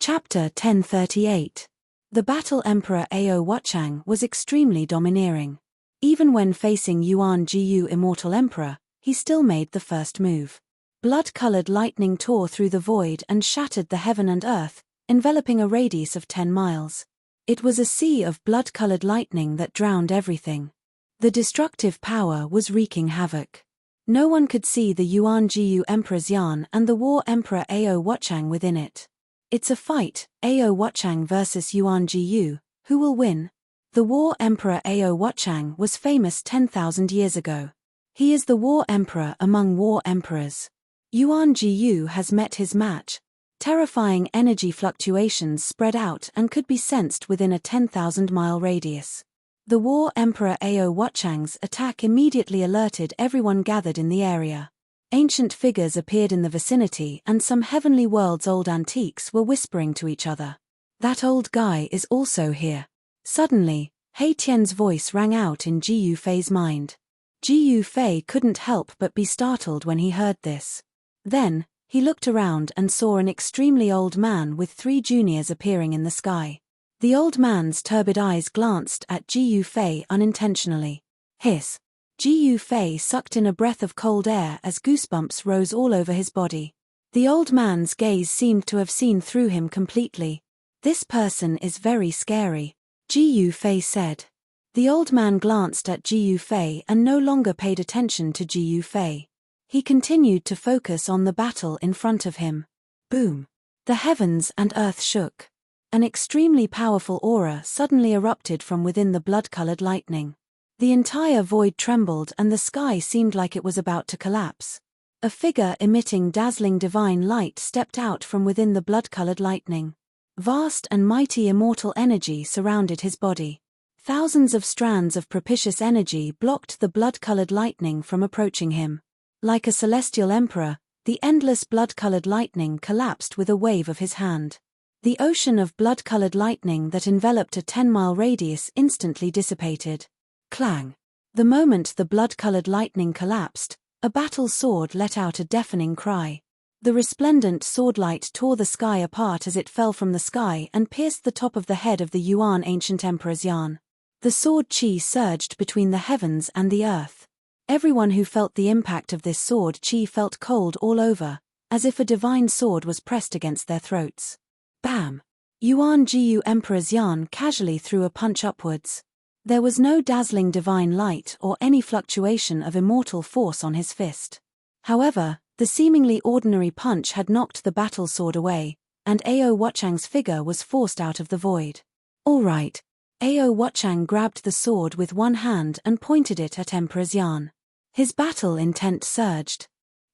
Chapter 1038. The Battle Emperor Ao Wuchang was extremely domineering. Even when facing Yuan Jiyu Immortal Emperor, he still made the first move. Blood-colored lightning tore through the void and shattered the heaven and earth, enveloping a radius of 10 miles. It was a sea of blood-colored lightning that drowned everything. The destructive power was wreaking havoc. No one could see the Yuan Jiyu Emperor's yarn and the War Emperor Ao Wuchang within it. It's a fight, Ao Wuchang versus Yuan Jiyu. Who will win? The War Emperor Ao Wuchang was famous 10,000 years ago. He is the War Emperor among War Emperors. Yuan Jiyu has met his match. Terrifying energy fluctuations spread out and could be sensed within a 10,000-mile radius. The War Emperor Ao Wuchang's attack immediately alerted everyone gathered in the area. Ancient figures appeared in the vicinity and some heavenly world's old antiques were whispering to each other. That old guy is also here. Suddenly, He Tian's voice rang out in Ji Yufei's mind. Ji Yufei couldn't help but be startled when he heard this. Then, he looked around and saw an extremely old man with 3 juniors appearing in the sky. The old man's turbid eyes glanced at Ji Yufei unintentionally. Hiss! Ji Yufei sucked in a breath of cold air as goosebumps rose all over his body. The old man's gaze seemed to have seen through him completely. This person is very scary, Ji Yufei said. The old man glanced at Ji Yufei and no longer paid attention to Ji Yufei. He continued to focus on the battle in front of him. Boom! The heavens and earth shook. An extremely powerful aura suddenly erupted from within the blood-colored lightning. The entire void trembled and the sky seemed like it was about to collapse. A figure emitting dazzling divine light stepped out from within the blood-colored lightning. Vast and mighty immortal energy surrounded his body. Thousands of strands of propitious energy blocked the blood-colored lightning from approaching him. Like a celestial emperor, the endless blood-colored lightning collapsed with a wave of his hand. The ocean of blood-colored lightning that enveloped a 10-mile radius instantly dissipated. Clang! The moment the blood-colored lightning collapsed, a battle sword let out a deafening cry. The resplendent swordlight tore the sky apart as it fell from the sky and pierced the top of the head of the Yuan ancient emperor's yarn. The sword chi surged between the heavens and the earth. Everyone who felt the impact of this sword chi felt cold all over, as if a divine sword was pressed against their throats. Bam! Yuan Jiyu Emperor's yarn casually threw a punch upwards. There was no dazzling divine light or any fluctuation of immortal force on his fist. However, the seemingly ordinary punch had knocked the battle sword away, and Ao Wuchang's figure was forced out of the void. All right. Ao Wuchang grabbed the sword with one hand and pointed it at Emperor's yarn. His battle intent surged.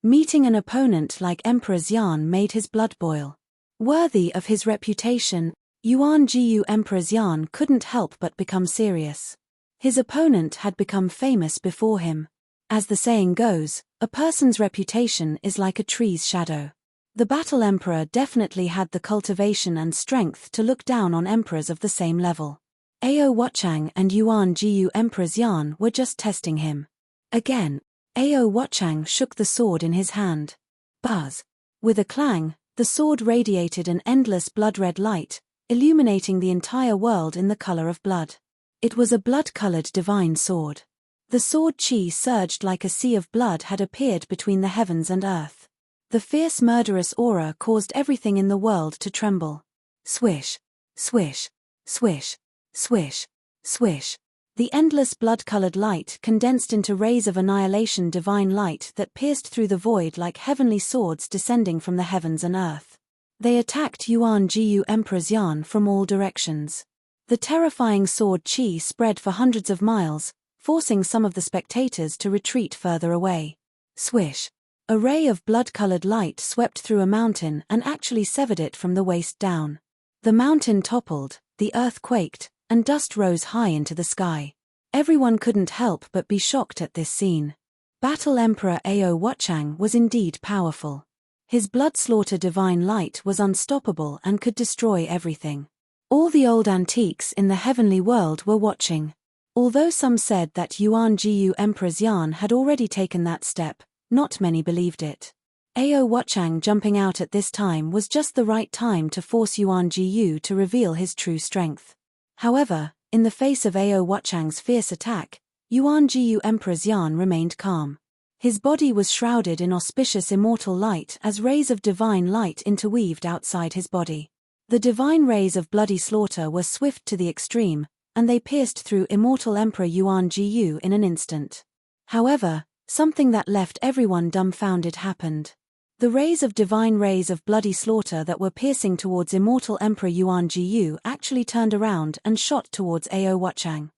Meeting an opponent like Emperor's yarn made his blood boil. Worthy of his reputation, Yuan Jiyu Emperor's yarn couldn't help but become serious. His opponent had become famous before him. As the saying goes, a person's reputation is like a tree's shadow. The Battle Emperor definitely had the cultivation and strength to look down on emperors of the same level. Ao Wuchang and Yuan Jiyu Emperor's yarn were just testing him. Again, Ao Wuchang shook the sword in his hand. Buzz! With a clang, the sword radiated an endless blood-red light, illuminating the entire world in the color of blood. It was a blood-colored divine sword. The sword chi surged like a sea of blood had appeared between the heavens and earth. The fierce murderous aura caused everything in the world to tremble. Swish! Swish! Swish! Swish! Swish! The endless blood-colored light condensed into rays of annihilation divine light that pierced through the void like heavenly swords descending from the heavens and earth. They attacked Yuan Jiyu Emperor's yarn from all directions. The terrifying sword chi spread for hundreds of miles, forcing some of the spectators to retreat further away. Swish! A ray of blood-colored light swept through a mountain and actually severed it from the waist down. The mountain toppled, the earth quaked, and dust rose high into the sky. Everyone couldn't help but be shocked at this scene. Battle Emperor Ao Wuchang was indeed powerful. His blood-slaughter divine light was unstoppable and could destroy everything. All the old antiques in the heavenly world were watching. Although some said that Yuan Jiyu Emperor's yarn had already taken that step, not many believed it. Ao Watchang jumping out at this time was just the right time to force Yuan Jiyu to reveal his true strength. However, in the face of Ao Watchang's fierce attack, Yuan Jiyu Emperor Xian remained calm. His body was shrouded in auspicious immortal light as rays of divine light interweaved outside his body. The divine rays of bloody slaughter were swift to the extreme, and they pierced through immortal Emperor Yuan Jiyu in an instant. However, something that left everyone dumbfounded happened. The rays of bloody slaughter that were piercing towards immortal Emperor Yuan Jiyu actually turned around and shot towards Ao Watchang.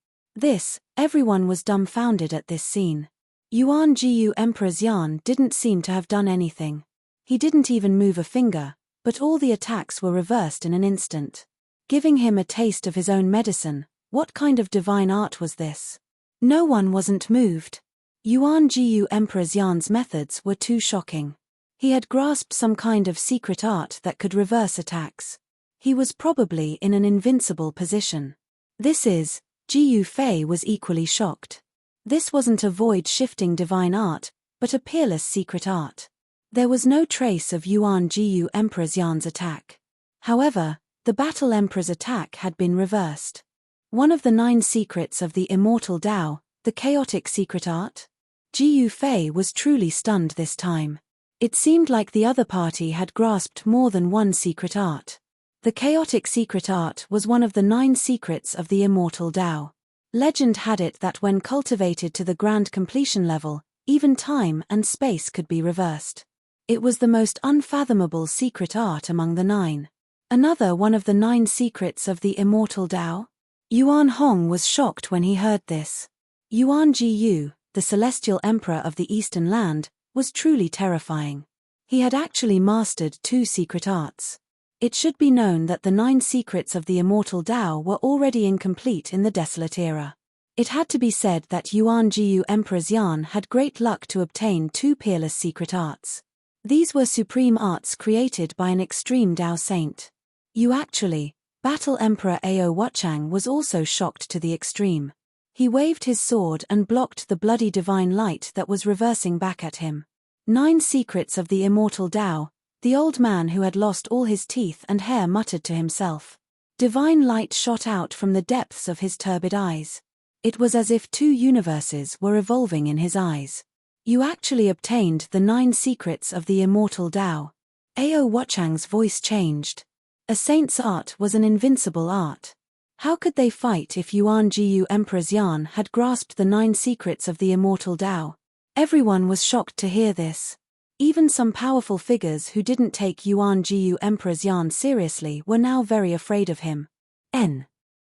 Everyone was dumbfounded at this scene. Yuan Jiyu Emperor Xian didn't seem to have done anything. He didn't even move a finger, but all the attacks were reversed in an instant. Giving him a taste of his own medicine, what kind of divine art was this? No one wasn't moved. Yuan Jiyu Emperor Xian's methods were too shocking. He had grasped some kind of secret art that could reverse attacks. He was probably in an invincible position. Jiyu Fei was equally shocked. This wasn't a void-shifting divine art, but a peerless secret art. There was no trace of Yuan Jiyu Emperor Xian's attack. However, the Battle Emperor's attack had been reversed. One of the 9 secrets of the immortal Tao, the chaotic secret art? Jiyu Fei was truly stunned this time. It seemed like the other party had grasped more than one secret art. The chaotic secret art was one of the 9 secrets of the immortal Tao. Legend had it that when cultivated to the grand completion level, even time and space could be reversed. It was the most unfathomable secret art among the 9. Another one of the 9 secrets of the immortal Tao? Yuan Hong was shocked when he heard this. Yuan Jiyu, the celestial emperor of the Eastern Land, was truly terrifying. He had actually mastered 2 secret arts. It should be known that the 9 secrets of the immortal Tao were already incomplete in the Desolate Era. It had to be said that Yuan Jiyu Emperor Xian had great luck to obtain 2 peerless secret arts. These were supreme arts created by an extreme Tao saint. Battle Emperor Ao Watchang was also shocked to the extreme. He waved his sword and blocked the bloody divine light that was reversing back at him. 9 secrets of the immortal Tao, the old man who had lost all his teeth and hair muttered to himself. Divine light shot out from the depths of his turbid eyes. It was as if 2 universes were evolving in his eyes. You actually obtained the 9 secrets of the immortal Tao. Ao Watchang's voice changed. A saint's art was an invincible art. How could they fight if Yuan Jiyu Emperor Xian had grasped the 9 secrets of the immortal Tao? Everyone was shocked to hear this. Even some powerful figures who didn't take Yuan Jiyu Emperor Xian seriously were now very afraid of him.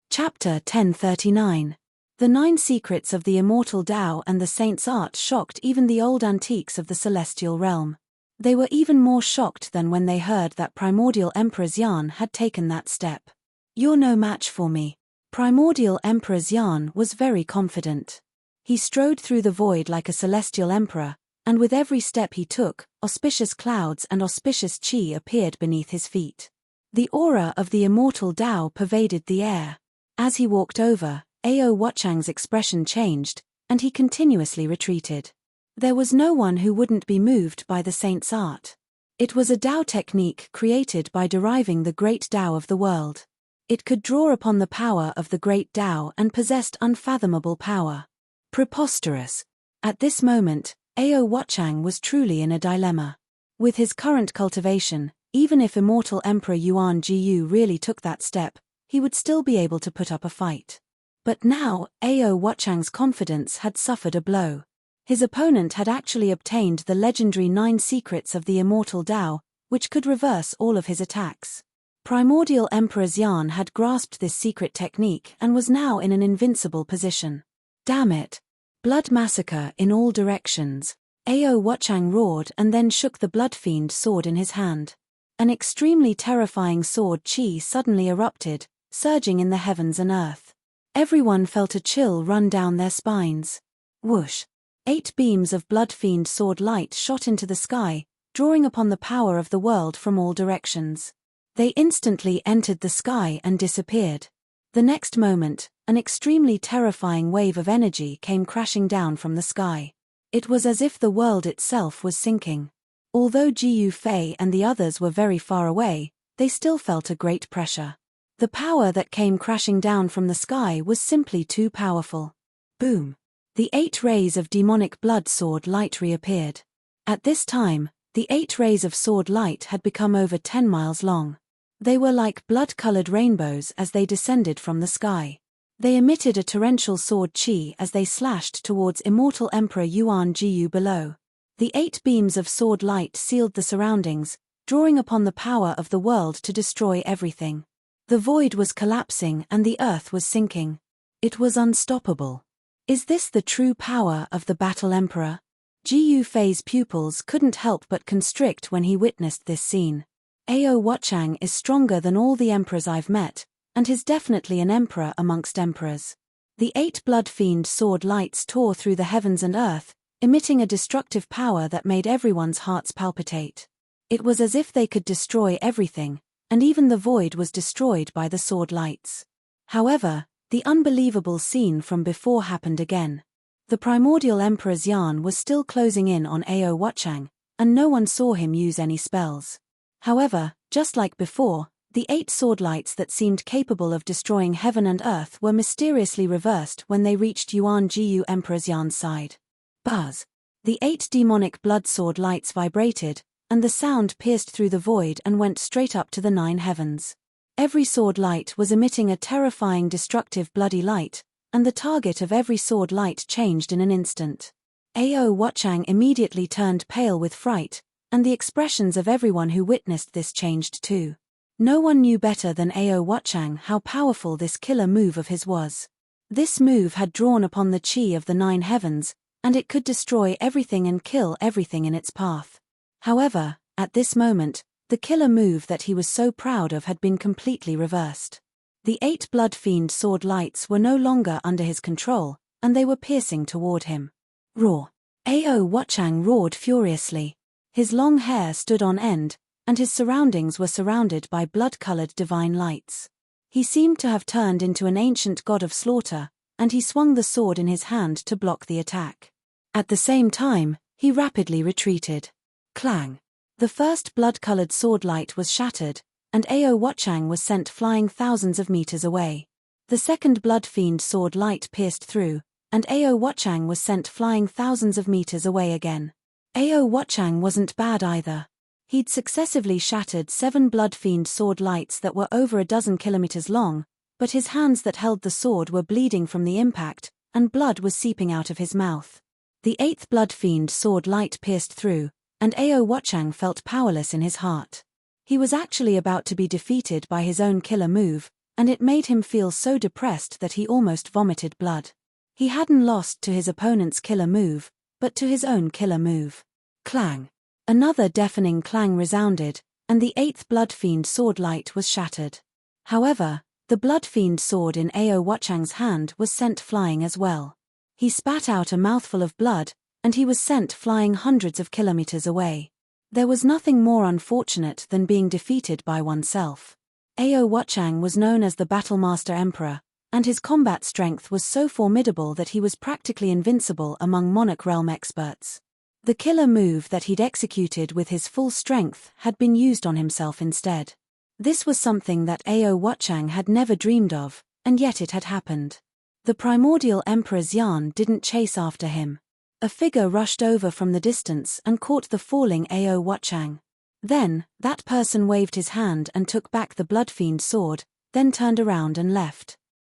Chapter 1039. The 9 secrets of the immortal Tao and the saint's art shocked even the old antiques of the celestial realm. They were even more shocked than when they heard that primordial Emperor Xian had taken that step. "You're no match for me." Primordial Emperor Xian was very confident. He strode through the void like a celestial emperor, and with every step he took, auspicious clouds and auspicious chi appeared beneath his feet. The aura of the immortal Tao pervaded the air. As he walked over, Ao Watchang's expression changed, and he continuously retreated. There was no one who wouldn't be moved by the saint's art. It was a Tao technique created by deriving the great Tao of the world. It could draw upon the power of the great Tao and possessed unfathomable power. Preposterous. At this moment, Ao Watchang was truly in a dilemma. With his current cultivation, even if immortal Emperor Yuan Jiyu really took that step, he would still be able to put up a fight. But now, Ao Watchang's confidence had suffered a blow. His opponent had actually obtained the legendary 9 secrets of the immortal Tao, which could reverse all of his attacks. Primordial Emperor Xian had grasped this secret technique and was now in an invincible position. Damn it! Blood massacre in all directions. Ao Watchang roared and then shook the blood-fiend sword in his hand. An extremely terrifying sword chi suddenly erupted, surging in the heavens and earth. Everyone felt a chill run down their spines. Whoosh! 8 beams of blood-fiend sword light shot into the sky, drawing upon the power of the world from all directions. They instantly entered the sky and disappeared. The next moment, an extremely terrifying wave of energy came crashing down from the sky. It was as if the world itself was sinking. Although Jiu Fei and the others were very far away, they still felt a great pressure. The power that came crashing down from the sky was simply too powerful. Boom! The 8 rays of demonic blood sword light reappeared. At this time, the 8 rays of sword light had become over 10 miles long. They were like blood-colored rainbows as they descended from the sky. They emitted a torrential sword chi as they slashed towards Immortal Emperor Yuan Jiu below. The 8 beams of sword light sealed the surroundings, drawing upon the power of the world to destroy everything. The void was collapsing and the earth was sinking. It was unstoppable. Is this the true power of the Battle Emperor? Jiu Fei's pupils couldn't help but constrict when he witnessed this scene. Ao Watchang is stronger than all the emperors I've met, and is definitely an emperor amongst emperors. The 8 blood fiend sword lights tore through the heavens and earth, emitting a destructive power that made everyone's hearts palpitate. It was as if they could destroy everything, and even the void was destroyed by the sword lights. However, the unbelievable scene from before happened again. The primordial emperor's yarn was still closing in on Ao Watchang, and no one saw him use any spells. However, just like before, the 8 sword lights that seemed capable of destroying heaven and earth were mysteriously reversed when they reached Yuan Jiu Emperor's yarn's side. Buzz! The 8 demonic blood sword lights vibrated, and the sound pierced through the void and went straight up to the 9 heavens. Every sword light was emitting a terrifying destructive bloody light, and the target of every sword light changed in an instant. Ao Watchang immediately turned pale with fright, and the expressions of everyone who witnessed this changed too. No one knew better than Ao Watchang how powerful this killer move of his was. This move had drawn upon the chi of the 9 heavens, and it could destroy everything and kill everything in its path. However, at this moment, the killer move that he was so proud of had been completely reversed. The 8 blood fiend sword lights were no longer under his control, and they were piercing toward him. Roar! Ao Watchang roared furiously. His long hair stood on end, and his surroundings were surrounded by blood-colored divine lights. He seemed to have turned into an ancient god of slaughter, and he swung the sword in his hand to block the attack. At the same time, he rapidly retreated. Clang! The first blood-colored sword light was shattered, and Ao Watchang was sent flying thousands of meters away. The second blood fiend sword light pierced through, and Ao Watchang was sent flying thousands of meters away again. Ao Watchang wasn't bad either. He'd successively shattered 7 blood fiend sword lights that were over a dozen kilometers long, but his hands that held the sword were bleeding from the impact, and blood was seeping out of his mouth. The 8th blood fiend sword light pierced through, and Ao Watchang felt powerless in his heart. He was actually about to be defeated by his own killer move, and it made him feel so depressed that he almost vomited blood. He hadn't lost to his opponent's killer move, but to his own killer move. Clang! Another deafening clang resounded, and the 8th blood fiend sword light was shattered. However, the blood fiend sword in Ao Watchang's hand was sent flying as well. He spat out a mouthful of blood, and he was sent flying hundreds of kilometers away. There was nothing more unfortunate than being defeated by oneself. Ao Watchang was known as the Battlemaster Emperor, and his combat strength was so formidable that he was practically invincible among Monarch realm experts. The killer move that he'd executed with his full strength had been used on himself instead. This was something that Ao Watchang had never dreamed of, and yet it had happened. The primordial emperor's yarn didn't chase after him. A figure rushed over from the distance and caught the falling Ao Watchang. Then, that person waved his hand and took back the bloodfiend sword, then turned around and left.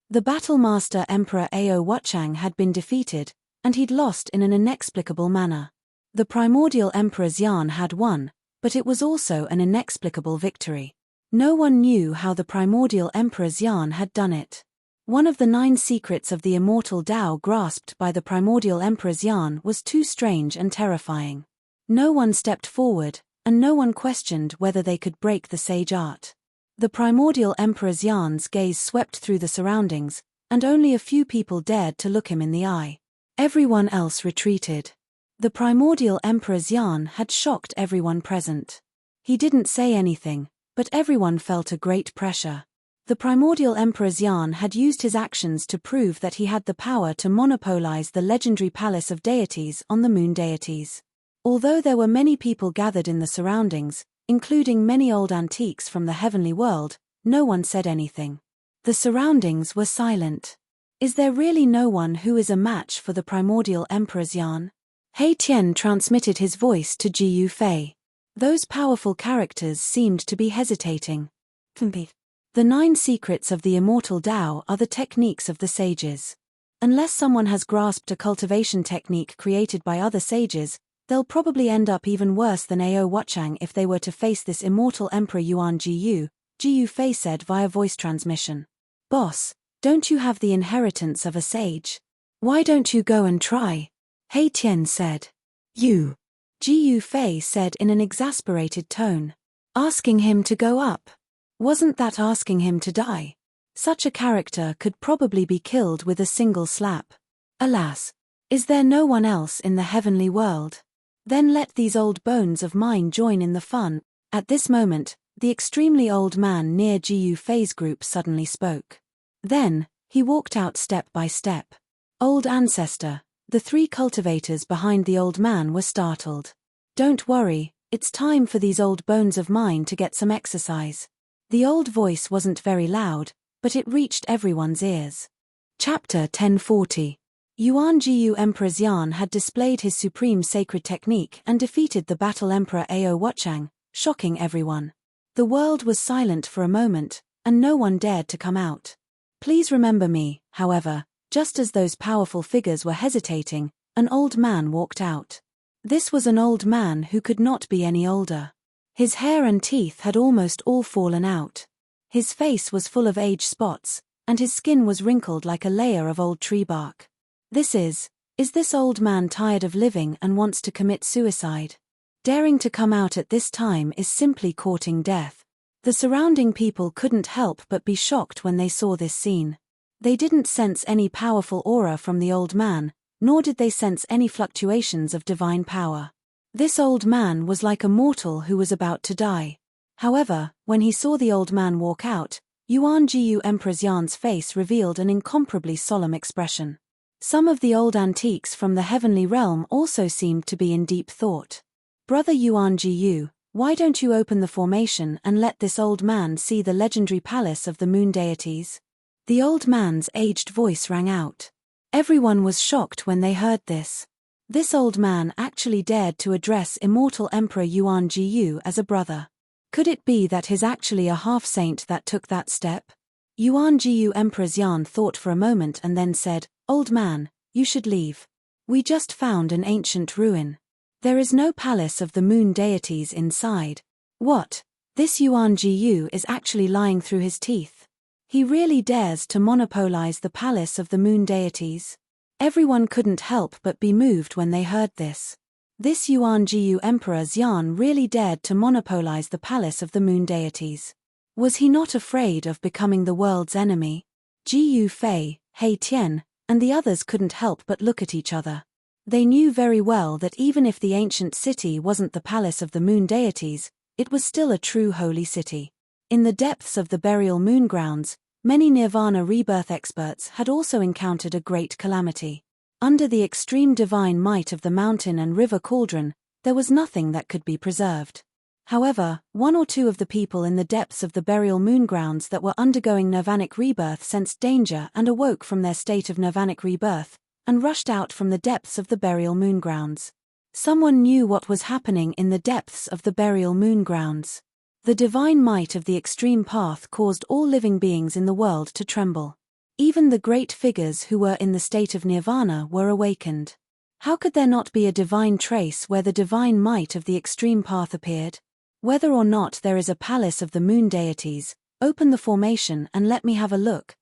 The Battlemaster Emperor Ao Watchang had been defeated, and he'd lost in an inexplicable manner. The primordial emperor's yarn had won, but it was also an inexplicable victory. No one knew how the primordial emperor's yarn had done it. One of the 9 secrets of the immortal Tao grasped by the primordial emperor's yarn was too strange and terrifying. No one stepped forward, and no one questioned whether they could break the sage art. The primordial emperor's yarn's gaze swept through the surroundings, and only a few people dared to look him in the eye. Everyone else retreated. The primordial emperor's yarn had shocked everyone present. He didn't say anything, but everyone felt a great pressure. The primordial emperor's yarn had used his actions to prove that he had the power to monopolize the legendary palace of deities on the moon deities. Although there were many people gathered in the surroundings, including many old antiques from the heavenly world, no one said anything. The surroundings were silent. Is there really no one who is a match for the primordial Emperor's yarn? He Tian transmitted his voice to Ji Yufei. Those powerful characters seemed to be hesitating. The 9 secrets of the immortal Tao are the techniques of the sages. Unless someone has grasped a cultivation technique created by other sages, they'll probably end up even worse than Ao Watchang if they were to face this immortal Emperor Yuan Ji Yufei said via voice transmission. Boss, don't you have the inheritance of a sage? Why don't you go and try? He Tian said. You. Ji Yufei said in an exasperated tone. Asking him to go up. Wasn't that asking him to die? Such a character could probably be killed with a single slap. Alas. Is there no one else in the heavenly world? Then let these old bones of mine join in the fun. At this moment, the extremely old man near Ji Yufei's group suddenly spoke. Then, he walked out step by step. Old ancestor, the 3 cultivators behind the old man were startled. Don't worry, it's time for these old bones of mine to get some exercise. The old voice wasn't very loud, but it reached everyone's ears. Chapter 1040. Yuan Jiyu Emperor's Yan had displayed his supreme sacred technique and defeated the battle Emperor Ao Watchang, shocking everyone. The world was silent for a moment, and no one dared to come out. Please remember me, however, just as those powerful figures were hesitating, an old man walked out. This was an old man who could not be any older. His hair and teeth had almost all fallen out. His face was full of age spots, and his skin was wrinkled like a layer of old tree bark. Is this old man tired of living and wants to commit suicide? Daring to come out at this time is simply courting death. The surrounding people couldn't help but be shocked when they saw this scene. They didn't sense any powerful aura from the old man, nor did they sense any fluctuations of divine power. This old man was like a mortal who was about to die. However, when he saw the old man walk out, Yuan Jiyu Emperor's Yan's face revealed an incomparably solemn expression. Some of the old antiques from the heavenly realm also seemed to be in deep thought. Brother Yuan Jiyu, why don't you open the formation and let this old man see the legendary palace of the moon deities? The old man's aged voice rang out. Everyone was shocked when they heard this. This old man actually dared to address immortal Emperor Yuan Jiyu as a brother. Could it be that he's actually a half-saint that took that step? Yuan Jiyu Emperor's Yan thought for a moment and then said, Old man, you should leave. We just found an ancient ruin. There is no palace of the moon deities inside. What? This Yuan Jiyu is actually lying through his teeth. He really dares to monopolize the palace of the moon deities? Everyone couldn't help but be moved when they heard this. This Yuan Jiyu Emperor's Yan really dared to monopolize the palace of the moon deities. Was he not afraid of becoming the world's enemy? Ji Yufei, He Tian, and the others couldn't help but look at each other. They knew very well that even if the ancient city wasn't the palace of the moon deities, it was still a true holy city. In the depths of the burial moon grounds, many nirvana rebirth experts had also encountered a great calamity. Under the extreme divine might of the mountain and river cauldron, there was nothing that could be preserved. However, 1 or 2 of the people in the depths of the burial moon grounds that were undergoing nirvanic rebirth sensed danger and awoke from their state of nirvanic rebirth, and rushed out from the depths of the burial moon grounds. Someone knew what was happening in the depths of the burial moon grounds. The divine might of the extreme path caused all living beings in the world to tremble. Even the great figures who were in the state of nirvana were awakened. How could there not be a divine trace where the divine might of the extreme path appeared? Whether or not there is a palace of the moon deities, open the formation and let me have a look.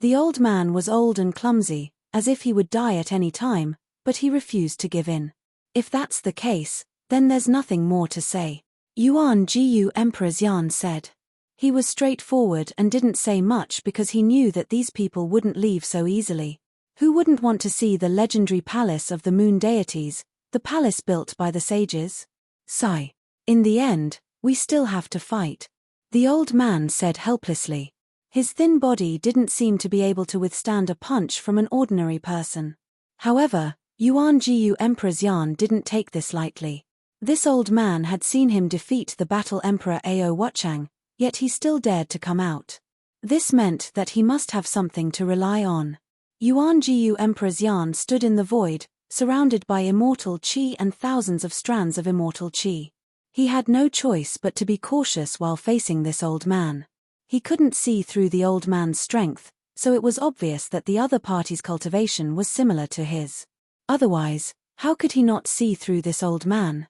The old man was old and clumsy, as if he would die at any time, but he refused to give in. If that's the case, then there's nothing more to say. Yuan Jiyu Emperor's Yan said. He was straightforward and didn't say much because he knew that these people wouldn't leave so easily. Who wouldn't want to see the legendary palace of the moon deities, the palace built by the sages? Sigh. In the end, we still have to fight. The old man said helplessly. His thin body didn't seem to be able to withstand a punch from an ordinary person. However, Yuan Jiyu Emperor's Yan didn't take this lightly. This old man had seen him defeat the Battle Emperor Ao Watchang, yet he still dared to come out. This meant that he must have something to rely on. Yuan Jiyu Emperor's Yan stood in the void, surrounded by immortal qi and thousands of strands of immortal qi. He had no choice but to be cautious while facing this old man. He couldn't see through the old man's strength, so it was obvious that the other party's cultivation was similar to his. Otherwise, how could he not see through this old man?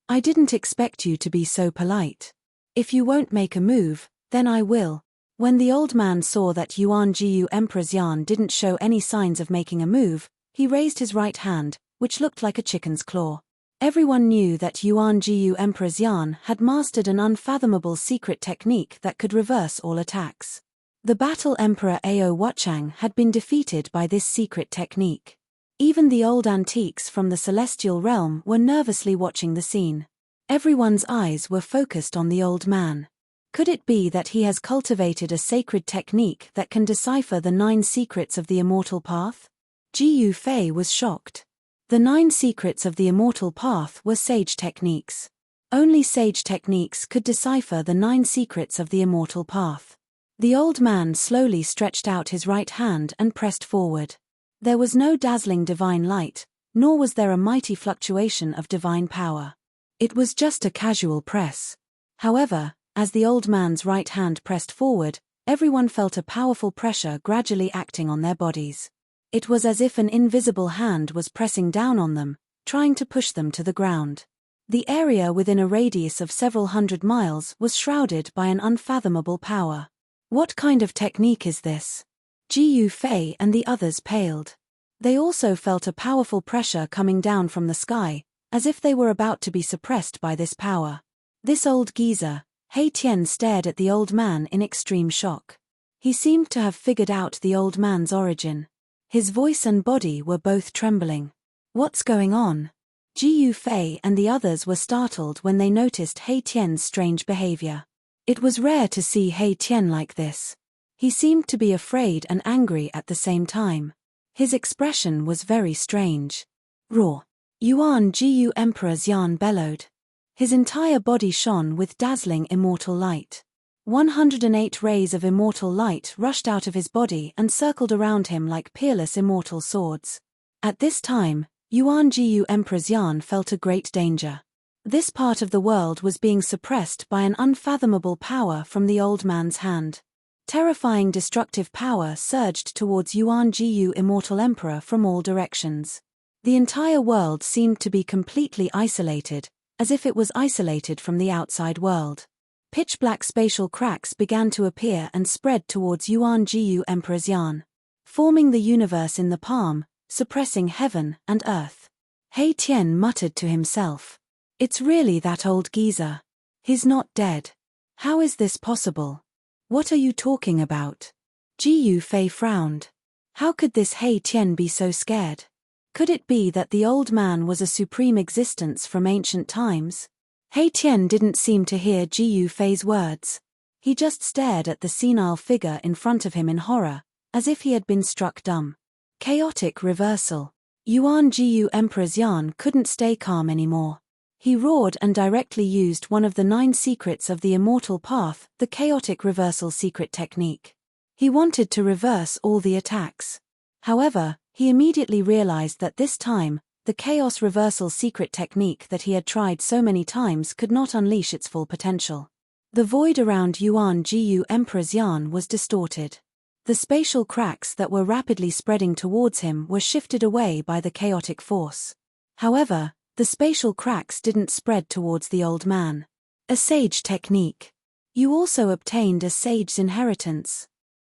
I didn't expect you to be so polite. If you won't make a move, then I will. When the old man saw that Yuan Jiyu Emperor's Yan didn't show any signs of making a move, he raised his right hand, which looked like a chicken's claw. Everyone knew that Yuan Jiyu Emperor's Yan had mastered an unfathomable secret technique that could reverse all attacks. The Battle Emperor Ao Watchang had been defeated by this secret technique. Even the old antiques from the celestial realm were nervously watching the scene. Everyone's eyes were focused on the old man. Could it be that he has cultivated a sacred technique that can decipher the 9 secrets of the immortal path? Jiyu Fei was shocked. The 9 secrets of the immortal path were sage techniques. Only sage techniques could decipher the 9 secrets of the immortal path. The old man slowly stretched out his right hand and pressed forward. There was no dazzling divine light, nor was there a mighty fluctuation of divine power. It was just a casual press. However, as the old man's right hand pressed forward, everyone felt a powerful pressure gradually acting on their bodies. It was as if an invisible hand was pressing down on them, trying to push them to the ground. The area within a radius of several hundred miles was shrouded by an unfathomable power. What kind of technique is this? Jiyu Fei and the others paled. They also felt a powerful pressure coming down from the sky, as if they were about to be suppressed by this power. This old geezer, He Tian, stared at the old man in extreme shock. He seemed to have figured out the old man's origin. His voice and body were both trembling. What's going on? Jiyu Fei and the others were startled when they noticed He Tian's strange behavior. It was rare to see He Tian like this. He seemed to be afraid and angry at the same time. His expression was very strange. Roar! Yuan Jiyu Emperor's Yan bellowed. His entire body shone with dazzling immortal light. 108 rays of immortal light rushed out of his body and circled around him like peerless immortal swords. At this time, Yuan Jiyu Emperor's Yan felt a great danger. This part of the world was being suppressed by an unfathomable power from the old man's hand. Terrifying destructive power surged towards Yuan Jiyu Immortal Emperor from all directions. The entire world seemed to be completely isolated, as if it was isolated from the outside world. Pitch-black spatial cracks began to appear and spread towards Yuan Jiyu Emperor's Yan, forming the universe in the palm, suppressing heaven and earth. He Tian muttered to himself. It's really that old geezer. He's not dead. How is this possible? What are you talking about? Jiyu Fei frowned. How could this He Tian be so scared? Could it be that the old man was a supreme existence from ancient times? He Tian didn't seem to hear Jiyu Fei's words. He just stared at the senile figure in front of him in horror, as if he had been struck dumb. Chaotic reversal. Yuan Jiyu Emperor's Yan couldn't stay calm anymore. He roared and directly used one of the 9 secrets of the immortal path, the chaotic reversal secret technique. He wanted to reverse all the attacks. However, he immediately realized that this time, the chaos reversal secret technique that he had tried so many times could not unleash its full potential. The void around Yuan Jiyu Emperor's Yan was distorted. The spatial cracks that were rapidly spreading towards him were shifted away by the chaotic force. However, the spatial cracks didn't spread towards the old man. A sage technique. You also obtained a sage's inheritance.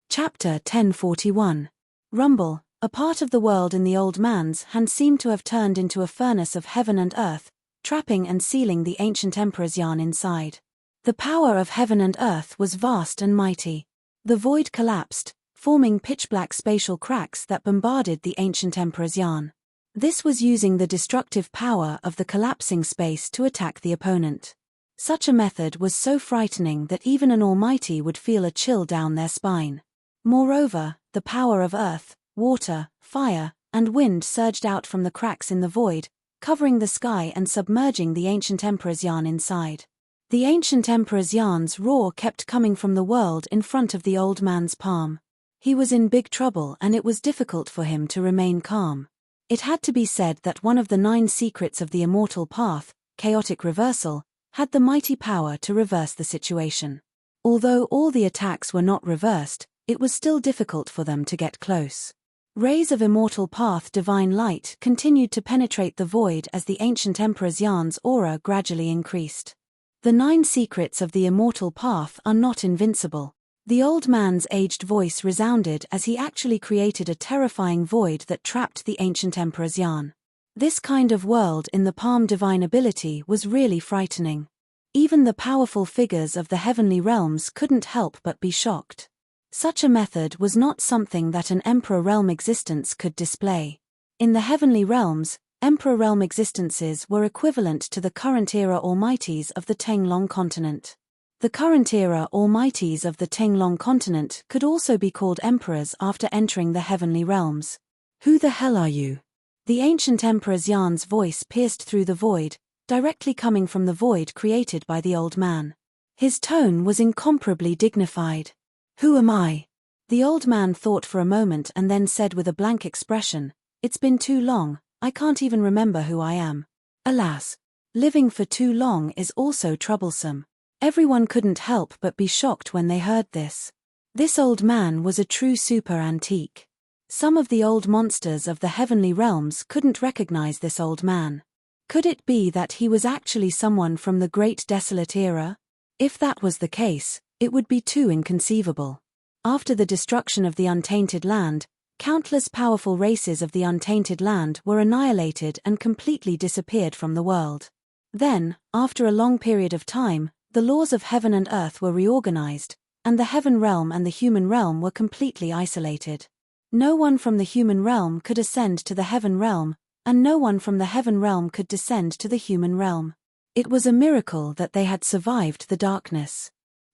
Chapter 1041. Rumble. A part of the world in the old man's hand seemed to have turned into a furnace of heaven and earth, trapping and sealing the ancient Emperor's Yan inside. The power of heaven and earth was vast and mighty. The void collapsed, forming pitch-black spatial cracks that bombarded the ancient Emperor's Yan. This was using the destructive power of the collapsing space to attack the opponent. Such a method was so frightening that even an almighty would feel a chill down their spine. Moreover, the power of earth, water, fire, and wind surged out from the cracks in the void, covering the sky and submerging the ancient emperor's yarn inside. The ancient emperor's yarn's roar kept coming from the world in front of the old man's palm. He was in big trouble and it was difficult for him to remain calm. It had to be said that one of the 9 secrets of the immortal path, chaotic reversal, had the mighty power to reverse the situation. Although all the attacks were not reversed, it was still difficult for them to get close. Rays of immortal path divine light continued to penetrate the void as the ancient emperor's yarn's aura gradually increased. The 9 secrets of the immortal path are not invincible. The old man's aged voice resounded as he actually created a terrifying void that trapped the ancient emperor's yarn. This kind of world in the palm divine ability was really frightening. Even the powerful figures of the heavenly realms couldn't help but be shocked. Such a method was not something that an emperor realm existence could display. In the heavenly realms, emperor realm existences were equivalent to the current era almighties of the Tenglong continent. The current era almighties of the Tenglong continent could also be called emperors after entering the heavenly realms. Who the hell are you? The ancient emperor's yarn's voice pierced through the void, directly coming from the void created by the old man. His tone was incomparably dignified. Who am I? The old man thought for a moment and then said with a blank expression, "It's been too long, I can't even remember who I am." Alas, living for too long is also troublesome. Everyone couldn't help but be shocked when they heard this. This old man was a true super antique. Some of the old monsters of the heavenly realms couldn't recognize this old man. Could it be that he was actually someone from the Great Desolate Era? If that was the case, it would be too inconceivable. After the destruction of the Untainted Land, countless powerful races of the Untainted Land were annihilated and completely disappeared from the world. Then, after a long period of time, the laws of heaven and earth were reorganized, and the heaven realm and the human realm were completely isolated. No one from the human realm could ascend to the heaven realm, and no one from the heaven realm could descend to the human realm. It was a miracle that they had survived the darkness.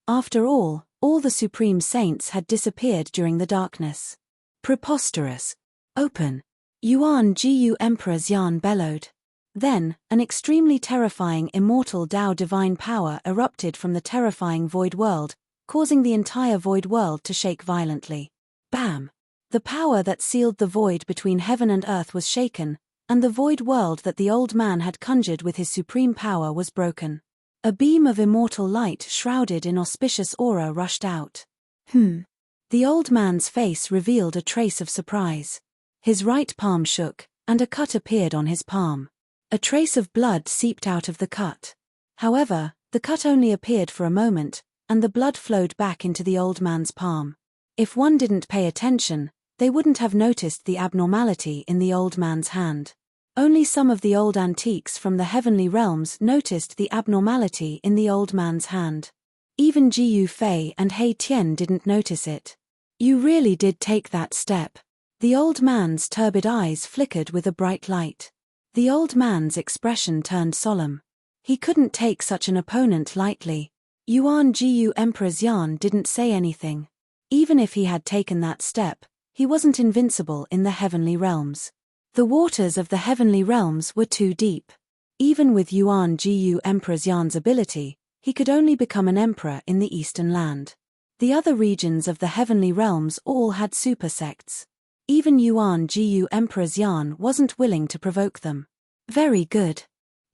After all the supreme saints had disappeared during the darkness. Preposterous. Open. Yuan Gu Emperor's yarn bellowed. Then, an extremely terrifying immortal Tao divine power erupted from the terrifying void world, causing the entire void world to shake violently. Bam! The power that sealed the void between heaven and earth was shaken, and the void world that the old man had conjured with his supreme power was broken. A beam of immortal light shrouded in auspicious aura rushed out. The old man's face revealed a trace of surprise. His right palm shook, and a cut appeared on his palm. A trace of blood seeped out of the cut. However, the cut only appeared for a moment, and the blood flowed back into the old man's palm. If one didn't pay attention, they wouldn't have noticed the abnormality in the old man's hand. Only some of the old antiques from the heavenly realms noticed the abnormality in the old man's hand. Even Jiu Fei and Hei Tian didn't notice it. You really did take that step. The old man's turbid eyes flickered with a bright light. The old man's expression turned solemn. He couldn't take such an opponent lightly. Yuan Jiu Emperor's yarn didn't say anything. Even if he had taken that step, he wasn't invincible in the heavenly realms. The waters of the heavenly realms were too deep. Even with Yuan Jiu Emperor's yarn's ability, he could only become an emperor in the eastern land. The other regions of the heavenly realms all had super sects. Even Yuan Jiu Emperor's yarn wasn't willing to provoke them. Very good.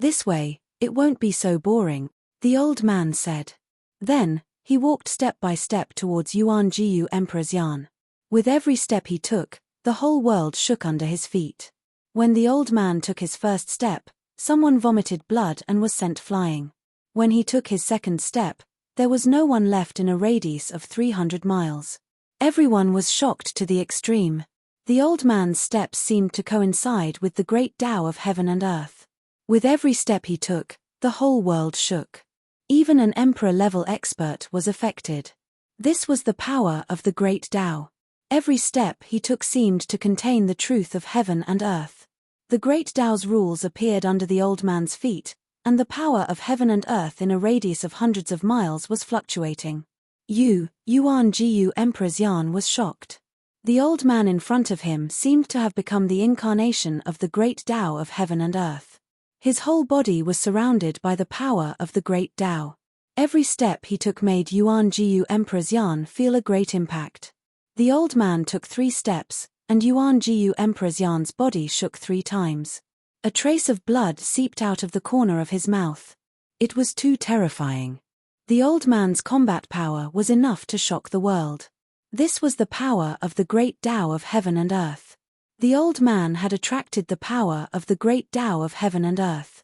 This way, it won't be so boring, the old man said. Then, he walked step by step towards Yuan Jiu Emperor's yarn. With every step he took, the whole world shook under his feet. When the old man took his first step, someone vomited blood and was sent flying. When he took his second step, there was no one left in a radius of 300 miles. Everyone was shocked to the extreme. The old man's steps seemed to coincide with the great Tao of heaven and earth. With every step he took, the whole world shook. Even an emperor-level expert was affected. This was the power of the great Tao. Every step he took seemed to contain the truth of heaven and earth. The great Tao's rules appeared under the old man's feet, and the power of heaven and earth in a radius of hundreds of miles was fluctuating. Yuan Jiu Emperor's yarn was shocked. The old man in front of him seemed to have become the incarnation of the great Tao of heaven and earth. His whole body was surrounded by the power of the great Tao. Every step he took made Yuan Jiyu Emperor's Yan feel a great impact. The old man took 3 steps, and Yuan Jiyu Emperor's Yan's body shook 3 times. A trace of blood seeped out of the corner of his mouth. It was too terrifying. The old man's combat power was enough to shock the world. This was the power of the great Tao of heaven and earth. The old man had attracted the power of the great Tao of heaven and earth.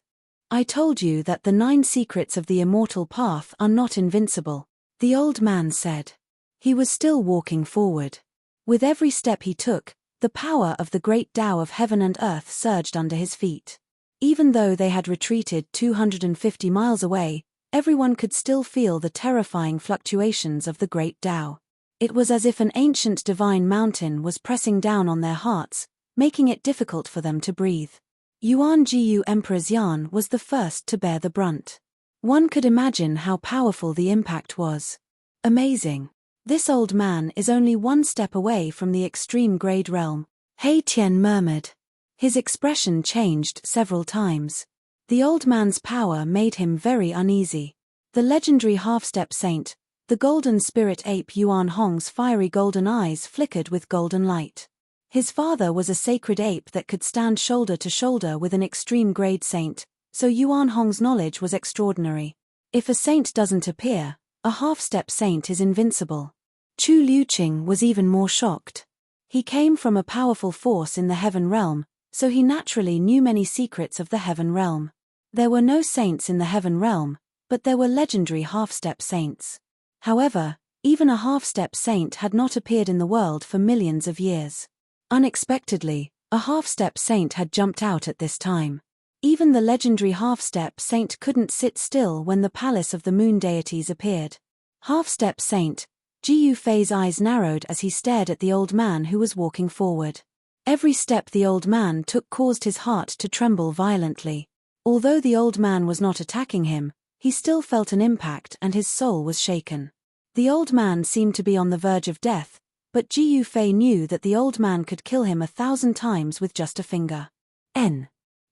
I told you that the 9 secrets of the immortal path are not invincible, the old man said. He was still walking forward. With every step he took, the power of the great Tao of heaven and earth surged under his feet. Even though they had retreated 250 miles away, everyone could still feel the terrifying fluctuations of the great Tao. It was as if an ancient divine mountain was pressing down on their hearts, making it difficult for them to breathe. Yuan Jiyu Emperor's Yan was the first to bear the brunt. One could imagine how powerful the impact was. Amazing. This old man is only 1 step away from the extreme grade realm, He Tian murmured. His expression changed several times. The old man's power made him very uneasy. The legendary half-step saint, the golden spirit ape Yuan Hong's fiery golden eyes flickered with golden light. His father was a sacred ape that could stand shoulder to shoulder with an extreme grade saint, so Yuan Hong's knowledge was extraordinary. If a saint doesn't appear, a half-step saint is invincible. Chu Liuqing was even more shocked. He came from a powerful force in the heaven realm, so he naturally knew many secrets of the heaven realm. There were no saints in the heaven realm, but there were legendary half-step saints. However, even a half-step saint had not appeared in the world for millions of years. Unexpectedly, a half-step saint had jumped out at this time. Even the legendary half-step saint couldn't sit still when the palace of the moon deities appeared. Half-step saint, Jiyu Fei's eyes narrowed as he stared at the old man who was walking forward. Every step the old man took caused his heart to tremble violently. Although the old man was not attacking him, he still felt an impact and his soul was shaken. The old man seemed to be on the verge of death, but Jiyu Fei knew that the old man could kill him 1,000 times with just a finger.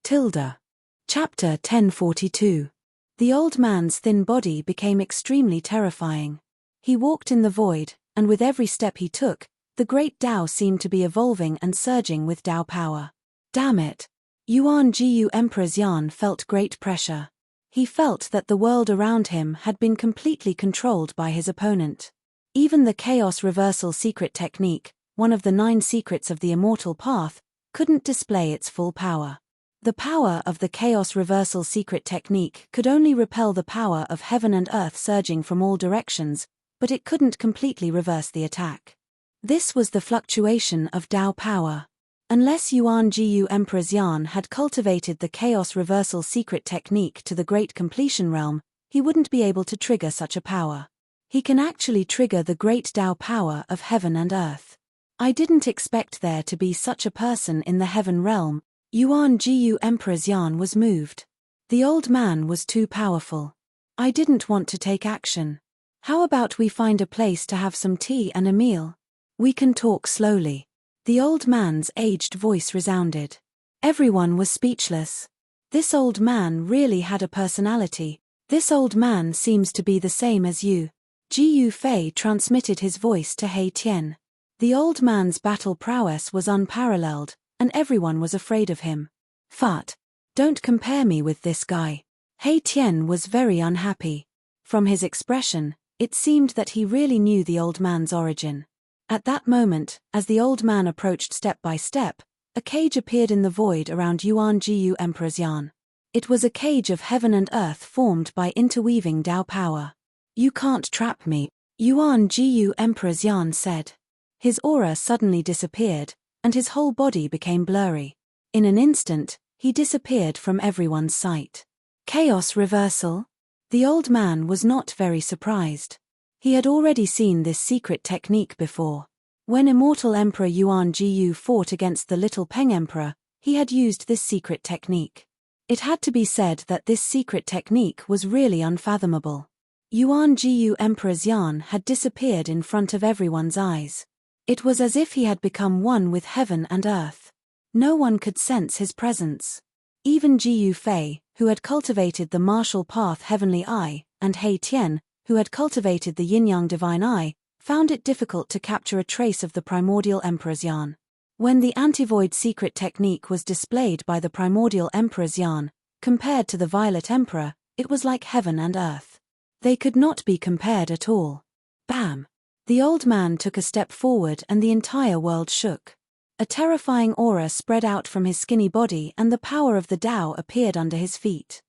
Chapter 1042. The old man's thin body became extremely terrifying. He walked in the void, and with every step he took, the great Tao seemed to be evolving and surging with Tao power. Damn it! Yuan Jiyu Emperor's Yan felt great pressure. He felt that the world around him had been completely controlled by his opponent. Even the chaos reversal secret technique, one of the 9 secrets of the immortal path, couldn't display its full power. The power of the chaos reversal secret technique could only repel the power of heaven and earth surging from all directions, but it couldn't completely reverse the attack. This was the fluctuation of Tao power. Unless Yuan Jiyu Emperor's Yan had cultivated the chaos reversal secret technique to the great completion realm, he wouldn't be able to trigger such a power. He can actually trigger the great Tao power of heaven and earth. I didn't expect there to be such a person in the heaven realm. Yuan Jiyu Emperor's Yan was moved. The old man was too powerful. I didn't want to take action. How about we find a place to have some tea and a meal? We can talk slowly. The old man's aged voice resounded. Everyone was speechless. This old man really had a personality. This old man seems to be the same as you. Jiyu Fei transmitted his voice to He Tian. The old man's battle prowess was unparalleled, and everyone was afraid of him. Fat. Don't compare me with this guy. He Tian was very unhappy. From his expression, it seemed that he really knew the old man's origin. At that moment, as the old man approached step by step, a cage appeared in the void around Yuan Jiyu Emperor's Yan. It was a cage of heaven and earth formed by interweaving Tao power. You can't trap me, Yuan Jiyu Emperor's Yan said. His aura suddenly disappeared, and his whole body became blurry. In an instant, he disappeared from everyone's sight. Chaos reversal? The old man was not very surprised. He had already seen this secret technique before. When Immortal Emperor Yuan Jiyu fought against the Little Peng Emperor, he had used this secret technique. It had to be said that this secret technique was really unfathomable. Yuan Jiyu Emperor's Yan had disappeared in front of everyone's eyes. It was as if he had become one with heaven and earth. No one could sense his presence. Even Jiyu Fei, who had cultivated the martial path heavenly eye, and He Tian, who had cultivated the yin-yang divine eye, found it difficult to capture a trace of the primordial emperor's yarn. When the anti-void secret technique was displayed by the primordial emperor's yarn, compared to the violet emperor, it was like heaven and earth. They could not be compared at all. Bam! The old man took a step forward and the entire world shook. A terrifying aura spread out from his skinny body and the power of the Tao appeared under his feet.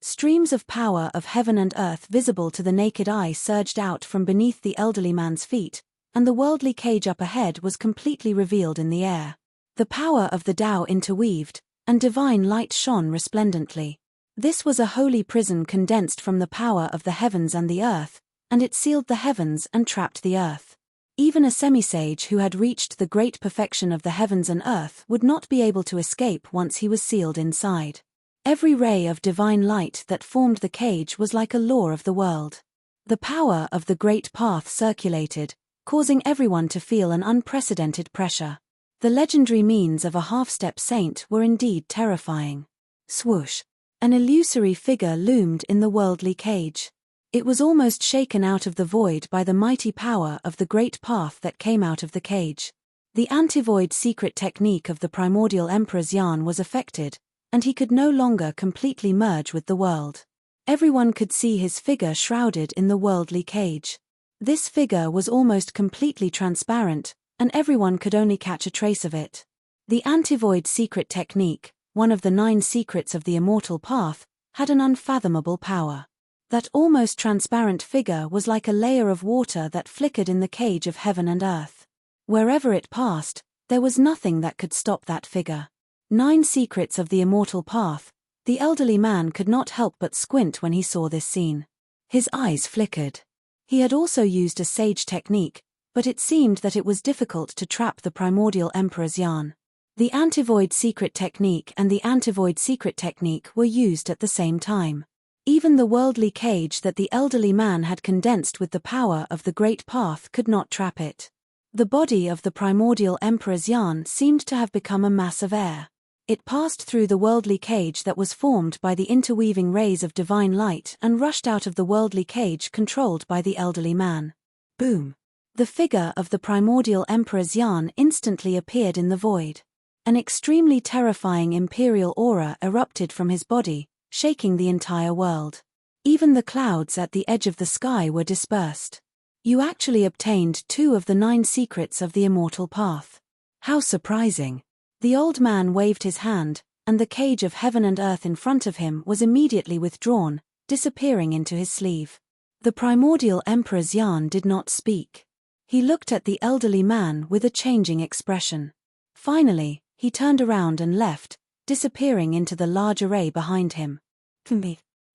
Streams of power of heaven and earth visible to the naked eye surged out from beneath the elderly man's feet, and the worldly cage up ahead was completely revealed in the air. The power of the Tao interweaved, and divine light shone resplendently. This was a holy prison condensed from the power of the heavens and the earth, and it sealed the heavens and trapped the earth. Even a semi-sage who had reached the great perfection of the heavens and earth would not be able to escape once he was sealed inside. Every ray of divine light that formed the cage was like a law of the world. The power of the great path circulated, causing everyone to feel an unprecedented pressure. The legendary means of a half-step saint were indeed terrifying. Swoosh! An illusory figure loomed in the worldly cage. It was almost shaken out of the void by the mighty power of the great path that came out of the cage. The anti-void secret technique of the primordial emperor's yarn was affected, and he could no longer completely merge with the world. Everyone could see his figure shrouded in the worldly cage. This figure was almost completely transparent, and everyone could only catch a trace of it. The anti-void secret technique, one of the 9 secrets of the immortal path, had an unfathomable power. That almost transparent figure was like a layer of water that flickered in the cage of heaven and earth. Wherever it passed, there was nothing that could stop that figure. 9 secrets of the immortal path. The elderly man could not help but squint when he saw this scene. His eyes flickered. He had also used a sage technique, but it seemed that it was difficult to trap the primordial emperor's yarn. The anti-void secret technique and the anti-void secret technique were used at the same time. Even the worldly cage that the elderly man had condensed with the power of the great path could not trap it. The body of the primordial emperor's yarn seemed to have become a mass of air. It passed through the worldly cage that was formed by the interweaving rays of divine light and rushed out of the worldly cage controlled by the elderly man. Boom! The figure of the primordial emperor's yarn instantly appeared in the void. An extremely terrifying imperial aura erupted from his body, shaking the entire world. Even the clouds at the edge of the sky were dispersed. You actually obtained 2 of the 9 secrets of the immortal path. How surprising! The old man waved his hand, and the cage of heaven and earth in front of him was immediately withdrawn, disappearing into his sleeve. The primordial emperor's yarn did not speak. He looked at the elderly man with a changing expression. Finally, he turned around and left, disappearing into the large array behind him.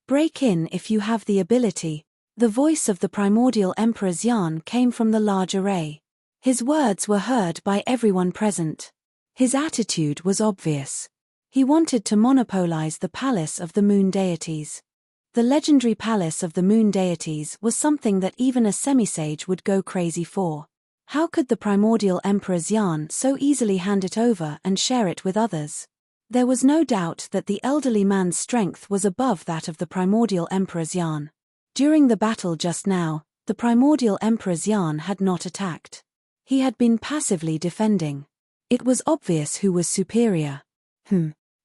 Break in if you have the ability. The voice of the primordial emperor's yarn came from the large array. His words were heard by everyone present. His attitude was obvious. He wanted to monopolize the palace of the moon deities. The legendary palace of the moon deities was something that even a semi-sage would go crazy for. How could the primordial emperor's yarn so easily hand it over and share it with others? There was no doubt that the elderly man's strength was above that of the primordial emperor's yarn. During the battle just now, the primordial emperor's yarn had not attacked. He had been passively defending. It was obvious who was superior.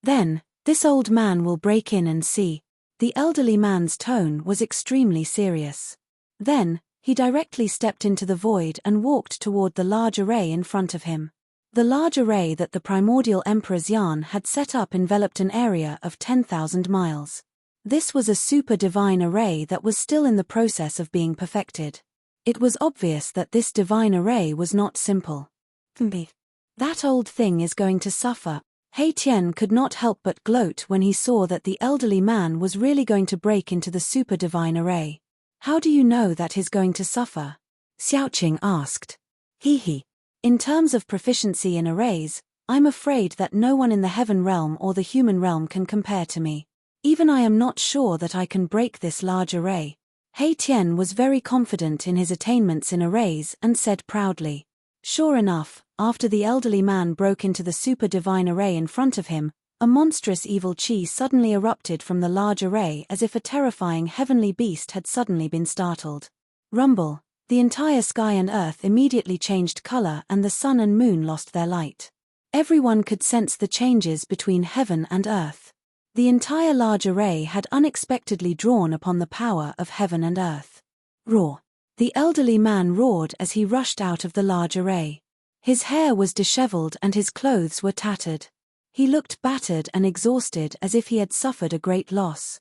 Then, this old man will break in and see. The elderly man's tone was extremely serious. Then, he directly stepped into the void and walked toward the large array in front of him. The large array that the primordial emperor's yarn had set up enveloped an area of 10,000 miles. This was a super divine array that was still in the process of being perfected. It was obvious that this divine array was not simple. That old thing is going to suffer. He Tian could not help but gloat when he saw that the elderly man was really going to break into the super divine array. How do you know that he's going to suffer? Xiaoqing asked. He. In terms of proficiency in arrays, I'm afraid that no one in the heaven realm or the human realm can compare to me. Even I am not sure that I can break this large array. He Tian was very confident in his attainments in arrays and said proudly. Sure enough, after the elderly man broke into the super divine array in front of him, A monstrous evil chi suddenly erupted from the large array as if a terrifying heavenly beast had suddenly been startled. Rumble, the entire sky and earth immediately changed color and the sun and moon lost their light. Everyone could sense the changes between heaven and earth. The entire large array had unexpectedly drawn upon the power of heaven and earth. Roar! The elderly man roared as he rushed out of the large array. His hair was disheveled and his clothes were tattered. He looked battered and exhausted as if he had suffered a great loss.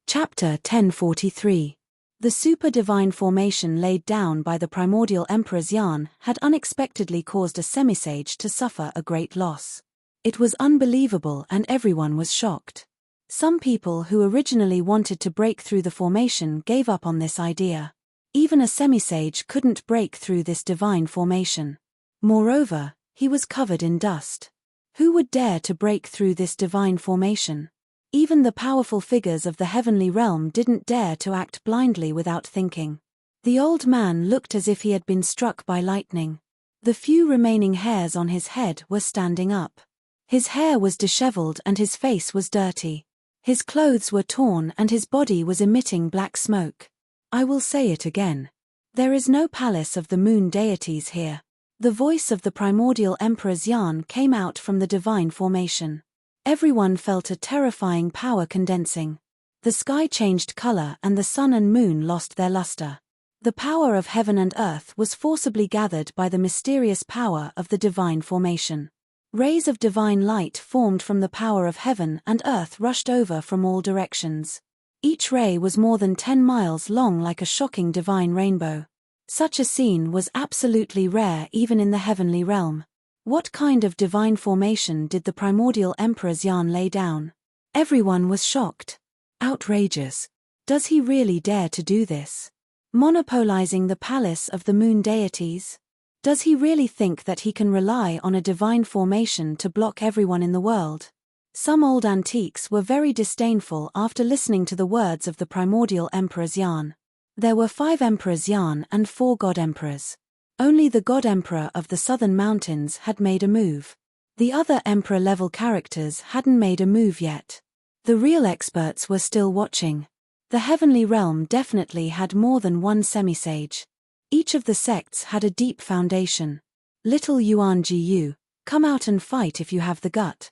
Chapter 1043. The super-divine formation laid down by the primordial Emperor's yarn had unexpectedly caused a semisage to suffer a great loss. It was unbelievable and everyone was shocked. Some people who originally wanted to break through the formation gave up on this idea. Even a semisage couldn't break through this divine formation. Moreover, he was covered in dust. Who would dare to break through this divine formation? Even the powerful figures of the heavenly realm didn't dare to act blindly without thinking. The old man looked as if he had been struck by lightning. The few remaining hairs on his head were standing up. His hair was disheveled and his face was dirty. His clothes were torn and his body was emitting black smoke. I will say it again. There is no palace of the moon deities here. The voice of the primordial Emperor's yarn came out from the divine formation. Everyone felt a terrifying power condensing. The sky changed color and the sun and moon lost their luster. The power of heaven and earth was forcibly gathered by the mysterious power of the divine formation. Rays of divine light formed from the power of heaven and earth rushed over from all directions. Each ray was more than 10 miles long, like a shocking divine rainbow. Such a scene was absolutely rare even in the heavenly realm. What kind of divine formation did the primordial Emperor's yarn lay down? Everyone was shocked. Outrageous. Does he really dare to do this? Monopolizing the palace of the moon deities? Does he really think that he can rely on a divine formation to block everyone in the world? Some old antiques were very disdainful after listening to the words of the primordial Emperor's yarn. There were 5 Emperor's yarn and 4 God Emperors. Only the God Emperor of the southern mountains had made a move. The other Emperor-level characters hadn't made a move yet. The real experts were still watching. The heavenly realm definitely had more than one semisage. Each of the sects had a deep foundation. Little Yuan Jiu, come out and fight if you have the gut.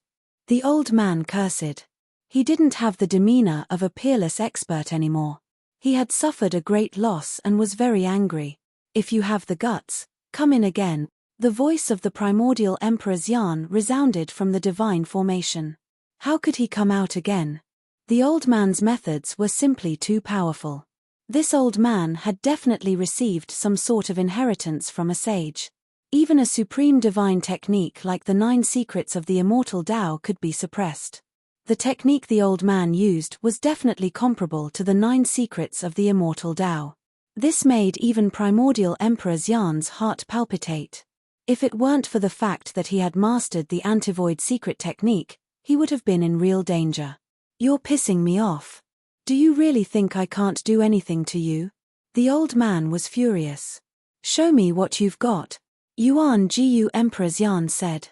The old man cursed. He didn't have the demeanor of a peerless expert anymore. He had suffered a great loss and was very angry. If you have the guts, come in again. The voice of the primordial Emperor's yarn resounded from the divine formation. How could he come out again? The old man's methods were simply too powerful. This old man had definitely received some sort of inheritance from a sage. Even a supreme divine technique like the 9 secrets of the immortal Tao could be suppressed. The technique the old man used was definitely comparable to the 9 secrets of the immortal Tao. This made even primordial Emperor's yarn's heart palpitate. If it weren't for the fact that he had mastered the antivoid secret technique, he would have been in real danger. You're pissing me off. Do you really think I can't do anything to you? The old man was furious. Show me what you've got. Yuan Jiu Emperor's yarn said.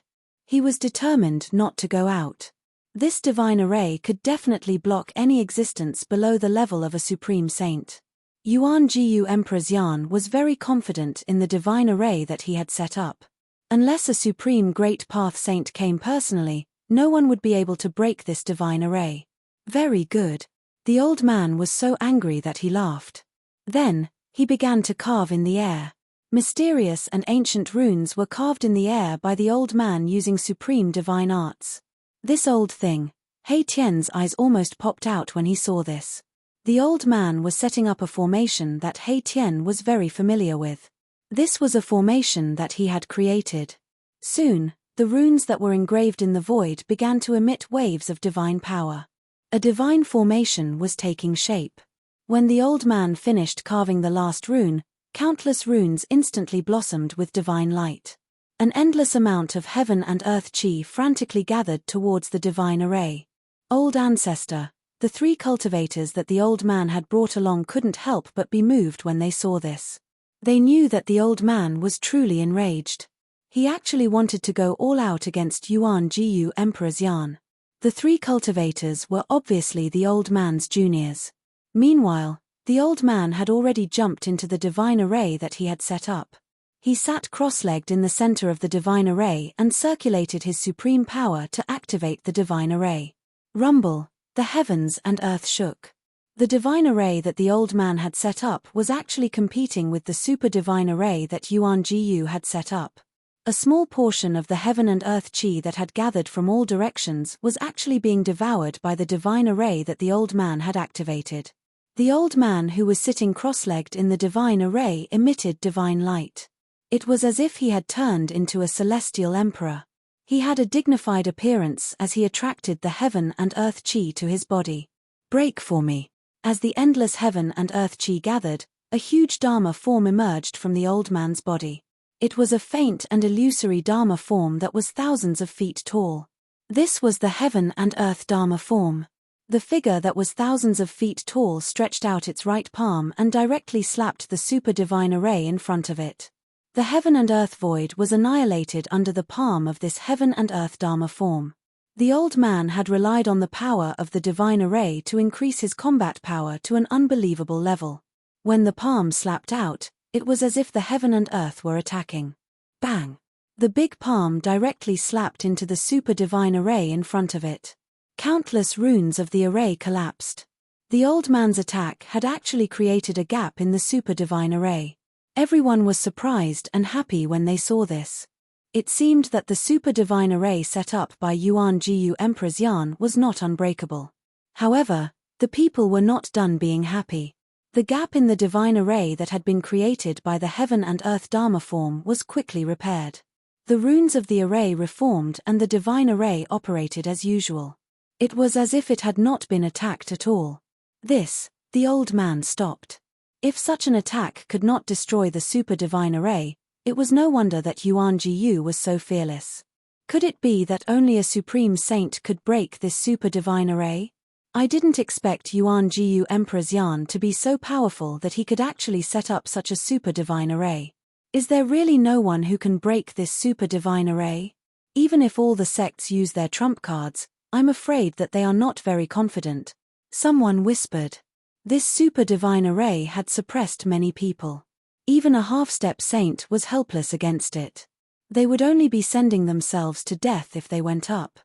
He was determined not to go out. This divine array could definitely block any existence below the level of a supreme saint. Yuan Jiu Emperor's yarn was very confident in the divine array that he had set up. Unless a supreme great path saint came personally, no one would be able to break this divine array. Very good. The old man was so angry that he laughed. Then, he began to carve in the air. Mysterious and ancient runes were carved in the air by the old man using supreme divine arts. This old thing. Hei Tian's eyes almost popped out when he saw this. The old man was setting up a formation that Hei Tian was very familiar with. This was a formation that he had created. Soon, the runes that were engraved in the void began to emit waves of divine power. A divine formation was taking shape. When the old man finished carving the last rune, countless runes instantly blossomed with divine light. An endless amount of heaven and earth chi frantically gathered towards the divine array. Old ancestor, the 3 cultivators that the old man had brought along couldn't help but be moved when they saw this. They knew that the old man was truly enraged. He actually wanted to go all out against Yuan Jiu Emperor's yarn. The three cultivators were obviously the old man's juniors. Meanwhile, the old man had already jumped into the divine array that he had set up. He sat cross-legged in the center of the divine array and circulated his supreme power to activate the divine array. Rumble, the heavens and earth shook. The divine array that the old man had set up was actually competing with the super divine array that Yuan Jiyu had set up. A small portion of the heaven and earth chi that had gathered from all directions was actually being devoured by the divine array that the old man had activated. The old man who was sitting cross-legged in the divine array emitted divine light. It was as if he had turned into a celestial emperor. He had a dignified appearance as he attracted the heaven and earth chi to his body. Break for me. As the endless heaven and earth chi gathered, a huge Dharma form emerged from the old man's body. It was a faint and illusory Dharma form that was thousands of feet tall. This was the heaven and earth Dharma form. The figure that was thousands of feet tall stretched out its right palm and directly slapped the super divine array in front of it. The heaven and earth void was annihilated under the palm of this heaven and earth Dharma form. The old man had relied on the power of the divine array to increase his combat power to an unbelievable level. When the palm slapped out, it was as if the heaven and earth were attacking. Bang! The big palm directly slapped into the super divine array in front of it. Countless runes of the array collapsed. The old man's attack had actually created a gap in the super divine array. Everyone was surprised and happy when they saw this. It seemed that the super divine array set up by Yuan Jiyu Emperor's Yan was not unbreakable. However, the people were not done being happy. The gap in the divine array that had been created by the heaven and earth Dharma form was quickly repaired. The runes of the array reformed and the divine array operated as usual. It was as if it had not been attacked at all. This, the old man stopped. If such an attack could not destroy the super divine array, it was no wonder that Yuan Jiyu was so fearless. Could it be that only a supreme saint could break this super divine array? I didn't expect Yuan Jiyu Emperor's Yan to be so powerful that he could actually set up such a super divine array. Is there really no one who can break this super divine array? Even if all the sects use their trump cards, I'm afraid that they are not very confident. Someone whispered. This super divine array had suppressed many people. Even a half-step saint was helpless against it. They would only be sending themselves to death if they went up.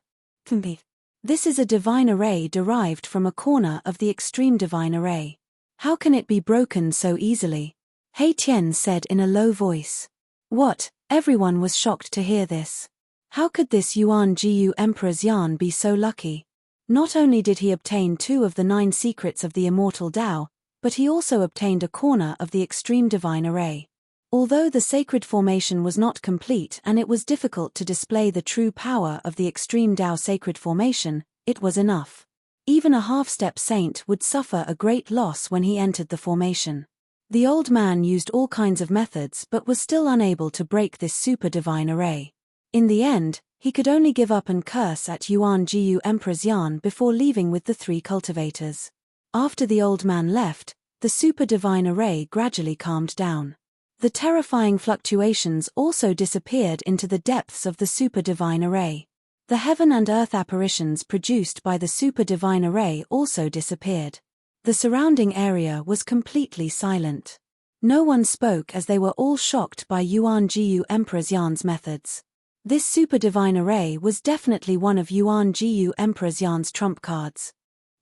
This is a divine array derived from a corner of the extreme divine array. How can it be broken so easily? Hei Tian said in a low voice. What? Everyone was shocked to hear this. How could this Yuan Jiyu Emperor's Yan be so lucky? Not only did he obtain 2 of the 9 secrets of the immortal Tao, but he also obtained a corner of the extreme divine array. Although the sacred formation was not complete and it was difficult to display the true power of the extreme Tao sacred formation, it was enough. Even a half-step saint would suffer a great loss when he entered the formation. The old man used all kinds of methods but was still unable to break this super divine array. In the end, he could only give up and curse at Yuan Jiyu Emperor's Yan before leaving with the 3 cultivators. After the old man left, the super divine array gradually calmed down. The terrifying fluctuations also disappeared into the depths of the super divine array. The heaven and earth apparitions produced by the super divine array also disappeared. The surrounding area was completely silent. No one spoke as they were all shocked by Yuan Jiyu Emperor's Yan's methods. This super divine array was definitely one of Yuan Jiyu Emperor's Yan's trump cards.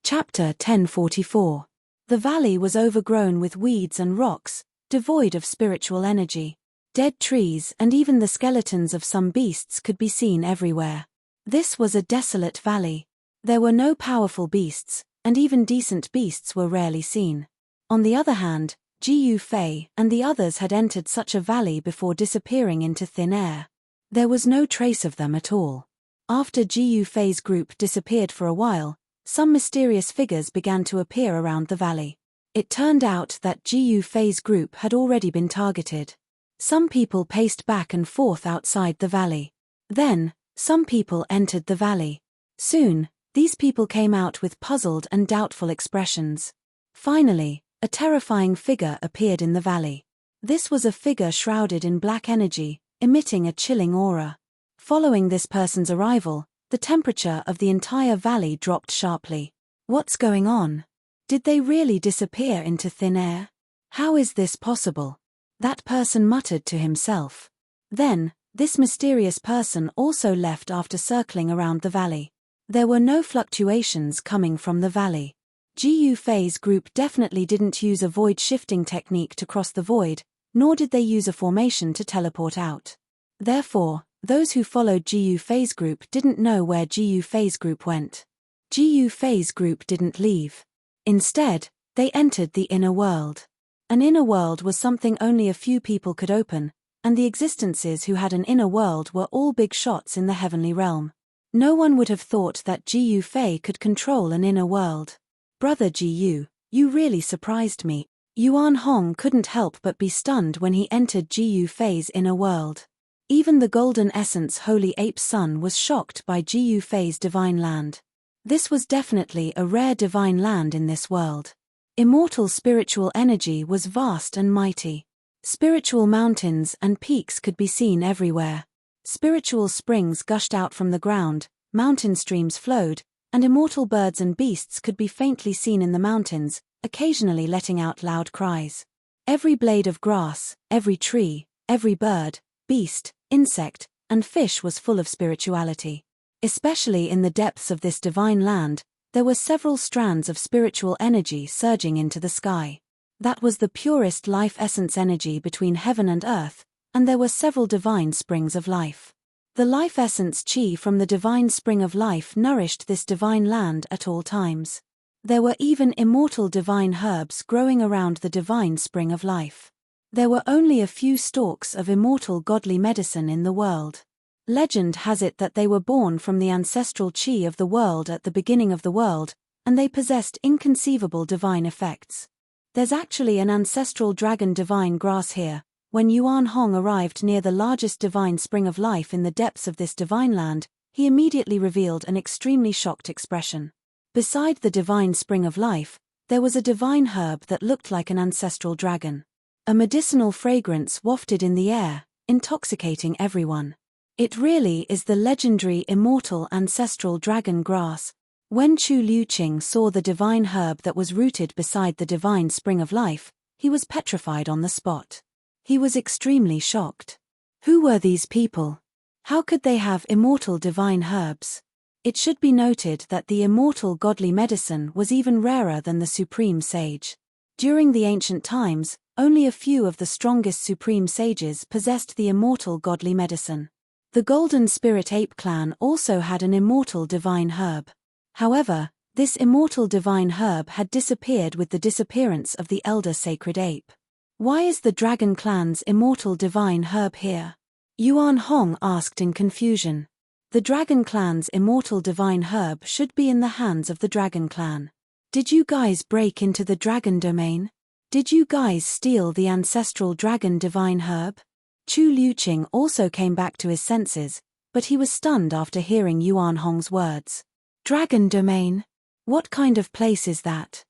Chapter 1044. The valley was overgrown with weeds and rocks, devoid of spiritual energy. Dead trees and even the skeletons of some beasts could be seen everywhere. This was a desolate valley. There were no powerful beasts, and even decent beasts were rarely seen. On the other hand, Jiyu Fei and the others had entered such a valley before disappearing into thin air. There was no trace of them at all. After Jiyu Fei's group disappeared for a while, some mysterious figures began to appear around the valley. It turned out that Jiyu Fei's group had already been targeted. Some people paced back and forth outside the valley. Then, some people entered the valley. Soon, these people came out with puzzled and doubtful expressions. Finally, a terrifying figure appeared in the valley. This was a figure shrouded in black energy, emitting a chilling aura. Following this person's arrival, The temperature of the entire valley dropped sharply. What's going on? Did they really disappear into thin air? How is this possible? That person muttered to himself. Then, this mysterious person also left after circling around the valley. There were no fluctuations coming from the valley. Gu Fei's group definitely didn't use a void shifting technique to cross the void, nor did they use a formation to teleport out. Therefore, those who followed Gu Fei's group didn't know where Gu Fei's group went. Gu Fei's group didn't leave. Instead, they entered the inner world. An inner world was something only a few people could open, and the existences who had an inner world were all big shots in the heavenly realm. No one would have thought that Gu Fei could control an inner world. Brother Gu, you really surprised me. Yuan Hong couldn't help but be stunned when he entered Gu Fei's inner world. Even the Golden Essence Holy Ape Son was shocked by Gu Fei's divine land. This was definitely a rare divine land in this world. Immortal spiritual energy was vast and mighty. Spiritual mountains and peaks could be seen everywhere. Spiritual springs gushed out from the ground, mountain streams flowed, and immortal birds and beasts could be faintly seen in the mountains, occasionally letting out loud cries. Every blade of grass, every tree, every bird, beast, insect, and fish was full of spirituality. Especially in the depths of this divine land, there were several strands of spiritual energy surging into the sky. That was the purest life essence energy between heaven and earth, and there were several divine springs of life. The life essence chi from the divine spring of life nourished this divine land at all times. There were even immortal divine herbs growing around the divine spring of life. There were only a few stalks of immortal godly medicine in the world. Legend has it that they were born from the ancestral chi of the world at the beginning of the world, and they possessed inconceivable divine effects. There's actually an ancestral dragon divine grass here. When Yuan Hong arrived near the largest divine spring of life in the depths of this divine land, he immediately revealed an extremely shocked expression. Beside the divine spring of life, there was a divine herb that looked like an ancestral dragon. A medicinal fragrance wafted in the air, intoxicating everyone. It really is the legendary immortal ancestral dragon grass. When Chu Liuqing saw the divine herb that was rooted beside the divine spring of life, he was petrified on the spot. He was extremely shocked. Who were these people? How could they have immortal divine herbs? It should be noted that the immortal godly medicine was even rarer than the supreme sage. During the ancient times, only a few of the strongest supreme sages possessed the immortal godly medicine. The Golden Spirit Ape clan also had an immortal divine herb. However, this immortal divine herb had disappeared with the disappearance of the elder sacred ape. Why is the Dragon clan's immortal divine herb here? Yuan Hong asked in confusion. The Dragon clan's immortal divine herb should be in the hands of the Dragon clan. Did you guys break into the Dragon domain? Did you guys steal the ancestral Dragon divine herb? Chu Liuqing also came back to his senses, but he was stunned after hearing Yuan Hong's words. Dragon domain? What kind of place is that?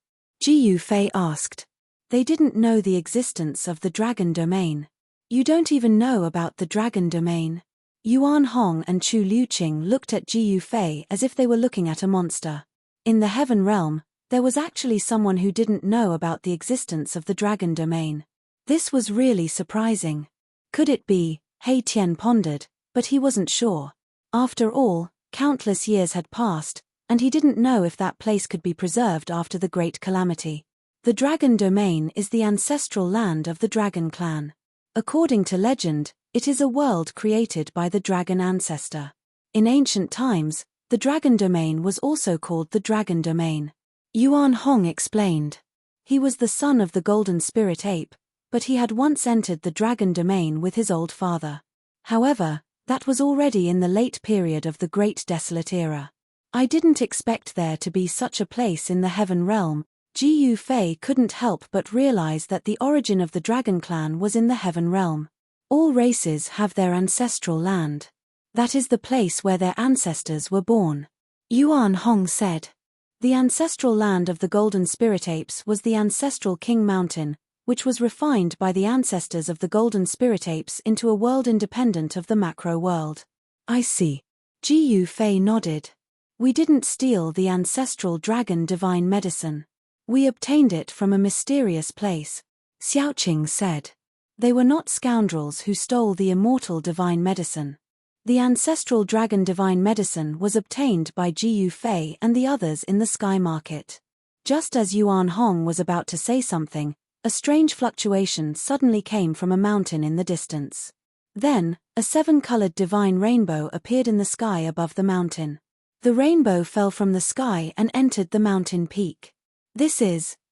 Gu Fei asked. They didn't know the existence of the Dragon domain. You don't even know about the Dragon domain. Yuan Hong and Chu Liuqing looked at Gu Fei as if they were looking at a monster. In the heaven realm, there was actually someone who didn't know about the existence of the Dragon domain. This was really surprising. Could it be? He Tian pondered, but he wasn't sure. After all, countless years had passed, and he didn't know if that place could be preserved after the great calamity. The Dragon domain is the ancestral land of the Dragon clan. According to legend, it is a world created by the dragon ancestor. In ancient times, the Dragon domain was also called the Dragon domain. Yuan Hong explained. He was the son of the Golden Spirit Ape, but he had once entered the Dragon domain with his old father. However, that was already in the late period of the Great Desolate Era. I didn't expect there to be such a place in the heaven realm. Gu Fei couldn't help but realize that the origin of the Dragon clan was in the heaven realm. All races have their ancestral land. That is the place where their ancestors were born. Yuan Hong said. The ancestral land of the Golden Spirit Apes was the ancestral King Mountain, which was refined by the ancestors of the Golden Spirit Apes into a world independent of the macro world. I see. Ji Fei nodded. We didn't steal the ancestral dragon divine medicine. We obtained it from a mysterious place, Xiaoqing said. They were not scoundrels who stole the immortal divine medicine. The ancestral dragon divine medicine was obtained by Ji Fei and the others in the sky market. Just as Yuan Hong was about to say something, a strange fluctuation suddenly came from a mountain in the distance. Then, a 7-colored divine rainbow appeared in the sky above the mountain. The rainbow fell from the sky and entered the mountain peak.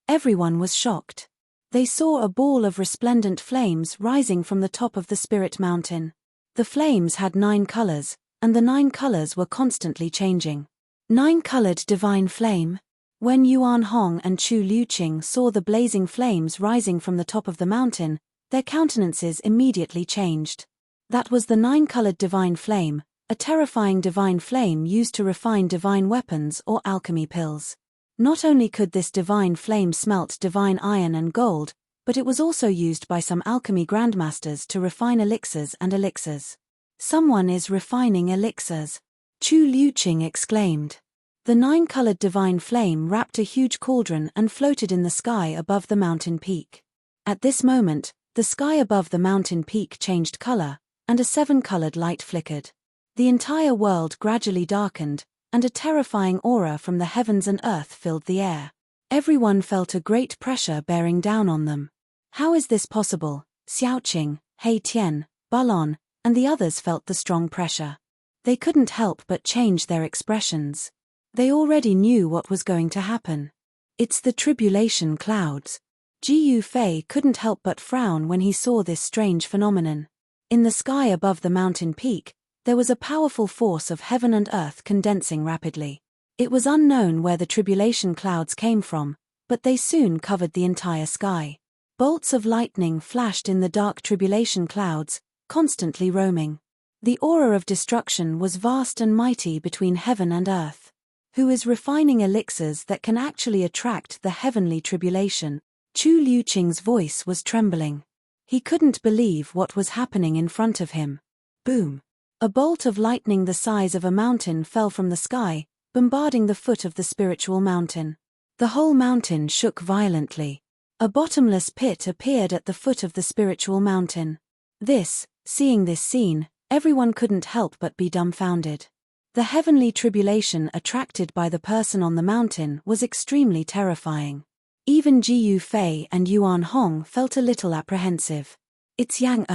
Everyone was shocked. They saw a ball of resplendent flames rising from the top of the spirit mountain. The flames had 9 colors, and the 9 colors were constantly changing. 9-colored divine flame. When Yuan Hong and Chu Liuqing saw the blazing flames rising from the top of the mountain, their countenances immediately changed. That was the 9-colored divine flame, a terrifying divine flame used to refine divine weapons or alchemy pills. Not only could this divine flame smelt divine iron and gold, but it was also used by some alchemy grandmasters to refine elixirs and elixirs. Someone is refining elixirs, Chu Liuqing exclaimed. The 9-colored divine flame wrapped a huge cauldron and floated in the sky above the mountain peak. At this moment, the sky above the mountain peak changed color, and a 7-colored light flickered. The entire world gradually darkened, and a terrifying aura from the heavens and earth filled the air. Everyone felt a great pressure bearing down on them. How is this possible? Xiaoqing, He Tian, Balon, and the others felt the strong pressure. They couldn't help but change their expressions. They already knew what was going to happen. It's the tribulation clouds. Ji Fei couldn't help but frown when he saw this strange phenomenon. In the sky above the mountain peak, there was a powerful force of heaven and earth condensing rapidly. It was unknown where the tribulation clouds came from, but they soon covered the entire sky. Bolts of lightning flashed in the dark tribulation clouds, constantly roaming. The aura of destruction was vast and mighty between heaven and earth. Who is refining elixirs that can actually attract the heavenly tribulation? Chu Liuqing's voice was trembling. He couldn't believe what was happening in front of him. Boom! A bolt of lightning the size of a mountain fell from the sky, bombarding the foot of the spiritual mountain. The whole mountain shook violently. A bottomless pit appeared at the foot of the spiritual mountain. Seeing this scene, everyone couldn't help but be dumbfounded. The heavenly tribulation attracted by the person on the mountain was extremely terrifying. Even Ji Fei and Yuan Hong felt a little apprehensive. It's Yang.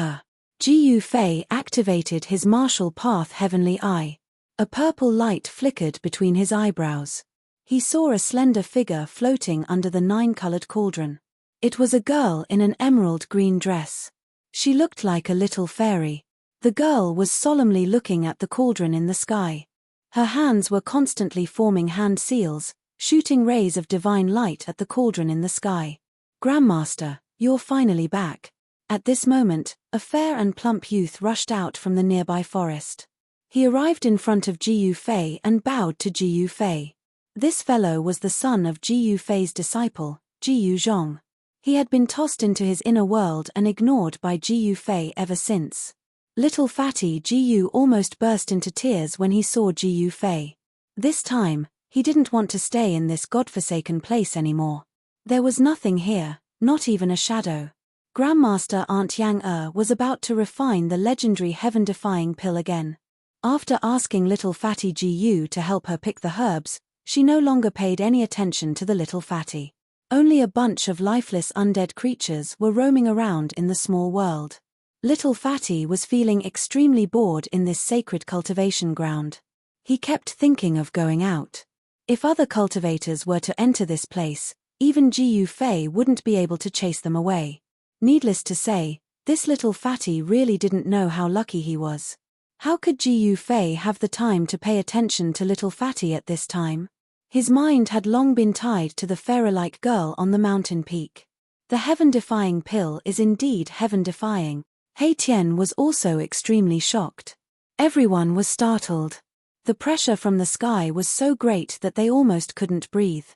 Ji Fei activated his martial path heavenly eye. A purple light flickered between his eyebrows. He saw a slender figure floating under the 9-colored cauldron. It was a girl in an emerald green dress. She looked like a little fairy. The girl was solemnly looking at the cauldron in the sky. Her hands were constantly forming hand seals, shooting rays of divine light at the cauldron in the sky. Grandmaster, you're finally back. At this moment, a fair and plump youth rushed out from the nearby forest. He arrived in front of Ji Fei and bowed to Ji Fei. This fellow was the son of Ji Fei's disciple, Ji Zhong. He had been tossed into his inner world and ignored by Ji Fei ever since. Little fatty Ji almost burst into tears when he saw Ji Fei. This time, he didn't want to stay in this godforsaken place anymore. There was nothing here, not even a shadow. Grandmaster Aunt Yang was about to refine the legendary heaven-defying pill again. After asking little fatty Ji to help her pick the herbs, she no longer paid any attention to the little fatty. Only a bunch of lifeless undead creatures were roaming around in the small world. Little fatty was feeling extremely bored in this sacred cultivation ground. He kept thinking of going out. If other cultivators were to enter this place, even Ji Fei wouldn't be able to chase them away. Needless to say, this little fatty really didn't know how lucky he was. How could Ji Fei have the time to pay attention to little fatty at this time? His mind had long been tied to the pharaoh-like girl on the mountain peak. The heaven-defying pill is indeed heaven-defying. He Tian was also extremely shocked. Everyone was startled. The pressure from the sky was so great that they almost couldn't breathe.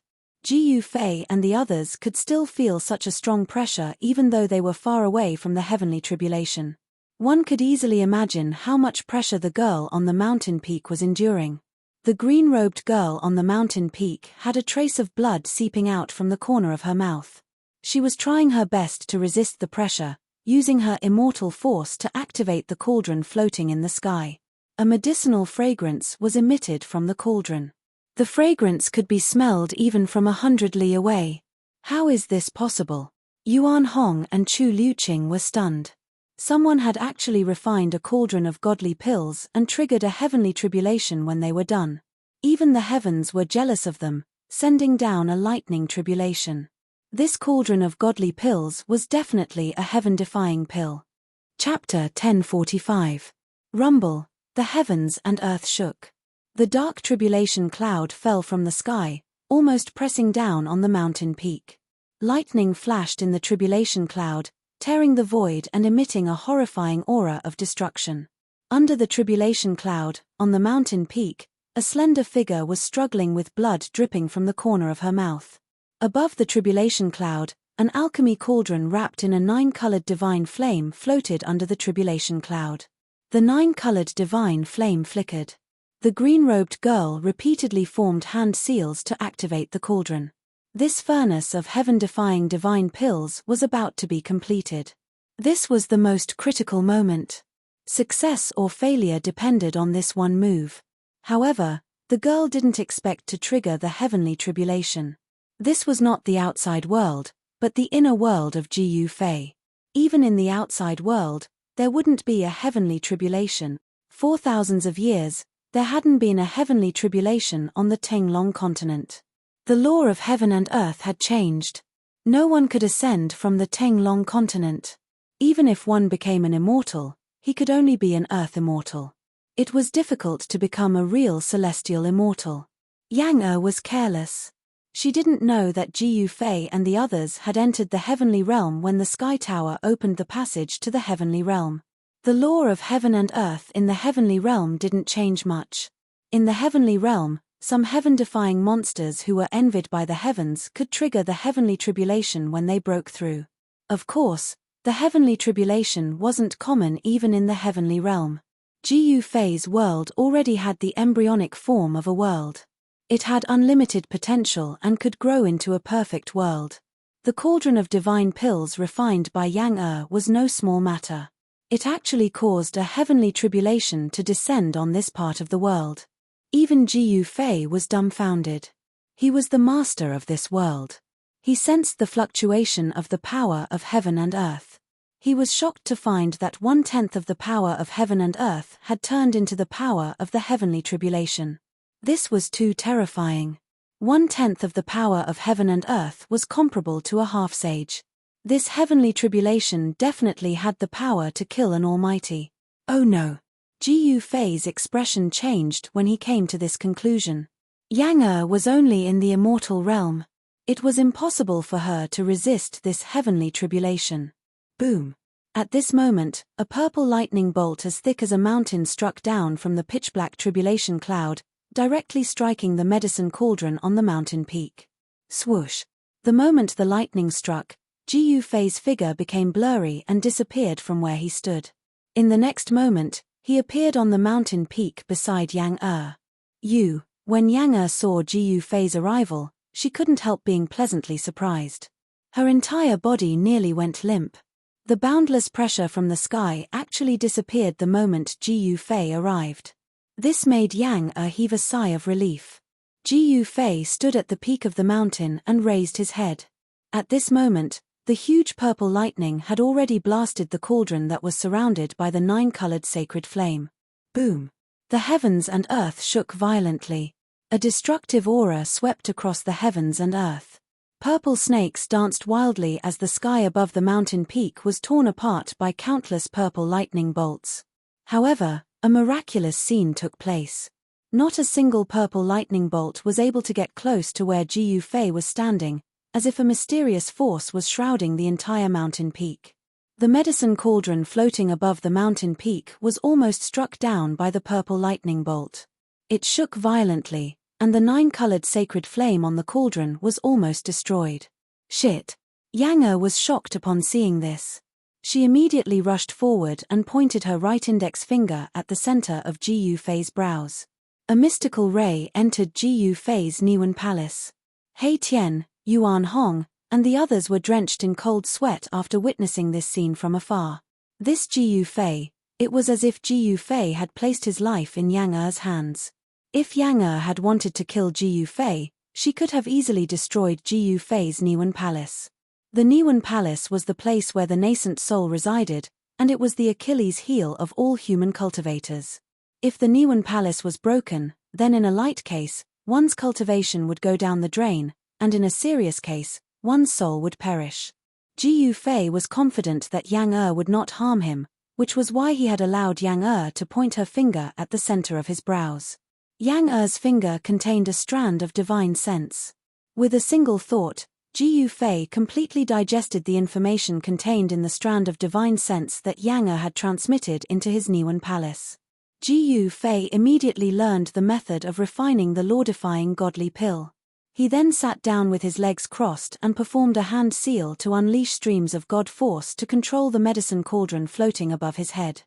Ji Fei and the others could still feel such a strong pressure even though they were far away from the heavenly tribulation. One could easily imagine how much pressure the girl on the mountain peak was enduring. The green-robed girl on the mountain peak had a trace of blood seeping out from the corner of her mouth. She was trying her best to resist the pressure, using her immortal force to activate the cauldron floating in the sky. A medicinal fragrance was emitted from the cauldron. The fragrance could be smelled even from 100 li away. How is this possible? Yuan Hong and Chu Liuqing were stunned. Someone had actually refined a cauldron of godly pills and triggered a heavenly tribulation when they were done. Even the heavens were jealous of them, sending down a lightning tribulation. This cauldron of godly pills was definitely a heaven-defying pill. Chapter 1045. Rumble, the heavens and earth shook. The dark tribulation cloud fell from the sky, almost pressing down on the mountain peak. Lightning flashed in the tribulation cloud, tearing the void and emitting a horrifying aura of destruction. Under the tribulation cloud, on the mountain peak, a slender figure was struggling with blood dripping from the corner of her mouth. Above the tribulation cloud, an alchemy cauldron wrapped in a 9-colored divine flame floated under the tribulation cloud. The 9-colored divine flame flickered. The green-robed girl repeatedly formed hand seals to activate the cauldron. This furnace of heaven-defying divine pills was about to be completed. This was the most critical moment. Success or failure depended on this one move. However, the girl didn't expect to trigger the heavenly tribulation. This was not the outside world, but the inner world of Jiyu Fei. Even in the outside world, there wouldn't be a heavenly tribulation. For thousands of years, there hadn't been a heavenly tribulation on the Tenglong continent. The law of heaven and earth had changed. No one could ascend from the Tenglong continent. Even if one became an immortal, he could only be an earth immortal. It was difficult to become a real celestial immortal. Yang Er was careless. She didn't know that Jiyu Fei and the others had entered the heavenly realm when the Sky Tower opened the passage to the heavenly realm. The law of heaven and earth in the heavenly realm didn't change much. In the heavenly realm, some heaven-defying monsters who were envied by the heavens could trigger the heavenly tribulation when they broke through. Of course, the heavenly tribulation wasn't common even in the heavenly realm. Jiyu Fei's world already had the embryonic form of a world. It had unlimited potential and could grow into a perfect world. The cauldron of divine pills refined by Yang Er was no small matter. It actually caused a heavenly tribulation to descend on this part of the world. Even Jiyu Fei was dumbfounded. He was the master of this world. He sensed the fluctuation of the power of heaven and earth. He was shocked to find that 1/10 of the power of heaven and earth had turned into the power of the heavenly tribulation. This was too terrifying. 1/10 of the power of heaven and earth was comparable to a half-sage. This heavenly tribulation definitely had the power to kill an almighty. Oh no! Jiyu Fei's expression changed when he came to this conclusion. Yang Er was only in the immortal realm. It was impossible for her to resist this heavenly tribulation. Boom! At this moment, a purple lightning bolt as thick as a mountain struck down from the pitch-black tribulation cloud, directly striking the medicine cauldron on the mountain peak. Swoosh! The moment the lightning struck, Jiyu Fei's figure became blurry and disappeared from where he stood. In the next moment, he appeared on the mountain peak beside Yang Er. When Yang Er saw Jiyu Fei's arrival, she couldn't help being pleasantly surprised. Her entire body nearly went limp. The boundless pressure from the sky actually disappeared the moment Jiyu Fei arrived. This made Yang Er heave a sigh of relief. Jiyu Fei stood at the peak of the mountain and raised his head. At this moment, the huge purple lightning had already blasted the cauldron that was surrounded by the 9-colored sacred flame. Boom! The heavens and earth shook violently. A destructive aura swept across the heavens and earth. Purple snakes danced wildly as the sky above the mountain peak was torn apart by countless purple lightning bolts. However, a miraculous scene took place. Not a single purple lightning bolt was able to get close to where Jiyu Fei was standing, as if a mysterious force was shrouding the entire mountain peak. The medicine cauldron floating above the mountain peak was almost struck down by the purple lightning bolt. It shook violently, and the 9-colored sacred flame on the cauldron was almost destroyed. Shit! Yang Er was shocked upon seeing this. She immediately rushed forward and pointed her right index finger at the center of Ji Yufei's brows. A mystical ray entered Ji Yufei's Niwen Palace. He Tian, Yuan Hong, and the others were drenched in cold sweat after witnessing this scene from afar. This Ji Yufei, it was as if Ji Yufei had placed his life in Yang Er's hands. If Yang Er had wanted to kill Ji Yufei, she could have easily destroyed Ji Yufei's Niwen Palace. The Niwen Palace was the place where the nascent soul resided, and it was the Achilles heel of all human cultivators. If the Niwen Palace was broken, then in a light case, one's cultivation would go down the drain, and in a serious case, one's soul would perish. Ji Yufei was confident that Yang Er would not harm him, which was why he had allowed Yang Er to point her finger at the center of his brows. Yang Er's finger contained a strand of divine sense. With a single thought, Ji Yufei completely digested the information contained in the strand of divine sense that Yang Er had transmitted into his Niwen Palace. Ji Yufei immediately learned the method of refining the law-defying godly pill. He then sat down with his legs crossed and performed a hand seal to unleash streams of God force to control the medicine cauldron floating above his head.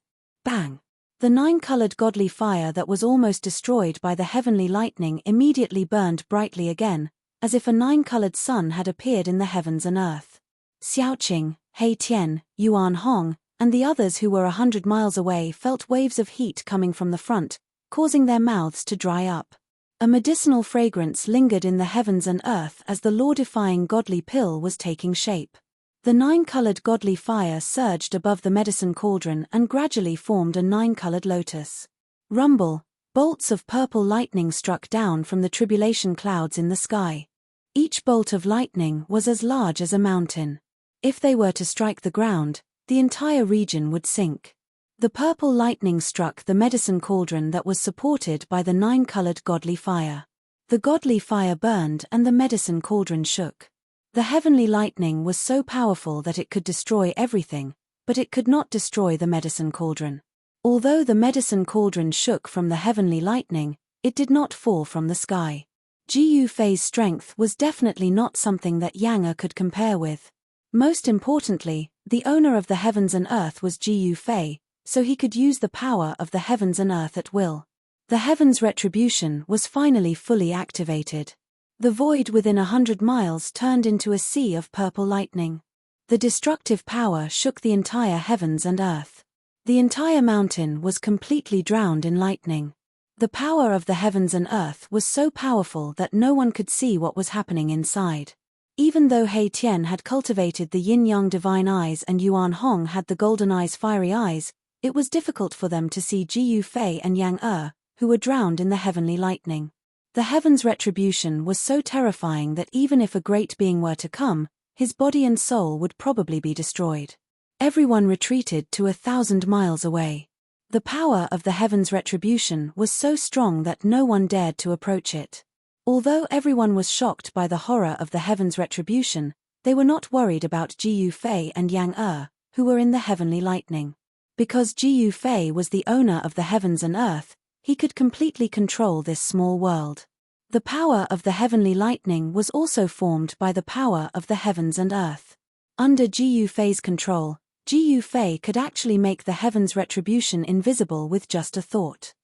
Bang! The 9-colored godly fire that was almost destroyed by the heavenly lightning immediately burned brightly again, as if a 9-colored sun had appeared in the heavens and earth. Xiaoqing, He Tian, Yuan Hong, and the others who were 100 miles away felt waves of heat coming from the front, causing their mouths to dry up. A medicinal fragrance lingered in the heavens and earth as the law-defying godly pill was taking shape. The 9-colored godly fire surged above the medicine cauldron and gradually formed a 9-colored lotus. Rumble! Bolts of purple lightning struck down from the tribulation clouds in the sky. Each bolt of lightning was as large as a mountain. If they were to strike the ground, the entire region would sink. The purple lightning struck the medicine cauldron that was supported by the 9-colored godly fire. The godly fire burned and the medicine cauldron shook. The heavenly lightning was so powerful that it could destroy everything, but it could not destroy the medicine cauldron. Although the medicine cauldron shook from the heavenly lightning, it did not fall from the sky. Ji Yufei's strength was definitely not something that Yang Er could compare with. Most importantly, the owner of the heavens and earth was Ji Yufei, so he could use the power of the heavens and earth at will. The heavens' retribution was finally fully activated. The void within 100 miles turned into a sea of purple lightning. The destructive power shook the entire heavens and earth. The entire mountain was completely drowned in lightning. The power of the heavens and earth was so powerful that no one could see what was happening inside. Even though He Tian had cultivated the yin-yang divine eyes and Yuan Hong had the golden eyes fiery eyes, it was difficult for them to see Ji Yufei and Yang Er, who were drowned in the heavenly lightning. The heavens' retribution was so terrifying that even if a great being were to come, his body and soul would probably be destroyed. Everyone retreated to 1,000 miles away. The power of the heavens' retribution was so strong that no one dared to approach it. Although everyone was shocked by the horror of the heavens' retribution, they were not worried about Ji Yufei and Yang Er, who were in the heavenly lightning. Because Ji Yufei was the owner of the heavens and earth, he could completely control this small world. The power of the heavenly lightning was also formed by the power of the heavens and earth. Under Ji Yufei's control, Ji Yufei could actually make the heavens' retribution invisible with just a thought.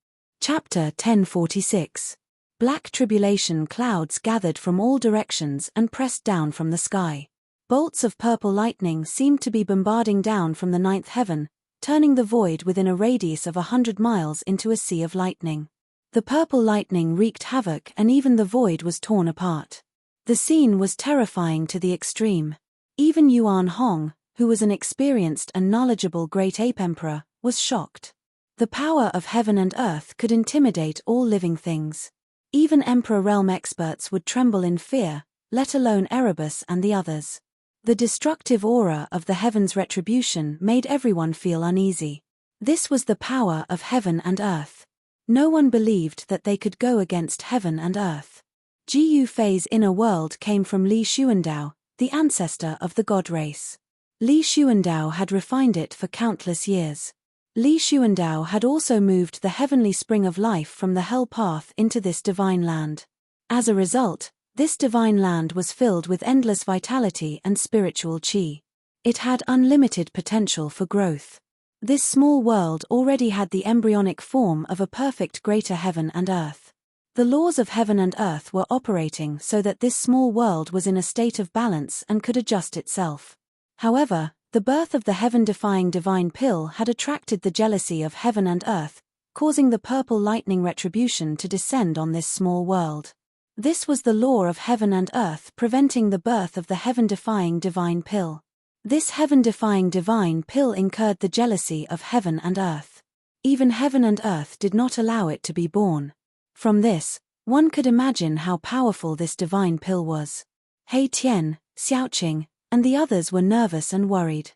Chapter 1046. Black tribulation clouds gathered from all directions and pressed down from the sky. Bolts of purple lightning seemed to be bombarding down from the 9th heaven, turning the void within a radius of 100 miles into a sea of lightning. The purple lightning wreaked havoc and even the void was torn apart. The scene was terrifying to the extreme. Even Yuan Hong, who was an experienced and knowledgeable great ape emperor, was shocked. The power of heaven and earth could intimidate all living things. Even Emperor Realm experts would tremble in fear, let alone Erebus and the others. The destructive aura of the heavens' retribution made everyone feel uneasy. This was the power of heaven and earth. No one believed that they could go against heaven and earth. Ji Yufei's inner world came from Li Xuandao, the ancestor of the god race. Li Xuandao had refined it for countless years. Li Xuandao had also moved the heavenly spring of life from the hell path into this divine land. As a result, this divine land was filled with endless vitality and spiritual qi. It had unlimited potential for growth. This small world already had the embryonic form of a perfect greater heaven and earth. The laws of heaven and earth were operating so that this small world was in a state of balance and could adjust itself. However, the birth of the heaven-defying divine pill had attracted the jealousy of heaven and earth, causing the purple lightning retribution to descend on this small world. This was the law of heaven and earth preventing the birth of the heaven-defying divine pill. This heaven-defying divine pill incurred the jealousy of heaven and earth. Even heaven and earth did not allow it to be born. From this, one could imagine how powerful this divine pill was. He Tian, Xiaoqing, and the others were nervous and worried.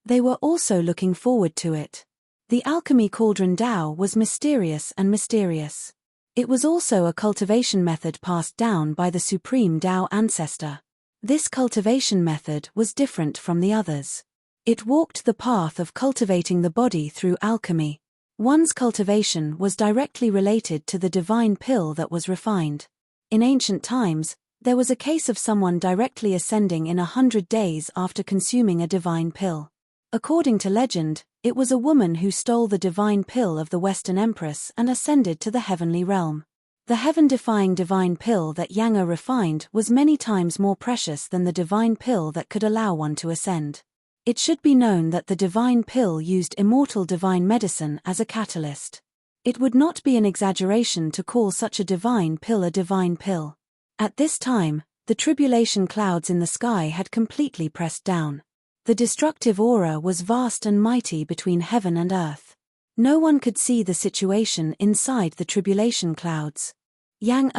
They were also looking forward to it. The alchemy cauldron Dao was mysterious and mysterious. It was also a cultivation method passed down by the supreme Dao ancestor. This cultivation method was different from the others. It walked the path of cultivating the body through alchemy. One's cultivation was directly related to the divine pill that was refined. In ancient times, there was a case of someone directly ascending in 100 days after consuming a divine pill. According to legend, it was a woman who stole the divine pill of the Western Empress and ascended to the heavenly realm. The heaven-defying divine pill that Yang refined was many times more precious than the divine pill that could allow one to ascend. It should be known that the divine pill used immortal divine medicine as a catalyst. It would not be an exaggeration to call such a divine pill a divine pill. At this time, the tribulation clouds in the sky had completely pressed down. The destructive aura was vast and mighty between heaven and earth. No one could see the situation inside the tribulation clouds. Yang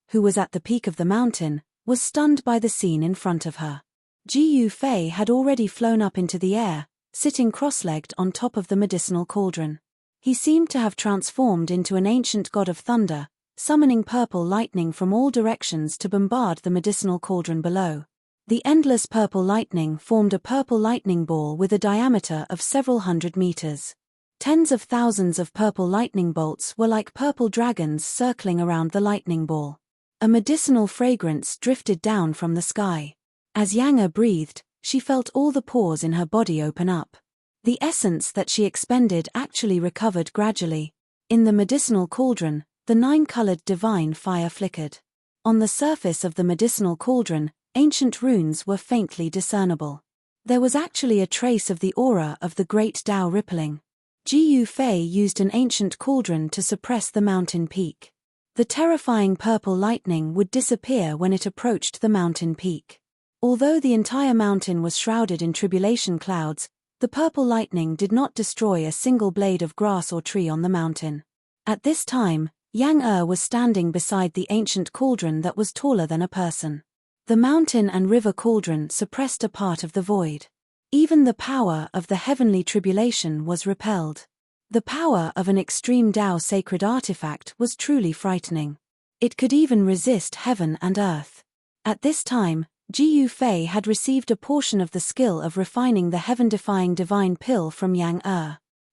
who was at the peak of the mountain, was stunned by the scene in front of her. Jiyu Fei had already flown up into the air, sitting cross-legged on top of the medicinal cauldron. He seemed to have transformed into an ancient god of thunder, summoning purple lightning from all directions to bombard the medicinal cauldron below. The endless purple lightning formed a purple lightning ball with a diameter of several hundred meters. Tens of thousands of purple lightning bolts were like purple dragons circling around the lightning ball. A medicinal fragrance drifted down from the sky. As Yang breathed, she felt all the pores in her body open up. The essence that she expended actually recovered gradually. In the medicinal cauldron, the 9-colored divine fire flickered. On the surface of the medicinal cauldron, ancient runes were faintly discernible. There was actually a trace of the aura of the great Tao rippling. Jiyu Fei used an ancient cauldron to suppress the mountain peak. The terrifying purple lightning would disappear when it approached the mountain peak. Although the entire mountain was shrouded in tribulation clouds, the purple lightning did not destroy a single blade of grass or tree on the mountain. At this time, Yang was standing beside the ancient cauldron that was taller than a person. The mountain and river cauldron suppressed a part of the void. Even the power of the heavenly tribulation was repelled. The power of an extreme Tao sacred artifact was truly frightening. It could even resist heaven and earth. At this time, Jiyu Fei had received a portion of the skill of refining the heaven-defying divine pill from Yang.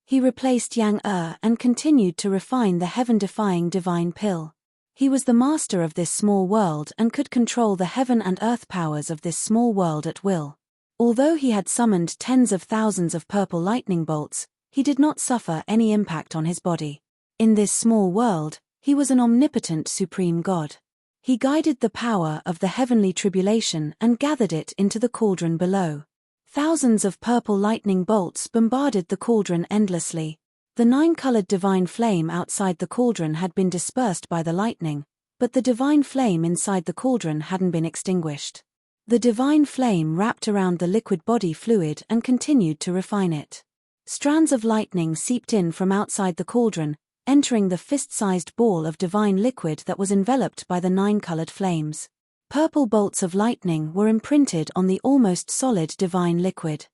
He replaced Yang and continued to refine the heaven-defying divine pill. He was the master of this small world and could control the heaven and earth powers of this small world at will. Although he had summoned tens of thousands of purple lightning bolts, he did not suffer any impact on his body. In this small world, he was an omnipotent supreme god. He guided the power of the heavenly tribulation and gathered it into the cauldron below. Thousands of purple lightning bolts bombarded the cauldron endlessly. The 9-colored divine flame outside the cauldron had been dispersed by the lightning, but the divine flame inside the cauldron hadn't been extinguished. The divine flame wrapped around the liquid body fluid and continued to refine it. Strands of lightning seeped in from outside the cauldron, entering the fist-sized ball of divine liquid that was enveloped by the 9-colored flames. Purple bolts of lightning were imprinted on the almost solid divine liquid.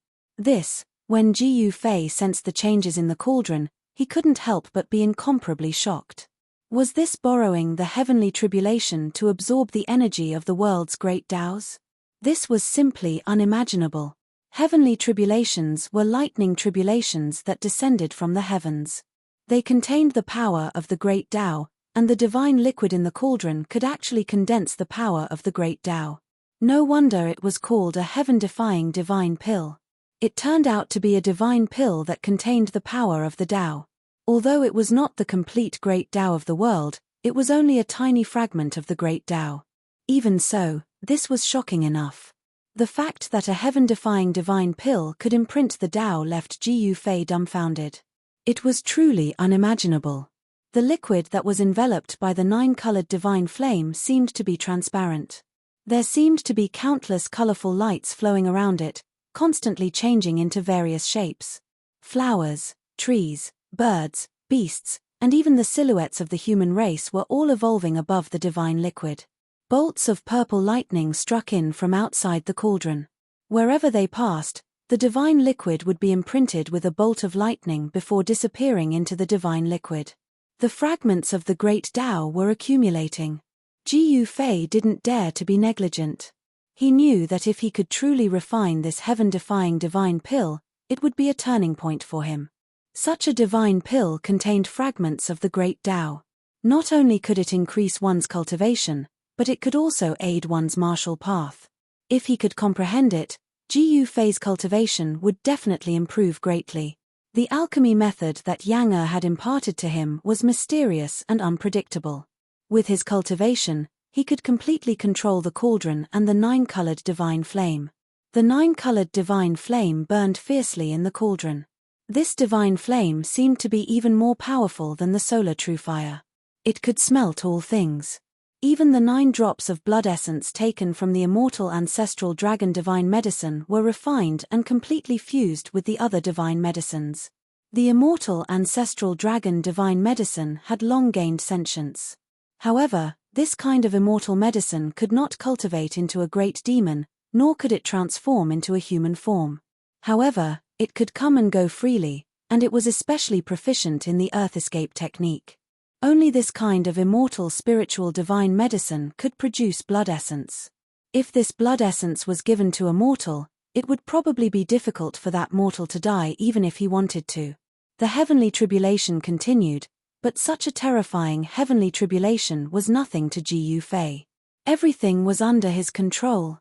When Jiyu Fei sensed the changes in the cauldron, he couldn't help but be incomparably shocked. Was this borrowing the heavenly tribulation to absorb the energy of the world's great Taos? This was simply unimaginable. Heavenly tribulations were lightning tribulations that descended from the heavens. They contained the power of the great Tao, and the divine liquid in the cauldron could actually condense the power of the great Tao. No wonder it was called a heaven-defying divine pill. It turned out to be a divine pill that contained the power of the Tao. Although it was not the complete Great Tao of the world, it was only a tiny fragment of the Great Tao. Even so, this was shocking enough. The fact that a heaven-defying divine pill could imprint the Tao left Ji Yufei dumbfounded. It was truly unimaginable. The liquid that was enveloped by the 9-colored divine flame seemed to be transparent. There seemed to be countless colorful lights flowing around it, constantly changing into various shapes. Flowers, trees, birds, beasts, and even the silhouettes of the human race were all evolving above the divine liquid. Bolts of purple lightning struck in from outside the cauldron. Wherever they passed, the divine liquid would be imprinted with a bolt of lightning before disappearing into the divine liquid. The fragments of the great Tao were accumulating. Ji Yufei didn't dare to be negligent. He knew that if he could truly refine this heaven-defying divine pill, it would be a turning point for him. Such a divine pill contained fragments of the great Tao. Not only could it increase one's cultivation, but it could also aid one's martial path. If he could comprehend it, Ji Yufei's cultivation would definitely improve greatly. The alchemy method that Yang Er had imparted to him was mysterious and unpredictable. With his cultivation, he could completely control the cauldron and the 9-colored divine flame. The 9-colored divine flame burned fiercely in the cauldron. This divine flame seemed to be even more powerful than the solar true fire. It could smelt all things. Even the 9 drops of blood essence taken from the immortal ancestral dragon divine medicine were refined and completely fused with the other divine medicines. The immortal ancestral dragon divine medicine had long gained sentience. However, this kind of immortal medicine could not cultivate into a great demon, nor could it transform into a human form. However, it could come and go freely, and it was especially proficient in the earth escape technique. Only this kind of immortal spiritual divine medicine could produce blood essence. If this blood essence was given to a mortal, it would probably be difficult for that mortal to die even if he wanted to. The heavenly tribulation continued, but such a terrifying heavenly tribulation was nothing to Ji Yufei. Everything was under his control.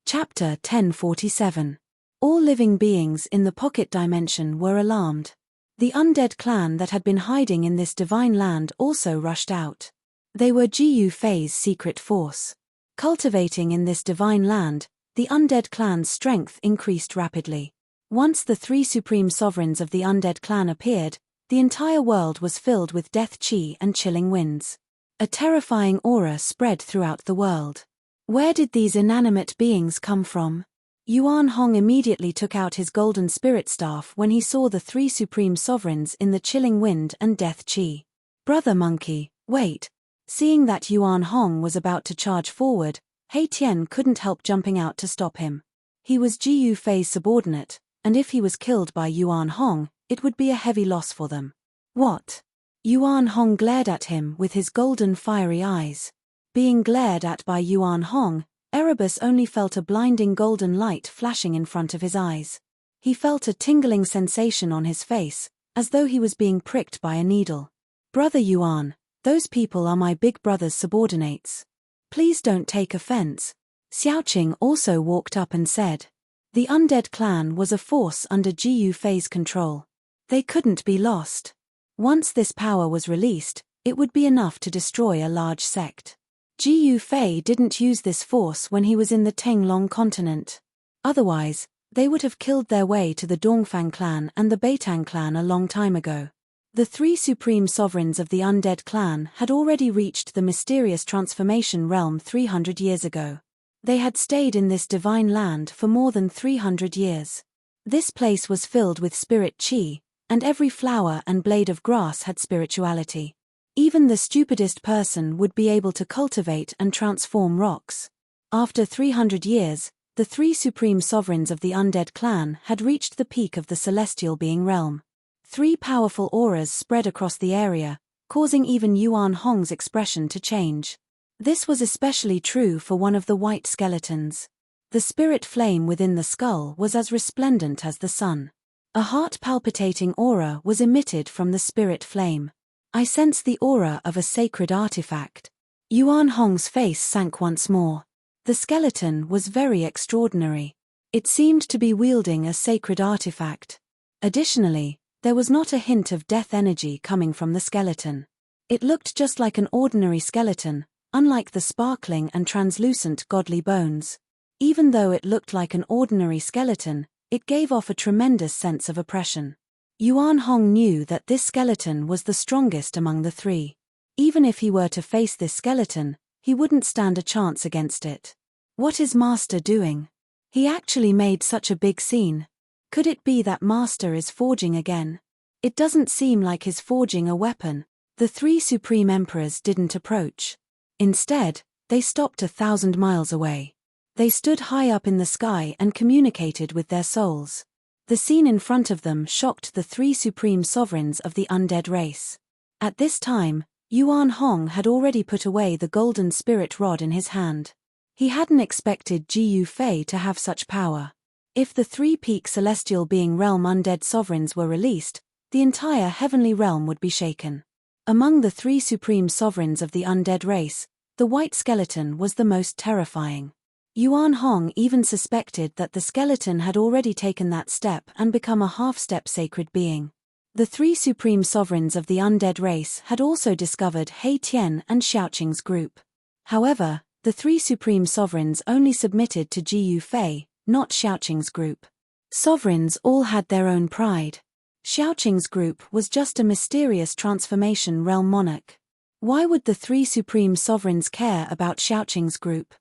Chapter 1047. All living beings in the pocket dimension were alarmed. The undead clan that had been hiding in this divine land also rushed out. They were Ji Yufei's secret force. Cultivating in this divine land, the undead clan's strength increased rapidly. Once the 3 supreme sovereigns of the undead clan appeared, the entire world was filled with death chi and chilling winds. A terrifying aura spread throughout the world. Where did these inanimate beings come from? Yuan Hong immediately took out his golden spirit staff when he saw the 3 supreme sovereigns in the chilling wind and death chi. Brother Monkey, wait. Seeing that Yuan Hong was about to charge forward, Hei Tian couldn't help jumping out to stop him. He was Ji Yufei's subordinate, and if he was killed by Yuan Hong, it would be a heavy loss for them. What? Yuan Hong glared at him with his golden fiery eyes. Being glared at by Yuan Hong, Erebus only felt a blinding golden light flashing in front of his eyes. He felt a tingling sensation on his face, as though he was being pricked by a needle. Brother Yuan, those people are my big brother's subordinates. Please don't take offense. Xiaoqing also walked up and said. The undead clan was a force under Ji Yufei's control. They couldn't be lost. Once this power was released, it would be enough to destroy a large sect. Ji Yufei didn't use this force when he was in the Tenglong continent. Otherwise, they would have killed their way to the Dongfang clan and the Beitang clan a long time ago. The 3 supreme sovereigns of the undead clan had already reached the mysterious transformation realm 300 years ago. They had stayed in this divine land for more than 300 years. This place was filled with spirit chi, and every flower and blade of grass had spirituality. Even the stupidest person would be able to cultivate and transform rocks. After 300 years, the 3 supreme sovereigns of the undead clan had reached the peak of the celestial being realm. 3 powerful auras spread across the area, causing even Yuan Hong's expression to change. This was especially true for one of the white skeletons. The spirit flame within the skull was as resplendent as the sun. A heart-palpitating aura was emitted from the spirit flame. I sensed the aura of a sacred artifact. Yuan Hong's face sank once more. The skeleton was very extraordinary. It seemed to be wielding a sacred artifact. Additionally, there was not a hint of death energy coming from the skeleton. It looked just like an ordinary skeleton, unlike the sparkling and translucent godly bones. Even though it looked like an ordinary skeleton, it gave off a tremendous sense of oppression. Yuan Hong knew that this skeleton was the strongest among the three. Even if he were to face this skeleton, he wouldn't stand a chance against it. What is Master doing? He actually made such a big scene. Could it be that Master is forging again? It doesn't seem like he's forging a weapon. The three Supreme Emperors didn't approach. Instead, they stopped 1,000 miles away. They stood high up in the sky and communicated with their souls. The scene in front of them shocked the three supreme sovereigns of the undead race. At this time, Yuan Hong had already put away the golden spirit rod in his hand. He hadn't expected Ji Yu Fei to have such power. If the three-peak celestial being realm undead sovereigns were released, the entire heavenly realm would be shaken. Among the three supreme sovereigns of the undead race, the white skeleton was the most terrifying. Yuan Hong even suspected that the skeleton had already taken that step and become a half-step sacred being. The three supreme sovereigns of the undead race had also discovered He Tian and Xiaoqing's group. However, the three supreme sovereigns only submitted to Ji Yu Fei, not Xiaoqing's group. Sovereigns all had their own pride. Xiaoqing's group was just a mysterious transformation realm monarch. Why would the three supreme sovereigns care about Xiaoqing's group?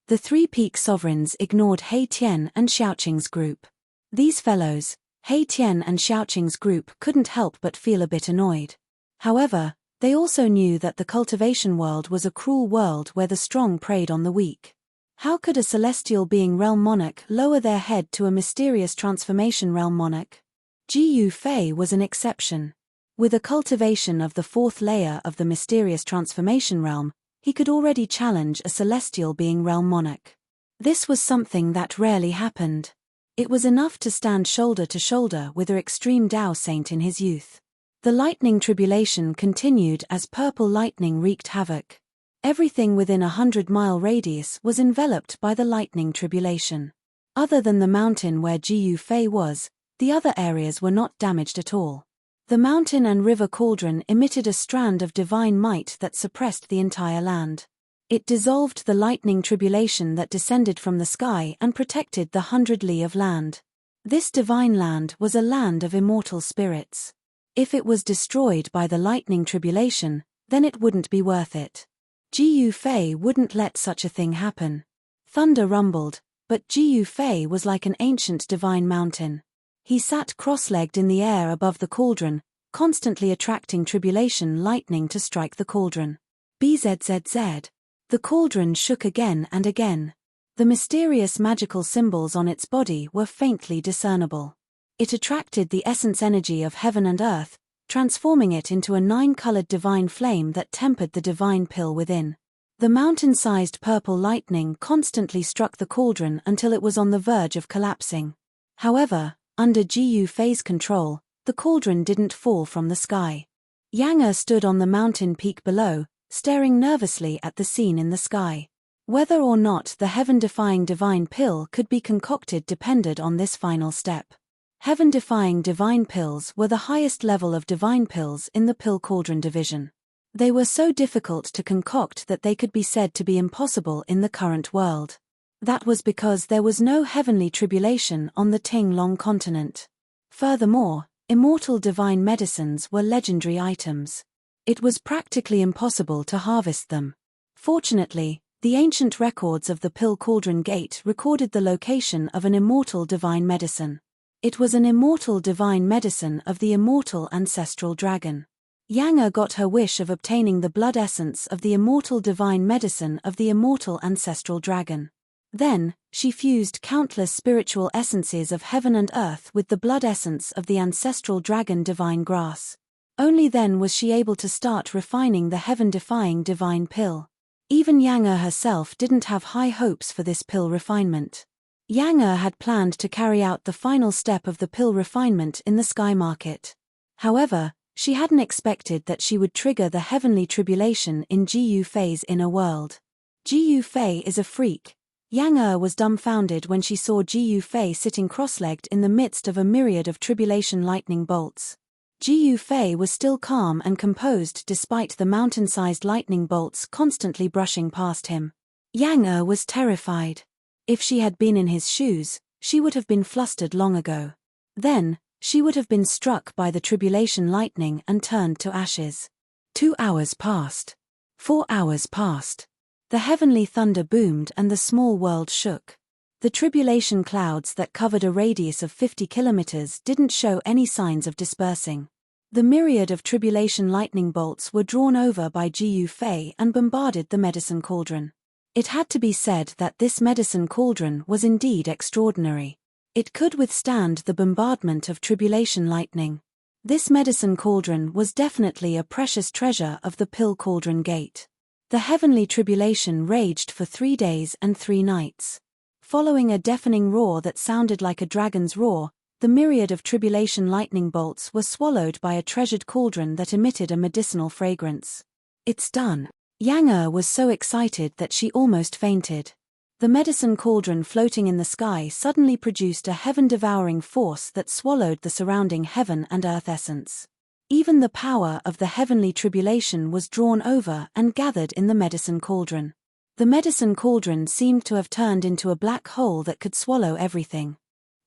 The three peak sovereigns ignored He Tian and Xiaoqing's group. These fellows, He Tian and Xiaoqing's group, couldn't help but feel a bit annoyed. However, they also knew that the cultivation world was a cruel world where the strong preyed on the weak. How could a celestial being realm monarch lower their head to a mysterious transformation realm monarch? Ji Yu Fei was an exception. With a cultivation of the fourth layer of the mysterious transformation realm, he could already challenge a celestial being realm monarch. This was something that rarely happened. It was enough to stand shoulder to shoulder with an extreme Dao saint in his youth. The lightning tribulation continued as purple lightning wreaked havoc. Everything within 100-mile radius was enveloped by the lightning tribulation. Other than the mountain where Ji Yu Fei was, the other areas were not damaged at all. The mountain and river cauldron emitted a strand of divine might that suppressed the entire land. It dissolved the lightning tribulation that descended from the sky and protected the 100 li of land. This divine land was a land of immortal spirits. If it was destroyed by the lightning tribulation, then it wouldn't be worth it. Ji Yu Fei wouldn't let such a thing happen. Thunder rumbled, but Ji Yu Fei was like an ancient divine mountain. He sat cross-legged in the air above the cauldron, constantly attracting tribulation lightning to strike the cauldron. Bzzz. The cauldron shook again and again. The mysterious magical symbols on its body were faintly discernible. It attracted the essence energy of heaven and earth, transforming it into a 9-colored divine flame that tempered the divine pill within. The mountain-sized purple lightning constantly struck the cauldron until it was on the verge of collapsing. However, under Ji Yu Fei's control, the cauldron didn't fall from the sky. Yang stood on the mountain peak below, staring nervously at the scene in the sky. Whether or not the heaven-defying divine pill could be concocted depended on this final step. Heaven-defying divine pills were the highest level of divine pills in the pill cauldron division. They were so difficult to concoct that they could be said to be impossible in the current world. That was because there was no heavenly tribulation on the Tinglong continent. Furthermore, immortal divine medicines were legendary items. It was practically impossible to harvest them. Fortunately, the ancient records of the Pill Cauldron Gate recorded the location of an immortal divine medicine. It was an immortal divine medicine of the immortal ancestral dragon. Yang got her wish of obtaining the blood essence of the immortal divine medicine of the immortal ancestral dragon. Then, she fused countless spiritual essences of heaven and earth with the blood essence of the ancestral dragon divine grass. Only then was she able to start refining the heaven-defying divine pill. Even Yang herself didn't have high hopes for this pill refinement. Yang had planned to carry out the final step of the pill refinement in the sky market. However, she hadn't expected that she would trigger the heavenly tribulation in Ji Yu Fei's inner world. Ji Yu Fei is a freak. Yang was dumbfounded when she saw Ji Yufei sitting cross-legged in the midst of a myriad of tribulation lightning bolts. Ji Yufei was still calm and composed despite the mountain-sized lightning bolts constantly brushing past him. Yang was terrified. If she had been in his shoes, she would have been flustered long ago. Then, she would have been struck by the tribulation lightning and turned to ashes. 2 hours passed. 4 hours passed. The heavenly thunder boomed and the small world shook. The tribulation clouds that covered a radius of 50 kilometers didn't show any signs of dispersing. The myriad of tribulation lightning bolts were drawn over by Ji Yufei and bombarded the medicine cauldron. It had to be said that this medicine cauldron was indeed extraordinary. It could withstand the bombardment of tribulation lightning. This medicine cauldron was definitely a precious treasure of the Pill Cauldron Gate. The heavenly tribulation raged for 3 days and 3 nights. Following a deafening roar that sounded like a dragon's roar, the myriad of tribulation lightning bolts were swallowed by a treasured cauldron that emitted a medicinal fragrance. It's done. Yang was so excited that she almost fainted. The medicine cauldron floating in the sky suddenly produced a heaven-devouring force that swallowed the surrounding heaven and earth essence. Even the power of the heavenly tribulation was drawn over and gathered in the medicine cauldron. The medicine cauldron seemed to have turned into a black hole that could swallow everything.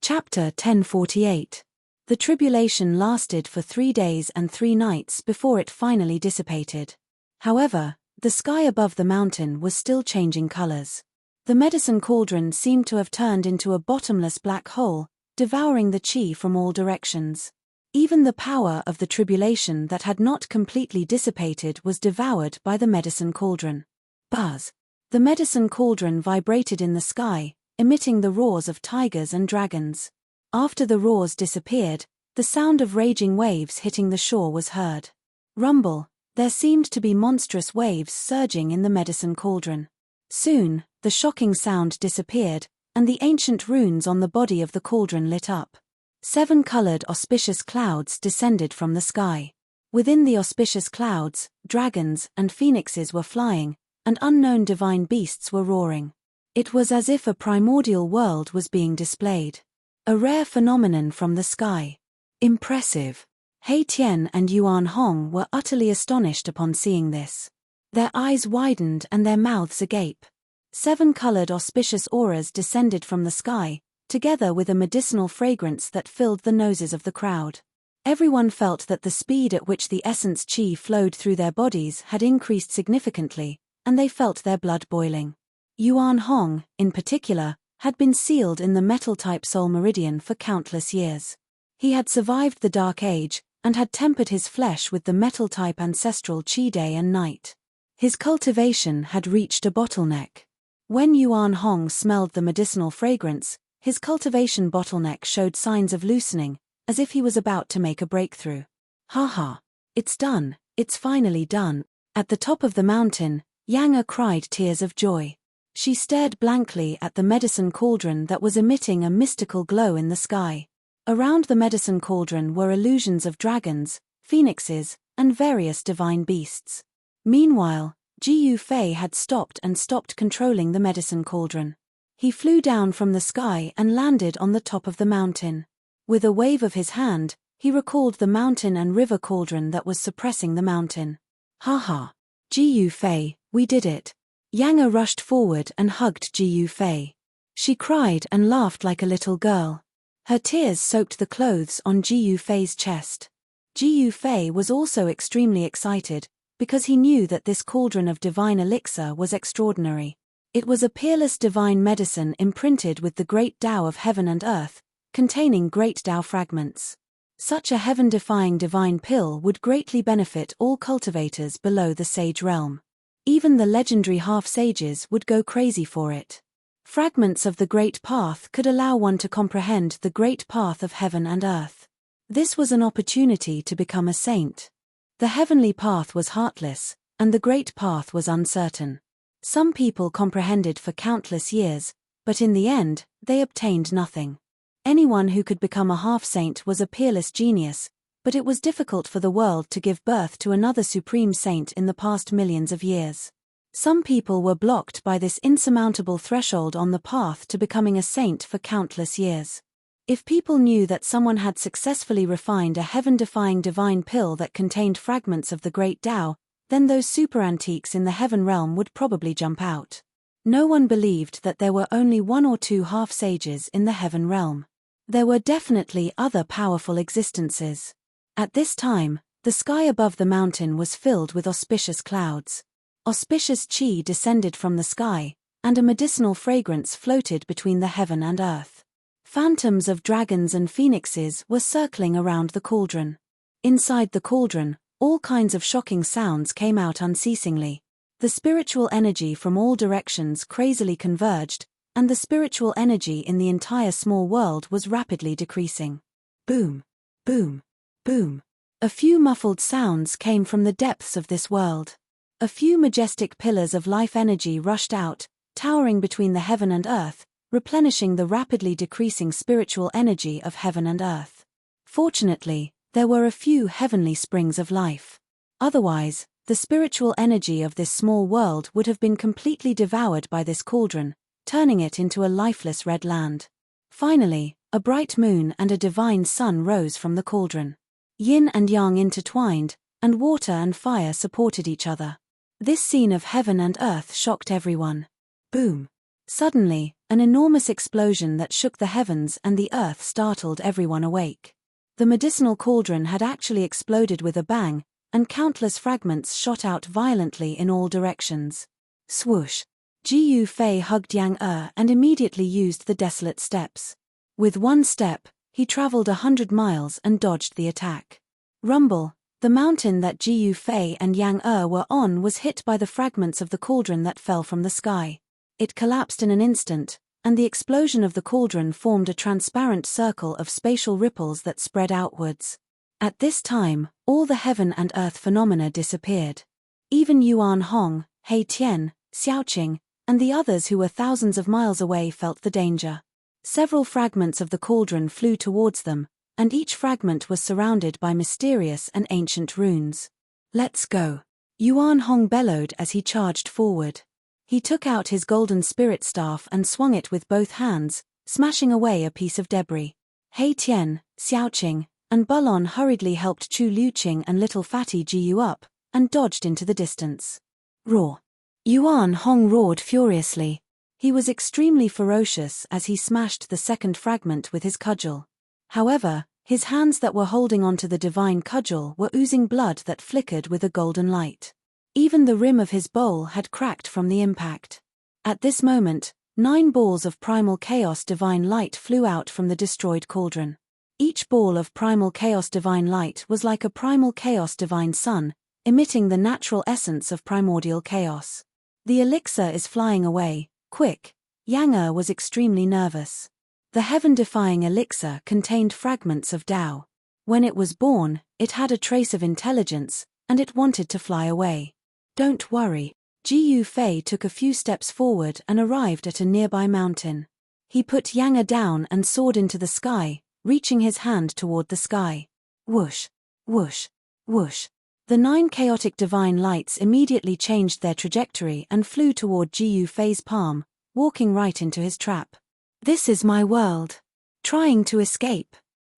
Chapter 1048. The tribulation lasted for 3 days and 3 nights before it finally dissipated. However, the sky above the mountain was still changing colors. The medicine cauldron seemed to have turned into a bottomless black hole, devouring the chi from all directions. Even the power of the tribulation that had not completely dissipated was devoured by the medicine cauldron. Buzz! The medicine cauldron vibrated in the sky, emitting the roars of tigers and dragons. After the roars disappeared, the sound of raging waves hitting the shore was heard. Rumble! There seemed to be monstrous waves surging in the medicine cauldron. Soon, the shocking sound disappeared, and the ancient runes on the body of the cauldron lit up. 7 colored auspicious clouds descended from the sky. Within the auspicious clouds, dragons and phoenixes were flying, and unknown divine beasts were roaring. It was as if a primordial world was being displayed. A rare phenomenon from the sky. Impressive. Hei Tian and Yuan Hong were utterly astonished upon seeing this. Their eyes widened and their mouths agape. 7 colored auspicious auras descended from the sky, together with a medicinal fragrance that filled the noses of the crowd. Everyone felt that the speed at which the essence chi flowed through their bodies had increased significantly, and they felt their blood boiling. Yuan Hong, in particular, had been sealed in the metal-type soul meridian for countless years. He had survived the Dark Age, and had tempered his flesh with the metal-type ancestral chi day and night. His cultivation had reached a bottleneck. When Yuan Hong smelled the medicinal fragrance, his cultivation bottleneck showed signs of loosening, as if he was about to make a breakthrough. Ha! It's done, it's finally done. At the top of the mountain, Yang cried tears of joy. She stared blankly at the medicine cauldron that was emitting a mystical glow in the sky. Around the medicine cauldron were illusions of dragons, phoenixes, and various divine beasts. Meanwhile, Ji Yufei had stopped controlling the medicine cauldron. He flew down from the sky and landed on the top of the mountain. With a wave of his hand, he recalled the mountain and river cauldron that was suppressing the mountain. Ha! Ji Yufei, we did it. Yang rushed forward and hugged Ji Yufei. She cried and laughed like a little girl. Her tears soaked the clothes on Ji Yufei's chest. Ji Yufei was also extremely excited, because he knew that this cauldron of divine elixir was extraordinary. It was a peerless divine medicine imprinted with the great Tao of heaven and earth, containing great Tao fragments. Such a heaven-defying divine pill would greatly benefit all cultivators below the sage realm. Even the legendary half-sages would go crazy for it. Fragments of the Great Path could allow one to comprehend the Great Path of heaven and earth. This was an opportunity to become a saint. The heavenly path was heartless, and the Great Path was uncertain. Some people comprehended for countless years, but in the end, they obtained nothing. Anyone who could become a half-saint was a peerless genius, but it was difficult for the world to give birth to another supreme saint in the past millions of years. Some people were blocked by this insurmountable threshold on the path to becoming a saint for countless years. If people knew that someone had successfully refined a heaven-defying divine pill that contained fragments of the great Tao, then those super antiques in the heaven realm would probably jump out. No one believed that there were only one or two half-sages in the heaven realm. There were definitely other powerful existences. At this time, the sky above the mountain was filled with auspicious clouds. Auspicious chi descended from the sky, and a medicinal fragrance floated between the heaven and earth. Phantoms of dragons and phoenixes were circling around the cauldron. Inside the cauldron, all kinds of shocking sounds came out unceasingly. The spiritual energy from all directions crazily converged, and the spiritual energy in the entire small world was rapidly decreasing. Boom, boom, boom. A few muffled sounds came from the depths of this world. A few majestic pillars of life energy rushed out, towering between the heaven and earth, replenishing the rapidly decreasing spiritual energy of heaven and earth. Fortunately, there were a few heavenly springs of life. Otherwise, the spiritual energy of this small world would have been completely devoured by this cauldron, turning it into a lifeless red land. Finally, a bright moon and a divine sun rose from the cauldron. Yin and yang intertwined, and water and fire supported each other. This scene of heaven and earth shocked everyone. Boom! Suddenly, an enormous explosion that shook the heavens and the earth startled everyone awake. The medicinal cauldron had actually exploded with a bang, and countless fragments shot out violently in all directions. Swoosh! Jiyu Fei hugged Yang and immediately used the desolate steps. With one step, he traveled 100 miles and dodged the attack. Rumble! The mountain that Jiyu Fei and Yang were on was hit by the fragments of the cauldron that fell from the sky. It collapsed in an instant, and the explosion of the cauldron formed a transparent circle of spatial ripples that spread outwards. At this time, all the heaven and earth phenomena disappeared. Even Yuan Hong, He Tian, Xiaoqing, and the others who were thousands of miles away felt the danger. Several fragments of the cauldron flew towards them, and each fragment was surrounded by mysterious and ancient runes. "Let's go!" Yuan Hong bellowed as he charged forward. He took out his golden spirit staff and swung it with both hands, smashing away a piece of debris. He Tian, Xiaoqing, and Bulon hurriedly helped Chu Liuqing and little fatty Jiyu up, and dodged into the distance. Roar! Yuan Hong roared furiously. He was extremely ferocious as he smashed the second fragment with his cudgel. However, his hands that were holding onto the divine cudgel were oozing blood that flickered with a golden light. Even the rim of his bowl had cracked from the impact. At this moment, 9 balls of primal chaos divine light flew out from the destroyed cauldron. Each ball of primal chaos divine light was like a primal chaos divine sun, emitting the natural essence of primordial chaos. The elixir is flying away, quick. Yang was extremely nervous. The heaven-defying elixir contained fragments of Tao. When it was born, it had a trace of intelligence, and it wanted to fly away. Don't worry. Jiyu Fei took a few steps forward and arrived at a nearby mountain. He put Yang down and soared into the sky, reaching his hand toward the sky. Whoosh! Whoosh! Whoosh! The 9 chaotic divine lights immediately changed their trajectory and flew toward Jiyu Fei's palm, walking right into his trap. This is my world. Trying to escape.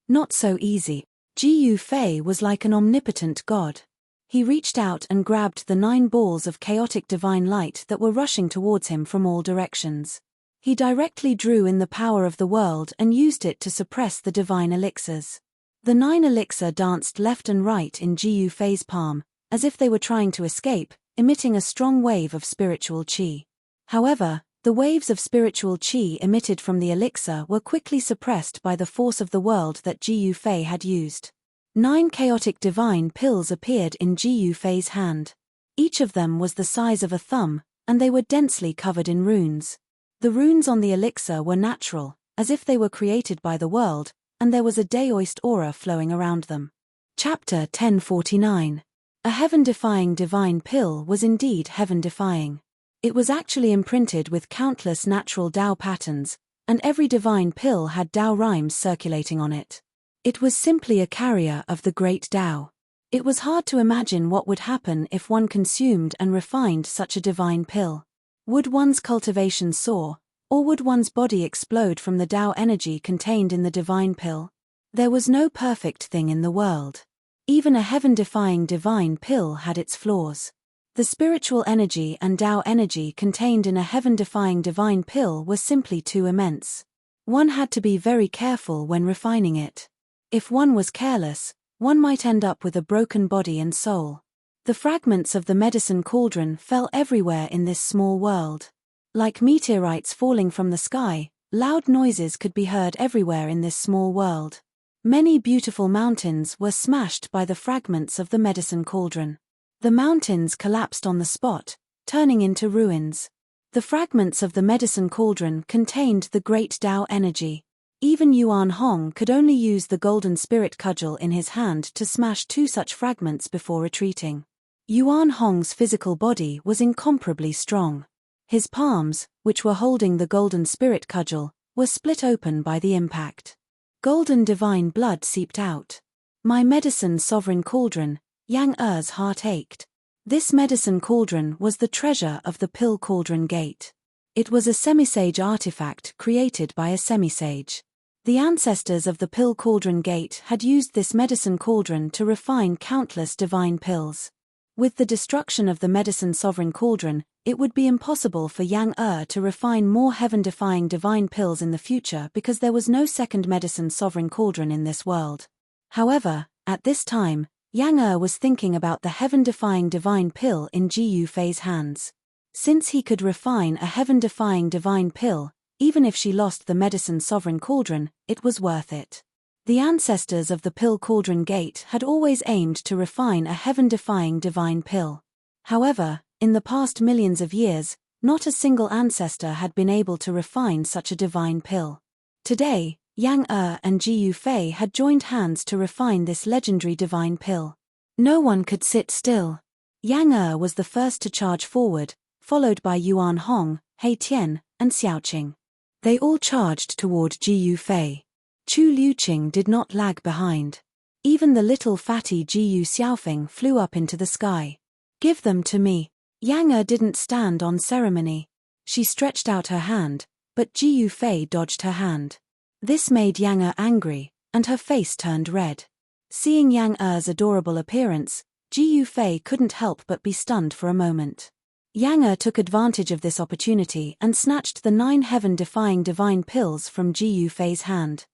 Not so easy. Jiyu Fei was like an omnipotent god. He reached out and grabbed the 9 balls of chaotic divine light that were rushing towards him from all directions. He directly drew in the power of the world and used it to suppress the divine elixirs. The 9 elixir danced left and right in Jiyu Fei's palm, as if they were trying to escape, emitting a strong wave of spiritual qi. However, the waves of spiritual qi emitted from the elixir were quickly suppressed by the force of the world that Jiyu Fei had used. 9 chaotic divine pills appeared in Jiyu Fei's hand. Each of them was the size of a thumb, and they were densely covered in runes. The runes on the elixir were natural, as if they were created by the world, and there was a Daoist aura flowing around them. Chapter 1049. A heaven-defying divine pill was indeed heaven-defying. It was actually imprinted with countless natural Tao patterns, and every divine pill had Tao rhymes circulating on it. It was simply a carrier of the great Tao. It was hard to imagine what would happen if one consumed and refined such a divine pill. Would one's cultivation soar, or would one's body explode from the Tao energy contained in the divine pill? There was no perfect thing in the world. Even a heaven-defying divine pill had its flaws. The spiritual energy and Tao energy contained in a heaven-defying divine pill were simply too immense. One had to be very careful when refining it. If one was careless, one might end up with a broken body and soul. The fragments of the medicine cauldron fell everywhere in this small world. Like meteorites falling from the sky, loud noises could be heard everywhere in this small world. Many beautiful mountains were smashed by the fragments of the medicine cauldron. The mountains collapsed on the spot, turning into ruins. The fragments of the medicine cauldron contained the great Tao energy. Even Yuan Hong could only use the golden spirit cudgel in his hand to smash 2 such fragments before retreating. Yuan Hong's physical body was incomparably strong. His palms, which were holding the golden spirit cudgel, were split open by the impact. Golden divine blood seeped out. My medicine sovereign cauldron, Yang Er's heart ached. This medicine cauldron was the treasure of the pill cauldron gate. It was a semisage artifact created by a semisage. The ancestors of the pill cauldron gate had used this medicine cauldron to refine countless divine pills. With the destruction of the medicine sovereign cauldron, it would be impossible for Yang Er to refine more heaven-defying divine pills in the future because there was no second medicine sovereign cauldron in this world. However, at this time, Yang Er was thinking about the heaven-defying divine pill in Ji Yufei's hands. Since he could refine a heaven-defying divine pill, even if she lost the medicine sovereign cauldron, it was worth it. The ancestors of the pill cauldron gate had always aimed to refine a heaven-defying divine pill. However, in the past millions of years, not a single ancestor had been able to refine such a divine pill. Today, Yang Er and Ji Yufei had joined hands to refine this legendary divine pill. No one could sit still. Yang Er was the first to charge forward, followed by Yuan Hong, He Tian, and Xiaoqing. They all charged toward Ji Yufei. Chu Liuqing did not lag behind. Even the little fatty Ji Yu Xiaofeng flew up into the sky. Give them to me. Yang Er didn't stand on ceremony. She stretched out her hand, but Ji Yufei dodged her hand. This made Yang Er angry, and her face turned red. Seeing Yang Er's adorable appearance, Ji Yufei couldn't help but be stunned for a moment. Yang Er took advantage of this opportunity and snatched the 9 heaven-defying divine pills from Ji Yufei's hand.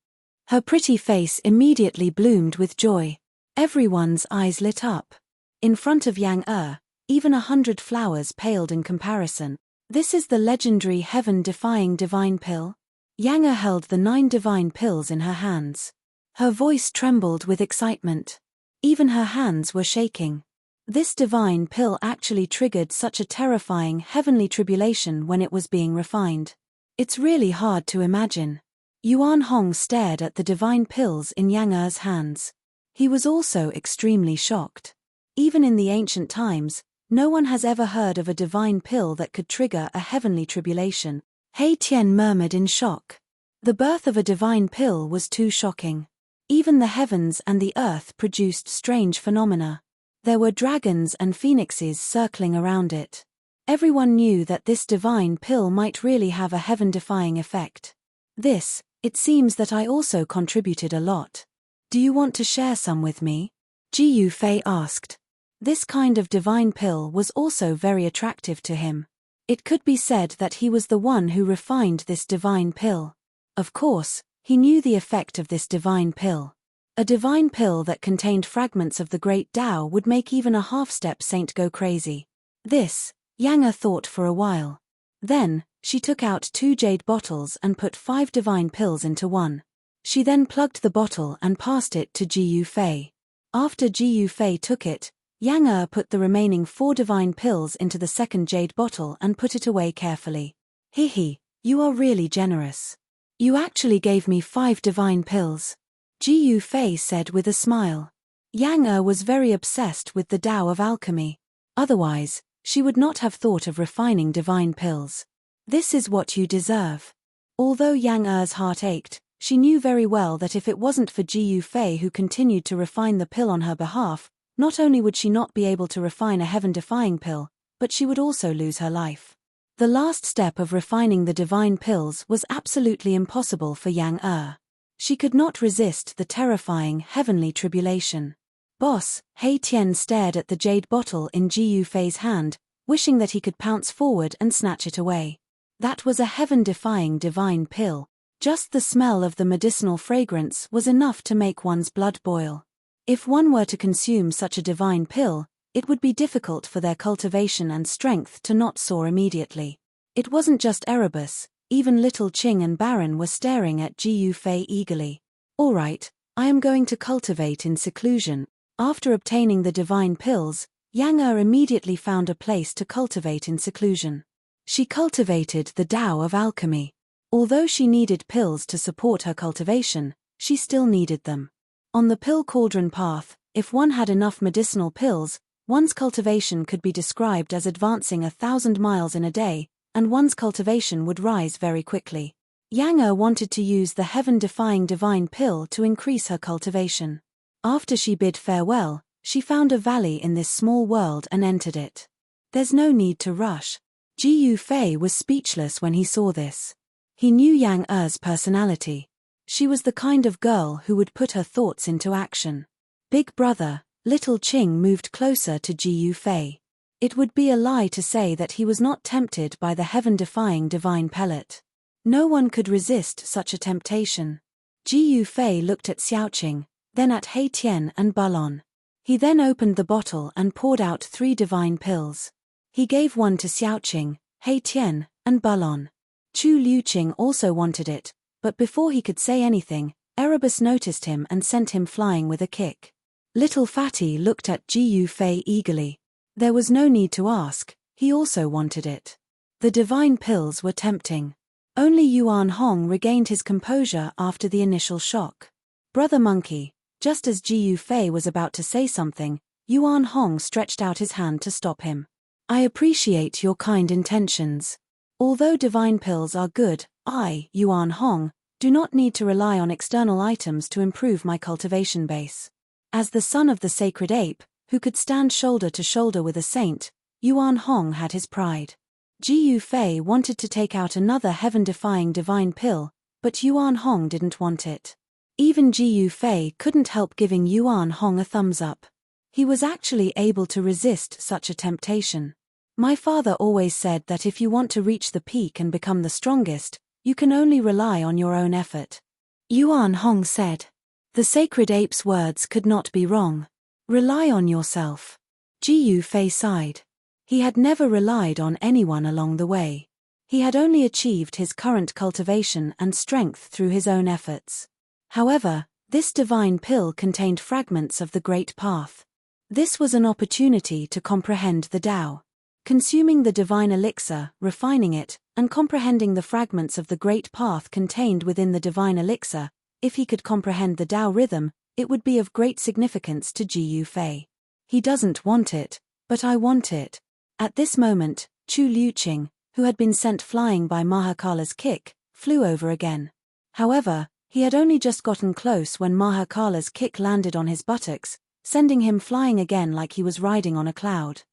Her pretty face immediately bloomed with joy. Everyone's eyes lit up. In front of Yang Er, even 100 flowers paled in comparison. This is the legendary heaven-defying divine pill? Yang Er held the 9 divine pills in her hands. Her voice trembled with excitement. Even her hands were shaking. This divine pill actually triggered such a terrifying heavenly tribulation when it was being refined. It's really hard to imagine. Yuan Hong stared at the divine pills in Yang Er's hands. He was also extremely shocked. Even in the ancient times, no one has ever heard of a divine pill that could trigger a heavenly tribulation. He Tian murmured in shock. The birth of a divine pill was too shocking. Even the heavens and the earth produced strange phenomena. There were dragons and phoenixes circling around it. Everyone knew that this divine pill might really have a heaven-defying effect. It seems that I also contributed a lot. Do you want to share some with me? Ji Yufei asked. This kind of divine pill was also very attractive to him. It could be said that he was the one who refined this divine pill. Of course, he knew the effect of this divine pill. A divine pill that contained fragments of the great Tao would make even a half-step saint go crazy. Yang Er thought for a while. Then, she took out 2 jade bottles and put 5 divine pills into one. She then plugged the bottle and passed it to Ji Yufei. After Ji Yufei took it, Yang Er put the remaining 4 divine pills into the second jade bottle and put it away carefully. You are really generous. You actually gave me 5 divine pills. Ji Yufei said with a smile. Yang Er was very obsessed with the Tao of alchemy. Otherwise, she would not have thought of refining divine pills. This is what you deserve. Although Yang Er's heart ached, she knew very well that if it wasn't for Ji Yufei who continued to refine the pill on her behalf, Not only would she not be able to refine a heaven-defying pill, but she would also lose her life. The last step of refining the divine pills was absolutely impossible for Yang Er. She could not resist the terrifying heavenly tribulation. Boss, He Tian stared at the jade bottle in Ji Yufei's hand, wishing that he could pounce forward and snatch it away. That was a heaven-defying divine pill. Just the smell of the medicinal fragrance was enough to make one's blood boil. If one were to consume such a divine pill, it would be difficult for their cultivation and strength to not soar immediately. It wasn't just Erebus, even little Qing and Baron were staring at Ji Yufei eagerly. All right, I am going to cultivate in seclusion. After obtaining the divine pills, Yang Er immediately found a place to cultivate in seclusion. She cultivated the Tao of alchemy. Although she needed pills to support her cultivation, she still needed them. On the pill cauldron path, if one had enough medicinal pills, one's cultivation could be described as advancing 1,000 miles in a day, and one's cultivation would rise very quickly. Yang Er wanted to use the heaven-defying divine pill to increase her cultivation. After she bid farewell, she found a valley in this small world and entered it. There's no need to rush. Ji Yufei was speechless when he saw this. He knew Yang Er's personality. She was the kind of girl who would put her thoughts into action. Big brother, little Qing moved closer to Ji Yufei. It would be a lie to say that he was not tempted by the heaven-defying divine pellet. No one could resist such a temptation. Ji Yufei looked at Xiaoqing, then at He Tian and Balon. He then opened the bottle and poured out 3 divine pills. He gave one to Xiaoqing, He Tian, and Balon. Chu Liuqing also wanted it, but before he could say anything, Erebus noticed him and sent him flying with a kick. Little Fatty looked at Ji Yufei eagerly. There was no need to ask, he also wanted it. The divine pills were tempting. Only Yuan Hong regained his composure after the initial shock. Brother Monkey, just as Ji Yufei was about to say something, Yuan Hong stretched out his hand to stop him. I appreciate your kind intentions. Although divine pills are good, I, Yuan Hong, do not need to rely on external items to improve my cultivation base. As the son of the sacred ape, who could stand shoulder to shoulder with a saint, Yuan Hong had his pride. Ji Yufei wanted to take out another heaven-defying divine pill, but Yuan Hong didn't want it. Even Ji Yufei couldn't help giving Yuan Hong a thumbs up. He was actually able to resist such a temptation. My father always said that if you want to reach the peak and become the strongest, you can only rely on your own effort. Yuan Hong said. The sacred ape's words could not be wrong. Rely on yourself. Ji Yufei sighed. He had never relied on anyone along the way. He had only achieved his current cultivation and strength through his own efforts. However, this divine pill contained fragments of the Great Path. This was an opportunity to comprehend the Tao. Consuming the divine elixir, refining it, and comprehending the fragments of the Great Path contained within the divine elixir, if he could comprehend the Tao rhythm, it would be of great significance to Ji Yufei. He doesn't want it, but I want it. At this moment, Chu Liuqing, who had been sent flying by Mahakala's kick, flew over again. However, he had only just gotten close when Mahakala's kick landed on his buttocks, sending him flying again like he was riding on a cloud.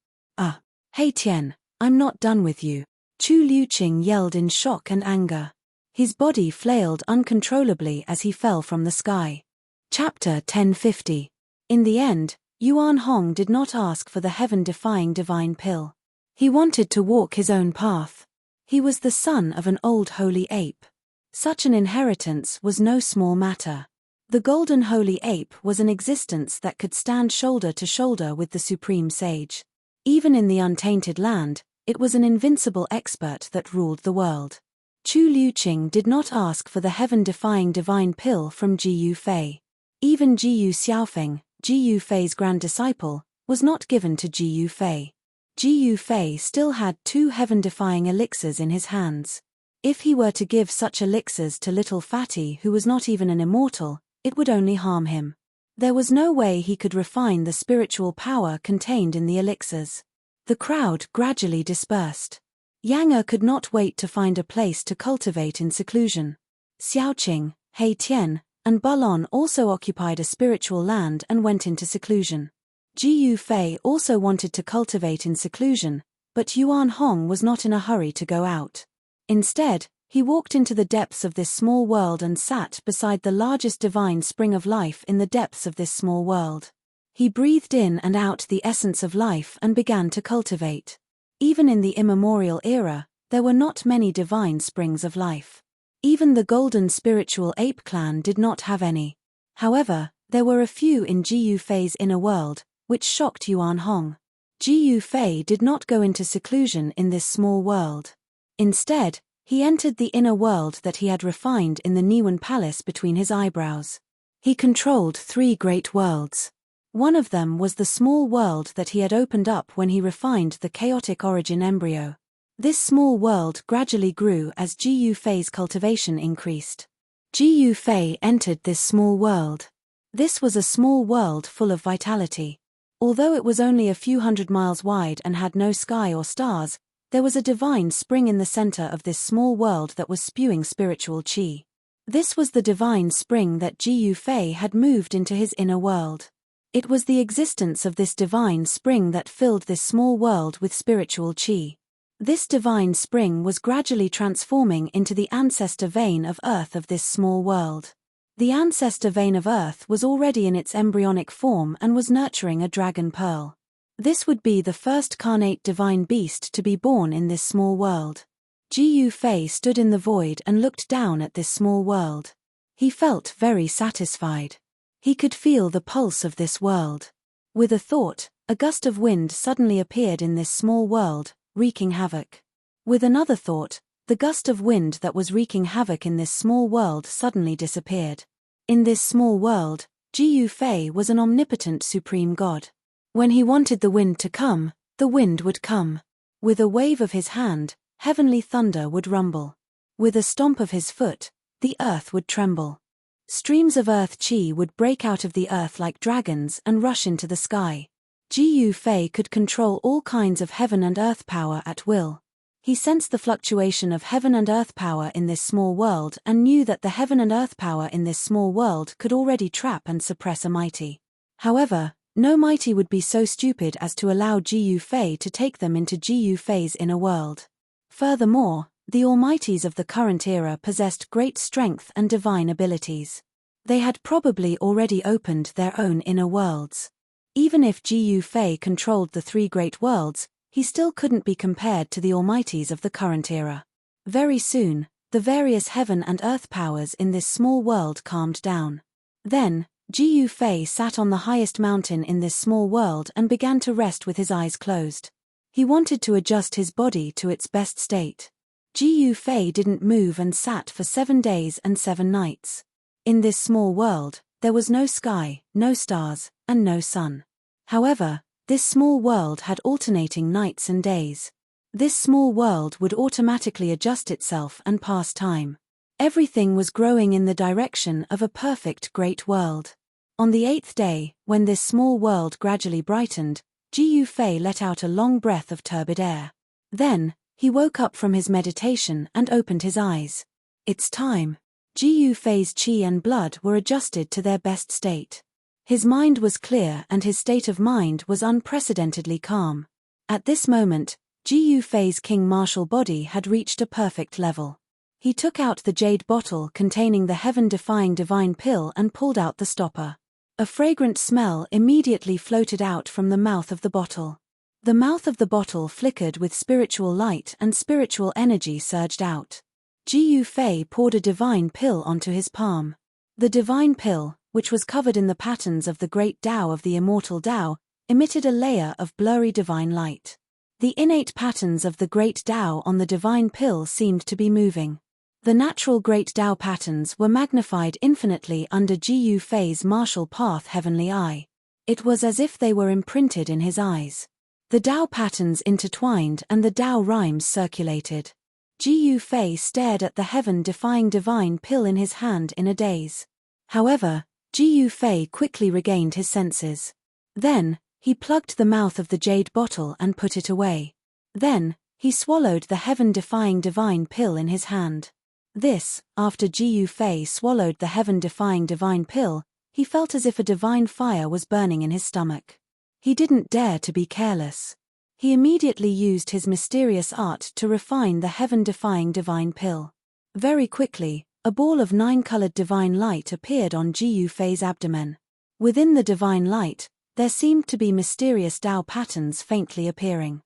He Tian, I'm not done with you. Chu Liuqing yelled in shock and anger. His body flailed uncontrollably as he fell from the sky. Chapter 1050. In the end, Yuan Hong did not ask for the heaven-defying divine pill. He wanted to walk his own path. He was the son of an old holy ape. Such an inheritance was no small matter. The golden holy ape was an existence that could stand shoulder to shoulder with the supreme sage. Even in the untainted land, it was an invincible expert that ruled the world. Chu Liuqing did not ask for the heaven-defying divine pill from Ji Yufei. Even Jiyu Xiaofeng, Ji Yufei's grand disciple, was not given to Ji Yufei. Ji Yufei still had 2 heaven-defying elixirs in his hands. If he were to give such elixirs to little Fatty who was not even an immortal, it would only harm him. There was no way he could refine the spiritual power contained in the elixirs. The crowd gradually dispersed. Yang Er could not wait to find a place to cultivate in seclusion. Xiaoqing, He Tian, and Balon also occupied a spiritual land and went into seclusion. Ji Yufei also wanted to cultivate in seclusion, but Yuan Hong was not in a hurry to go out. Instead, he walked into the depths of this small world and sat beside the largest divine spring of life in the depths of this small world. He breathed in and out the essence of life and began to cultivate. Even in the immemorial era, there were not many divine springs of life. Even the golden spiritual ape clan did not have any. However, there were a few in Ji Yufei's inner world, which shocked Yuan Hong. Ji Yufei did not go into seclusion in this small world. Instead, he entered the inner world that he had refined in the Niwen Palace between his eyebrows. He controlled 3 great worlds. One of them was the small world that he had opened up when he refined the chaotic origin embryo. This small world gradually grew as Ji Yufei's cultivation increased. Ji Yufei entered this small world. This was a small world full of vitality. Although it was only a few hundred miles wide and had no sky or stars, there was a divine spring in the center of this small world that was spewing spiritual qi. This was the divine spring that Ji Yufei had moved into his inner world. It was the existence of this divine spring that filled this small world with spiritual qi. This divine spring was gradually transforming into the ancestor vein of earth of this small world. The ancestor vein of earth was already in its embryonic form and was nurturing a dragon pearl. This would be the first carnate divine beast to be born in this small world. Ji Yufei stood in the void and looked down at this small world. He felt very satisfied. He could feel the pulse of this world. With a thought, a gust of wind suddenly appeared in this small world, wreaking havoc. With another thought, the gust of wind that was wreaking havoc in this small world suddenly disappeared. In this small world, Ji Yufei was an omnipotent supreme god. When he wanted the wind to come, the wind would come. With a wave of his hand, heavenly thunder would rumble. With a stomp of his foot, the earth would tremble. Streams of earth qi would break out of the earth like dragons and rush into the sky. Ji Yufei could control all kinds of heaven and earth power at will. He sensed the fluctuation of heaven and earth power in this small world and knew that the heaven and earth power in this small world could already trap and suppress a mighty. However, no mighty would be so stupid as to allow Ji Yufei to take them into Ji Yufei's inner world. Furthermore, the almighties of the current era possessed great strength and divine abilities. They had probably already opened their own inner worlds. Even if Ji Yufei controlled the 3 great worlds, he still couldn't be compared to the almighties of the current era. Very soon, the various heaven and earth powers in this small world calmed down. Then, Ji Yufei sat on the highest mountain in this small world and began to rest with his eyes closed. He wanted to adjust his body to its best state. Ji Yufei didn't move and sat for 7 days and 7 nights. In this small world, there was no sky, no stars, and no sun. However, this small world had alternating nights and days. This small world would automatically adjust itself and pass time. Everything was growing in the direction of a perfect great world. On the 8th day, when this small world gradually brightened, Ji Yufei let out a long breath of turbid air. Then, he woke up from his meditation and opened his eyes. It's time. Ji Yufei's qi and blood were adjusted to their best state. His mind was clear and his state of mind was unprecedentedly calm. At this moment, Ji Yufei's king martial body had reached a perfect level. He took out the jade bottle containing the heaven-defying divine pill and pulled out the stopper. A fragrant smell immediately floated out from the mouth of the bottle. The mouth of the bottle flickered with spiritual light and spiritual energy surged out. Ji Yufei poured a divine pill onto his palm. The divine pill, which was covered in the patterns of the great Tao of the immortal Tao, emitted a layer of blurry divine light. The innate patterns of the great Tao on the divine pill seemed to be moving. The natural great Tao patterns were magnified infinitely under Ji Yufei's martial path heavenly eye. It was as if they were imprinted in his eyes. The Tao patterns intertwined and the Tao rhymes circulated. Ji Yufei stared at the heaven-defying divine pill in his hand in a daze. However, Ji Yufei quickly regained his senses. Then, he plugged the mouth of the jade bottle and put it away. Then, he swallowed the heaven-defying divine pill in his hand. This, after Ji Yufei swallowed the heaven-defying divine pill, he felt as if a divine fire was burning in his stomach. He didn't dare to be careless. He immediately used his mysterious art to refine the heaven-defying divine pill. Very quickly, a ball of 9-colored divine light appeared on Ji Yufei's abdomen. Within the divine light, there seemed to be mysterious Tao patterns faintly appearing.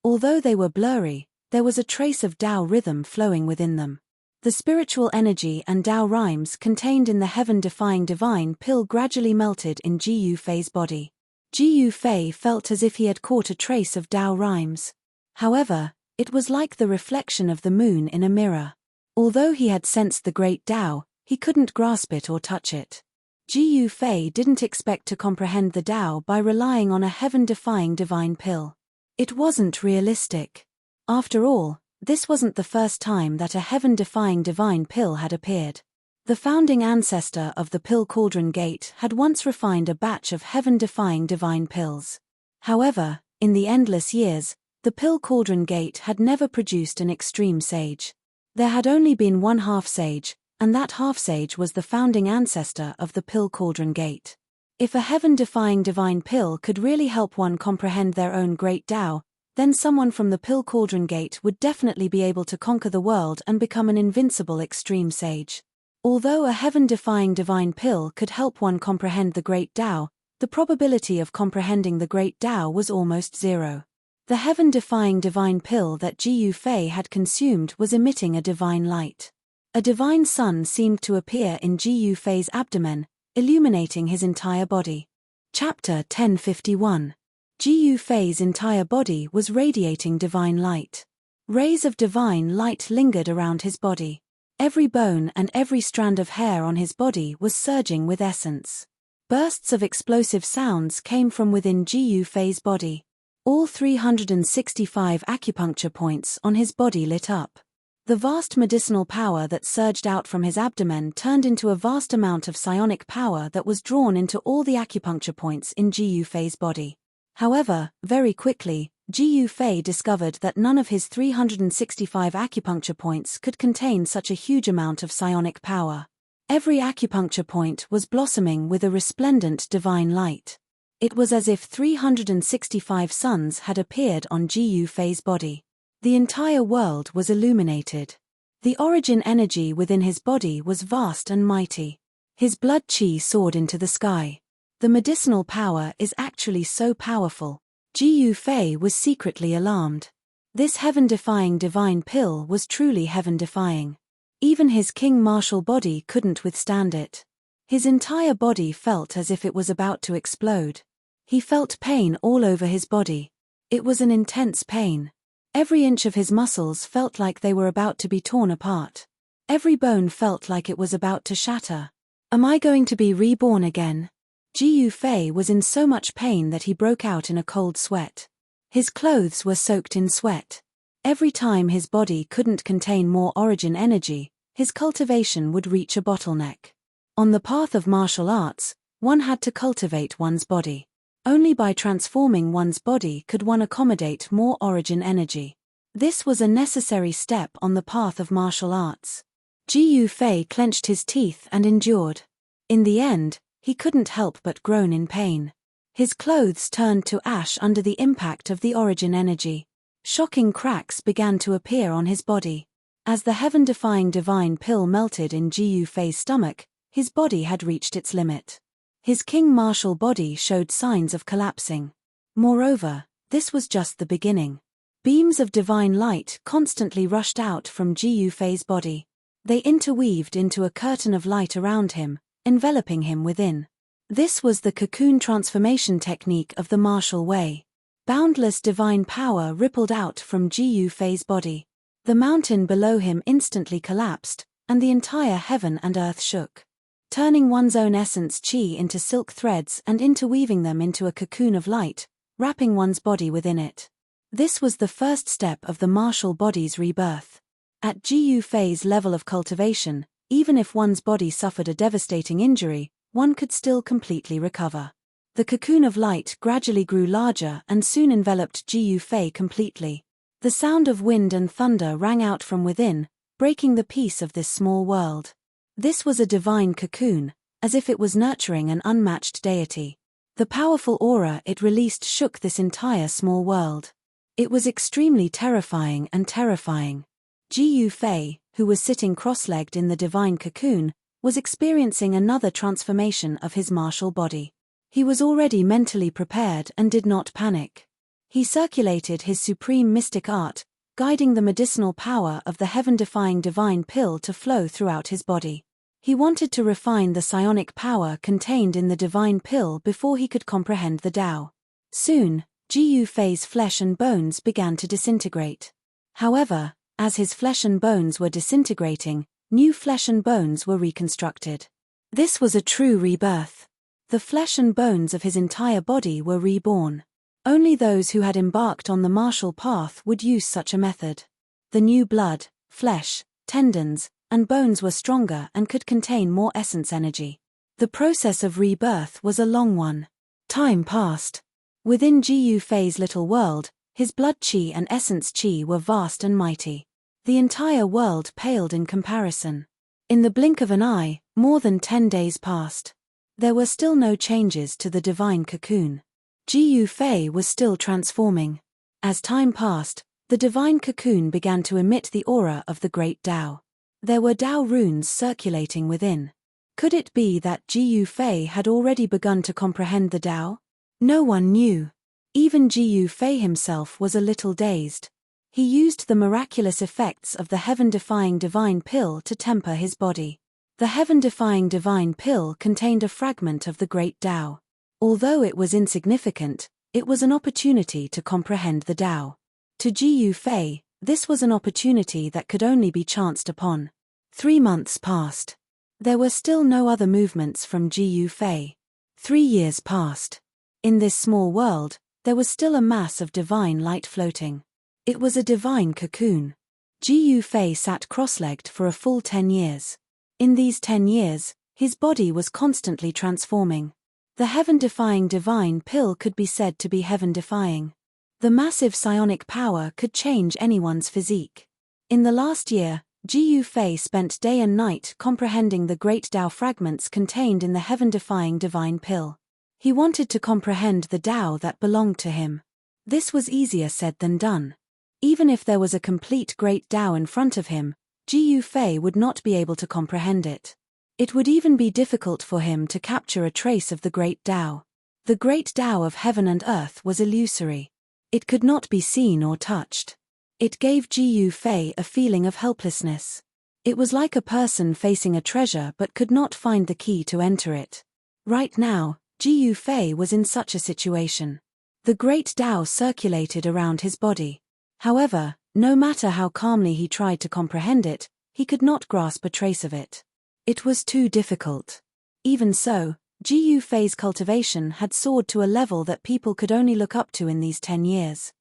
Although they were blurry, there was a trace of Tao rhythm flowing within them. The spiritual energy and Tao rhymes contained in the heaven-defying divine pill gradually melted in Ji Yufei's body. Ji Yufei felt as if he had caught a trace of Tao rhymes. However, it was like the reflection of the moon in a mirror. Although he had sensed the great Tao, he couldn't grasp it or touch it. Ji Yufei didn't expect to comprehend the Tao by relying on a heaven-defying divine pill. It wasn't realistic. After all, this wasn't the first time that a heaven-defying divine pill had appeared. The founding ancestor of the Pill Cauldron Gate had once refined a batch of heaven-defying divine pills. However, in the endless years, the Pill Cauldron Gate had never produced an extreme sage. There had only been one half-sage, and that half-sage was the founding ancestor of the Pill Cauldron Gate. If a heaven-defying divine pill could really help one comprehend their own great Tao, then someone from the Pill Cauldron Gate would definitely be able to conquer the world and become an invincible extreme sage. Although a heaven-defying divine pill could help one comprehend the great Tao, the probability of comprehending the great Tao was almost zero. The heaven-defying divine pill that Ji Yufei had consumed was emitting a divine light. A divine sun seemed to appear in Ji Yufei's abdomen, illuminating his entire body. Chapter 1051. Ji Yufei's entire body was radiating divine light. Rays of divine light lingered around his body. Every bone and every strand of hair on his body was surging with essence. Bursts of explosive sounds came from within Ji Yufei's body. All 365 acupuncture points on his body lit up. The vast medicinal power that surged out from his abdomen turned into a vast amount of psionic power that was drawn into all the acupuncture points in Ji Yufei's body. However, very quickly, Ji Yufei discovered that none of his 365 acupuncture points could contain such a huge amount of psionic power. Every acupuncture point was blossoming with a resplendent divine light. It was as if 365 suns had appeared on Ji Yufei's body. The entire world was illuminated. The origin energy within his body was vast and mighty. His blood qi soared into the sky. The medicinal power is actually so powerful. Ji Yufei was secretly alarmed. This heaven-defying divine pill was truly heaven-defying. Even his king martial body couldn't withstand it. His entire body felt as if it was about to explode. He felt pain all over his body. It was an intense pain. Every inch of his muscles felt like they were about to be torn apart. Every bone felt like it was about to shatter. Am I going to be reborn again? Ji Yufei was in so much pain that he broke out in a cold sweat. His clothes were soaked in sweat. Every time his body couldn't contain more origin energy, his cultivation would reach a bottleneck. On the path of martial arts, one had to cultivate one's body. Only by transforming one's body could one accommodate more origin energy. This was a necessary step on the path of martial arts. Ji Yufei clenched his teeth and endured. In the end, he couldn't help but groan in pain. His clothes turned to ash under the impact of the origin energy. Shocking cracks began to appear on his body. As the heaven-defying divine pill melted in Ji Yufei's stomach, his body had reached its limit. His king martial body showed signs of collapsing. Moreover, this was just the beginning. Beams of divine light constantly rushed out from Ji Yufei's body. They interweaved into a curtain of light around him, enveloping him within. This was the cocoon transformation technique of the martial way. Boundless divine power rippled out from Ji Yufei's body. The mountain below him instantly collapsed, and the entire heaven and earth shook. Turning one's own essence qi into silk threads and interweaving them into a cocoon of light, wrapping one's body within it. This was the first step of the martial body's rebirth. At Ji Yufei's level of cultivation, even if one's body suffered a devastating injury, one could still completely recover. The cocoon of light gradually grew larger and soon enveloped Ji Yufei completely. The sound of wind and thunder rang out from within, breaking the peace of this small world. This was a divine cocoon, as if it was nurturing an unmatched deity. The powerful aura it released shook this entire small world. It was extremely terrifying and terrifying. Ji Fei, who was sitting cross-legged in the divine cocoon, was experiencing another transformation of his martial body. He was already mentally prepared and did not panic. He circulated his supreme mystic art, guiding the medicinal power of the heaven-defying divine pill to flow throughout his body. He wanted to refine the psionic power contained in the divine pill before he could comprehend the Tao. Soon, Ji Fei's flesh and bones began to disintegrate. However, as his flesh and bones were disintegrating, new flesh and bones were reconstructed. This was a true rebirth. The flesh and bones of his entire body were reborn. Only those who had embarked on the martial path would use such a method. The new blood, flesh, tendons, and bones were stronger and could contain more essence energy. The process of rebirth was a long one. Time passed. Within Ji Fei's little world, his blood qi and essence qi were vast and mighty. The entire world paled in comparison. In the blink of an eye, more than 10 days passed. There were still no changes to the divine cocoon. Ji Fei was still transforming. As time passed, the divine cocoon began to emit the aura of the great Tao. There were Tao runes circulating within. Could it be that Ji Fei had already begun to comprehend the Tao? No one knew. Even Ji Fei himself was a little dazed. He used the miraculous effects of the heaven-defying divine pill to temper his body. The heaven-defying divine pill contained a fragment of the great Tao. Although it was insignificant, it was an opportunity to comprehend the Tao. To Ji Fei, this was an opportunity that could only be chanced upon. 3 months passed. There were still no other movements from Ji Fei. 3 years passed. In this small world, there was still a mass of divine light floating. It was a divine cocoon. Ji Fei sat cross-legged for a full 10 years. In these 10 years, his body was constantly transforming. The heaven-defying divine pill could be said to be heaven-defying. The massive psionic power could change anyone's physique. In the last year, Ji Fei spent day and night comprehending the great Tao fragments contained in the heaven-defying divine pill. He wanted to comprehend the Tao that belonged to him. This was easier said than done. Even if there was a complete great Tao in front of him, Ji Fei would not be able to comprehend it. It would even be difficult for him to capture a trace of the great Tao. The great Tao of heaven and earth was illusory. It could not be seen or touched. It gave Ji Fei a feeling of helplessness. It was like a person facing a treasure but could not find the key to enter it. Right now, Ji Fei was in such a situation. The great Tao circulated around his body. However, no matter how calmly he tried to comprehend it, he could not grasp a trace of it. It was too difficult. Even so, Ji Fei's cultivation had soared to a level that people could only look up to in these 10 years.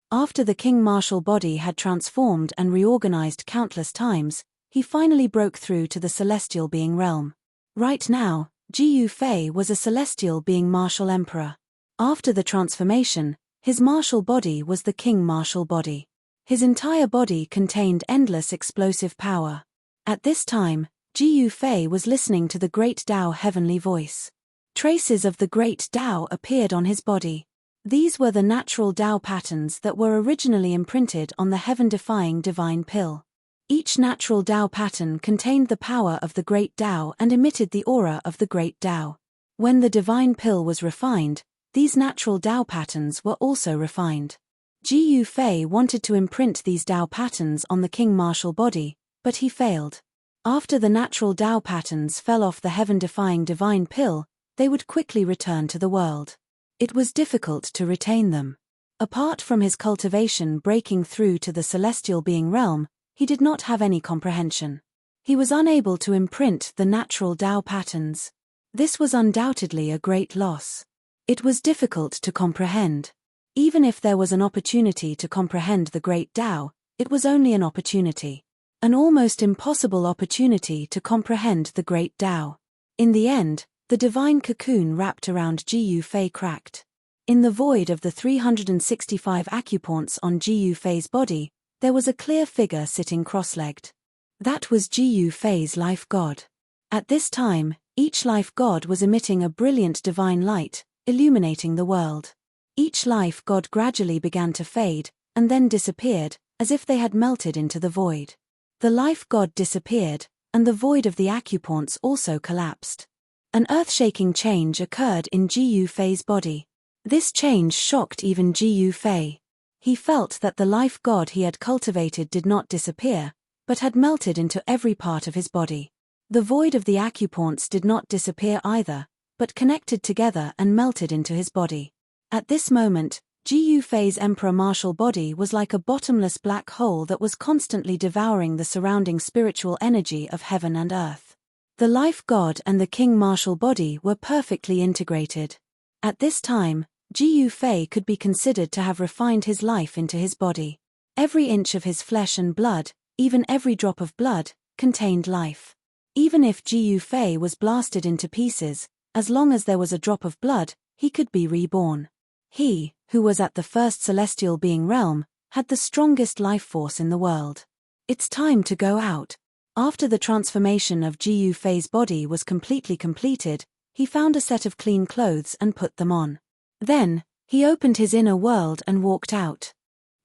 After the king martial body had transformed and reorganized countless times, he finally broke through to the celestial being realm. Right now, Ji Fei was a celestial being martial emperor. After the transformation, his martial body was the king martial body. His entire body contained endless explosive power. At this time, Ji Fei was listening to the great Tao heavenly voice. Traces of the great Tao appeared on his body. These were the natural Tao patterns that were originally imprinted on the heaven-defying divine pill. Each natural Tao pattern contained the power of the great Tao and emitted the aura of the great Tao. When the divine pill was refined, these natural Tao patterns were also refined. Ji Fei wanted to imprint these Tao patterns on the king martial body, but he failed. After the natural Tao patterns fell off the heaven-defying divine pill, they would quickly return to the world. It was difficult to retain them. Apart from his cultivation breaking through to the celestial being realm, he did not have any comprehension. He was unable to imprint the natural Tao patterns. This was undoubtedly a great loss. It was difficult to comprehend. Even if there was an opportunity to comprehend the great Tao, it was only an opportunity. An almost impossible opportunity to comprehend the great Tao. In the end, the divine cocoon wrapped around Ji Fei cracked. In the void of the 365 acupoints on Ji Fei's body, there was a clear figure sitting cross-legged. That was Ji Fei's life god. At this time, each life god was emitting a brilliant divine light, illuminating the world. Each life god gradually began to fade, and then disappeared, as if they had melted into the void. The life god disappeared, and the void of the acupoints also collapsed. An earth-shaking change occurred in Jiu Fei's body. This change shocked even Jiu Fei. He felt that the life god he had cultivated did not disappear, but had melted into every part of his body. The void of the acupoints did not disappear either, but connected together and melted into his body. At this moment, Jiu Fei's emperor martial body was like a bottomless black hole that was constantly devouring the surrounding spiritual energy of heaven and earth. The life god and the king martial body were perfectly integrated. At this time, Jiu Fei could be considered to have refined his life into his body. Every inch of his flesh and blood, even every drop of blood, contained life. Even if Jiu Fei was blasted into pieces, as long as there was a drop of blood, he could be reborn. He, who was at the first celestial being realm, had the strongest life force in the world. It's time to go out. After the transformation of Jiu Fei's body was completely completed, he found a set of clean clothes and put them on. Then, he opened his inner world and walked out.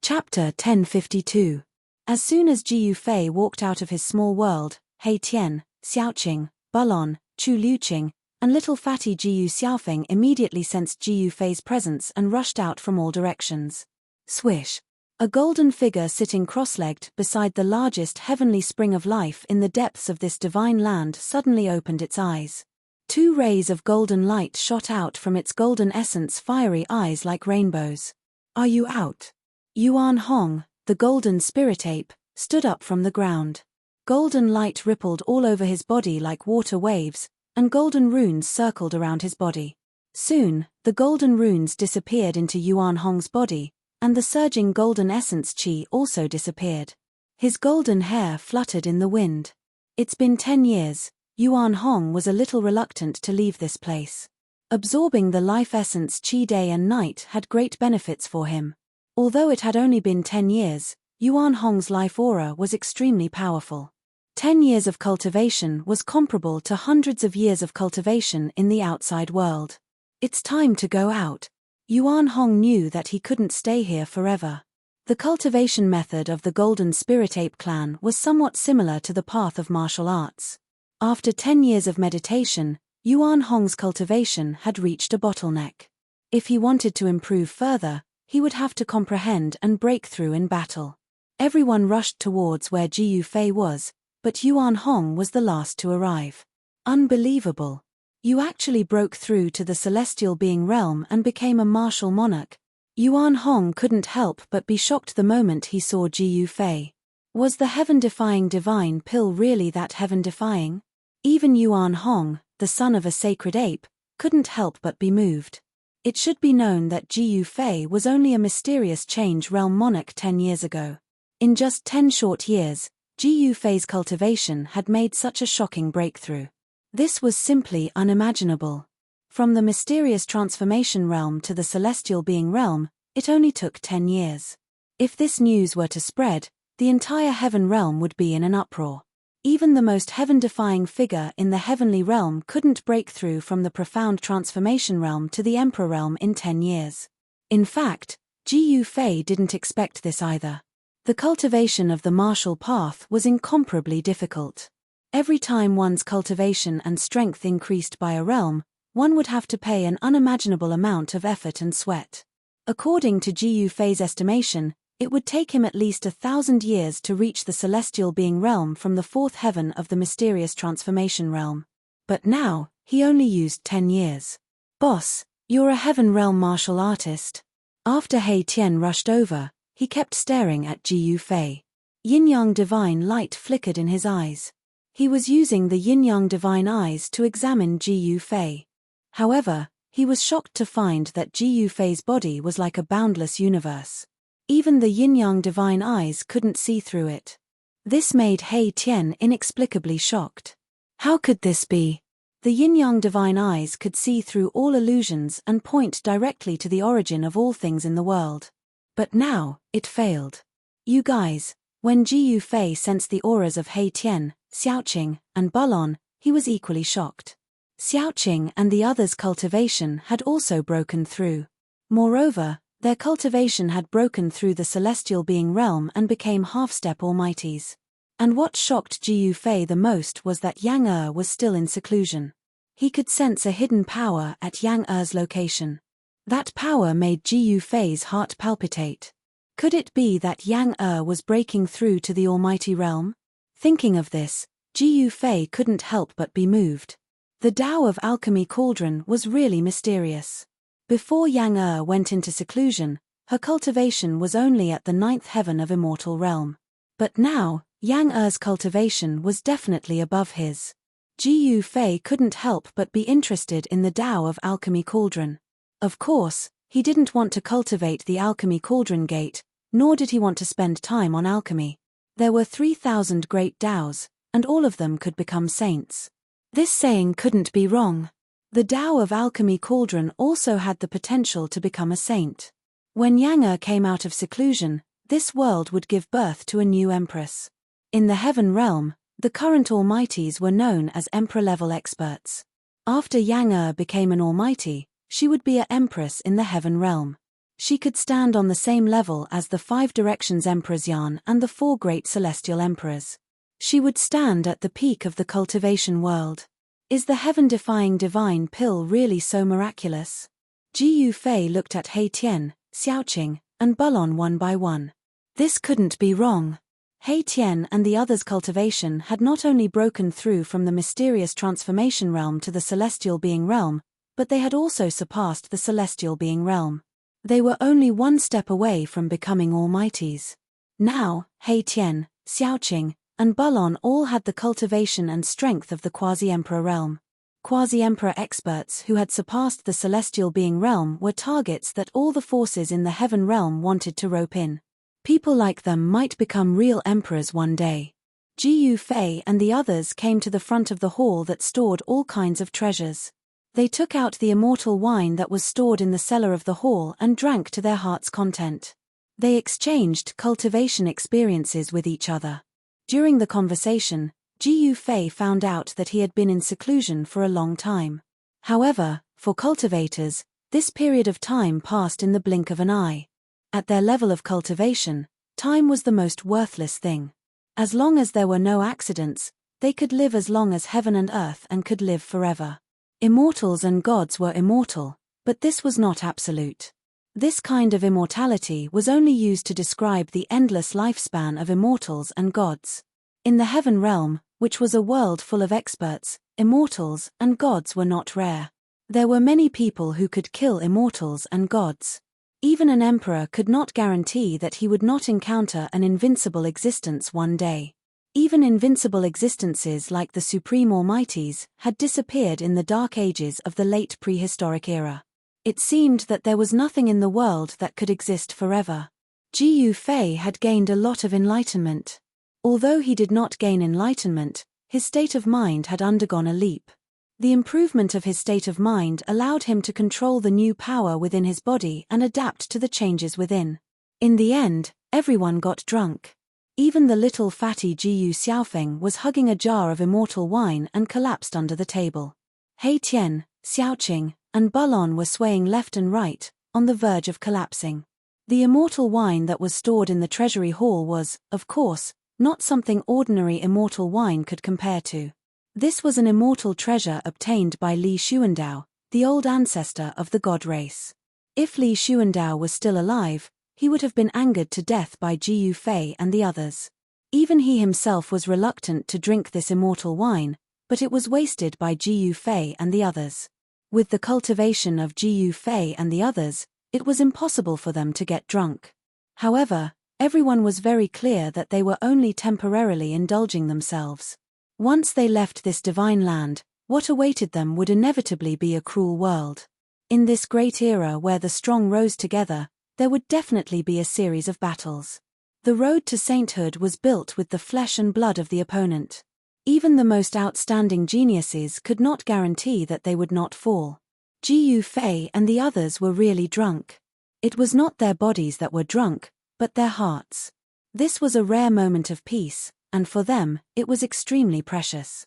Chapter 1052. As soon as Jiu Fei walked out of his small world, He Tian, Xiaoqing, Bulon, Chu Liuqing, and little fatty Jiu Xiaofeng immediately sensed Jiu Fei's presence and rushed out from all directions. Swish! A golden figure sitting cross-legged beside the largest heavenly spring of life in the depths of this divine land suddenly opened its eyes. 2 rays of golden light shot out from its golden essence, fiery eyes like rainbows. Are you out? Yuan Hong, the golden spirit ape, stood up from the ground. Golden light rippled all over his body like water waves, and golden runes circled around his body. Soon, the golden runes disappeared into Yuan Hong's body, and the surging golden essence qi also disappeared. His golden hair fluttered in the wind. It's been 10 years. Yuan Hong was a little reluctant to leave this place. Absorbing the life essence qi day and night had great benefits for him. Although it had only been 10 years, Yuan Hong's life aura was extremely powerful. 10 years of cultivation was comparable to hundreds of years of cultivation in the outside world. It's time to go out. Yuan Hong knew that he couldn't stay here forever. The cultivation method of the Golden Spirit Ape clan was somewhat similar to the path of martial arts. After 10 years of meditation, Yuan Hong's cultivation had reached a bottleneck. If he wanted to improve further, he would have to comprehend and break through in battle. Everyone rushed towards where Jiu Fei was, but Yuan Hong was the last to arrive. Unbelievable. You actually broke through to the celestial being realm and became a martial monarch. Yuan Hong couldn't help but be shocked the moment he saw Jiu Fei. Was the heaven-defying divine pill really that heaven-defying? Even Yuan Hong, the son of a sacred ape, couldn't help but be moved. It should be known that Jiu Fei was only a mysterious change realm monarch 10 years ago. In just 10 short years, Jiu Fei's cultivation had made such a shocking breakthrough. This was simply unimaginable. From the mysterious transformation realm to the celestial being realm, it only took 10 years. If this news were to spread, the entire heaven realm would be in an uproar. Even the most heaven-defying figure in the heavenly realm couldn't break through from the profound transformation realm to the emperor realm in 10 years. In fact, Jiu Fei didn't expect this either. The cultivation of the martial path was incomparably difficult. Every time one's cultivation and strength increased by a realm, one would have to pay an unimaginable amount of effort and sweat. According to Jiu Fei's estimation, it would take him at least 1,000 years to reach the celestial being realm from the 4th heaven of the mysterious transformation realm. But now, he only used 10 years. Boss, you're a heaven realm martial artist. After He Tian rushed over, he kept staring at Jiu Fei. Yin-yang divine light flickered in his eyes. He was using the yin-yang divine eyes to examine Jiu Fei. However, he was shocked to find that Jiu Fei's body was like a boundless universe. Even the yin-yang divine eyes couldn't see through it. This made He Tian inexplicably shocked. How could this be? The yin-yang divine eyes could see through all illusions and point directly to the origin of all things in the world. But now, it failed. You guys, when Jiu Fei sensed the auras of He Tian, Xiaoqing, and Bulon, he was equally shocked. Xiaoqing and the others' cultivation had also broken through. Moreover, their cultivation had broken through the celestial being realm and became half-step almighties. And what shocked Ji Yufei the most was that Yang was still in seclusion. He could sense a hidden power at Yang Er's location. That power made Ji Yufei's heart palpitate. Could it be that Yang was breaking through to the almighty realm? Thinking of this, Ji Yufei couldn't help but be moved. The Tao of Alchemy Cauldron was really mysterious. Before Yang went into seclusion, her cultivation was only at the 9th heaven of immortal realm. But now, Yang cultivation was definitely above his. Ji Yufei couldn't help but be interested in the Tao of Alchemy Cauldron. Of course, he didn't want to cultivate the Alchemy Cauldron Gate, nor did he want to spend time on alchemy. There were 3,000 great Taos, and all of them could become saints. This saying couldn't be wrong. The Tao of Alchemy Cauldron also had the potential to become a saint. When Yang came out of seclusion, this world would give birth to a new empress. In the heaven realm, the current almighties were known as emperor-level experts. After Yang became an almighty, she would be an empress in the heaven realm. She could stand on the same level as the 5 directions emperors Yan and the 4 great celestial emperors. She would stand at the peak of the cultivation world. Is the heaven-defying divine pill really so miraculous? Ji Yufei looked at He Tian, Xiaoqing, and Bulon one by one. This couldn't be wrong. He Tian and the others' cultivation had not only broken through from the mysterious transformation realm to the celestial being realm, but they had also surpassed the celestial being realm. They were only one step away from becoming almighties. Now, He Tian, Xiaoqing, and Bulon all had the cultivation and strength of the quasi-emperor realm. Quasi-emperor experts who had surpassed the celestial being realm were targets that all the forces in the heaven realm wanted to rope in. People like them might become real emperors one day. Ji Yufei and the others came to the front of the hall that stored all kinds of treasures. They took out the immortal wine that was stored in the cellar of the hall and drank to their heart's content. They exchanged cultivation experiences with each other. During the conversation, Ji Yufei found out that he had been in seclusion for a long time. However, for cultivators, this period of time passed in the blink of an eye. At their level of cultivation, time was the most worthless thing. As long as there were no accidents, they could live as long as heaven and earth and could live forever. Immortals and gods were immortal, but this was not absolute. This kind of immortality was only used to describe the endless lifespan of immortals and gods. In the heaven realm, which was a world full of experts, immortals and gods were not rare. There were many people who could kill immortals and gods. Even an emperor could not guarantee that he would not encounter an invincible existence one day. Even invincible existences like the Supreme Almighties had disappeared in the dark ages of the late prehistoric era. It seemed that there was nothing in the world that could exist forever. Ji Yufei had gained a lot of enlightenment. Although he did not gain enlightenment, his state of mind had undergone a leap. The improvement of his state of mind allowed him to control the new power within his body and adapt to the changes within. In the end, everyone got drunk. Even the little fatty Jiyu Xiaofeng was hugging a jar of immortal wine and collapsed under the table. He Tian, Xiaoqing, and Bulon were swaying left and right, on the verge of collapsing. The immortal wine that was stored in the treasury hall was, of course, not something ordinary immortal wine could compare to. This was an immortal treasure obtained by Li Xuandao, the old ancestor of the god race. If Li Xuandao was still alive, he would have been angered to death by Ji Yufei and the others. Even he himself was reluctant to drink this immortal wine, but it was wasted by Ji Yufei and the others. With the cultivation of Ji Yufei and the others, it was impossible for them to get drunk. However, everyone was very clear that they were only temporarily indulging themselves. Once they left this divine land, what awaited them would inevitably be a cruel world. In this great era where the strong rose together, there would definitely be a series of battles. The road to sainthood was built with the flesh and blood of the opponent. Even the most outstanding geniuses could not guarantee that they would not fall. Ji Yufei and the others were really drunk. It was not their bodies that were drunk, but their hearts. This was a rare moment of peace, and for them, it was extremely precious.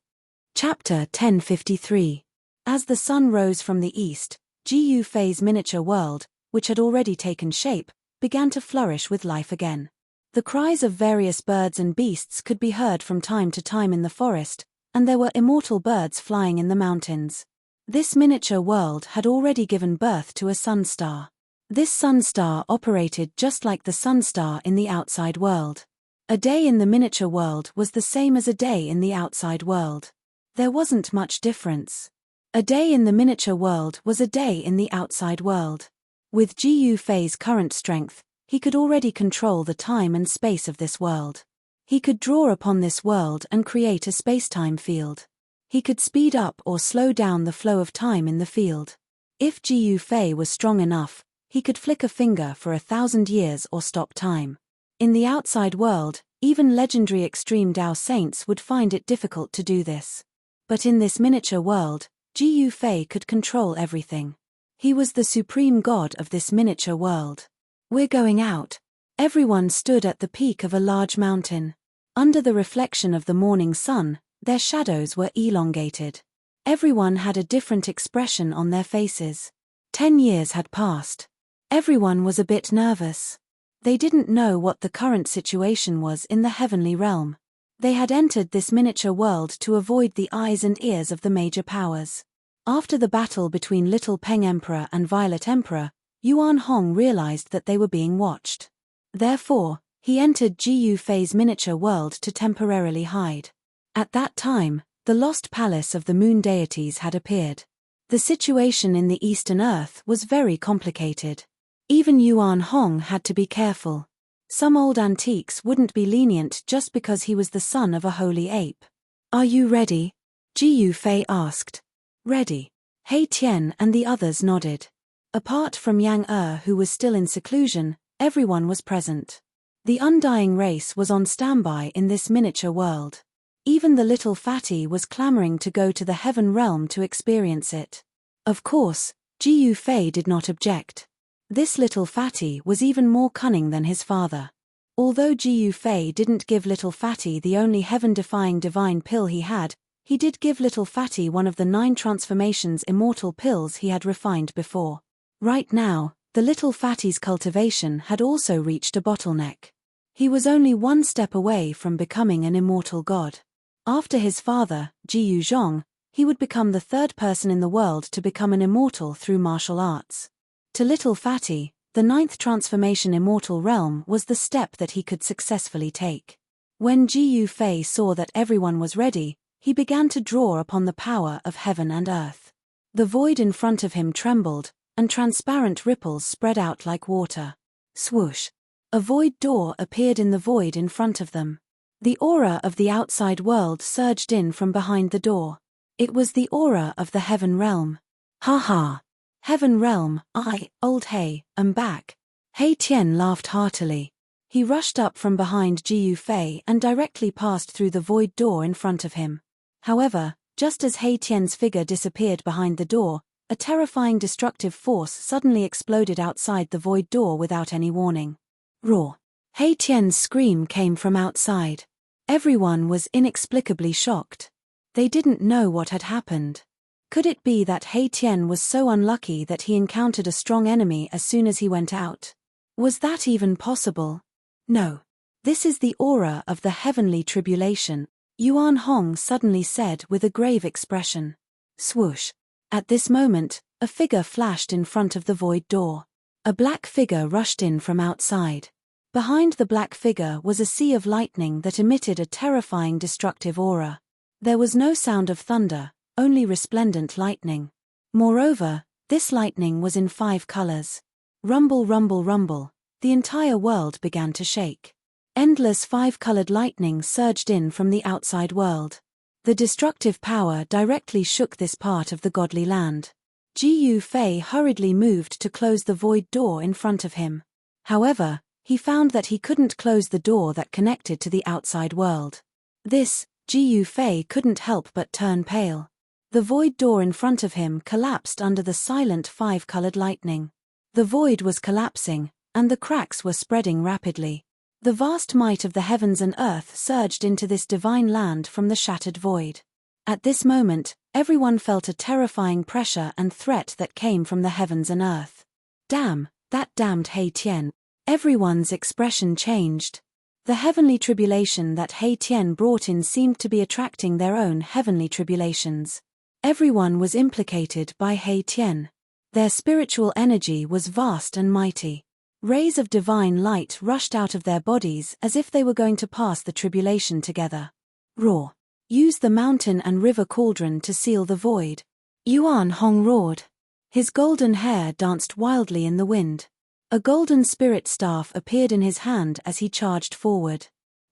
Chapter 1053. As the sun rose from the east, Gu Fei's miniature world, which had already taken shape, began to flourish with life again. The cries of various birds and beasts could be heard from time to time in the forest, and there were immortal birds flying in the mountains. This miniature world had already given birth to a sun star. This sun star operated just like the sun star in the outside world. A day in the miniature world was the same as a day in the outside world. There wasn't much difference. A day in the miniature world was a day in the outside world. With Gu Fei's current strength, he could already control the time and space of this world. He could draw upon this world and create a space-time field. He could speed up or slow down the flow of time in the field. If Gu Fei was strong enough, he could flick a finger for 1,000 years or stop time. In the outside world, even legendary extreme Dao saints would find it difficult to do this. But in this miniature world, Gu Fei could control everything. He was the supreme god of this miniature world. We're going out. Everyone stood at the peak of a large mountain. Under the reflection of the morning sun, their shadows were elongated. Everyone had a different expression on their faces. 10 years had passed. Everyone was a bit nervous. They didn't know what the current situation was in the heavenly realm. They had entered this miniature world to avoid the eyes and ears of the major powers. After the battle between Little Peng Emperor and Violet Emperor, Yuan Hong realized that they were being watched. Therefore, he entered Gu Fei's miniature world to temporarily hide. At that time, the lost palace of the moon deities had appeared. The situation in the Eastern Earth was very complicated. Even Yuan Hong had to be careful. Some old antiques wouldn't be lenient just because he was the son of a holy ape. "Are you ready?" Gu Fei asked. "Ready." He Tian and the others nodded. Apart from Yang who was still in seclusion, everyone was present. The undying race was on standby in this miniature world. Even the little fatty was clamoring to go to the heaven realm to experience it. Of course, Gu Fei did not object. This little fatty was even more cunning than his father. Although Gu Fei didn't give little fatty the only heaven-defying divine pill he did give little fatty one of the 9 transformations immortal pills he had refined before. Right now, the little fatty's cultivation had also reached a bottleneck. He was only one step away from becoming an immortal god. After his father, Jiyu Zhong, he would become the 3rd person in the world to become an immortal through martial arts. To little fatty, the 9th transformation immortal realm was the step that he could successfully take. When Gu Fei saw that everyone was ready, he began to draw upon the power of heaven and earth. The void in front of him trembled, and transparent ripples spread out like water. Swoosh! A void door appeared in the void in front of them. The aura of the outside world surged in from behind the door. It was the aura of the heaven realm. Ha ha! Heaven realm, old He, am back. He Tian laughed heartily. He rushed up from behind Gu Fei and directly passed through the void door in front of him. However, just as He Tian's figure disappeared behind the door, a terrifying destructive force suddenly exploded outside the void door without any warning. Roar! He Tian's scream came from outside. Everyone was inexplicably shocked. They didn't know what had happened. Could it be that He Tian was so unlucky that he encountered a strong enemy as soon as he went out? Was that even possible? No. This is the aura of the heavenly tribulation, Yuan Hong suddenly said with a grave expression. Swoosh! At this moment, a figure flashed in front of the void door. A black figure rushed in from outside. Behind the black figure was a sea of lightning that emitted a terrifying destructive aura. There was no sound of thunder, only resplendent lightning. Moreover, this lightning was in 5 colors. Rumble, rumble, rumble. The entire world began to shake. Endless 5-colored lightning surged in from the outside world. The destructive power directly shook this part of the godly land. Gu Fei hurriedly moved to close the void door in front of him. However, he found that he couldn't close the door that connected to the outside world. This, Gu Fei couldn't help but turn pale. The void door in front of him collapsed under the silent 5-colored lightning. The void was collapsing, and the cracks were spreading rapidly. The vast might of the heavens and earth surged into this divine land from the shattered void. At this moment, everyone felt a terrifying pressure and threat that came from the heavens and earth. Damn, that damned Hei Tian. Everyone's expression changed. The heavenly tribulation that Hei Tian brought in seemed to be attracting their own heavenly tribulations. Everyone was implicated by Hei Tian. Their spiritual energy was vast and mighty. Rays of divine light rushed out of their bodies as if they were going to pass the tribulation together. Roar. Use the mountain and river cauldron to seal the void. Yuan Hong roared. His golden hair danced wildly in the wind. A golden spirit staff appeared in his hand as he charged forward.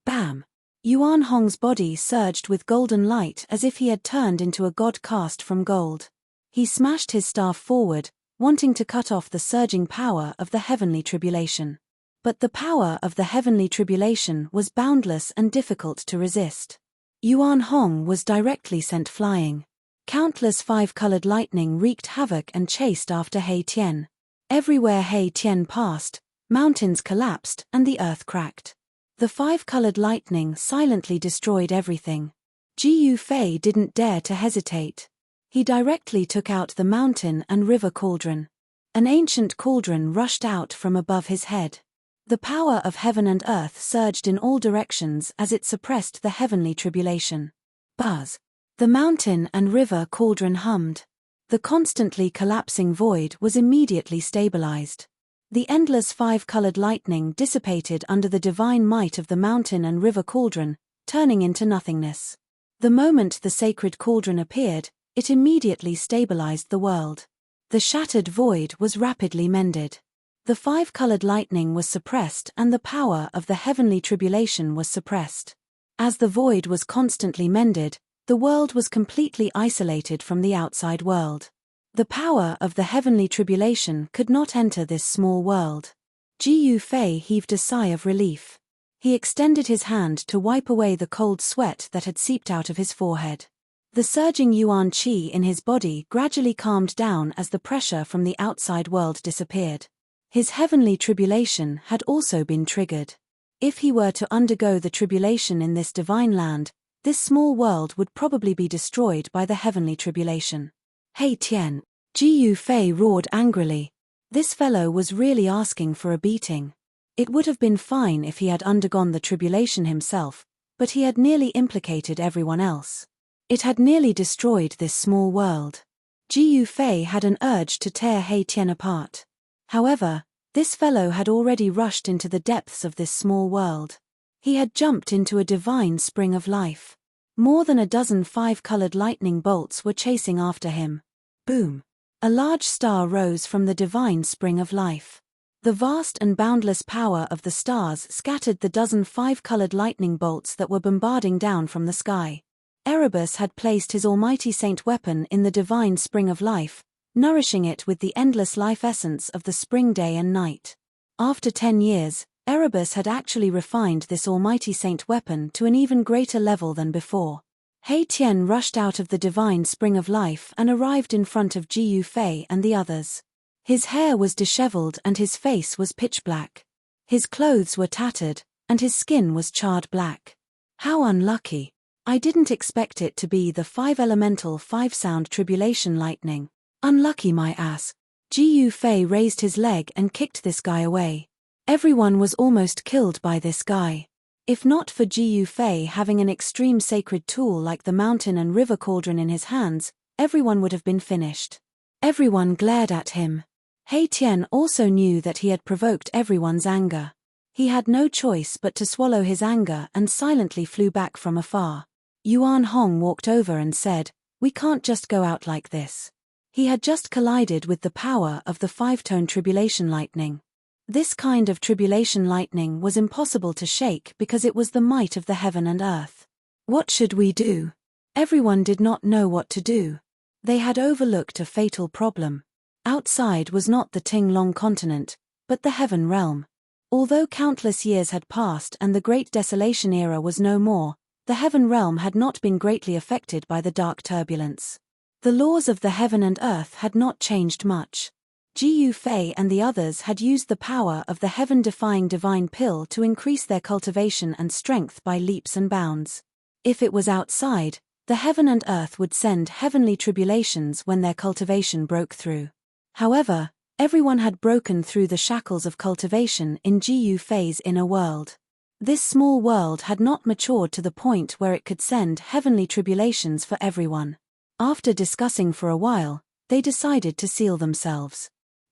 Bam! Yuan Hong's body surged with golden light as if he had turned into a god cast from gold. He smashed his staff forward, wanting to cut off the surging power of the heavenly tribulation. But the power of the heavenly tribulation was boundless and difficult to resist. Yuan Hong was directly sent flying. Countless five-colored lightning wreaked havoc and chased after Hei Tian. Everywhere Hei Tian passed, mountains collapsed and the earth cracked. The five-colored lightning silently destroyed everything. Jiyu Fei didn't dare to hesitate. He directly took out the mountain and river cauldron. An ancient cauldron rushed out from above his head. The power of heaven and earth surged in all directions as it suppressed the heavenly tribulation. Buzz! The mountain and river cauldron hummed. The constantly collapsing void was immediately stabilized. The endless five-colored lightning dissipated under the divine might of the mountain and river cauldron, turning into nothingness. The moment the sacred cauldron appeared, it immediately stabilized the world. The shattered void was rapidly mended. The five-colored lightning was suppressed and the power of the heavenly tribulation was suppressed. As the void was constantly mended, the world was completely isolated from the outside world. The power of the heavenly tribulation could not enter this small world. Jiyu Fei heaved a sigh of relief. He extended his hand to wipe away the cold sweat that had seeped out of his forehead. The surging yuan qi in his body gradually calmed down as the pressure from the outside world disappeared. His heavenly tribulation had also been triggered. If he were to undergo the tribulation in this divine land, this small world would probably be destroyed by the heavenly tribulation. Hei Tian! Jiyu Fei roared angrily. This fellow was really asking for a beating. It would have been fine if he had undergone the tribulation himself, but he had nearly implicated everyone else. It had nearly destroyed this small world. Jiyu Fei had an urge to tear Hei Tian apart. However, this fellow had already rushed into the depths of this small world. He had jumped into a divine spring of life. More than a dozen five-colored lightning bolts were chasing after him. Boom! A large star rose from the divine spring of life. The vast and boundless power of the stars scattered the dozen five-colored lightning bolts that were bombarding down from the sky. Erebus had placed his almighty saint weapon in the divine spring of life, nourishing it with the endless life essence of the spring day and night. After 10 years, Erebus had actually refined this almighty saint weapon to an even greater level than before. Hei Tian rushed out of the divine spring of life and arrived in front of Jiyu Fei and the others. His hair was disheveled and his face was pitch black. His clothes were tattered, and his skin was charred black. How unlucky. I didn't expect it to be the five-elemental five-sound tribulation lightning. Unlucky my ass. Jiyu Fei raised his leg and kicked this guy away. Everyone was almost killed by this guy. If not for Jiyu Fei having an extreme sacred tool like the mountain and river cauldron in his hands, everyone would have been finished. Everyone glared at him. Hei Tian also knew that he had provoked everyone's anger. He had no choice but to swallow his anger and silently flew back from afar. Yuan Hong walked over and said, "We can't just go out like this." He had just collided with the power of the five-tone tribulation lightning. This kind of tribulation lightning was impossible to shake because it was the might of the heaven and earth. What should we do? Everyone did not know what to do. They had overlooked a fatal problem. Outside was not the Ting-Long continent, but the heaven realm. Although countless years had passed and the Great Desolation era was no more, the heaven realm had not been greatly affected by the dark turbulence. The laws of the heaven and earth had not changed much. Jiyu Fei and the others had used the power of the heaven-defying divine pill to increase their cultivation and strength by leaps and bounds. If it was outside, The heaven and earth would send heavenly tribulations when their cultivation broke through. However, everyone had broken through the shackles of cultivation in Gu Fei's inner world. This small world had not matured to the point where it could send heavenly tribulations for everyone. After discussing for a while, they decided to seal themselves.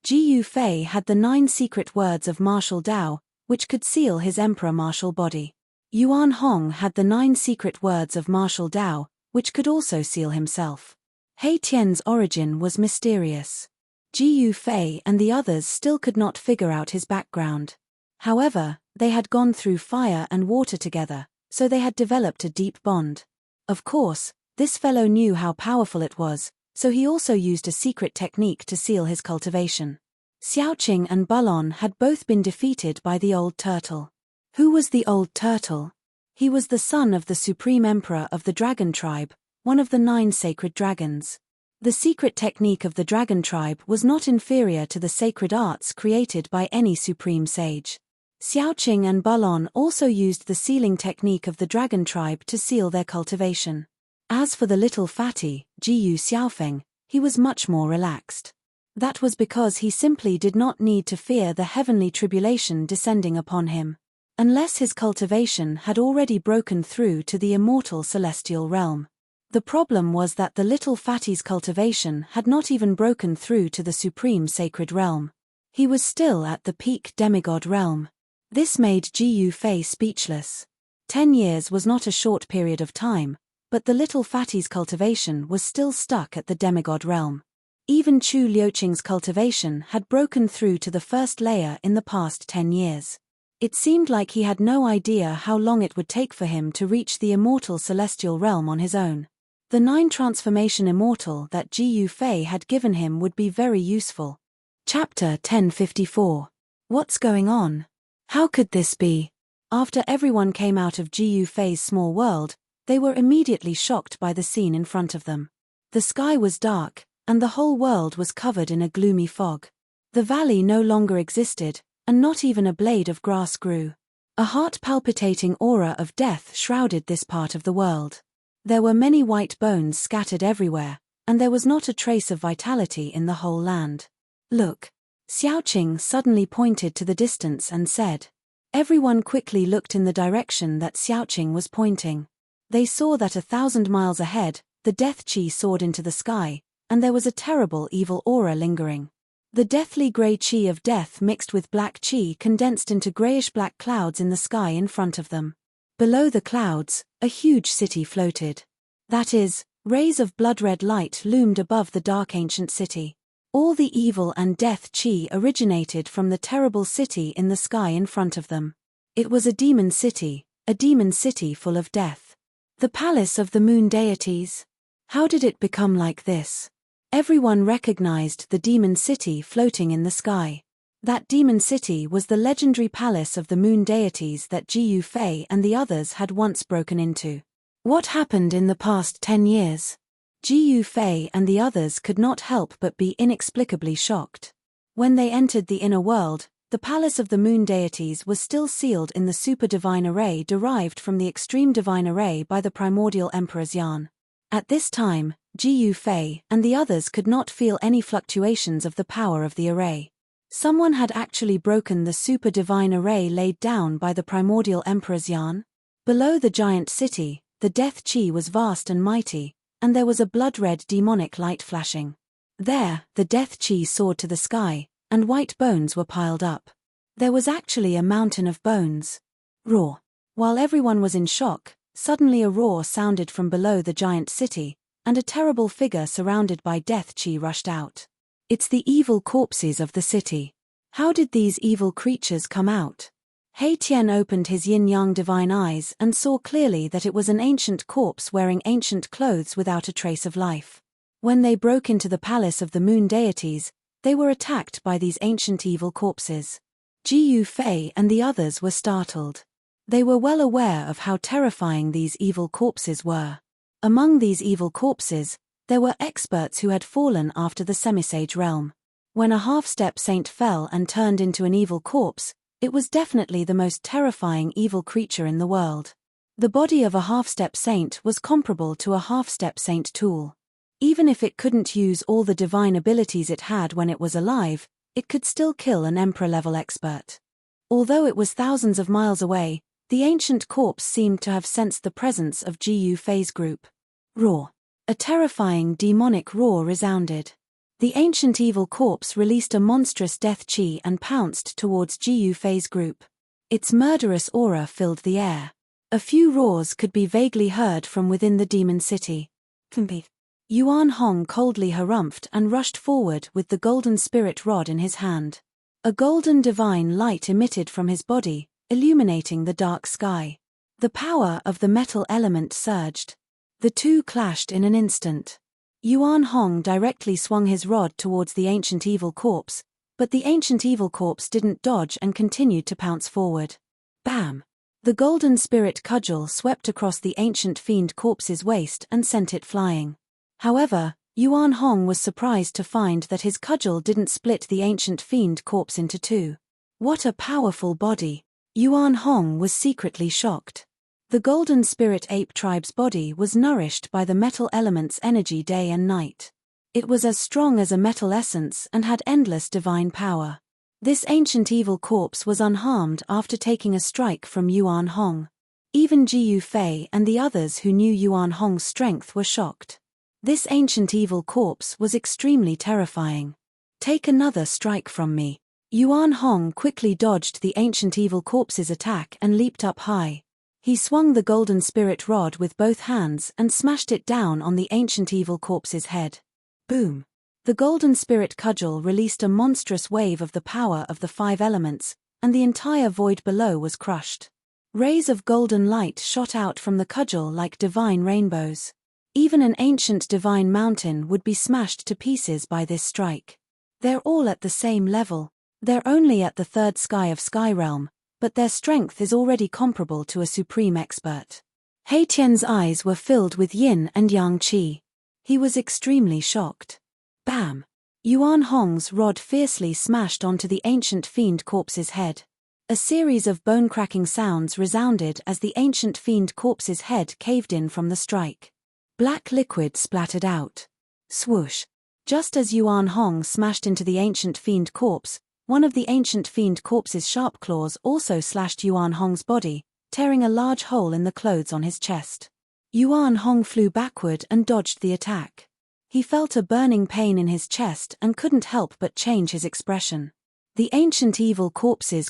Gu Fei had the 9 secret words of martial Dao, which could seal his emperor martial body. Yuan Hong had the 9 secret words of martial Dao, which could also seal himself. He Tian's origin was mysterious. Gu Fei and the others still could not figure out his background. However, they had gone through fire and water together, so they had developed a deep bond. Of course, this fellow knew how powerful it was, so he also used a secret technique to seal his cultivation. Xiaoqing and Bulon had both been defeated by the old turtle. Who was the old turtle? He was the son of the supreme emperor of the dragon tribe, one of the 9 sacred dragons. The secret technique of the dragon tribe was not inferior to the sacred arts created by any supreme sage. Xiaoqing and Bulon also used the sealing technique of the dragon tribe to seal their cultivation. As for the little fatty, Jiyu Xiaofeng, he was much more relaxed. That was because he simply did not need to fear the heavenly tribulation descending upon him. Unless his cultivation had already broken through to the immortal celestial realm. The problem was that the little fatty's cultivation had not even broken through to the supreme sacred realm. He was still at the peak demigod realm. This made Gu Fei speechless. 10 years was not a short period of time, but the little fatty's cultivation was still stuck at the demigod realm. Even Chu Liuqing's cultivation had broken through to the first layer in the past 10 years. It seemed like he had no idea how long it would take for him to reach the immortal celestial realm on his own. The 9 transformation immortal that Gu Fei had given him would be very useful. Chapter 1054. What's going on? How could this be? After everyone came out of Gu Fei's small world, they were immediately shocked by the scene in front of them. The sky was dark, and the whole world was covered in a gloomy fog. The valley no longer existed, and not even a blade of grass grew. A heart-palpitating aura of death shrouded this part of the world. There were many white bones scattered everywhere, and there was not a trace of vitality in the whole land. Look! Xiaoqing suddenly pointed to the distance and said. Everyone quickly looked in the direction that Xiaoqing was pointing. They saw that 1,000 miles ahead, the death chi soared into the sky, and there was a terrible evil aura lingering. The deathly grey chi of death mixed with black chi condensed into greyish-black clouds in the sky in front of them. Below the clouds, a huge city floated. That is, rays of blood-red light loomed above the dark ancient city. All the evil and death chi originated from the terrible city in the sky in front of them. It was a demon city full of death. The palace of the moon deities? How did it become like this? Everyone recognized the demon city floating in the sky. That demon city was the legendary palace of the moon deities that Gu Fei and the others had once broken into. What happened in the past 10 years? Gu Fei and the others could not help but be inexplicably shocked. When they entered the inner world, the palace of the moon deities was still sealed in the super divine array derived from the extreme divine array by the primordial emperor's yarn. At this time, Gu Fei and the others could not feel any fluctuations of the power of the array. Someone had actually broken the super divine array laid down by the primordial emperor's yarn. Below the giant city, the death chi was vast and mighty, and there was a blood-red demonic light flashing. There, the death chi soared to the sky, and white bones were piled up. There was actually a mountain of bones. Roar! While everyone was in shock, suddenly a roar sounded from below the giant city, and a terrible figure surrounded by death chi rushed out. It's the evil corpses of the city. How did these evil creatures come out? He Tian opened his yin-yang divine eyes and saw clearly that it was an ancient corpse wearing ancient clothes without a trace of life. When they broke into the palace of the moon deities, they were attacked by these ancient evil corpses. Gu Fei and the others were startled. They were well aware of how terrifying these evil corpses were. Among these evil corpses, there were experts who had fallen after the semisage realm. When a half-step saint fell and turned into an evil corpse, it was definitely the most terrifying evil creature in the world. The body of a half-step saint was comparable to a half-step saint tool. Even if it couldn't use all the divine abilities it had when it was alive, it could still kill an emperor-level expert. Although it was thousands of miles away, the ancient corpse seemed to have sensed the presence of Gu Fei's group. Roar. A terrifying demonic roar resounded. The ancient evil corpse released a monstrous death chi and pounced towards Gu Fei's group. Its murderous aura filled the air. A few roars could be vaguely heard from within the demon city. Yuan Hong coldly harumphed and rushed forward with the golden spirit rod in his hand. A golden divine light emitted from his body, illuminating the dark sky. The power of the metal element surged. The two clashed in an instant. Yuan Hong directly swung his rod towards the ancient evil corpse, but the ancient evil corpse didn't dodge and continued to pounce forward. Bam! The golden spirit cudgel swept across the ancient fiend corpse's waist and sent it flying. However, Yuan Hong was surprised to find that his cudgel didn't split the ancient fiend corpse into two. What a powerful body! Yuan Hong was secretly shocked. The golden spirit ape tribe's body was nourished by the metal element's energy day and night. It was as strong as a metal essence and had endless divine power. This ancient evil corpse was unharmed after taking a strike from Yuan Hong. Even Gu Fei and the others who knew Yuan Hong's strength were shocked. This ancient evil corpse was extremely terrifying. Take another strike from me. Yuan Hong quickly dodged the ancient evil corpse's attack and leaped up high. He swung the golden spirit rod with both hands and smashed it down on the ancient evil corpse's head. Boom! The golden spirit cudgel released a monstrous wave of the power of the five elements, and the entire void below was crushed. Rays of golden light shot out from the cudgel like divine rainbows. Even an ancient divine mountain would be smashed to pieces by this strike. They're all at the same level. They're only at the third sky of Sky Realm, but their strength is already comparable to a supreme expert. He Tian's eyes were filled with yin and yang qi. He was extremely shocked. Bam! Yuan Hong's rod fiercely smashed onto the ancient fiend corpse's head. A series of bone-cracking sounds resounded as the ancient fiend corpse's head caved in from the strike. Black liquid splattered out. Swoosh! Just as Yuan Hong smashed into the ancient fiend corpse, one of the ancient fiend corpse's sharp claws also slashed Yuan Hong's body, tearing a large hole in the clothes on his chest. Yuan Hong flew backward and dodged the attack. He felt a burning pain in his chest and couldn't help but change his expression. The ancient evil corpse's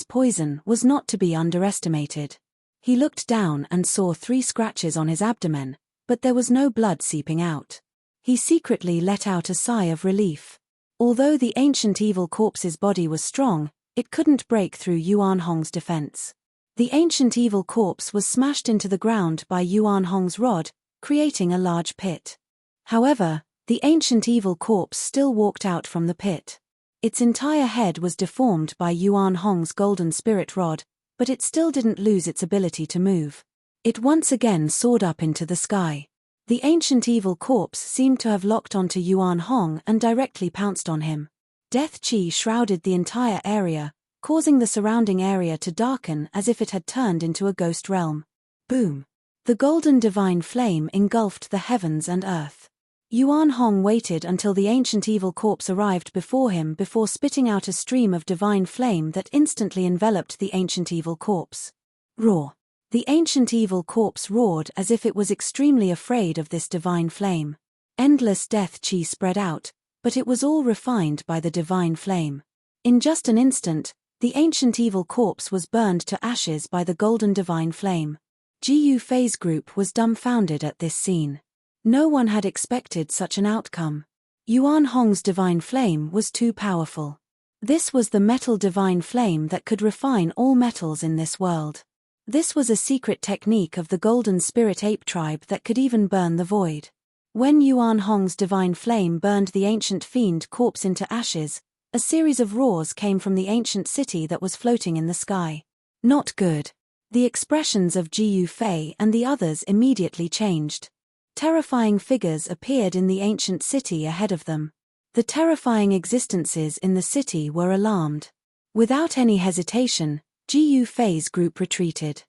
poison was not to be underestimated. He looked down and saw 3 scratches on his abdomen, but there was no blood seeping out. He secretly let out a sigh of relief. Although the ancient evil corpse's body was strong, it couldn't break through Yuan Hong's defense. The ancient evil corpse was smashed into the ground by Yuan Hong's rod, creating a large pit. However, the ancient evil corpse still walked out from the pit. Its entire head was deformed by Yuan Hong's golden spirit rod, but it still didn't lose its ability to move. It once again soared up into the sky. The ancient evil corpse seemed to have locked onto Yuan Hong and directly pounced on him. Death chi shrouded the entire area, causing the surrounding area to darken as if it had turned into a ghost realm. Boom! The golden divine flame engulfed the heavens and earth. Yuan Hong waited until the ancient evil corpse arrived before him before spitting out a stream of divine flame that instantly enveloped the ancient evil corpse. Roar! The ancient evil corpse roared as if it was extremely afraid of this divine flame. Endless death chi spread out, but it was all refined by the divine flame. In just an instant, the ancient evil corpse was burned to ashes by the golden divine flame. Gu Fei's group was dumbfounded at this scene. No one had expected such an outcome. Yuan Hong's divine flame was too powerful. This was the metal divine flame that could refine all metals in this world. This was a secret technique of the golden spirit ape tribe that could even burn the void. When Yuan Hong's divine flame burned the ancient fiend corpse into ashes, a series of roars came from the ancient city that was floating in the sky. Not good. The expressions of Gu Fei and the others immediately changed. Terrifying figures appeared in the ancient city ahead of them. The terrifying existences in the city were alarmed. Without any hesitation, Gu Fei's group retreated.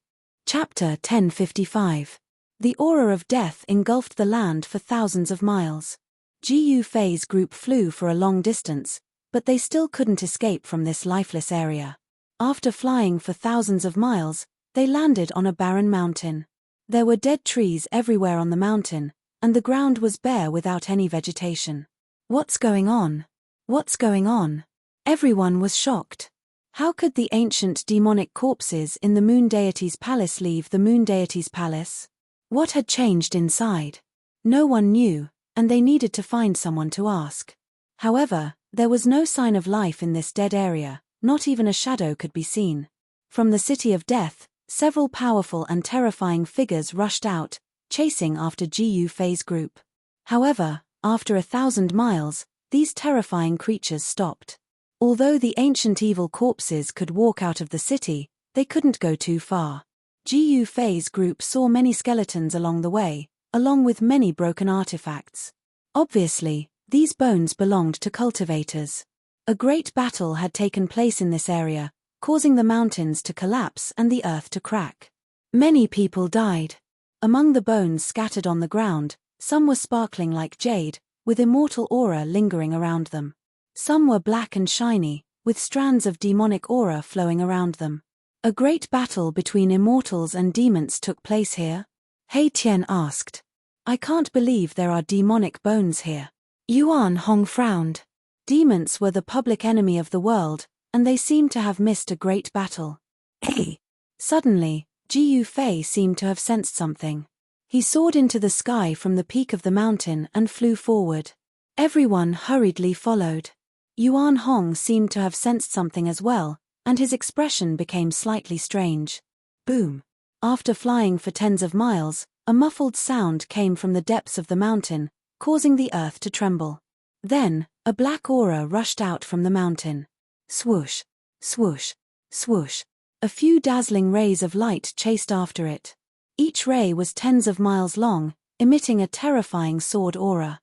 Chapter 1055. The aura of death engulfed the land for thousands of miles. Gu Fei's group flew for a long distance, but they still couldn't escape from this lifeless area. After flying for thousands of miles, they landed on a barren mountain. There were dead trees everywhere on the mountain, and the ground was bare without any vegetation. What's going on? What's going on? Everyone was shocked. How could the ancient demonic corpses in the moon deity's palace leave the moon deity's palace? What had changed inside? No one knew, and they needed to find someone to ask. However, there was no sign of life in this dead area, not even a shadow could be seen. From the city of death, several powerful and terrifying figures rushed out, chasing after Gu Fei's group. However, after 1,000 miles, these terrifying creatures stopped. Although the ancient evil corpses could walk out of the city, they couldn't go too far. Gu Fei's group saw many skeletons along the way, along with many broken artifacts. Obviously, these bones belonged to cultivators. A great battle had taken place in this area, causing the mountains to collapse and the earth to crack. Many people died. Among the bones scattered on the ground, some were sparkling like jade, with immortal aura lingering around them. Some were black and shiny, with strands of demonic aura flowing around them. A great battle between immortals and demons took place here? He Tian asked. I can't believe there are demonic bones here. Yuan Hong frowned. Demons were the public enemy of the world, and they seemed to have missed a great battle. Hey! Suddenly, Gu Fei seemed to have sensed something. He soared into the sky from the peak of the mountain and flew forward. Everyone hurriedly followed. Yuan Hong seemed to have sensed something as well, and his expression became slightly strange. Boom! After flying for tens of miles, a muffled sound came from the depths of the mountain, causing the earth to tremble. Then, a black aura rushed out from the mountain. Swoosh! Swoosh! Swoosh! A few dazzling rays of light chased after it. Each ray was tens of miles long, emitting a terrifying sword aura.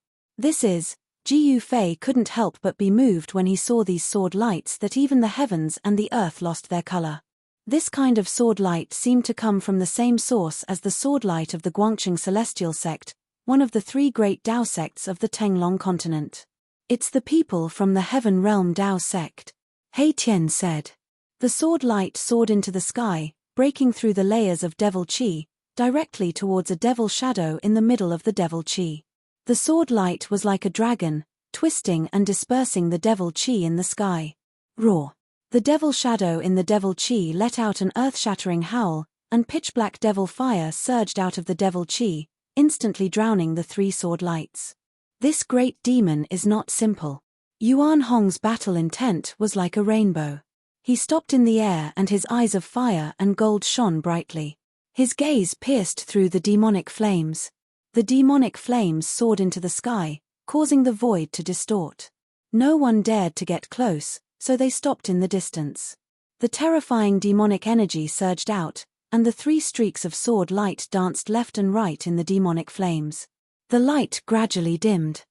Gu Fei couldn't help but be moved when he saw these sword lights that even the heavens and the earth lost their color. This kind of sword light seemed to come from the same source as the sword light of the Guangqing Celestial Sect, one of the three great Dao sects of the Tenglong continent. It's the people from the Heaven Realm Dao sect, He Tian said. The sword light soared into the sky, breaking through the layers of devil qi, directly towards a devil shadow in the middle of the devil qi. The sword light was like a dragon, twisting and dispersing the devil qi in the sky. Roar! The devil shadow in the devil qi let out an earth-shattering howl, and pitch-black devil fire surged out of the devil qi, instantly drowning the three sword lights. This great demon is not simple. Yuan Hong's battle intent was like a rainbow. He stopped in the air and his eyes of fire and gold shone brightly. His gaze pierced through the demonic flames. The demonic flames soared into the sky, causing the void to distort. No one dared to get close, so they stopped in the distance. The terrifying demonic energy surged out, and the three streaks of sword light danced left and right in the demonic flames. The light gradually dimmed.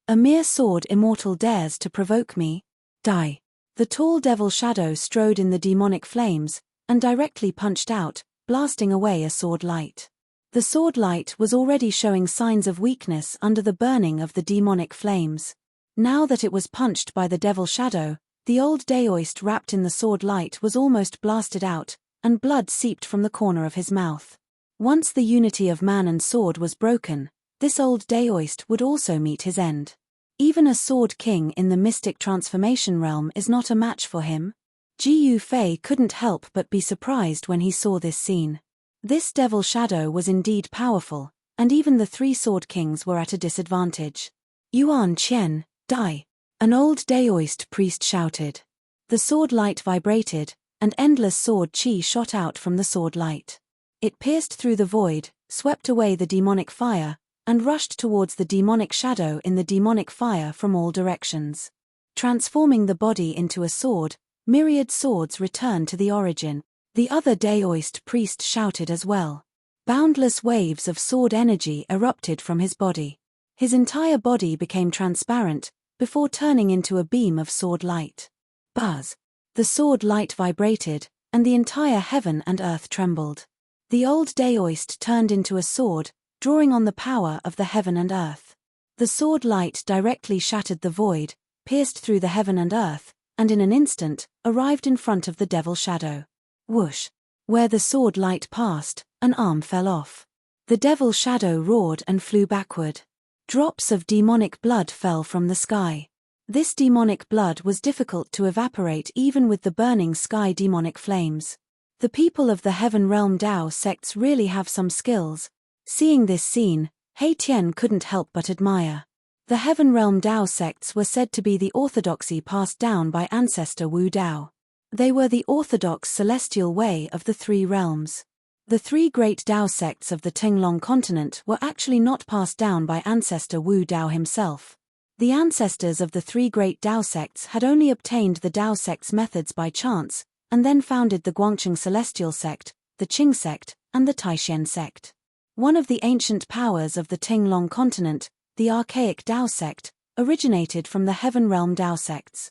A mere sword immortal dares to provoke me? Die. The tall devil shadow strode in the demonic flames, and directly punched out, blasting away a sword light. The sword light was already showing signs of weakness under the burning of the demonic flames. Now that it was punched by the devil shadow, the old Daoist wrapped in the sword light was almost blasted out, and blood seeped from the corner of his mouth. Once the unity of man and sword was broken, this old Daoist would also meet his end. Even a sword king in the mystic transformation realm is not a match for him. Gu Fei couldn't help but be surprised when he saw this scene. This devil shadow was indeed powerful, and even the three sword kings were at a disadvantage. Yuan Qian, die! An old Daoist priest shouted. The sword light vibrated, and endless sword qi shot out from the sword light. It pierced through the void, swept away the demonic fire, and rushed towards the demonic shadow in the demonic fire from all directions. Transforming the body into a sword, myriad swords returned to the origin. The other Daoist priest shouted as well. Boundless waves of sword energy erupted from his body. His entire body became transparent, before turning into a beam of sword light. Buzz! The sword light vibrated, and the entire heaven and earth trembled. The old Daoist turned into a sword, drawing on the power of the heaven and earth. The sword light directly shattered the void, pierced through the heaven and earth, and in an instant, arrived in front of the devil shadow. Whoosh! Where the sword light passed, an arm fell off. The devil shadow roared and flew backward. Drops of demonic blood fell from the sky. This demonic blood was difficult to evaporate even with the burning sky demonic flames. The people of the Heaven Realm Dao sects really have some skills. Seeing this scene, He Tian couldn't help but admire. The Heaven Realm Dao sects were said to be the orthodoxy passed down by ancestor Wu Dao. They were the orthodox celestial way of the three realms. The three great Dao sects of the Tinglong continent were actually not passed down by ancestor Wu Dao himself. The ancestors of the three great Dao sects had only obtained the Dao sect's methods by chance, and then founded the Guangcheng Celestial Sect, the Qing Sect, and the Taishan Sect. One of the ancient powers of the Tinglong continent, the archaic Dao Sect, originated from the Heaven Realm Dao sects.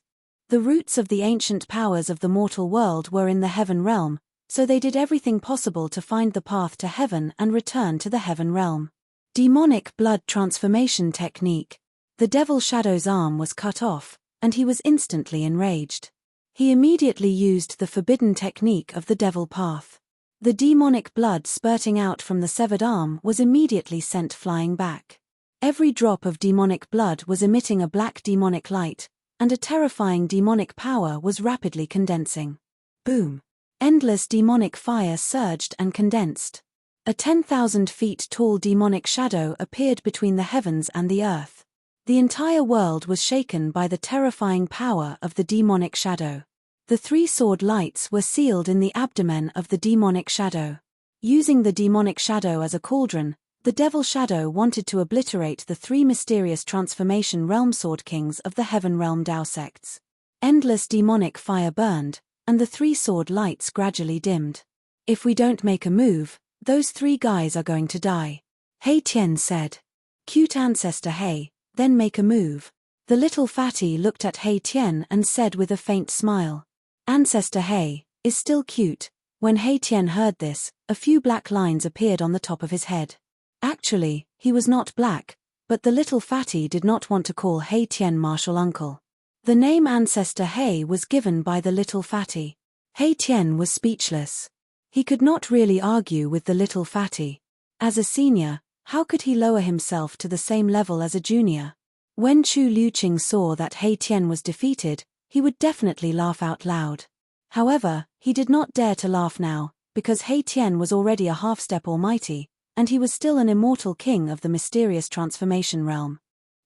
The roots of the ancient powers of the mortal world were in the Heaven Realm, so they did everything possible to find the path to heaven and return to the Heaven Realm. Demonic blood transformation technique. The devil shadow's arm was cut off, and he was instantly enraged. He immediately used the forbidden technique of the devil path. The demonic blood spurting out from the severed arm was immediately sent flying back. Every drop of demonic blood was emitting a black demonic light, and a terrifying demonic power was rapidly condensing. Boom! Endless demonic fire surged and condensed. A 10,000 feet tall demonic shadow appeared between the heavens and the earth. The entire world was shaken by the terrifying power of the demonic shadow. The three sword lights were sealed in the abdomen of the demonic shadow. Using the demonic shadow as a cauldron, the devil shadow wanted to obliterate the three mysterious transformation realm sword kings of the Heaven Realm Dao sects. Endless demonic fire burned, and the three sword lights gradually dimmed. If we don't make a move, those three guys are going to die. He Tian said. Cute ancestor He, then make a move. The little fatty looked at He Tian and said with a faint smile. Ancestor He is still cute. When He Tian heard this, a few black lines appeared on the top of his head. Actually, he was not black, but the little fatty did not want to call He Tian martial uncle. The name Ancestor He was given by the little fatty. He Tian was speechless. He could not really argue with the little fatty. As a senior, how could he lower himself to the same level as a junior? When Chu Liuqing saw that He Tian was defeated, he would definitely laugh out loud. However, he did not dare to laugh now, because He Tian was already a half-step almighty, and he was still an immortal king of the mysterious transformation realm.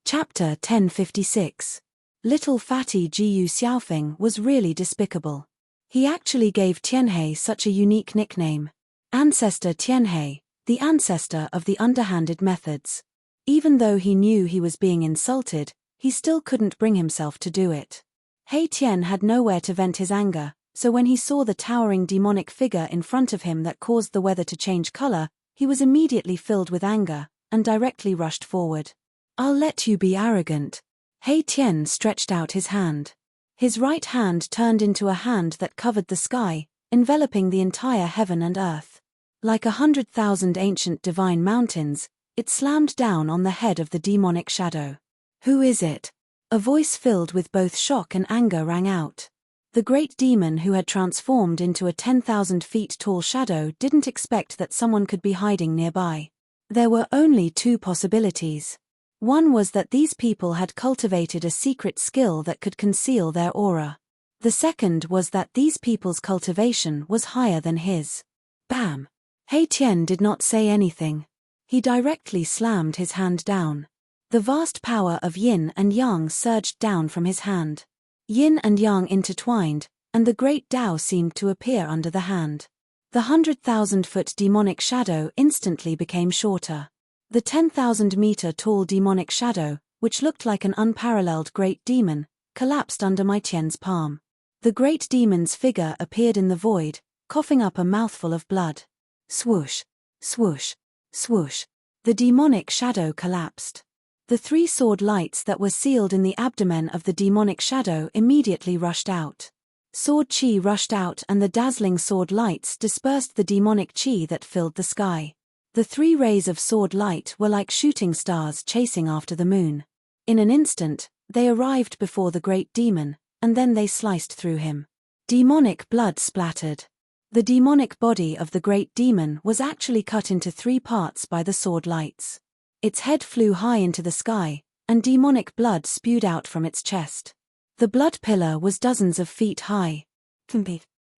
Chapter 1056. Little fatty Jiu Xiaofeng was really despicable. He actually gave Tianhe such a unique nickname. Ancestor Tianhe, the ancestor of the underhanded methods. Even though he knew he was being insulted, he still couldn't bring himself to do it. He Tian had nowhere to vent his anger, so when he saw the towering demonic figure in front of him that caused the weather to change color, he was immediately filled with anger, and directly rushed forward. I'll let you be arrogant. He Tian stretched out his hand. His right hand turned into a hand that covered the sky, enveloping the entire heaven and earth. Like 100,000 ancient divine mountains, it slammed down on the head of the demonic shadow. Who is it? A voice filled with both shock and anger rang out. The great demon who had transformed into a 10,000 feet tall shadow didn't expect that someone could be hiding nearby. There were only two possibilities. One was that these people had cultivated a secret skill that could conceal their aura. The second was that these people's cultivation was higher than his. Bam! He Tian did not say anything. He directly slammed his hand down. The vast power of yin and yang surged down from his hand. Yin and yang intertwined, and the great Tao seemed to appear under the hand. The 100,000-foot demonic shadow instantly became shorter. The 10,000-meter-tall demonic shadow, which looked like an unparalleled great demon, collapsed under my Tian's palm. The great demon's figure appeared in the void, coughing up a mouthful of blood. Swoosh, swoosh, swoosh. The demonic shadow collapsed. The three sword lights that were sealed in the abdomen of the demonic shadow immediately rushed out. Sword chi rushed out and the dazzling sword lights dispersed the demonic chi that filled the sky. The 3 rays of sword light were like shooting stars chasing after the moon. In an instant, they arrived before the great demon, and then they sliced through him. Demonic blood splattered. The demonic body of the great demon was actually cut into 3 parts by the sword lights. Its head flew high into the sky, and demonic blood spewed out from its chest. The blood pillar was dozens of feet high.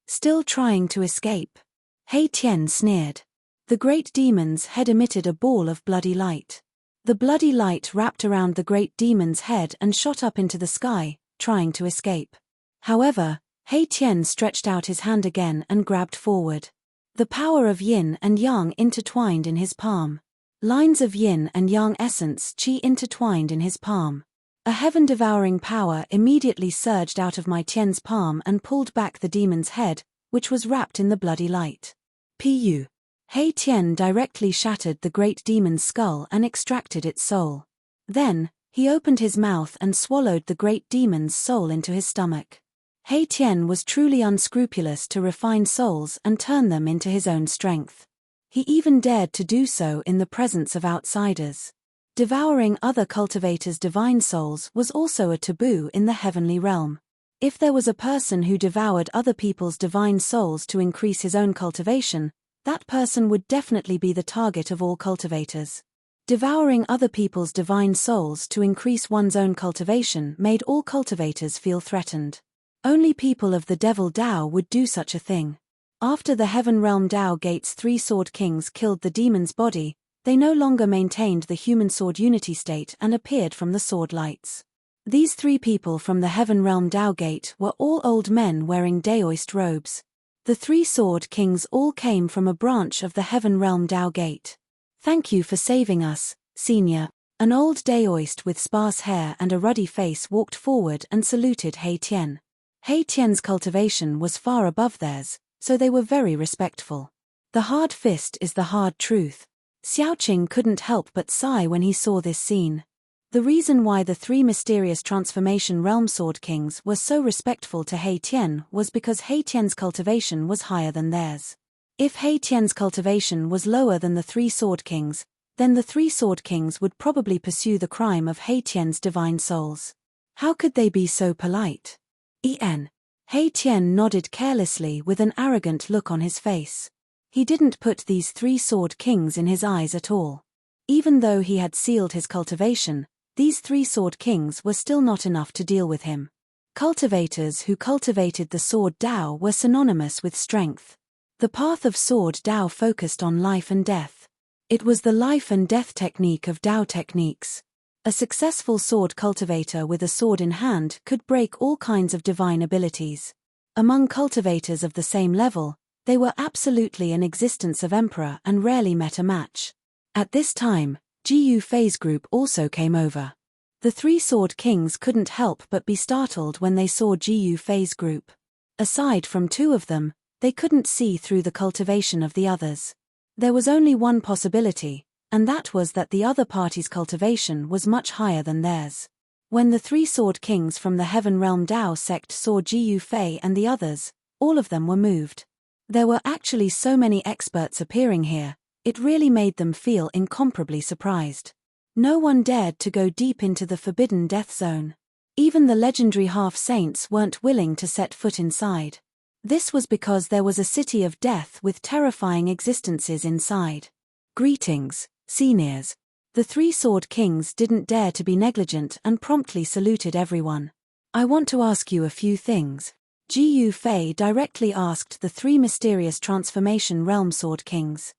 Still trying to escape. Hei Tian sneered. The great demon's head emitted a ball of bloody light. The bloody light wrapped around the great demon's head and shot up into the sky, trying to escape. However, Hei Tian stretched out his hand again and grabbed forward. The power of yin and yang intertwined in his palm. Lines of yin and yang essence chi intertwined in his palm. A heaven-devouring power immediately surged out of Mai Tian's palm and pulled back the demon's head, which was wrapped in the bloody light. Pu. Hei Tian directly shattered the great demon's skull and extracted its soul. Then, he opened his mouth and swallowed the great demon's soul into his stomach. Hei Tian was truly unscrupulous to refine souls and turn them into his own strength. He even dared to do so in the presence of outsiders. Devouring other cultivators' divine souls was also a taboo in the heavenly realm. If there was a person who devoured other people's divine souls to increase his own cultivation, that person would definitely be the target of all cultivators. Devouring other people's divine souls to increase one's own cultivation made all cultivators feel threatened. Only people of the Devil Dao would do such a thing. After the Heaven Realm Dao Gate's 3 Sword Kings killed the demon's body, they no longer maintained the human sword unity state and appeared from the sword lights. These 3 people from the Heaven Realm Dao Gate were all old men wearing Daoist robes. The 3 Sword Kings all came from a branch of the Heaven Realm Dao Gate. Thank you for saving us, Senior. An old Daoist with sparse hair and a ruddy face walked forward and saluted Hei Tian. Hei Tian's cultivation was far above theirs, so they were very respectful. The hard fist is the hard truth. Xiaoqing couldn't help but sigh when he saw this scene. The reason why the 3 mysterious transformation realm sword kings were so respectful to Hei Tian was because Hei Tian's cultivation was higher than theirs. If Hei Tian's cultivation was lower than the 3 sword kings, then the 3 sword kings would probably pursue the crime of Hei Tian's divine souls. How could they be so polite? Hei Tian nodded carelessly with an arrogant look on his face. He didn't put these 3 sword kings in his eyes at all. Even though he had sealed his cultivation, these 3 sword kings were still not enough to deal with him. Cultivators who cultivated the sword Dao were synonymous with strength. The path of sword Dao focused on life and death. It was the life and death technique of Dao techniques. A successful sword cultivator with a sword in hand could break all kinds of divine abilities. Among cultivators of the same level, they were absolutely an existence of emperor and rarely met a match. At this time, Jiyu Fei's group also came over. The 3 sword kings couldn't help but be startled when they saw Jiyu Fei's group. Aside from 2 of them, they couldn't see through the cultivation of the others. There was only one possibility, and that was that the other party's cultivation was much higher than theirs. When the 3 sword kings from the Heaven Realm Dao sect saw Jiyu Fei and the others, all of them were moved. There were actually so many experts appearing here, it really made them feel incomparably surprised. No one dared to go deep into the forbidden death zone. Even the legendary half-saints weren't willing to set foot inside. This was because there was a city of death with terrifying existences inside. Greetings, seniors. The 3 sword kings didn't dare to be negligent and promptly saluted everyone. I want to ask you a few things. Jiyu Fei directly asked the 3 mysterious transformation realm sword kings.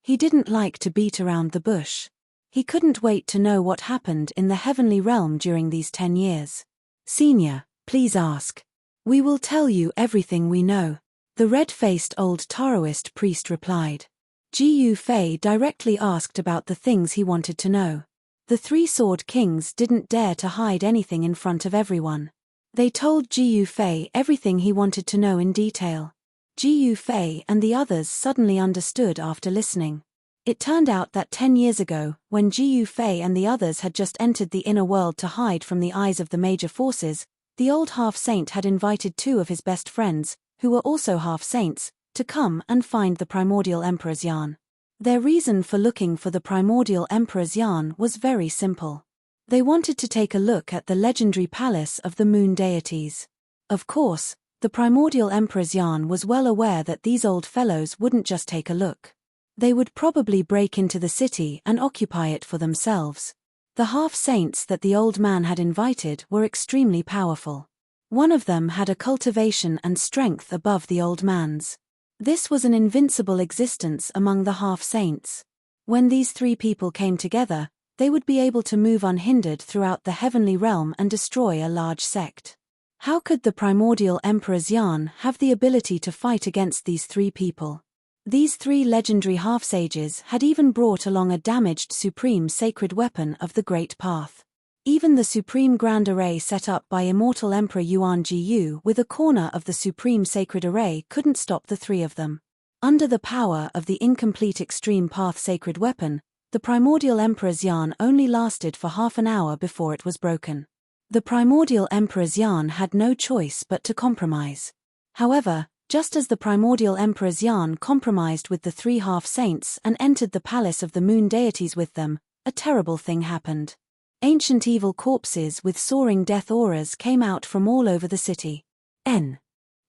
He didn't like to beat around the bush. He couldn't wait to know what happened in the heavenly realm during these 10 years. Senior, please ask. We will tell you everything we know, the red-faced old Taoist priest replied. Jiyu Fei directly asked about the things he wanted to know. The 3 sword kings didn't dare to hide anything in front of everyone. They told Jiyu Fei everything he wanted to know in detail. Jiyu Fei and the others suddenly understood after listening. It turned out that 10 years ago, when Jiyu Fei and the others had just entered the inner world to hide from the eyes of the major forces, The old half-saint had invited 2 of his best friends, who were also half-saints, to come and find the primordial emperor's yarn. Their reason for looking for the primordial emperor's yarn was very simple. They wanted to take a look at the legendary palace of the moon deities. Of course, the primordial emperor's yarn was well aware that these old fellows wouldn't just take a look. They would probably break into the city and occupy it for themselves. The half-saints that the old man had invited were extremely powerful. One of them had a cultivation and strength above the old man's. This was an invincible existence among the half-saints. When these 3 people came together, they would be able to move unhindered throughout the heavenly realm and destroy a large sect. How could the primordial emperor's yarn have the ability to fight against these 3 people? These 3 legendary half-sages had even brought along a damaged supreme sacred weapon of the Great Path. Even the supreme grand array set up by immortal Emperor Yuan Jiyu with a corner of the supreme sacred array couldn't stop the 3 of them. Under the power of the incomplete extreme path sacred weapon, the primordial emperor's yarn only lasted for half an hour before it was broken. The primordial emperor's yarn had no choice but to compromise. However, just as the primordial emperor's yarn compromised with the 3 half-saints and entered the palace of the moon deities with them, a terrible thing happened. Ancient evil corpses with soaring death auras came out from all over the city.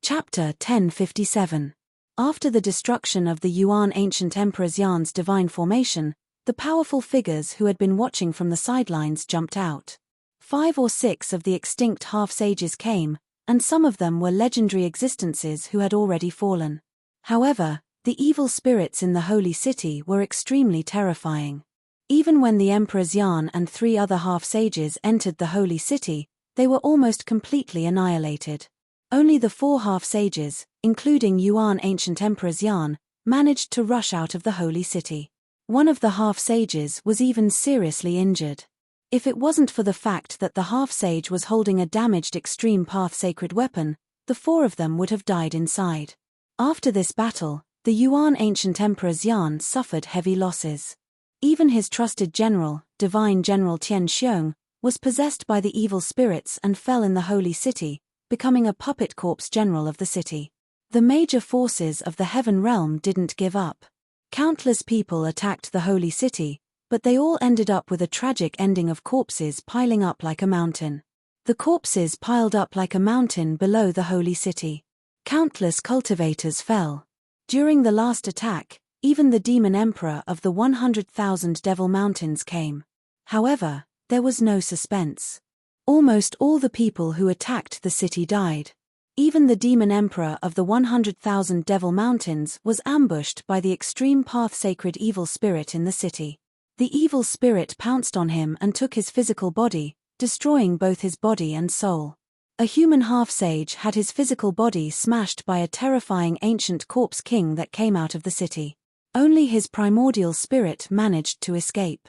Chapter 1057. After the destruction of the Yuan ancient emperor's yarn's divine formation, the powerful figures who had been watching from the sidelines jumped out. 5 or 6 of the extinct half-sages came, and some of them were legendary existences who had already fallen. However, the evil spirits in the holy city were extremely terrifying. Even when the emperor's yarn and 3 other half-sages entered the holy city, they were almost completely annihilated. Only the 4 half-sages, including Yuan ancient emperor's yarn, managed to rush out of the holy city. One of the half-sages was even seriously injured. If it wasn't for the fact that the half-sage was holding a damaged extreme path sacred weapon, the 4 of them would have died inside. After this battle, the Yuan ancient emperor's yarn suffered heavy losses. Even his trusted general, Divine General Tian Xiong, was possessed by the evil spirits and fell in the holy city, becoming a puppet corpse general of the city. The major forces of the heaven realm didn't give up. Countless people attacked the holy city, but they all ended up with a tragic ending of corpses piling up like a mountain. The corpses piled up like a mountain below the holy city. Countless cultivators fell. During the last attack, even the demon emperor of the 100,000 Devil Mountains came. However, there was no suspense. Almost all the people who attacked the city died. Even the demon emperor of the 100,000 Devil Mountains was ambushed by the extreme path sacred evil spirit in the city. The evil spirit pounced on him and took his physical body, destroying both his body and soul. A human half-sage had his physical body smashed by a terrifying ancient corpse king that came out of the city. Only his primordial spirit managed to escape.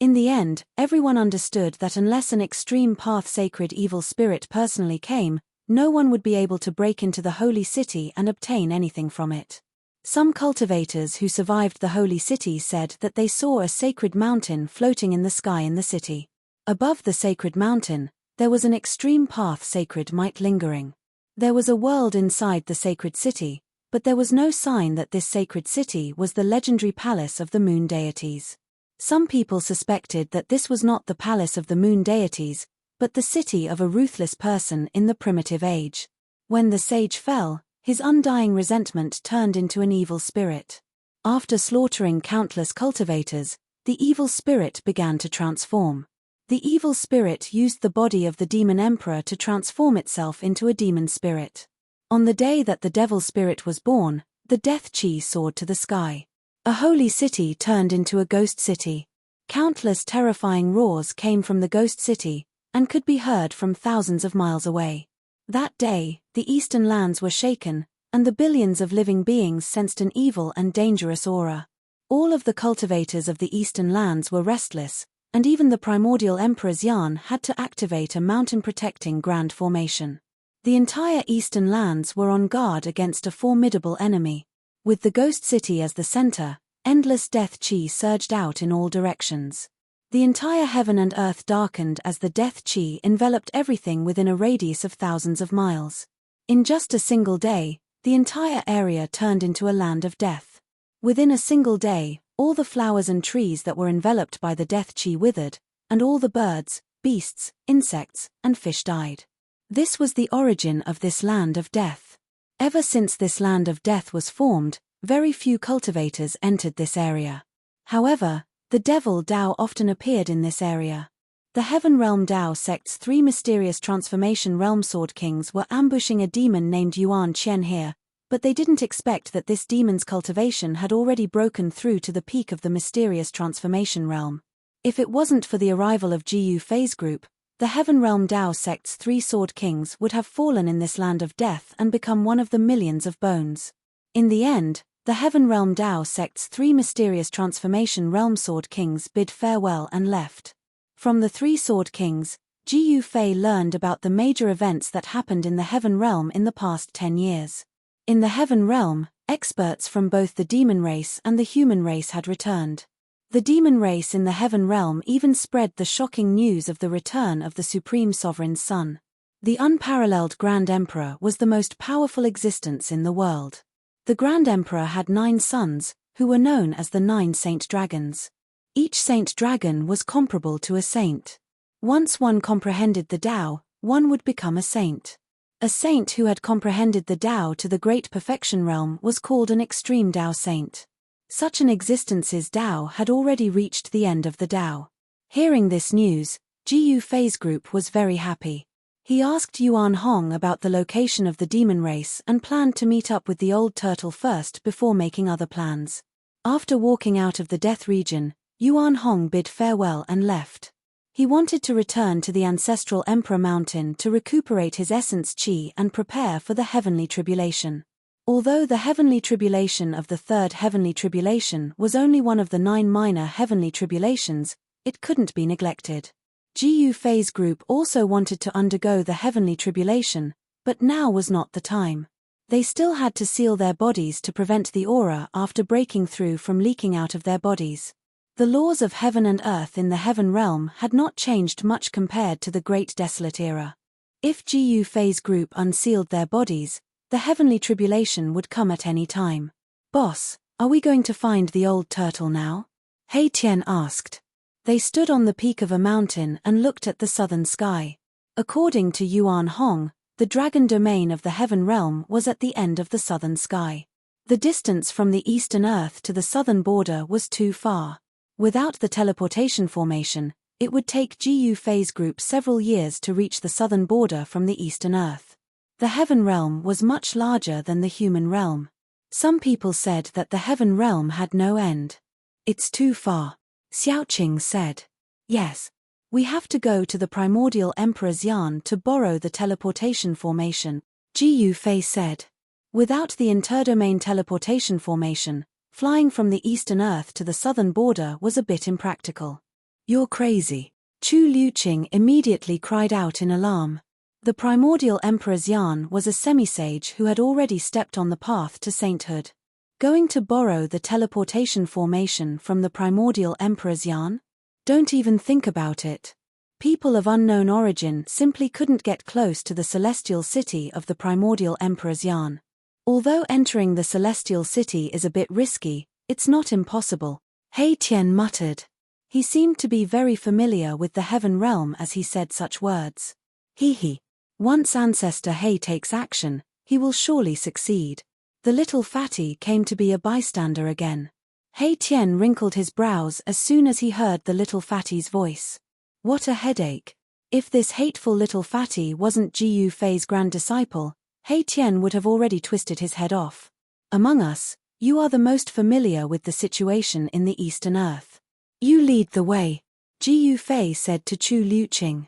In the end, everyone understood that unless an extreme path sacred evil spirit personally came, no one would be able to break into the holy city and obtain anything from it. Some cultivators who survived the holy city said that they saw a sacred mountain floating in the sky in the city. Above the sacred mountain, there was an extreme path sacred might lingering. There was a world inside the sacred city, but there was no sign that this sacred city was the legendary palace of the moon deities. Some people suspected that this was not the palace of the moon deities, but the city of a ruthless person in the primitive age. When the sage fell, his undying resentment turned into an evil spirit. After slaughtering countless cultivators, the evil spirit began to transform. The evil spirit used the body of the demon emperor to transform itself into a demon spirit. On the day that the devil spirit was born, the death chi soared to the sky. A holy city turned into a ghost city. Countless terrifying roars came from the ghost city, and could be heard from thousands of miles away. That day, the eastern lands were shaken, and the billions of living beings sensed an evil and dangerous aura. All of the cultivators of the eastern lands were restless, and even the primordial emperor's yarn had to activate a mountain-protecting grand formation. The entire eastern lands were on guard against a formidable enemy. With the ghost city as the center, endless death chi surged out in all directions. The entire heaven and earth darkened as the death chi enveloped everything within a radius of thousands of miles. In just a single day, the entire area turned into a land of death. Within a single day, all the flowers and trees that were enveloped by the death chi withered, and all the birds, beasts, insects, and fish died. This was the origin of this land of death. Ever since this land of death was formed, very few cultivators entered this area. However, the devil Dao often appeared in this area. The Heaven Realm Dao sect's 3 mysterious transformation realm sword kings were ambushing a demon named Yuan Qian here, but they didn't expect that this demon's cultivation had already broken through to the peak of the mysterious transformation realm. If it wasn't for the arrival of Jiyu phase group, the Heaven Realm Dao sect's 3 sword kings would have fallen in this land of death and become one of the millions of bones. In the end, the Heaven Realm Dao sect's 3 mysterious transformation realm sword kings bid farewell and left. From the 3 sword kings, Jiyu Fei learned about the major events that happened in the Heaven Realm in the past 10 years. In the Heaven Realm, experts from both the demon race and the human race had returned. The demon race in the Heaven Realm even spread the shocking news of the return of the Supreme Sovereign's son. The unparalleled Grand Emperor was the most powerful existence in the world. The Grand Emperor had 9 sons, who were known as the 9 Saint Dragons. Each Saint Dragon was comparable to a saint. Once one comprehended the Tao, one would become a saint. A saint who had comprehended the Tao to the Great Perfection Realm was called an Extreme Tao Saint. Such an existence's Tao had already reached the end of the Tao. Hearing this news, Jiyu Fei's group was very happy. He asked Yuan Hong about the location of the demon race and planned to meet up with the old turtle first before making other plans. After walking out of the death region, Yuan Hong bid farewell and left. He wanted to return to the ancestral Emperor Mountain to recuperate his essence chi and prepare for the heavenly tribulation. Although the heavenly tribulation of the third heavenly tribulation was only one of the 9 minor heavenly tribulations, it couldn't be neglected. Jiyu Fei's group also wanted to undergo the heavenly tribulation, but now was not the time. They still had to seal their bodies to prevent the aura after breaking through from leaking out of their bodies. The laws of heaven and earth in the Heaven Realm had not changed much compared to the Great Desolate Era. If Jiyu Fei's group unsealed their bodies, the heavenly tribulation would come at any time. "Boss, are we going to find the old turtle now?" He Tian asked. They stood on the peak of a mountain and looked at the southern sky. According to Yuan Hong, the dragon domain of the Heaven Realm was at the end of the southern sky. The distance from the eastern earth to the southern border was too far. Without the teleportation formation, it would take Jiyu Fei's group several years to reach the southern border from the eastern earth. The Heaven Realm was much larger than the human realm. Some people said that the Heaven Realm had no end. "It's too far," Xiaoqing said. "Yes. We have to go to the primordial Emperor's Yarn to borrow the teleportation formation," Jiyu Fei said. Without the interdomain teleportation formation, flying from the eastern earth to the southern border was a bit impractical. "You're crazy," Chu Liuqing immediately cried out in alarm. The primordial Emperor's Yarn was a semi-sage who had already stepped on the path to sainthood. Going to borrow the teleportation formation from the primordial Emperor's Yarn? Don't even think about it. People of unknown origin simply couldn't get close to the celestial city of the primordial Emperor's Yarn. Although entering the celestial city is a bit risky, it's not impossible, He Tian muttered. He seemed to be very familiar with the Heaven Realm as he said such words. He. Once Ancestor He takes action, he will surely succeed. The little fatty came to be a bystander again. He Tian wrinkled his brows as soon as he heard the little fatty's voice. What a headache. If this hateful little fatty wasn't Jiyu Fei's grand disciple, He Tian would have already twisted his head off. Among us, you are the most familiar with the situation in the Eastern Earth. You lead the way, Jiyu Fei said to Chu Liuqing.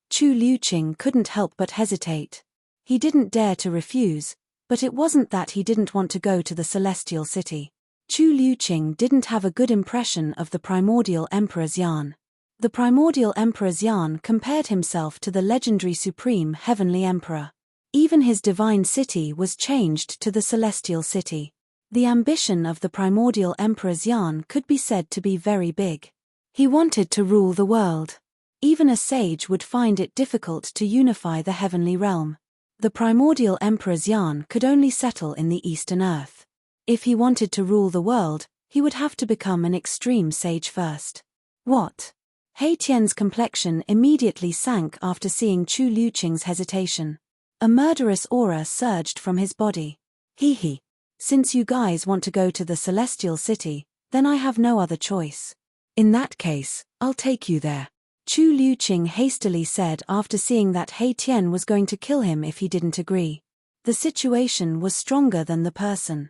Chu Liuqing couldn't help but hesitate. He didn't dare to refuse, but it wasn't that he didn't want to go to the celestial city. Chu Liuqing didn't have a good impression of the primordial Emperor's Yarn. The primordial Emperor's Yarn compared himself to the legendary supreme heavenly emperor. Even his divine city was changed to the celestial city. The ambition of the primordial Emperor's Yarn could be said to be very big. He wanted to rule the world. Even a sage would find it difficult to unify the heavenly realm. The primordial Emperor Xian could only settle in the Eastern Earth. If he wanted to rule the world, he would have to become an extreme sage first. What? He Tian's complexion immediately sank after seeing Chu Liuqing's hesitation. A murderous aura surged from his body. He. Since you guys want to go to the Celestial City, then I have no other choice. In that case, I'll take you there. Chu Liuqing hastily said after seeing that He Tian was going to kill him if he didn't agree. The situation was stronger than the person.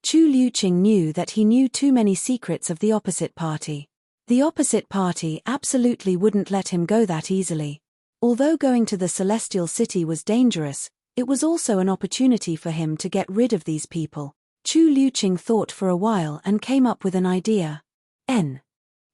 Chu Liuqing knew that he knew too many secrets of the opposite party. The opposite party absolutely wouldn't let him go that easily. Although going to the Celestial City was dangerous, it was also an opportunity for him to get rid of these people. Chu Liuqing thought for a while and came up with an idea.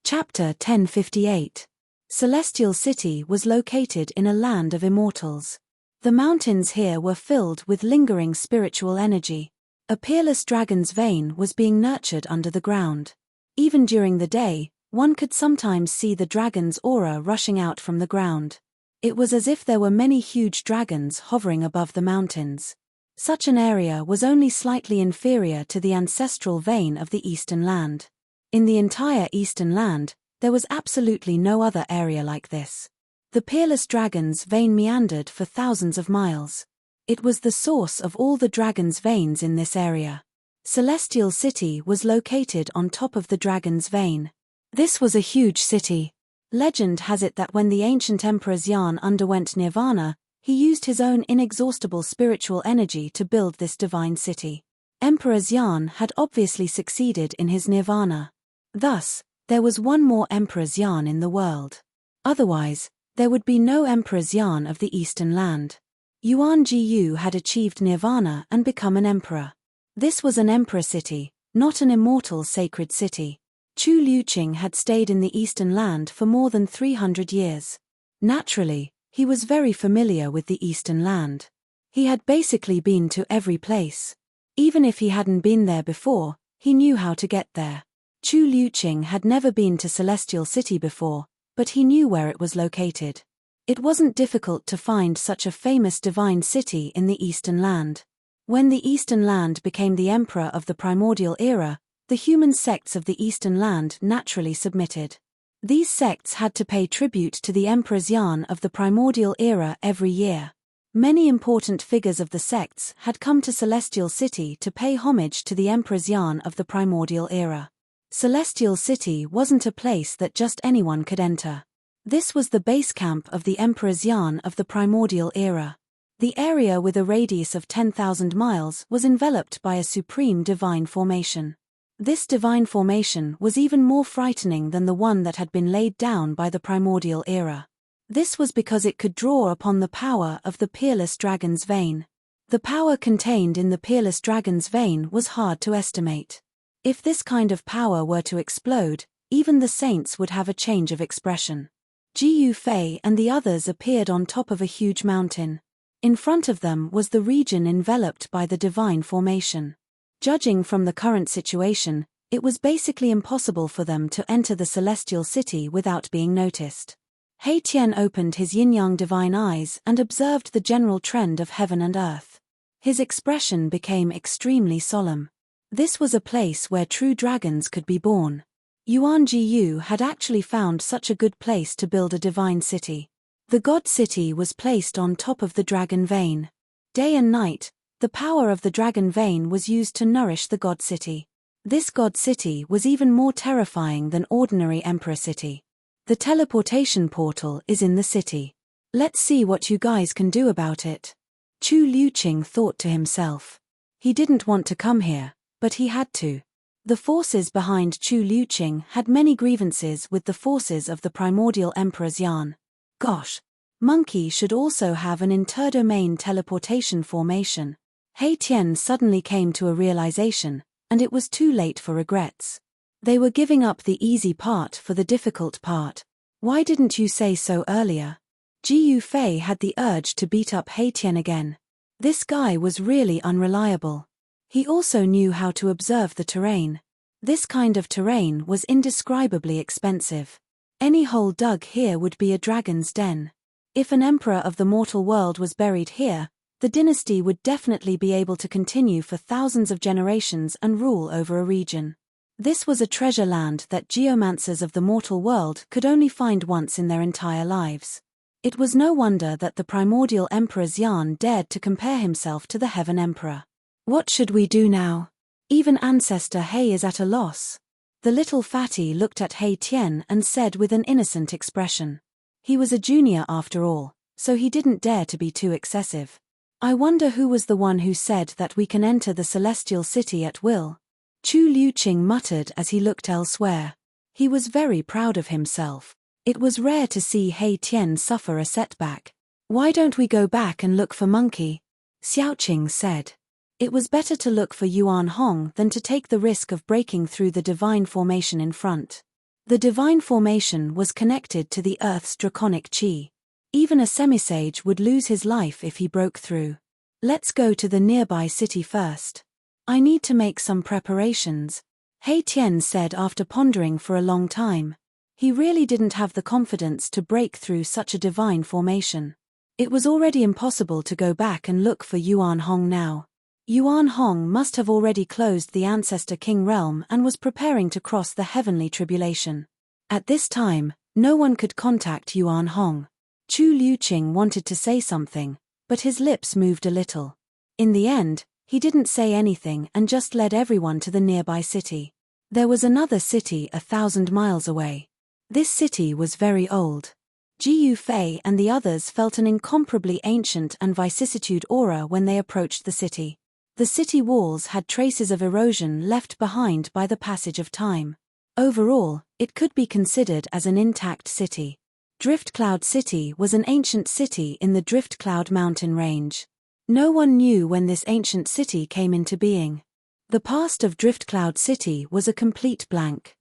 Chapter 1058. Celestial City was located in a land of immortals. The mountains here were filled with lingering spiritual energy. A peerless dragon's vein was being nurtured under the ground. Even during the day, one could sometimes see the dragon's aura rushing out from the ground. It was as if there were many huge dragons hovering above the mountains. Such an area was only slightly inferior to the ancestral vein of the Eastern Land. In the entire Eastern Land, there was absolutely no other area like this. The peerless dragon's vein meandered for thousands of miles. It was the source of all the dragon's veins in this area. Celestial City was located on top of the dragon's vein. This was a huge city. Legend has it that when the ancient Emperor Xian underwent nirvana, he used his own inexhaustible spiritual energy to build this divine city. Emperor Xian had obviously succeeded in his nirvana. Thus, there was one more Emperor Xian in the world. Otherwise, there would be no Emperor Xian of the Eastern Land. Yuan Jiyu had achieved nirvana and become an emperor. This was an emperor city, not an immortal sacred city. Chu Liuqing had stayed in the Eastern Land for more than 300 years. Naturally, he was very familiar with the Eastern Land. He had basically been to every place. Even if he hadn't been there before, he knew how to get there. Chu Liuqing had never been to Celestial City before, but he knew where it was located. It wasn't difficult to find such a famous divine city in the Eastern Land. When the Eastern Land became the emperor of the primordial era, the human sects of the Eastern Land naturally submitted. These sects had to pay tribute to the Emperor Xian of the primordial era every year. Many important figures of the sects had come to Celestial City to pay homage to the Emperor Xian of the primordial era. Celestial City wasn't a place that just anyone could enter. This was the base camp of the Emperor Xian of the primordial era. The area with a radius of 10,000 miles was enveloped by a supreme divine formation. This divine formation was even more frightening than the one that had been laid down by the primordial era. This was because it could draw upon the power of the peerless dragon's vein. The power contained in the peerless dragon's vein was hard to estimate. If this kind of power were to explode, even the saints would have a change of expression. Jiyu Fei and the others appeared on top of a huge mountain. In front of them was the region enveloped by the divine formation. Judging from the current situation, it was basically impossible for them to enter the Celestial City without being noticed. He Tian opened his yin-yang divine eyes and observed the general trend of heaven and earth. His expression became extremely solemn. This was a place where true dragons could be born. Yuan Jiyu had actually found such a good place to build a divine city. The God City was placed on top of the dragon vein. Day and night, the power of the dragon vein was used to nourish the God City. This God City was even more terrifying than ordinary Emperor City. The teleportation portal is in the city. Let's see what you guys can do about it. Chu Liuqing thought to himself. He didn't want to come here, but he had to. The forces behind Chu Liuqing had many grievances with the forces of the primordial Emperor Xian. Gosh! Monkey should also have an interdomain teleportation formation. He Tian suddenly came to a realization, and it was too late for regrets. They were giving up the easy part for the difficult part. Why didn't you say so earlier? Jiyu Fei had the urge to beat up He Tian again. This guy was really unreliable. He also knew how to observe the terrain. This kind of terrain was indescribably expensive. Any hole dug here would be a dragon's den. If an emperor of the mortal world was buried here, the dynasty would definitely be able to continue for thousands of generations and rule over a region. This was a treasure land that geomancers of the mortal world could only find once in their entire lives. It was no wonder that the primordial Emperor Xian dared to compare himself to the Heaven Emperor. What should we do now? Even Ancestor He is at a loss. The little fatty looked at He Tian and said with an innocent expression. He was a junior after all, so he didn't dare to be too excessive. I wonder who was the one who said that we can enter the celestial city at will. Chu Liuqing muttered as he looked elsewhere. He was very proud of himself. It was rare to see He Tian suffer a setback. Why don't we go back and look for Monkey? Xiaoqing said. It was better to look for Yuan Hong than to take the risk of breaking through the divine formation in front. The divine formation was connected to the Earth's draconic qi. Even a semisage would lose his life if he broke through. Let's go to the nearby city first. I need to make some preparations, He Tian said after pondering for a long time. He really didn't have the confidence to break through such a divine formation. It was already impossible to go back and look for Yuan Hong now. Yuan Hong must have already closed the Ancestor King realm and was preparing to cross the heavenly tribulation. At this time, no one could contact Yuan Hong. Chu Liuqing wanted to say something, but his lips moved a little. In the end, he didn't say anything and just led everyone to the nearby city. There was another city 1,000 miles away. This city was very old. Jiyu Fei and the others felt an incomparably ancient and vicissitude aura when they approached the city. The city walls had traces of erosion left behind by the passage of time. Overall, it could be considered as an intact city. Drift Cloud City was an ancient city in the Drift Cloud mountain range. No one knew when this ancient city came into being. The past of Drift Cloud City was a complete blank.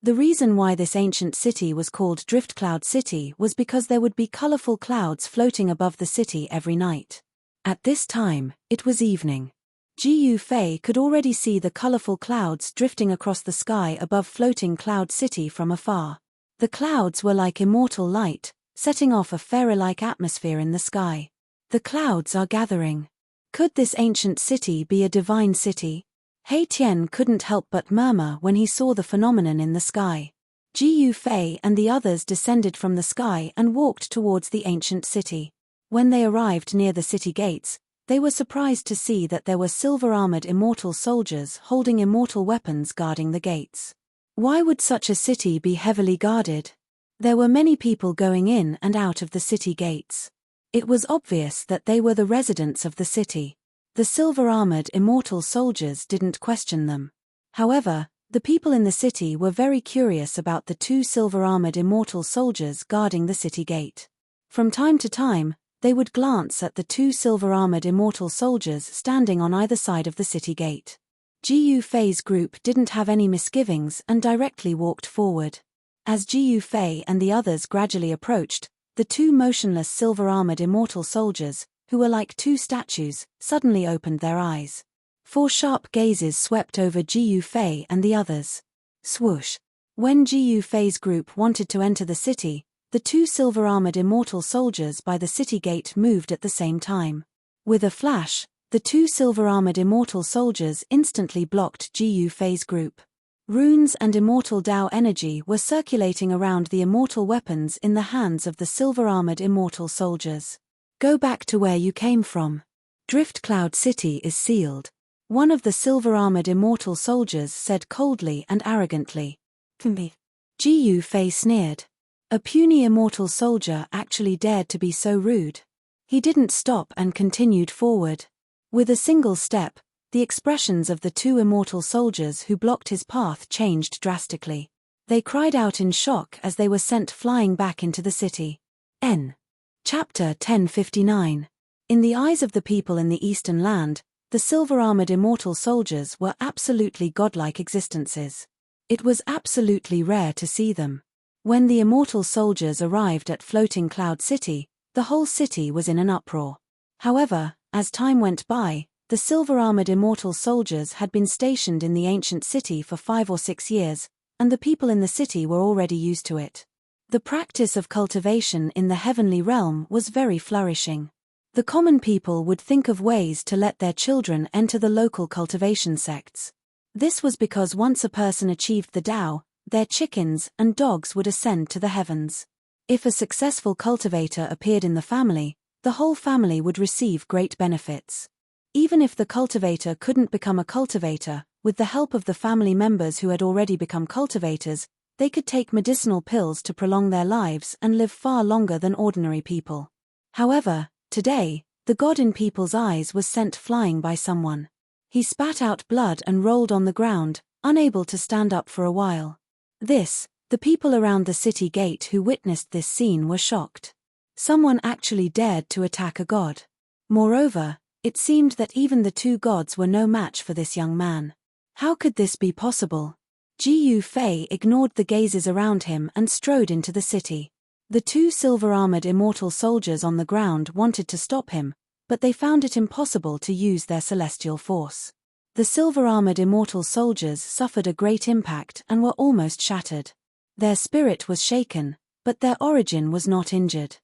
The reason why this ancient city was called Drift Cloud City was because there would be colorful clouds floating above the city every night. At this time, it was evening. Jiyu Fei could already see the colorful clouds drifting across the sky above floating Cloud City from afar. The clouds were like immortal light, setting off a fairy-like atmosphere in the sky. The clouds are gathering. Could this ancient city be a divine city? He Tian couldn't help but murmur when he saw the phenomenon in the sky. Jiyu Fei and the others descended from the sky and walked towards the ancient city. When they arrived near the city gates, they were surprised to see that there were silver-armored immortal soldiers holding immortal weapons guarding the gates. Why would such a city be heavily guarded? There were many people going in and out of the city gates. It was obvious that they were the residents of the city. The silver-armored immortal soldiers didn't question them. However, the people in the city were very curious about the two silver-armored immortal soldiers guarding the city gate. From time to time, they would glance at the two silver-armored immortal soldiers standing on either side of the city gate. Jiyu Fei's group didn't have any misgivings and directly walked forward. As Jiyu Fei and the others gradually approached, the two motionless silver-armored immortal soldiers, who were like two statues, suddenly opened their eyes. 4 sharp gazes swept over Jiyu Fei and the others. Swoosh! When Jiyu Fei's group wanted to enter the city, the two silver-armored immortal soldiers by the city gate moved at the same time. With a flash, the two silver-armored immortal soldiers instantly blocked Jiyu Fei's group. Runes and immortal Dao energy were circulating around the immortal weapons in the hands of the silver-armored immortal soldiers. Go back to where you came from. Drift Cloud City is sealed. One of the silver-armored immortal soldiers said coldly and arrogantly. Jiyu Fei sneered. A puny immortal soldier actually dared to be so rude. He didn't stop and continued forward. With a single step, the expressions of the two immortal soldiers who blocked his path changed drastically. They cried out in shock as they were sent flying back into the city. Chapter 1059. In the eyes of the people in the Eastern Land, the silver-armored immortal soldiers were absolutely godlike existences. It was absolutely rare to see them. When the immortal soldiers arrived at Floating Cloud City, the whole city was in an uproar. However, as time went by, the silver-armored immortal soldiers had been stationed in the ancient city for 5 or 6 years, and the people in the city were already used to it. The practice of cultivation in the heavenly realm was very flourishing. The common people would think of ways to let their children enter the local cultivation sects. This was because once a person achieved the Tao, their chickens and dogs would ascend to the heavens. If a successful cultivator appeared in the family, the whole family would receive great benefits. Even if the cultivator couldn't become a cultivator, with the help of the family members who had already become cultivators, they could take medicinal pills to prolong their lives and live far longer than ordinary people. However, today, the god in people's eyes was sent flying by someone. He spat out blood and rolled on the ground, unable to stand up for a while. The people around the city gate who witnessed this scene were shocked. Someone actually dared to attack a god. Moreover, it seemed that even the two gods were no match for this young man. How could this be possible? Jiyu Fei ignored the gazes around him and strode into the city. The two silver-armored immortal soldiers on the ground wanted to stop him, but they found it impossible to use their celestial force. The silver-armored immortal soldiers suffered a great impact and were almost shattered. Their spirit was shaken, but their origin was not injured.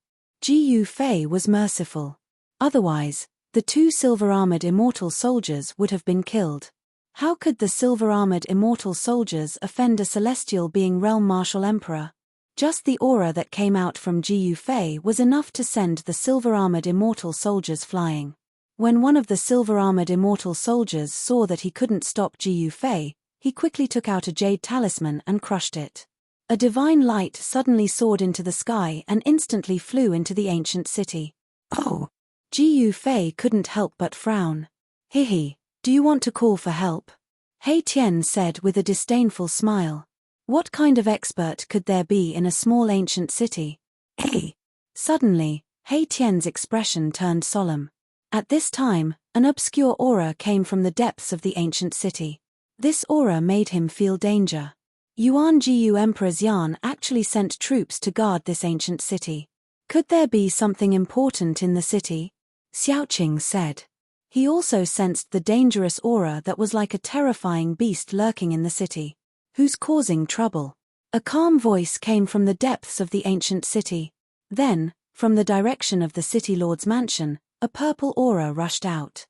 Jiyu Fei was merciful. Otherwise, the two silver-armored immortal soldiers would have been killed. How could the silver-armored immortal soldiers offend a celestial being realm martial emperor? Just the aura that came out from Jiyu Fei was enough to send the silver-armored immortal soldiers flying. When one of the silver-armored immortal soldiers saw that he couldn't stop Jiyu Fei, he quickly took out a jade talisman and crushed it. A divine light suddenly soared into the sky and instantly flew into the ancient city. Oh! Jiyu Fei couldn't help but frown. Hihi. Do you want to call for help? Hei Tian said with a disdainful smile. What kind of expert could there be in a small ancient city? Hey! Suddenly, Hei Tian's expression turned solemn. At this time, an obscure aura came from the depths of the ancient city. This aura made him feel danger. Yuan Jiyu Emperor Xian actually sent troops to guard this ancient city. Could there be something important in the city? Xiaoqing said. He also sensed the dangerous aura that was like a terrifying beast lurking in the city. Who's causing trouble? A calm voice came from the depths of the ancient city. Then, from the direction of the city lord's mansion, a purple aura rushed out.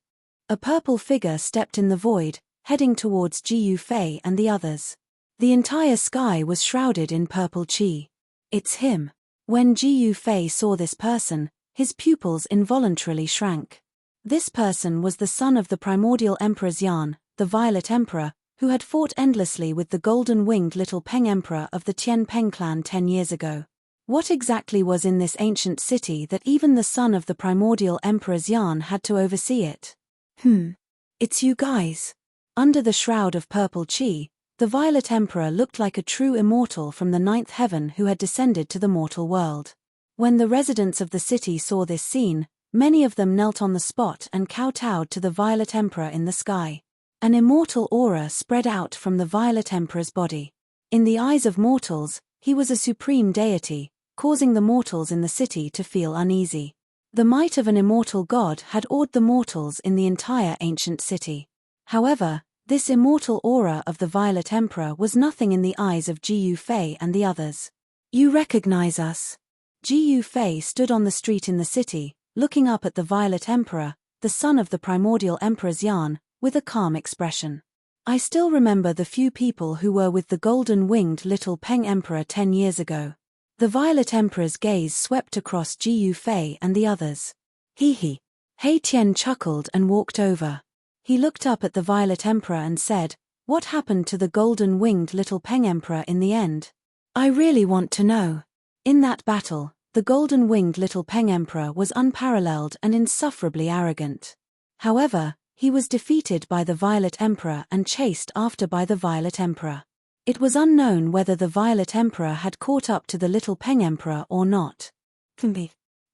A purple figure stepped in the void, heading towards Jiyu Fei and the others. The entire sky was shrouded in purple chi. It's him. When Jiyu Fei saw this person, his pupils involuntarily shrank. This person was the son of the primordial Emperor Xian, the Violet Emperor, who had fought endlessly with the golden-winged little Peng Emperor of the Tian Peng clan 10 years ago. What exactly was in this ancient city that even the son of the primordial Emperor Xian had to oversee it? It's you guys. Under the shroud of purple chi, the Violet Emperor looked like a true immortal from the 9th heaven who had descended to the mortal world. When the residents of the city saw this scene, many of them knelt on the spot and kowtowed to the Violet Emperor in the sky. An immortal aura spread out from the Violet Emperor's body. In the eyes of mortals, he was a supreme deity, causing the mortals in the city to feel uneasy. The might of an immortal god had awed the mortals in the entire ancient city. However, this immortal aura of the Violet Emperor was nothing in the eyes of Jiyu Fei and the others. You recognize us? Jiyu Fei stood on the street in the city, looking up at the Violet Emperor, the son of the primordial Emperor Xian, with a calm expression. I still remember the few people who were with the golden-winged little Peng Emperor 10 years ago. The Violet Emperor's gaze swept across Jiyu Fei and the others. Hee. Hei Tian chuckled and walked over. He looked up at the Violet Emperor and said, "What happened to the golden-winged little Peng Emperor in the end? I really want to know." In that battle, the golden-winged little Peng Emperor was unparalleled and insufferably arrogant. However, he was defeated by the Violet Emperor and chased after by the Violet Emperor. It was unknown whether the Violet Emperor had caught up to the little Peng Emperor or not.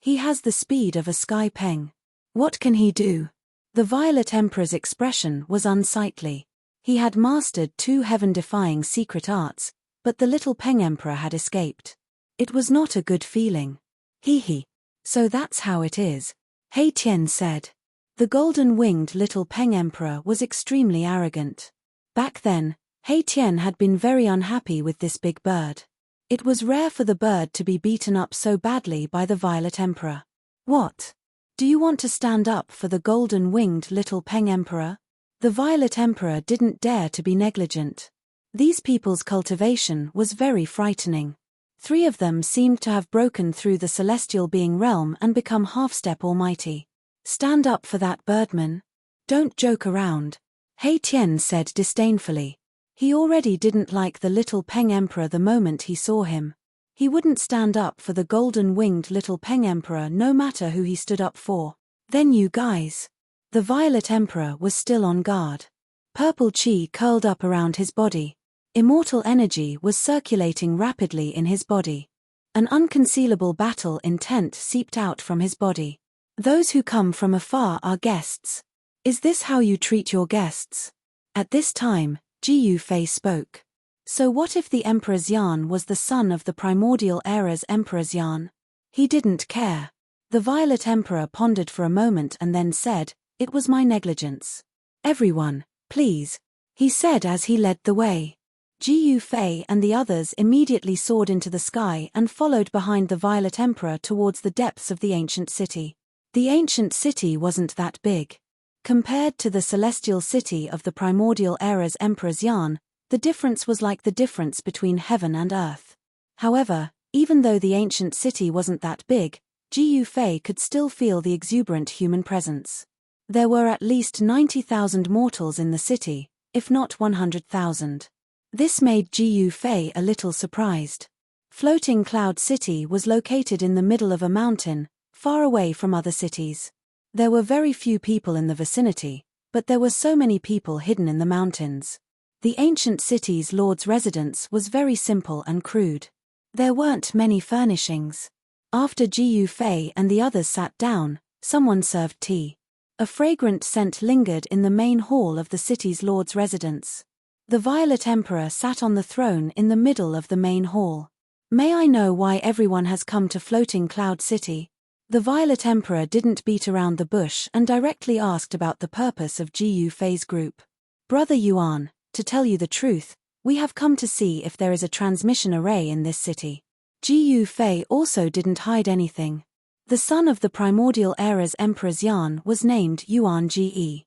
He has the speed of a sky peng. What can he do? The Violet Emperor's expression was unsightly. He had mastered 2 heaven-defying secret arts, but the little Peng Emperor had escaped. It was not a good feeling. Hee. So that's how it is, Hei Tian said. The golden-winged little Peng Emperor was extremely arrogant. Back then, Hei Tian had been very unhappy with this big bird. It was rare for the bird to be beaten up so badly by the Violet Emperor. What? Do you want to stand up for the golden-winged little Peng Emperor? The Violet Emperor didn't dare to be negligent. These people's cultivation was very frightening. 3 of them seemed to have broken through the celestial being realm and become half-step almighty. Stand up for that birdman. Don't joke around. He Tian said disdainfully. He already didn't like the little Peng Emperor the moment he saw him. He wouldn't stand up for the golden-winged little Peng Emperor no matter who he stood up for. Then you guys. The Violet Emperor was still on guard. Purple chi curled up around his body. Immortal energy was circulating rapidly in his body. An unconcealable battle intent seeped out from his body. Those who come from afar are guests. Is this how you treat your guests? At this time, Ji Yufei spoke. So what if the Emperor Xian was the son of the primordial era's Emperor Xian? He didn't care. The Violet Emperor pondered for a moment and then said, "It was my negligence." "Everyone, please," he said as he led the way. Ji Yufei and the others immediately soared into the sky and followed behind the Violet Emperor towards the depths of the ancient city. The ancient city wasn't that big. Compared to the celestial city of the primordial era's Emperor Xian, the difference was like the difference between heaven and earth. However, even though the ancient city wasn't that big, Ji Yufei could still feel the exuberant human presence. There were at least 90,000 mortals in the city, if not 100,000. This made Ji Yufei a little surprised. Floating Cloud City was located in the middle of a mountain, far away from other cities. There were very few people in the vicinity, but there were so many people hidden in the mountains. The ancient city's lord's residence was very simple and crude. There weren't many furnishings. After Ji Yufei and the others sat down, someone served tea. A fragrant scent lingered in the main hall of the city's lord's residence. The Violet Emperor sat on the throne in the middle of the main hall. "May I know why everyone has come to Floating Cloud City?" The Violet Emperor didn't beat around the bush and directly asked about the purpose of Ji Yufei's group. "Brother Yuan, to tell you the truth, we have come to see if there is a transmission array in this city." Ji Yufei also didn't hide anything. The son of the primordial era's Emperor Xian was named Yuan Ge.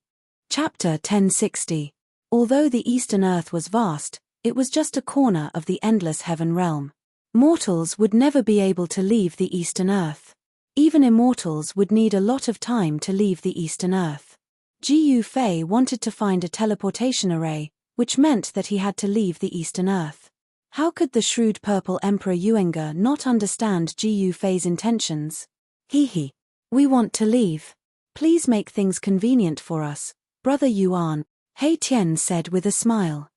Chapter 1060. Although the Eastern Earth was vast, it was just a corner of the endless heaven realm. Mortals would never be able to leave the Eastern Earth. Even immortals would need a lot of time to leave the Eastern Earth. Ji Yufei wanted to find a teleportation array, which meant that he had to leave the Eastern Earth. How could the shrewd purple Emperor Yuanga not understand Ji Yufei's intentions? "He. We want to leave. Please make things convenient for us, Brother Yuan," He Tian said with a smile.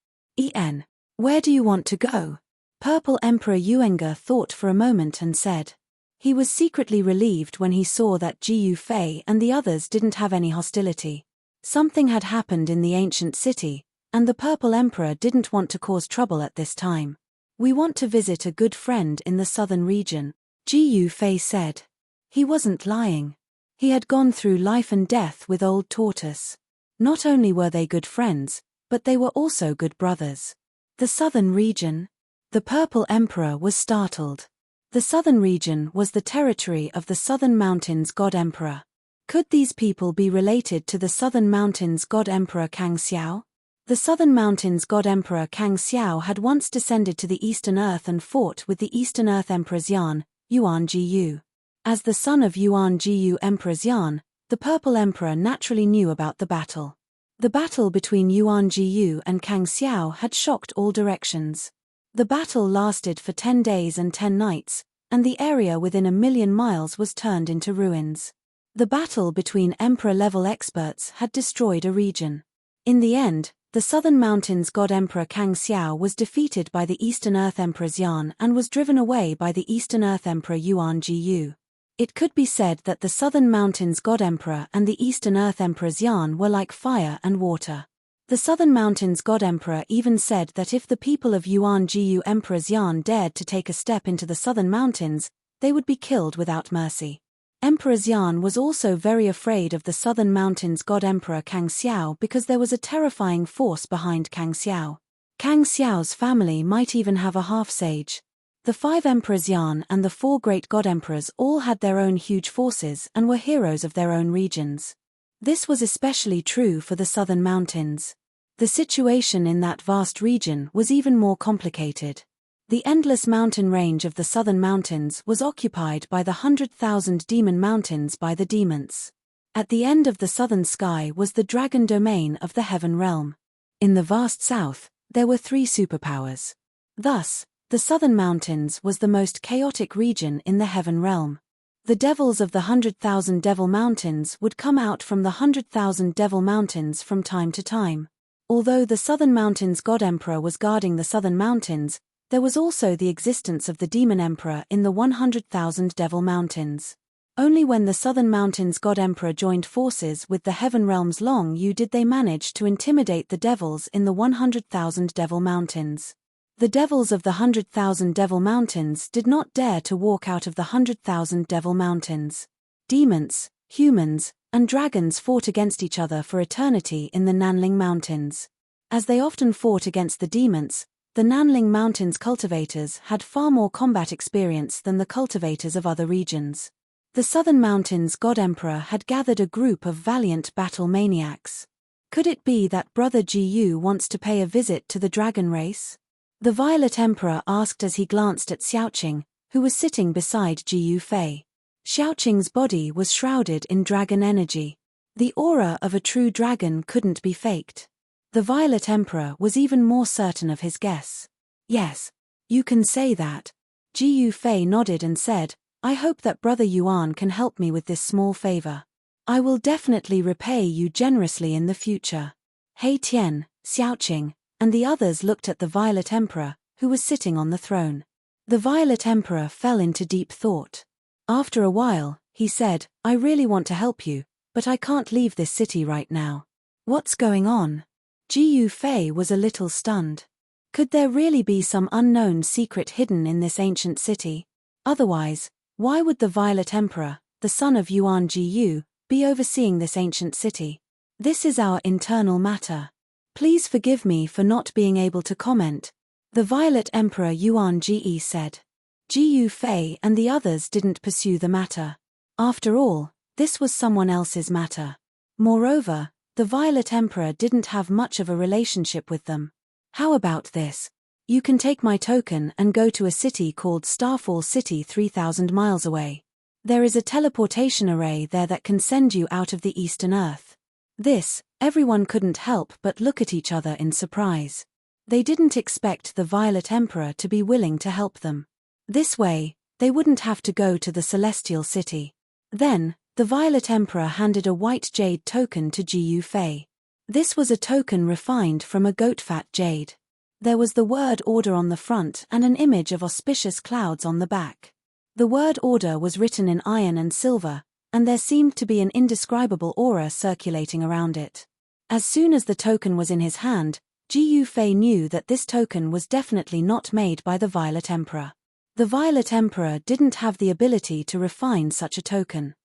Where do you want to go?" Purple Emperor Yuanga thought for a moment and said. He was secretly relieved when he saw that Ji Yufei and the others didn't have any hostility. Something had happened in the ancient city, and the Purple Emperor didn't want to cause trouble at this time. "We want to visit a good friend in the southern region," Ji Yufei said. He wasn't lying. He had gone through life and death with Old Tortoise. Not only were they good friends, but they were also good brothers. The southern region? The Purple Emperor was startled. The southern region was the territory of the Southern Mountains God Emperor. Could these people be related to the Southern Mountains God Emperor Kang Xiao? The Southern Mountains God Emperor Kang Xiao had once descended to the Eastern Earth and fought with the Eastern Earth Emperor Xian, Yuan Jiyu. As the son of Yuan Jiyu Emperor Xian, the Purple Emperor naturally knew about the battle. The battle between Yuan Jiyu and Kang Xiao had shocked all directions. The battle lasted for 10 days and 10 nights, and the area within 1,000,000 miles was turned into ruins. The battle between Emperor-level experts had destroyed a region. In the end, the Southern Mountains God Emperor Kang Xiao was defeated by the Eastern Earth Emperor Xian and was driven away by the Eastern Earth Emperor Yuan Jiyu. It could be said that the Southern Mountains God Emperor and the Eastern Earth Emperor Xian were like fire and water. The Southern Mountains God Emperor even said that if the people of Yuan Jiyu Emperor Xian dared to take a step into the Southern Mountains, they would be killed without mercy. Emperor Xian was also very afraid of the Southern Mountains God Emperor Kang Xiao because there was a terrifying force behind Kang Xiao. Kang Xiao's family might even have a half-sage. The 5 emperors Yan and the 4 great god-emperors all had their own huge forces and were heroes of their own regions. This was especially true for the southern mountains. The situation in that vast region was even more complicated. The endless mountain range of the southern mountains was occupied by the 100,000 demon mountains by the demons. At the end of the southern sky was the dragon domain of the heaven realm. In the vast south, there were 3 superpowers. Thus, the southern mountains was the most chaotic region in the heaven realm. The devils of the 100,000 devil mountains would come out from the 100,000 devil mountains from time to time. Although the southern mountains god emperor was guarding the southern mountains, there was also the existence of the demon emperor in the 100,000 devil mountains. Only when the southern mountains god emperor joined forces with the heaven realm's Long Yu did they manage to intimidate the devils in the 100,000 devil mountains. The devils of the 100,000 devil mountains did not dare to walk out of the 100,000 devil mountains. Demons, humans, and dragons fought against each other for eternity in the Nanling Mountains. As they often fought against the demons, the Nanling Mountains cultivators had far more combat experience than the cultivators of other regions. The southern mountains god emperor had gathered a group of valiant battle maniacs. Could it be that Brother Gu wants to pay a visit to the dragon race? The Violet Emperor asked as he glanced at Xiaoqing, who was sitting beside Jiu Fei. Xiaoqing's body was shrouded in dragon energy. The aura of a true dragon couldn't be faked. The Violet Emperor was even more certain of his guess. Yes, you can say that. Jiu Fei nodded and said, I hope that Brother Yuan can help me with this small favor. I will definitely repay you generously in the future. He Tian, Xiaoqing, and the others looked at the Violet Emperor, who was sitting on the throne. The Violet Emperor fell into deep thought. After a while, he said, I really want to help you, but I can't leave this city right now. What's going on? Jiu Fei was a little stunned. Could there really be some unknown secret hidden in this ancient city? Otherwise, why would the Violet Emperor, the son of Yuan Jiu, be overseeing this ancient city? This is our internal matter. Please forgive me for not being able to comment, the Violet Emperor Yuan Ji said. Jiu Fei and the others didn't pursue the matter. After all, this was someone else's matter. Moreover, the Violet Emperor didn't have much of a relationship with them. How about this? You can take my token and go to a city called Starfall City 3,000 miles away. There is a teleportation array there that can send you out of the Eastern Earth. This, everyone couldn't help but look at each other in surprise. They didn't expect the Violet Emperor to be willing to help them. This way, they wouldn't have to go to the Celestial City. Then, the Violet Emperor handed a white jade token to Jiu Fei. This was a token refined from a goat-fat jade. There was the word order on the front and an image of auspicious clouds on the back. The word order was written in iron and silver, and there seemed to be an indescribable aura circulating around it. As soon as the token was in his hand, Jiu Fei knew that this token was definitely not made by the Violet Emperor. The Violet Emperor didn't have the ability to refine such a token.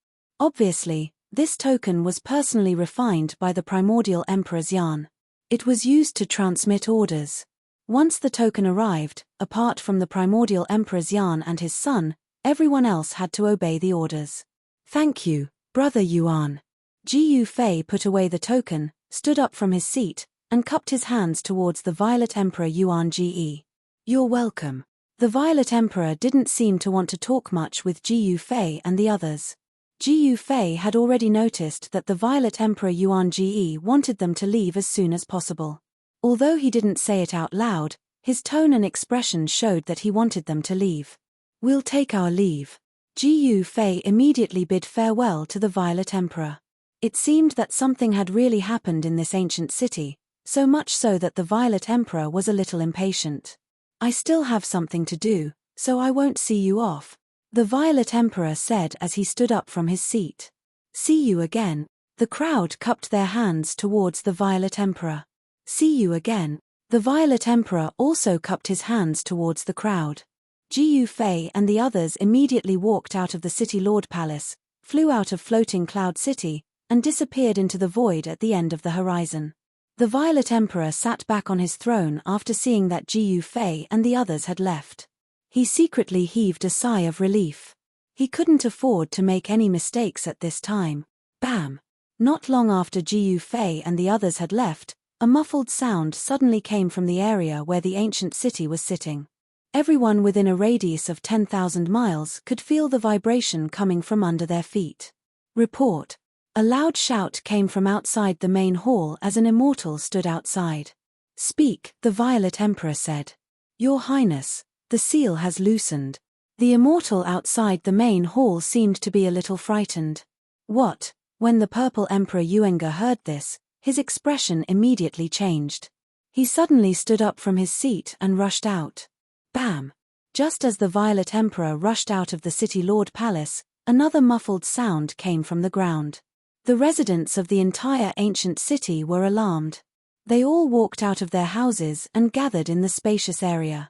Obviously, this token was personally refined by the Primordial Emperor Xian. It was used to transmit orders. Once the token arrived, apart from the Primordial Emperor Xian and his son, everyone else had to obey the orders. Thank you, Brother Yuan. Jiu Fei put away the token, stood up from his seat, and cupped his hands towards the Violet Emperor Yuan Ji. You're welcome. The Violet Emperor didn't seem to want to talk much with Jiu Fei and the others. Jiu Fei had already noticed that the Violet Emperor Yuan Ji wanted them to leave as soon as possible. Although he didn't say it out loud, his tone and expression showed that he wanted them to leave. We'll take our leave. Jiu Fei immediately bid farewell to the Violet Emperor. It seemed that something had really happened in this ancient city, so much so that the Violet Emperor was a little impatient. I still have something to do, so I won't see you off, the Violet Emperor said as he stood up from his seat. See you again. The crowd cupped their hands towards the Violet Emperor. See you again. The Violet Emperor also cupped his hands towards the crowd. Jiu Fei and the others immediately walked out of the City Lord Palace, flew out of Floating Cloud City, and disappeared into the void at the end of the horizon. The Violet Emperor sat back on his throne after seeing that Jiu Fei and the others had left. He secretly heaved a sigh of relief. He couldn't afford to make any mistakes at this time. Bam! Not long after Jiu Fei and the others had left, a muffled sound suddenly came from the area where the ancient city was sitting. Everyone within a radius of 10,000 miles could feel the vibration coming from under their feet. Report. A loud shout came from outside the main hall as an immortal stood outside. Speak, the Violet Emperor said. Your Highness, the seal has loosened. The immortal outside the main hall seemed to be a little frightened. What? When the Purple Emperor Yuenga heard this, his expression immediately changed. He suddenly stood up from his seat and rushed out. Bam! Just as the Violet Emperor rushed out of the City Lord Palace, another muffled sound came from the ground. The residents of the entire ancient city were alarmed. They all walked out of their houses and gathered in the spacious area.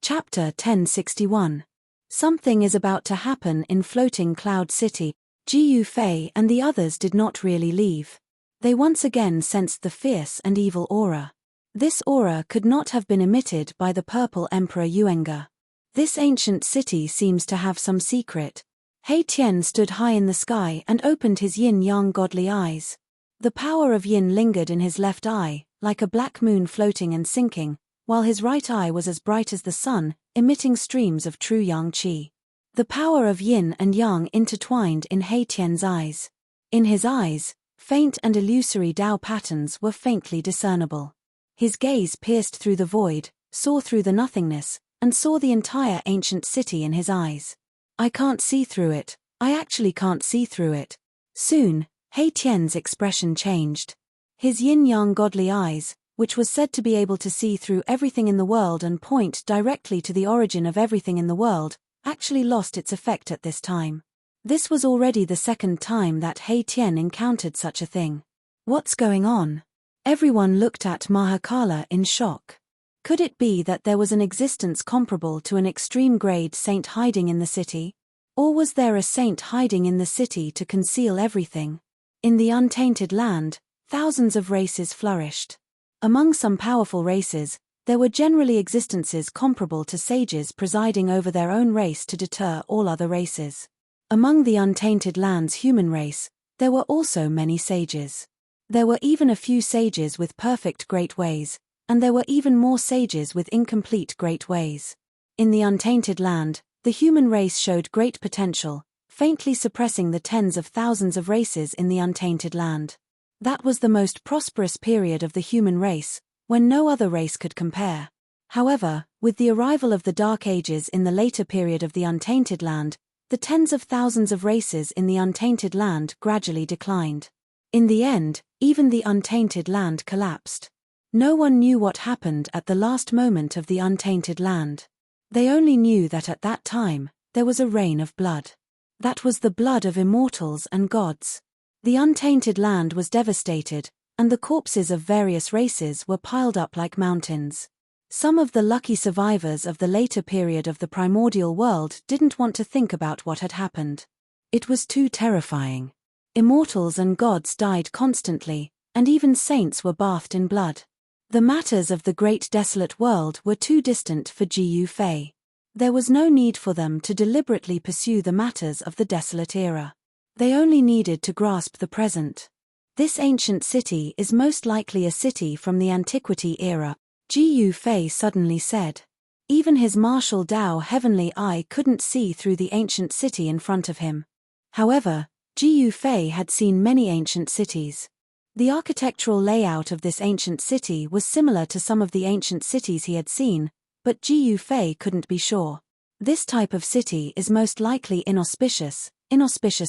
Chapter 1061. Something is about to happen in Floating Cloud City. Jiu Fei and the others did not really leave. They once again sensed the fierce and evil aura. This aura could not have been emitted by the Purple Emperor Yuenga. This ancient city seems to have some secret. He Tian stood high in the sky and opened his yin-yang godly eyes. The power of yin lingered in his left eye, like a black moon floating and sinking, while his right eye was as bright as the sun, emitting streams of true yang qi. The power of yin and yang intertwined in He Tian's eyes. In his eyes, faint and illusory Tao patterns were faintly discernible. His gaze pierced through the void, saw through the nothingness, and saw the entire ancient city in his eyes. I can't see through it, I actually can't see through it. Soon, He Tian's expression changed. His yin-yang godly eyes, which was said to be able to see through everything in the world and point directly to the origin of everything in the world, actually lost its effect at this time. This was already the second time that He Tian encountered such a thing. What's going on? Everyone looked at Mahakala in shock. Could it be that there was an existence comparable to an extreme-grade saint hiding in the city? Or was there a saint hiding in the city to conceal everything? In the untainted land, thousands of races flourished. Among some powerful races, there were generally existences comparable to sages presiding over their own race to deter all other races. Among the untainted land's human race, there were also many sages. There were even a few sages with perfect great ways, and there were even more sages with incomplete great ways. In the untainted land, the human race showed great potential, faintly suppressing the tens of thousands of races in the untainted land. That was the most prosperous period of the human race, when no other race could compare. However, with the arrival of the Dark Ages in the later period of the untainted land, the tens of thousands of races in the untainted land gradually declined. In the end, even the untainted land collapsed. No one knew what happened at the last moment of the untainted land. They only knew that at that time, there was a rain of blood. That was the blood of immortals and gods. The untainted land was devastated, and the corpses of various races were piled up like mountains. Some of the lucky survivors of the later period of the primordial world didn't want to think about what had happened. It was too terrifying. Immortals and gods died constantly, and even saints were bathed in blood. The matters of the great desolate world were too distant for Jiu Fei. There was no need for them to deliberately pursue the matters of the desolate era. They only needed to grasp the present. This ancient city is most likely a city from the antiquity era, Jiu Fei suddenly said. Even his martial Tao heavenly eye couldn't see through the ancient city in front of him. However, Jiu Fei had seen many ancient cities. The architectural layout of this ancient city was similar to some of the ancient cities he had seen, but Jiu Fei couldn't be sure. This type of city is most likely inauspicious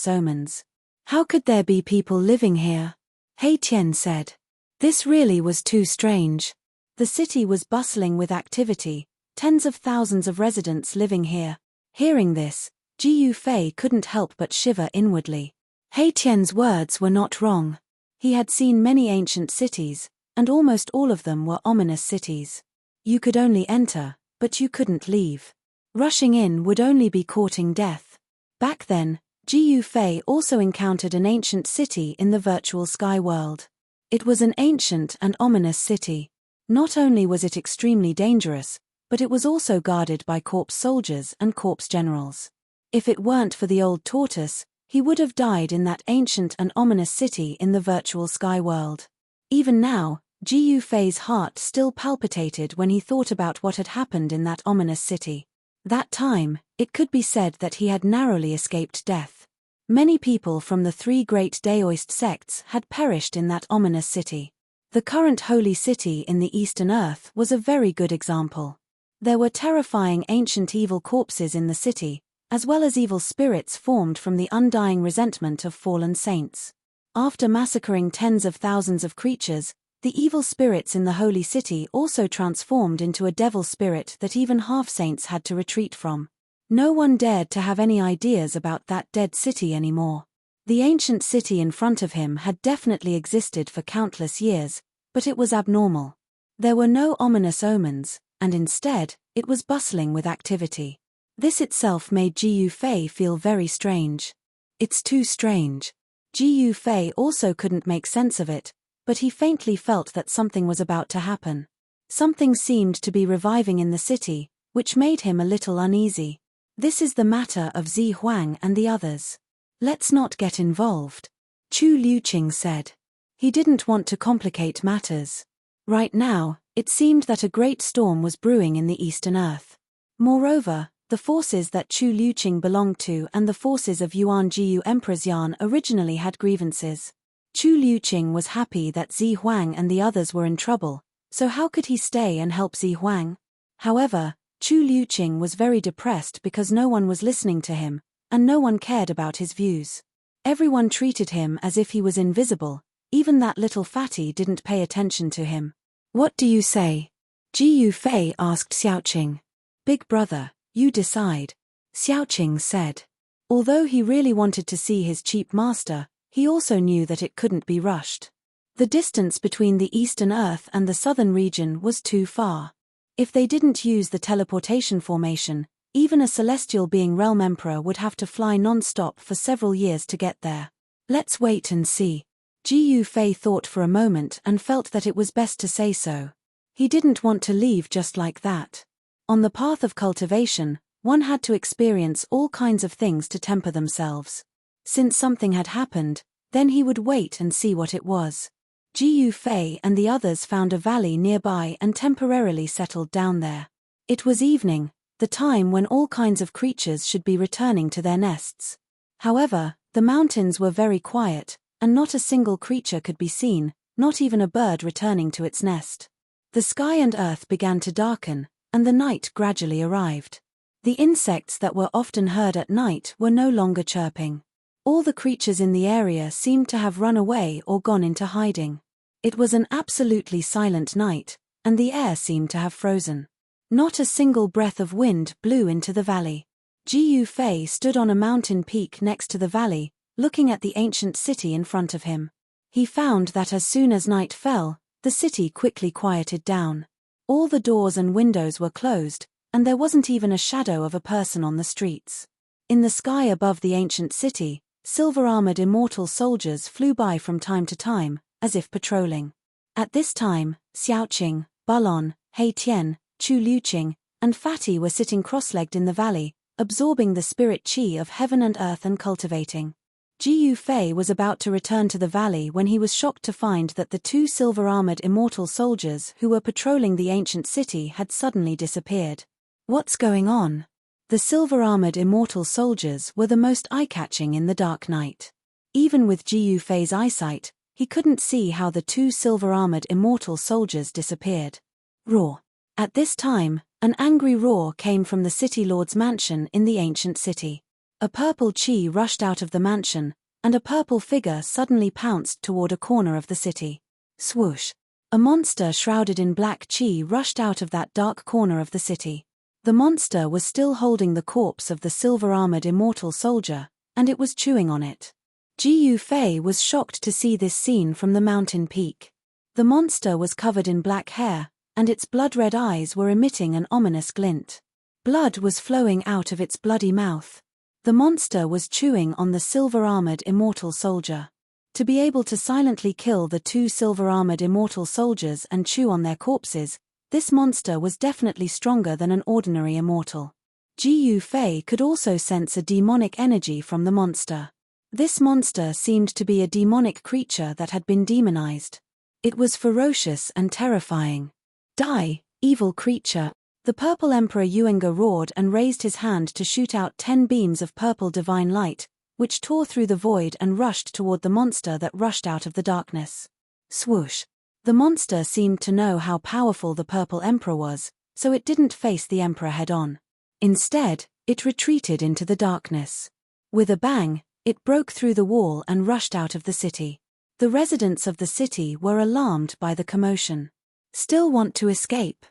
omens. How could there be people living here? He Tian said. This really was too strange. The city was bustling with activity, tens of thousands of residents living here. Hearing this, Jiu Fei couldn't help but shiver inwardly. He Tian's words were not wrong. He had seen many ancient cities, and almost all of them were ominous cities. You could only enter, but you couldn't leave. Rushing in would only be courting death. Back then, Jiu Fei also encountered an ancient city in the virtual sky world. It was an ancient and ominous city. Not only was it extremely dangerous, but it was also guarded by corpse soldiers and corpse generals. If it weren't for the old tortoise, he would have died in that ancient and ominous city in the virtual sky world. Even now, Jiu Fei's heart still palpitated when he thought about what had happened in that ominous city. That time, it could be said that he had narrowly escaped death. Many people from the three great Daoist sects had perished in that ominous city. The current holy city in the Eastern Earth was a very good example. There were terrifying ancient evil corpses in the city, as well as evil spirits formed from the undying resentment of fallen saints. After massacring tens of thousands of creatures, the evil spirits in the holy city also transformed into a devil spirit that even half-saints had to retreat from. No one dared to have any ideas about that dead city anymore. The ancient city in front of him had definitely existed for countless years, but it was abnormal. There were no ominous omens, and instead, it was bustling with activity. This itself made Jiu Fei feel very strange. It's too strange. Jiu Fei also couldn't make sense of it, but he faintly felt that something was about to happen. Something seemed to be reviving in the city, which made him a little uneasy. This is the matter of Zi Huang and the others. Let's not get involved, Chu Liuqing said. He didn't want to complicate matters. Right now, it seemed that a great storm was brewing in the Eastern Earth. Moreover, the forces that Chu Liuqing belonged to and the forces of Yuan Jiu Emperor Xian originally had grievances. Chu Liuqing was happy that Zi Huang and the others were in trouble, so how could he stay and help Zi Huang? However, Chu Liuqing was very depressed because no one was listening to him, and no one cared about his views. Everyone treated him as if he was invisible, even that little fatty didn't pay attention to him. What do you say? Jiu Fei asked Xiaoqing. Big brother, you decide, Xiaoqing said. Although he really wanted to see his cheap master, he also knew that it couldn't be rushed. The distance between the Eastern Earth and the southern region was too far. If they didn't use the teleportation formation, even a celestial being realm emperor would have to fly non-stop for several years to get there. Let's wait and see. Jiu Fei thought for a moment and felt that it was best to say so. He didn't want to leave just like that. On the path of cultivation, one had to experience all kinds of things to temper themselves. Since something had happened, then he would wait and see what it was. Jiu Fei and the others found a valley nearby and temporarily settled down there. It was evening, the time when all kinds of creatures should be returning to their nests. However, the mountains were very quiet, and not a single creature could be seen, not even a bird returning to its nest. The sky and earth began to darken, and the night gradually arrived. The insects that were often heard at night were no longer chirping. All the creatures in the area seemed to have run away or gone into hiding. It was an absolutely silent night, and the air seemed to have frozen. Not a single breath of wind blew into the valley. Jiu Fei stood on a mountain peak next to the valley, looking at the ancient city in front of him. He found that as soon as night fell, the city quickly quieted down. All the doors and windows were closed, and there wasn't even a shadow of a person on the streets. In the sky above the ancient city, silver-armored immortal soldiers flew by from time to time, as if patrolling. At this time, Xiaoqing, Balon, Hei Tian, Chu Liuqing, and Fatty were sitting cross-legged in the valley, absorbing the spirit qi of heaven and earth and cultivating. Jiu Fei was about to return to the valley when he was shocked to find that the two silver-armored immortal soldiers who were patrolling the ancient city had suddenly disappeared. What's going on? The silver-armored immortal soldiers were the most eye-catching in the dark night. Even with Jiu Fei's eyesight, he couldn't see how the two silver-armored immortal soldiers disappeared. Roar. At this time, an angry roar came from the city lord's mansion in the ancient city. A purple qi rushed out of the mansion, and a purple figure suddenly pounced toward a corner of the city. Swoosh. A monster shrouded in black qi rushed out of that dark corner of the city. The monster was still holding the corpse of the silver-armored immortal soldier, and it was chewing on it. Jiu Fei was shocked to see this scene from the mountain peak. The monster was covered in black hair, and its blood-red eyes were emitting an ominous glint. Blood was flowing out of its bloody mouth. The monster was chewing on the silver-armored immortal soldier. To be able to silently kill the two silver-armored immortal soldiers and chew on their corpses, this monster was definitely stronger than an ordinary immortal. Jiu Fei could also sense a demonic energy from the monster. This monster seemed to be a demonic creature that had been demonized. It was ferocious and terrifying. Die, evil creature! The Purple Emperor Yuenga roared and raised his hand to shoot out 10 beams of purple divine light, which tore through the void and rushed toward the monster that rushed out of the darkness. Swoosh! The monster seemed to know how powerful the Purple Emperor was, so it didn't face the Emperor head-on. Instead, it retreated into the darkness. With a bang, it broke through the wall and rushed out of the city. The residents of the city were alarmed by the commotion. Still want to escape?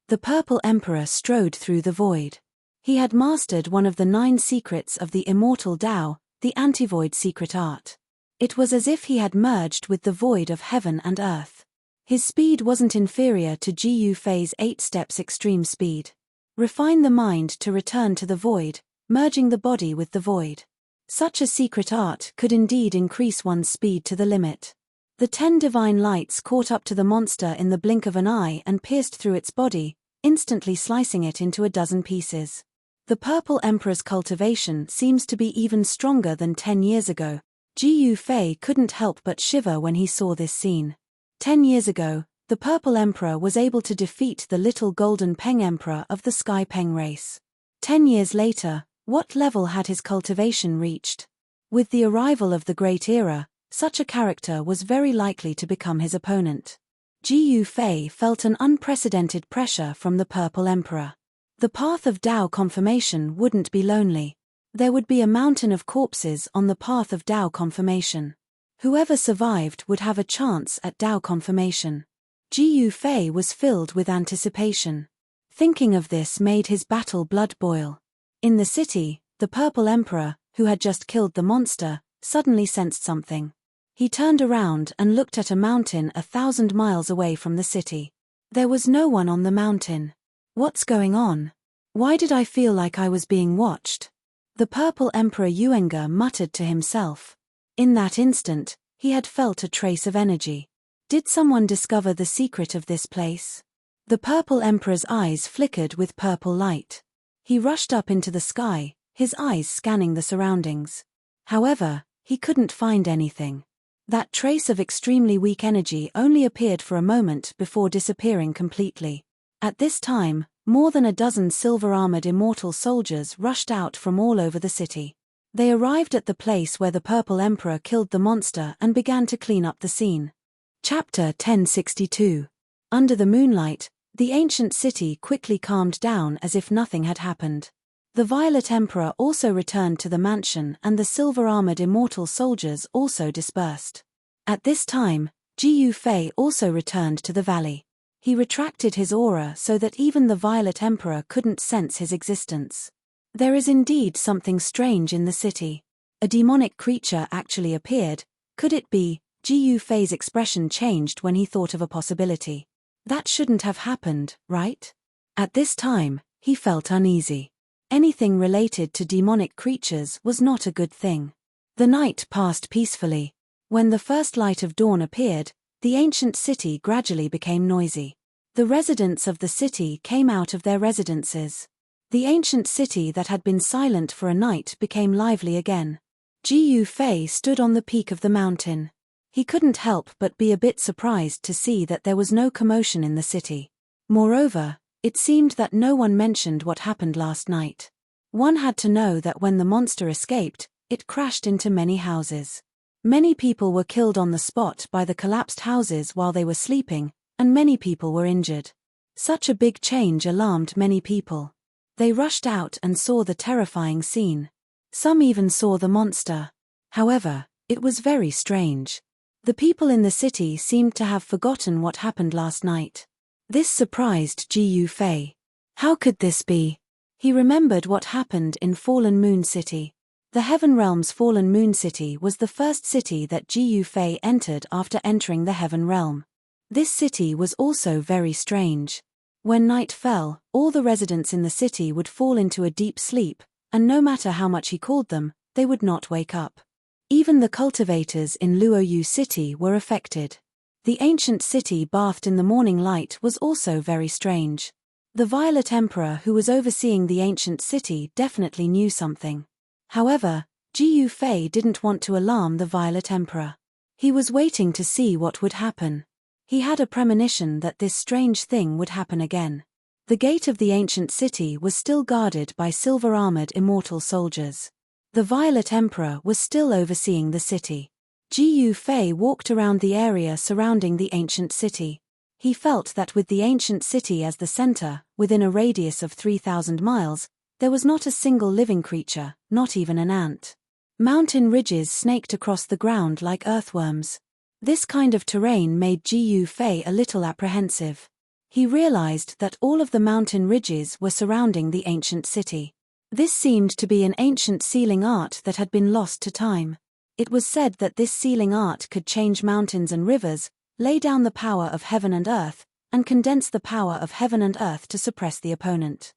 The Purple Emperor strode through the void. He had mastered one of the 9 secrets of the immortal Tao, the anti-void secret art. It was as if he had merged with the void of heaven and earth. His speed wasn't inferior to Jiu Fei's 8 steps extreme speed. Refine the mind to return to the void, merging the body with the void. Such a secret art could indeed increase one's speed to the limit. The 10 divine lights caught up to the monster in the blink of an eye and pierced through its body, instantly slicing it into a dozen pieces. The Purple Emperor's cultivation seems to be even stronger than 10 years ago. Jiu Fei couldn't help but shiver when he saw this scene. 10 years ago, the Purple Emperor was able to defeat the little Golden Peng Emperor of the Sky Peng race. 10 years later, what level had his cultivation reached? With the arrival of the Great Era, such a character was very likely to become his opponent. Jiu Fei felt an unprecedented pressure from the Purple Emperor. The path of Tao confirmation wouldn't be lonely. There would be a mountain of corpses on the path of Tao confirmation. Whoever survived would have a chance at Tao confirmation. Jiu Fei was filled with anticipation. Thinking of this made his battle blood boil. In the city, the Purple Emperor, who had just killed the monster, suddenly sensed something. He turned around and looked at a mountain 1,000 miles away from the city. There was no one on the mountain. What's going on? Why did I feel like I was being watched? The Purple Emperor Yuenga muttered to himself. In that instant, he had felt a trace of energy. Did someone discover the secret of this place? The Purple Emperor's eyes flickered with purple light. He rushed up into the sky, his eyes scanning the surroundings. However, he couldn't find anything. That trace of extremely weak energy only appeared for a moment before disappearing completely. At this time, more than a dozen silver-armored immortal soldiers rushed out from all over the city. They arrived at the place where the Purple Emperor killed the monster and began to clean up the scene. Chapter 1062. Under the moonlight, the ancient city quickly calmed down as if nothing had happened. The Violet Emperor also returned to the mansion and the silver-armored immortal soldiers also dispersed. At this time, Jiu Fei also returned to the valley. He retracted his aura so that even the Violet Emperor couldn't sense his existence. There is indeed something strange in the city. A demonic creature actually appeared. Could it be? Jiu Fei's expression changed when he thought of a possibility. That shouldn't have happened, right? At this time, he felt uneasy. Anything related to demonic creatures was not a good thing. The night passed peacefully. When the first light of dawn appeared, the ancient city gradually became noisy. The residents of the city came out of their residences. The ancient city that had been silent for a night became lively again. Jiu Fei stood on the peak of the mountain. He couldn't help but be a bit surprised to see that there was no commotion in the city. Moreover, it seemed that no one mentioned what happened last night. One had to know that when the monster escaped, it crashed into many houses. Many people were killed on the spot by the collapsed houses while they were sleeping, and many people were injured. Such a big change alarmed many people. They rushed out and saw the terrifying scene. Some even saw the monster. However, it was very strange. The people in the city seemed to have forgotten what happened last night. This surprised Jiu Fei. How could this be? He remembered what happened in Fallen Moon City. The Heaven Realm's Fallen Moon City was the first city that Jiu Fei entered after entering the Heaven Realm. This city was also very strange. When night fell, all the residents in the city would fall into a deep sleep, and no matter how much he called them, they would not wake up. Even the cultivators in Luoyu City were affected. The ancient city bathed in the morning light was also very strange. The Violet Emperor who was overseeing the ancient city definitely knew something. However, Jiyu Fei didn't want to alarm the Violet Emperor. He was waiting to see what would happen. He had a premonition that this strange thing would happen again. The gate of the ancient city was still guarded by silver-armored immortal soldiers. The Violet Emperor was still overseeing the city. Jiyu Fei walked around the area surrounding the ancient city. He felt that with the ancient city as the center, within a radius of 3,000 miles, there was not a single living creature, not even an ant. Mountain ridges snaked across the ground like earthworms. This kind of terrain made Jiyu Fei a little apprehensive. He realized that all of the mountain ridges were surrounding the ancient city. This seemed to be an ancient sealing art that had been lost to time. It was said that this sealing art could change mountains and rivers, lay down the power of heaven and earth, and condense the power of heaven and earth to suppress the opponent.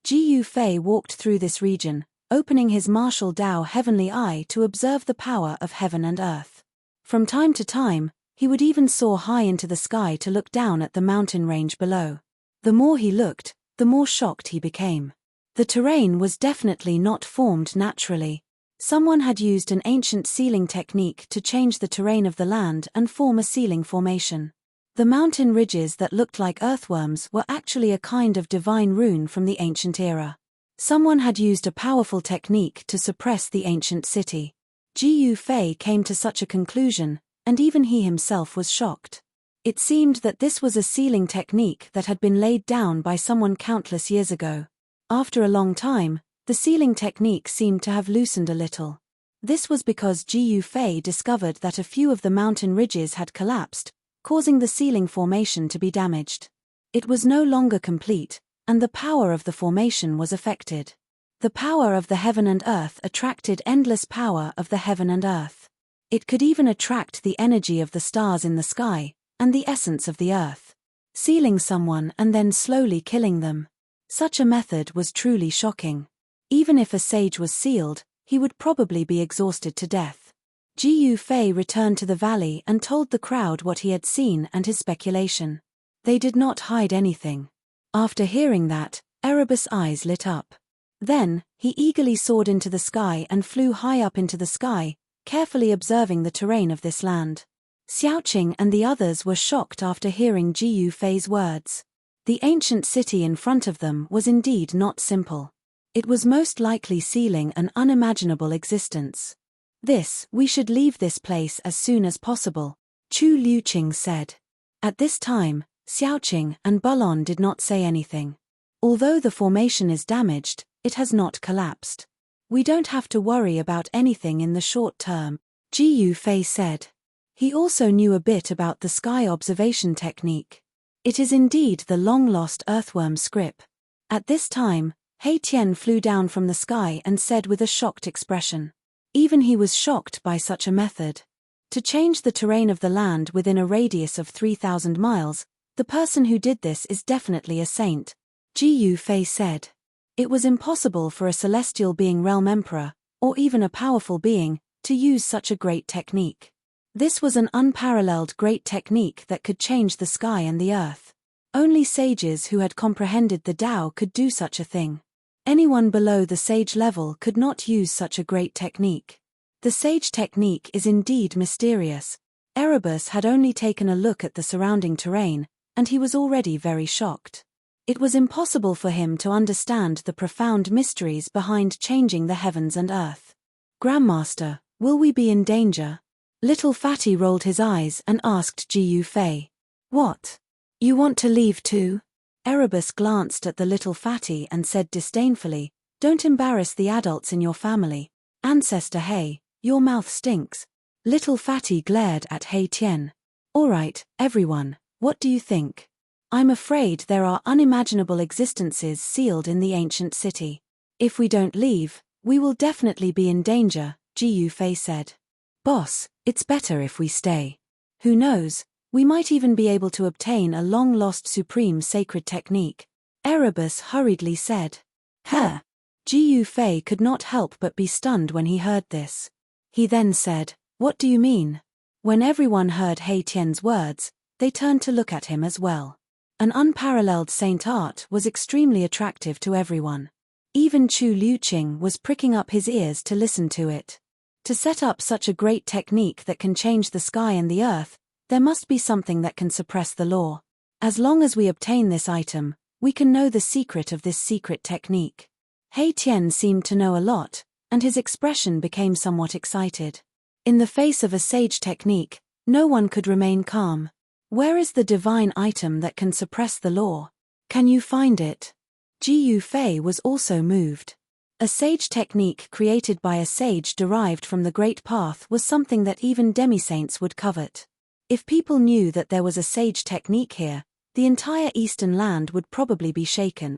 Jiyu Fei walked through this region, opening his martial Dao heavenly eye to observe the power of heaven and earth. From time to time, he would even soar high into the sky to look down at the mountain range below. The more he looked, the more shocked he became. The terrain was definitely not formed naturally. Someone had used an ancient sealing technique to change the terrain of the land and form a sealing formation. The mountain ridges that looked like earthworms were actually a kind of divine rune from the ancient era. Someone had used a powerful technique to suppress the ancient city. Jiyu Fei came to such a conclusion, and even he himself was shocked. It seemed that this was a sealing technique that had been laid down by someone countless years ago. After a long time, the sealing technique seemed to have loosened a little. This was because Jiyu Fei discovered that a few of the mountain ridges had collapsed, causing the sealing formation to be damaged. It was no longer complete, and the power of the formation was affected. The power of the heaven and earth attracted endless power of the heaven and earth. It could even attract the energy of the stars in the sky, and the essence of the earth. Sealing someone and then slowly killing them. Such a method was truly shocking. Even if a sage was sealed, he would probably be exhausted to death. Jiyu Fei returned to the valley and told the crowd what he had seen and his speculation. They did not hide anything. After hearing that, Erebus' eyes lit up. Then, he eagerly soared into the sky and flew high up into the sky, carefully observing the terrain of this land. Xiaoqing and the others were shocked after hearing Jiyu Fei's words. The ancient city in front of them was indeed not simple. It was most likely sealing an unimaginable existence. We should leave this place as soon as possible, Chu Liuqing said. At this time, Xiaoqing and Bulon did not say anything. Although the formation is damaged, it has not collapsed. We don't have to worry about anything in the short term, Jiyu Fei said. He also knew a bit about the sky observation technique. It is indeed the long-lost earthworm script. At this time, He Tian flew down from the sky and said with a shocked expression. Even he was shocked by such a method. To change the terrain of the land within a radius of 3,000 miles, the person who did this is definitely a saint, Jiyu Fei said. It was impossible for a celestial being realm emperor, or even a powerful being, to use such a great technique. This was an unparalleled great technique that could change the sky and the earth. Only sages who had comprehended the Tao could do such a thing. Anyone below the sage level could not use such a great technique. The sage technique is indeed mysterious. Erebus had only taken a look at the surrounding terrain, and he was already very shocked. It was impossible for him to understand the profound mysteries behind changing the heavens and earth. Grandmaster, will we be in danger? Little Fatty rolled his eyes and asked Jiyu Fei. What? You want to leave too? Erebus glanced at the little Fatty and said disdainfully, Don't embarrass the adults in your family. Ancestor He, your mouth stinks. Little Fatty glared at He Tian. All right, everyone, what do you think? I'm afraid there are unimaginable existences sealed in the ancient city. If we don't leave, we will definitely be in danger, Jiyu Fei said. Boss, it's better if we stay. Who knows? We might even be able to obtain a long-lost supreme sacred technique, Erebus hurriedly said. Huh! Jiyu Fei could not help but be stunned when he heard this. He then said, What do you mean? When everyone heard He Tian's words, they turned to look at him as well. An unparalleled saint art was extremely attractive to everyone. Even Chu Liuqing was pricking up his ears to listen to it. To set up such a great technique that can change the sky and the earth, there must be something that can suppress the law. As long as we obtain this item, we can know the secret of this secret technique. He Tian seemed to know a lot, and his expression became somewhat excited. In the face of a sage technique, no one could remain calm. Where is the divine item that can suppress the law? Can you find it? Ji Yufei was also moved. A sage technique created by a sage derived from the Great Path was something that even demi-saints would covet. If people knew that there was a sage technique here, the entire eastern land would probably be shaken.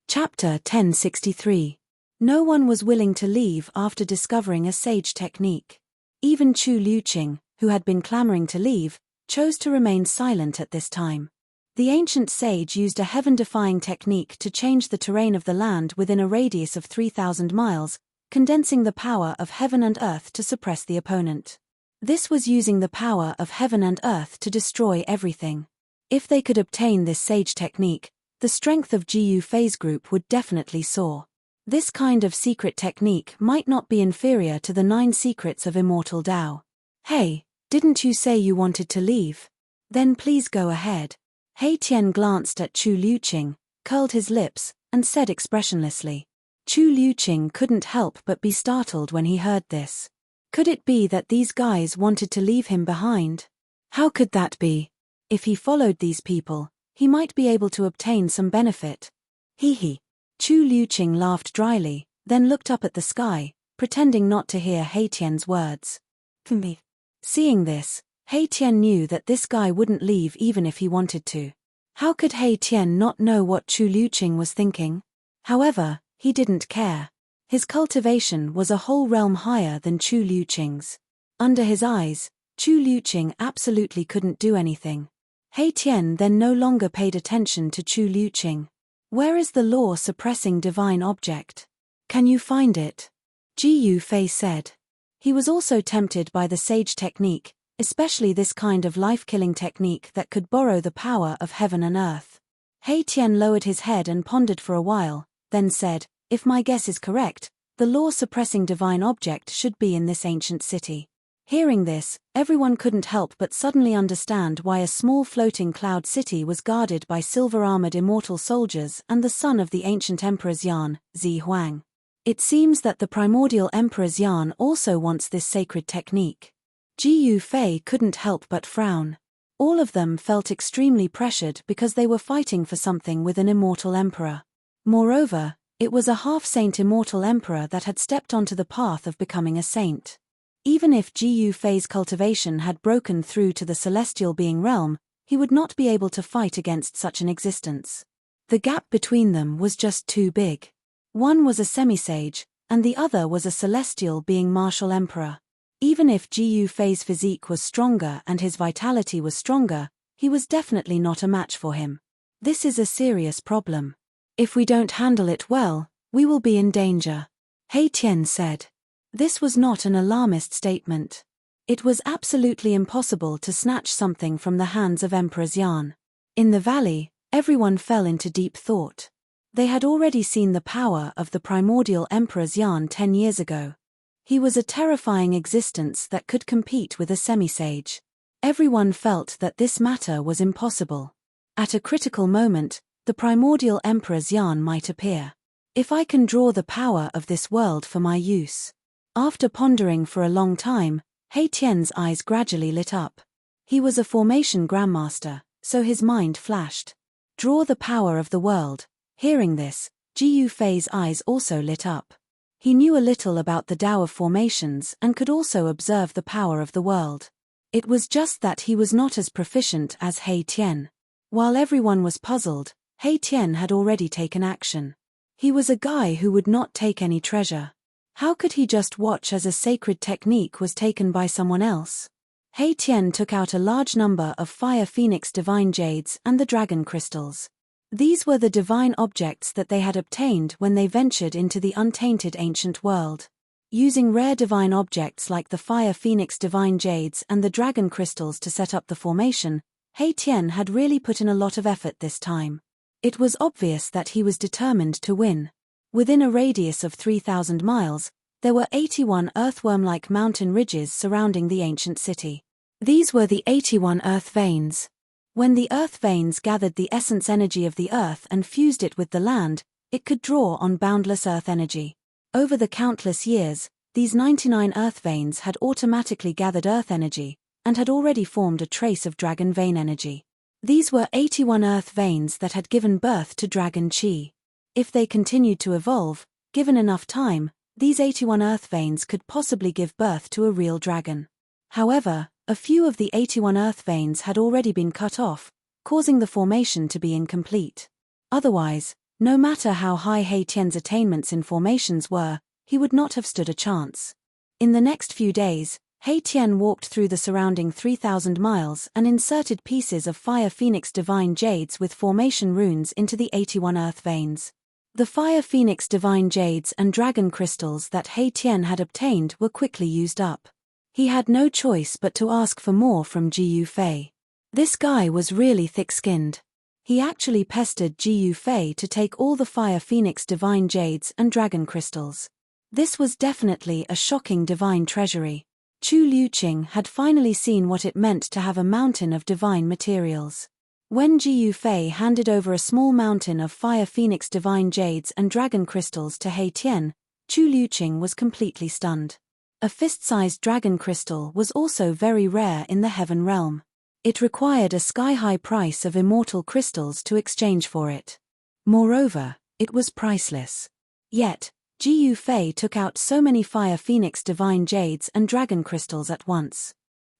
Chapter 1063. No one was willing to leave after discovering a sage technique. Even Chu Liuqing, who had been clamoring to leave, chose to remain silent at this time. The ancient sage used a heaven-defying technique to change the terrain of the land within a radius of 3,000 miles, condensing the power of heaven and earth to suppress the opponent. This was using the power of heaven and earth to destroy everything. If they could obtain this sage technique, the strength of Ji Yufei's group would definitely soar. This kind of secret technique might not be inferior to the 9 secrets of immortal Tao. Hey, didn't you say you wanted to leave? Then please go ahead. He Tian glanced at Chu Liuqing, curled his lips, and said expressionlessly. Chu Liuqing couldn't help but be startled when he heard this. Could it be that these guys wanted to leave him behind? How could that be? If he followed these people, he might be able to obtain some benefit. Hee. Chu Liuqing laughed dryly, then looked up at the sky, pretending not to hear He Tian's words. Seeing this, He Tian knew that this guy wouldn't leave even if he wanted to. How could He Tian not know what Chu Liuqing was thinking? However, he didn't care. His cultivation was a whole realm higher than Chu Liuqing's. Under his eyes, Chu Liuqing absolutely couldn't do anything. He Tian then no longer paid attention to Chu Liuqing. Where is the law-suppressing divine object? Can you find it? Ji Yufei said. He was also tempted by the sage technique, especially this kind of life-killing technique that could borrow the power of heaven and earth. He Tian lowered his head and pondered for a while, then said, if my guess is correct, the law-suppressing divine object should be in this ancient city. Hearing this, everyone couldn't help but suddenly understand why a small floating cloud city was guarded by silver-armored immortal soldiers and the son of the ancient Emperor Xian, Zi Huang. It seems that the primordial Emperor Xian also wants this sacred technique. Ji Yufei couldn't help but frown. All of them felt extremely pressured because they were fighting for something with an immortal emperor. Moreover, it was a half-saint immortal emperor that had stepped onto the path of becoming a saint. Even if Ji Yufei's cultivation had broken through to the celestial being realm, he would not be able to fight against such an existence. The gap between them was just too big. One was a semi-sage, and the other was a celestial being martial emperor. Even if Ji Yufei's physique was stronger and his vitality was stronger, he was definitely not a match for him. This is a serious problem. If we don't handle it well, we will be in danger, He Tian said. This was not an alarmist statement. It was absolutely impossible to snatch something from the hands of Emperor Xian. In the valley, everyone fell into deep thought. They had already seen the power of the primordial Emperor Xian 10 years ago. He was a terrifying existence that could compete with a semi-sage. Everyone felt that this matter was impossible. At a critical moment, the primordial Emperor Xian might appear. If I can draw the power of this world for my use. After pondering for a long time, He Tian's eyes gradually lit up. He was a formation grandmaster, so his mind flashed. Draw the power of the world. Hearing this, Ji Yufei's eyes also lit up. He knew a little about the Tao of formations and could also observe the power of the world. It was just that he was not as proficient as He Tian. While everyone was puzzled, He Tian had already taken action. He was a guy who would not take any treasure. How could he just watch as a sacred technique was taken by someone else? He Tian took out a large number of Fire Phoenix divine jades and the dragon crystals. These were the divine objects that they had obtained when they ventured into the untainted ancient world. Using rare divine objects like the Fire Phoenix divine jades and the dragon crystals to set up the formation, He Tian had really put in a lot of effort this time. It was obvious that he was determined to win. Within a radius of 3,000 miles, there were 81 earthworm-like mountain ridges surrounding the ancient city. These were the 81 earth veins. When the earth veins gathered the essence energy of the earth and fused it with the land, it could draw on boundless earth energy. Over the countless years, these 99 earth veins had automatically gathered earth energy, and had already formed a trace of dragon vein energy. These were 81 earth veins that had given birth to dragon chi. If they continued to evolve, given enough time, these 81 earth veins could possibly give birth to a real dragon. However, a few of the 81 earth veins had already been cut off, causing the formation to be incomplete. Otherwise, no matter how high He Tian's attainments in formations were, he would not have stood a chance. In the next few days, He Tian walked through the surrounding 3,000 miles and inserted pieces of Fire Phoenix divine jades with formation runes into the 81 earth veins. The Fire Phoenix divine jades and dragon crystals that He Tian had obtained were quickly used up. He had no choice but to ask for more from Ji Yufei. This guy was really thick-skinned. He actually pestered Ji Yufei to take all the Fire Phoenix divine jades and dragon crystals. This was definitely a shocking divine treasury. Chu Liuqing had finally seen what it meant to have a mountain of divine materials. When Ji Yufei handed over a small mountain of Fire Phoenix divine jades and dragon crystals to He Tian, Chu Liuqing was completely stunned. A fist-sized dragon crystal was also very rare in the heaven realm. It required a sky-high price of immortal crystals to exchange for it. Moreover, it was priceless. Yet, Ji Yufei took out so many Fire Phoenix divine jades and dragon crystals at once.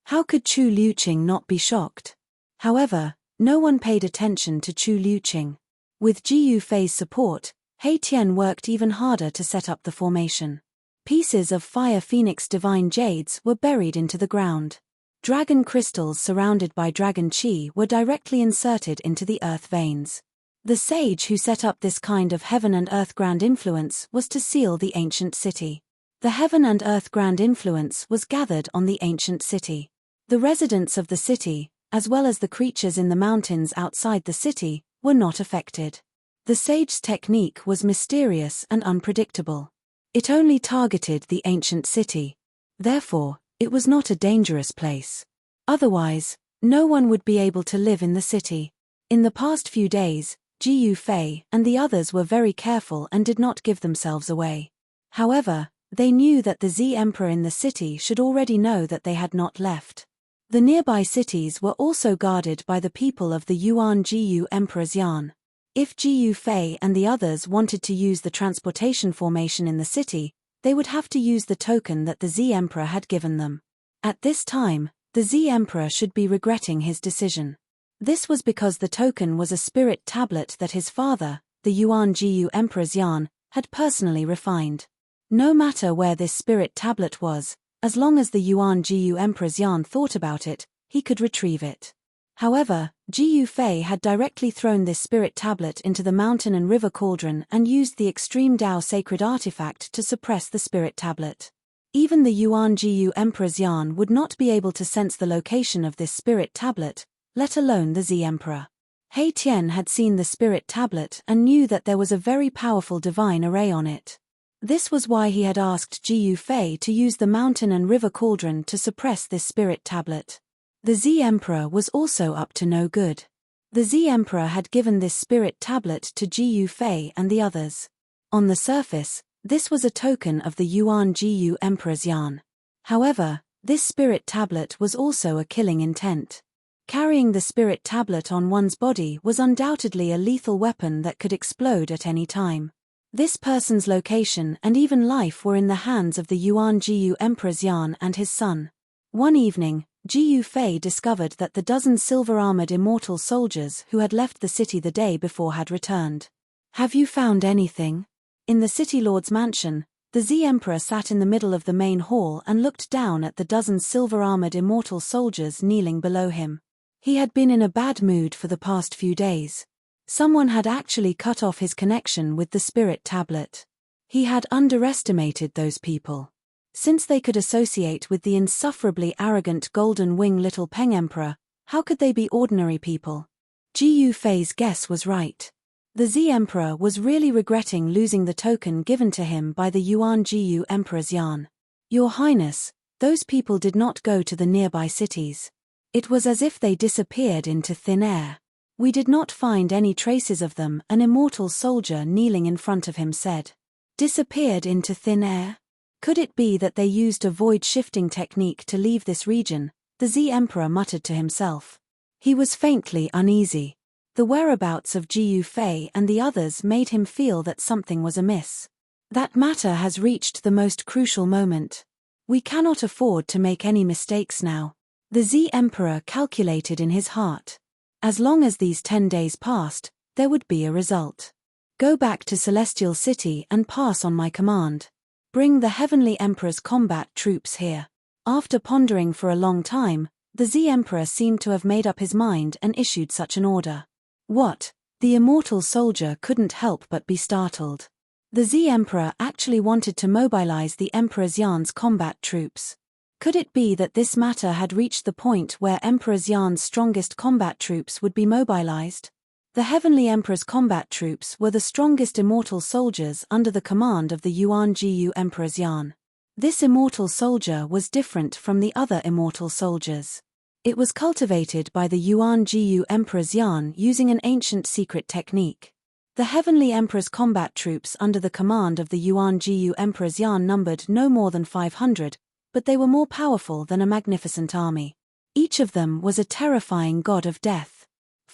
How could Chu Liuqing not be shocked? However, no one paid attention to Chu Liuqing. With Ji Yufei's support, He Tian worked even harder to set up the formation. Pieces of Fire Phoenix divine jades were buried into the ground. Dragon crystals surrounded by dragon chi were directly inserted into the earth veins. The sage who set up this kind of heaven and earth grand influence was to seal the ancient city. The heaven and earth grand influence was gathered on the ancient city. The residents of the city, as well as the creatures in the mountains outside the city, were not affected. The sage's technique was mysterious and unpredictable. It only targeted the ancient city. Therefore, it was not a dangerous place. Otherwise, no one would be able to live in the city. In the past few days, Ji Yufei and the others were very careful and did not give themselves away. However, they knew that the Z Emperor in the city should already know that they had not left. The nearby cities were also guarded by the people of the Yuan Jiyu Emperor's Yan. If Ji Yufei and the others wanted to use the transportation formation in the city, they would have to use the token that the Z Emperor had given them. At this time, the Z Emperor should be regretting his decision. This was because the token was a spirit tablet that his father, the Yuan Jiyu Emperor's Yan, had personally refined. No matter where this spirit tablet was, as long as the Yuan Jiyu Emperor's Yan thought about it, he could retrieve it. However, Ji Yufei had directly thrown this spirit tablet into the mountain and river cauldron and used the extreme Dao sacred artifact to suppress the spirit tablet. Even the Yuan Jiyu Emperor's Yan would not be able to sense the location of this spirit tablet, let alone the Z Emperor. He Tian had seen the spirit tablet and knew that there was a very powerful divine array on it. This was why he had asked Ji Yufei to use the mountain and river cauldron to suppress this spirit tablet. The Z Emperor was also up to no good. The Z Emperor had given this spirit tablet to Ji Yufei and the others. On the surface, this was a token of the Yuan Jiyu Emperor's Yan. However, this spirit tablet was also a killing intent. Carrying the spirit tablet on one's body was undoubtedly a lethal weapon that could explode at any time. This person's location and even life were in the hands of the Yuan Jiyu Emperor's Yan and his son. One evening, Ji Yufei discovered that the dozen silver-armored immortal soldiers who had left the city the day before had returned. "Have you found anything?" In the city lord's mansion, the Z Emperor sat in the middle of the main hall and looked down at the dozen silver-armored immortal soldiers kneeling below him. He had been in a bad mood for the past few days. Someone had actually cut off his connection with the spirit tablet. He had underestimated those people. Since they could associate with the insufferably arrogant Golden Wing Little Peng Emperor, how could they be ordinary people? Ji Yufei's guess was right. The Z Emperor was really regretting losing the token given to him by the Yuan Jiyu Emperor's Yan. Your Highness, those people did not go to the nearby cities. It was as if they disappeared into thin air. We did not find any traces of them, an immortal soldier kneeling in front of him said. Disappeared into thin air? Could it be that they used a void-shifting technique to leave this region? The Z Emperor muttered to himself. He was faintly uneasy. The whereabouts of Ji Yufei and the others made him feel that something was amiss. That matter has reached the most crucial moment. We cannot afford to make any mistakes now. The Z Emperor calculated in his heart. As long as these 10 days passed, there would be a result. Go back to Celestial City and pass on my command. Bring the Heavenly Emperor's combat troops here. After pondering for a long time, the Z Emperor seemed to have made up his mind and issued such an order. What? The immortal soldier couldn't help but be startled. The Z Emperor actually wanted to mobilize the Emperor's Yan's combat troops. Could it be that this matter had reached the point where Emperor's Yan's strongest combat troops would be mobilized? The Heavenly Emperor's combat troops were the strongest immortal soldiers under the command of the Yuan Jiyu Emperor's Yan. This immortal soldier was different from the other immortal soldiers. It was cultivated by the Yuan Jiyu Emperor's Yan using an ancient secret technique. The Heavenly Emperor's combat troops under the command of the Yuan Jiyu Emperor's Yan numbered no more than 500, but they were more powerful than a magnificent army. Each of them was a terrifying god of death.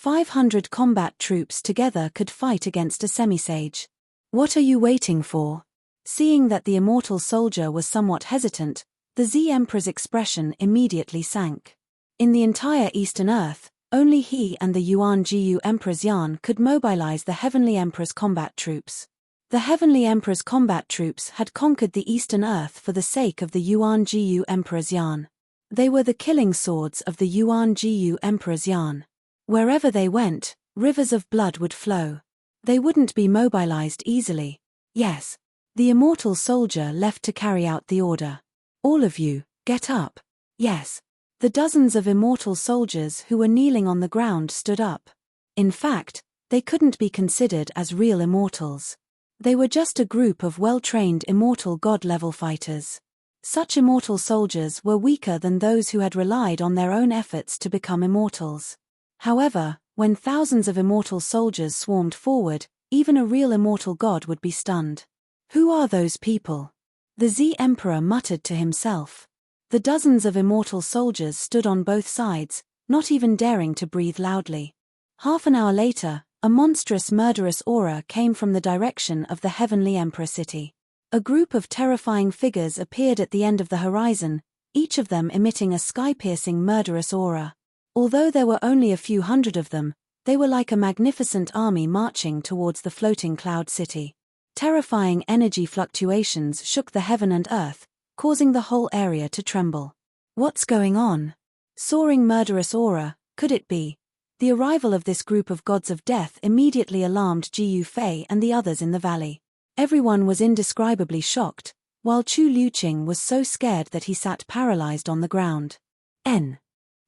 500 combat troops together could fight against a semisage. What are you waiting for? Seeing that the immortal soldier was somewhat hesitant, the Z Emperor's expression immediately sank. In the entire Eastern Earth, only he and the Yuan Jiyu Emperor's Yan could mobilize the Heavenly Emperor's combat troops. The Heavenly Emperor's combat troops had conquered the Eastern Earth for the sake of the Yuan Jiyu Emperor's Yan. They were the killing swords of the Yuan Jiyu Emperor's Yan. Wherever they went, rivers of blood would flow. They wouldn't be mobilized easily. Yes. The immortal soldier left to carry out the order. All of you, get up. Yes. The dozens of immortal soldiers who were kneeling on the ground stood up. In fact, they couldn't be considered as real immortals. They were just a group of well-trained immortal god-level fighters. Such immortal soldiers were weaker than those who had relied on their own efforts to become immortals. However, when thousands of immortal soldiers swarmed forward, even a real immortal god would be stunned. Who are those people? The Z Emperor muttered to himself. The dozens of immortal soldiers stood on both sides, not even daring to breathe loudly. Half an hour later, a monstrous murderous aura came from the direction of the Heavenly Emperor city. A group of terrifying figures appeared at the end of the horizon, each of them emitting a sky-piercing murderous aura. Although there were only a few hundred of them, they were like a magnificent army marching towards the floating cloud city. Terrifying energy fluctuations shook the heaven and earth, causing the whole area to tremble. What's going on? Soaring murderous aura, could it be? The arrival of this group of gods of death immediately alarmed Ji Yufei and the others in the valley. Everyone was indescribably shocked, while Chu Liuqing was so scared that he sat paralyzed on the ground.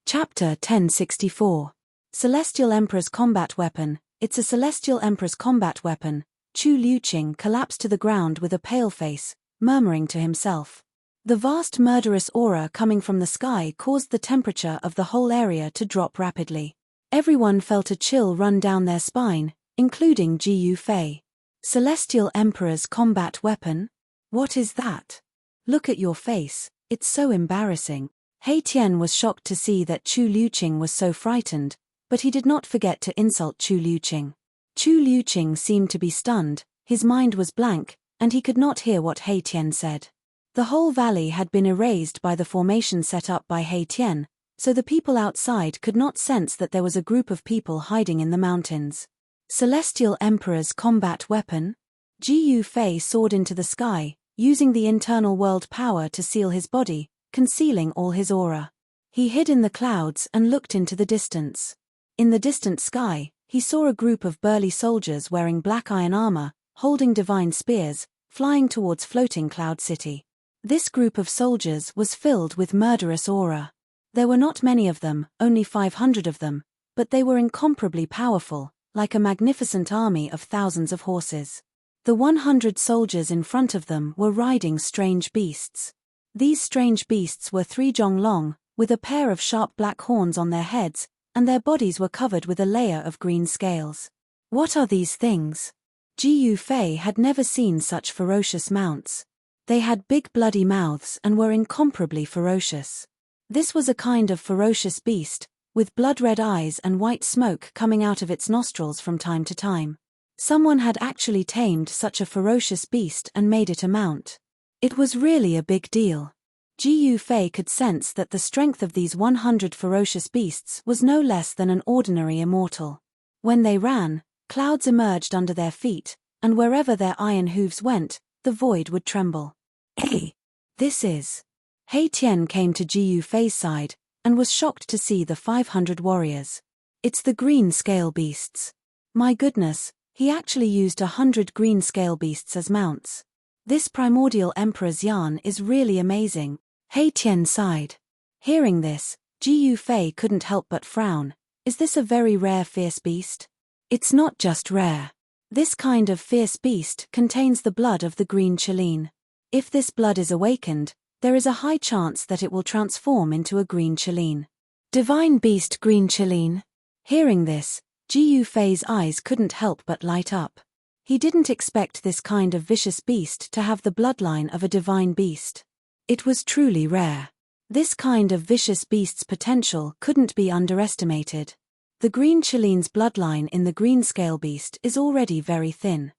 Chapter 1064. Celestial Emperor's Combat Weapon. It's a Celestial Emperor's combat weapon. Chu Liuqing collapsed to the ground with a pale face, murmuring to himself. The vast murderous aura coming from the sky caused the temperature of the whole area to drop rapidly. Everyone felt a chill run down their spine, including Ji Yufei. Celestial Emperor's combat weapon? What is that? Look at your face, it's so embarrassing. He Tian was shocked to see that Chu Liuqing was so frightened, but he did not forget to insult Chu Liuqing. Chu Liuqing seemed to be stunned, his mind was blank, and he could not hear what He Tian said. The whole valley had been erased by the formation set up by He Tian, so the people outside could not sense that there was a group of people hiding in the mountains. Celestial Emperor's combat weapon? Ji Yufei soared into the sky, using the internal world power to seal his body, concealing all his aura. He hid in the clouds and looked into the distance. In the distant sky, he saw a group of burly soldiers wearing black iron armor, holding divine spears, flying towards floating Cloud City. This group of soldiers was filled with murderous aura. There were not many of them, only 500 of them, but they were incomparably powerful, like a magnificent army of thousands of horses. The 100 soldiers in front of them were riding strange beasts. These strange beasts were 3 jong long, with a pair of sharp black horns on their heads, and their bodies were covered with a layer of green scales. What are these things? Ji Fei had never seen such ferocious mounts. They had big bloody mouths and were incomparably ferocious. This was a kind of ferocious beast, with blood-red eyes and white smoke coming out of its nostrils from time to time. Someone had actually tamed such a ferocious beast and made it a mount. It was really a big deal. Ji Fei could sense that the strength of these 100 ferocious beasts was no less than an ordinary immortal. When they ran, clouds emerged under their feet, and wherever their iron hooves went, the void would tremble. Hey! This is... Hei Tian came to Ji Fei's side, and was shocked to see the 500 warriors. It's the green scale beasts. My goodness, he actually used 100 green scale beasts as mounts. This primordial emperor's yarn is really amazing. Hei Tian sighed. Hearing this, Ji Fei couldn't help but frown. Is this a very rare fierce beast? It's not just rare. This kind of fierce beast contains the blood of the green Qilin. If this blood is awakened, there is a high chance that it will transform into a green Qilin. Divine beast green Qilin. Hearing this, Ji Fei's eyes couldn't help but light up. He didn't expect this kind of vicious beast to have the bloodline of a divine beast. It was truly rare. This kind of vicious beast's potential couldn't be underestimated. The green Qilin's bloodline in the green scale beast is already very thin.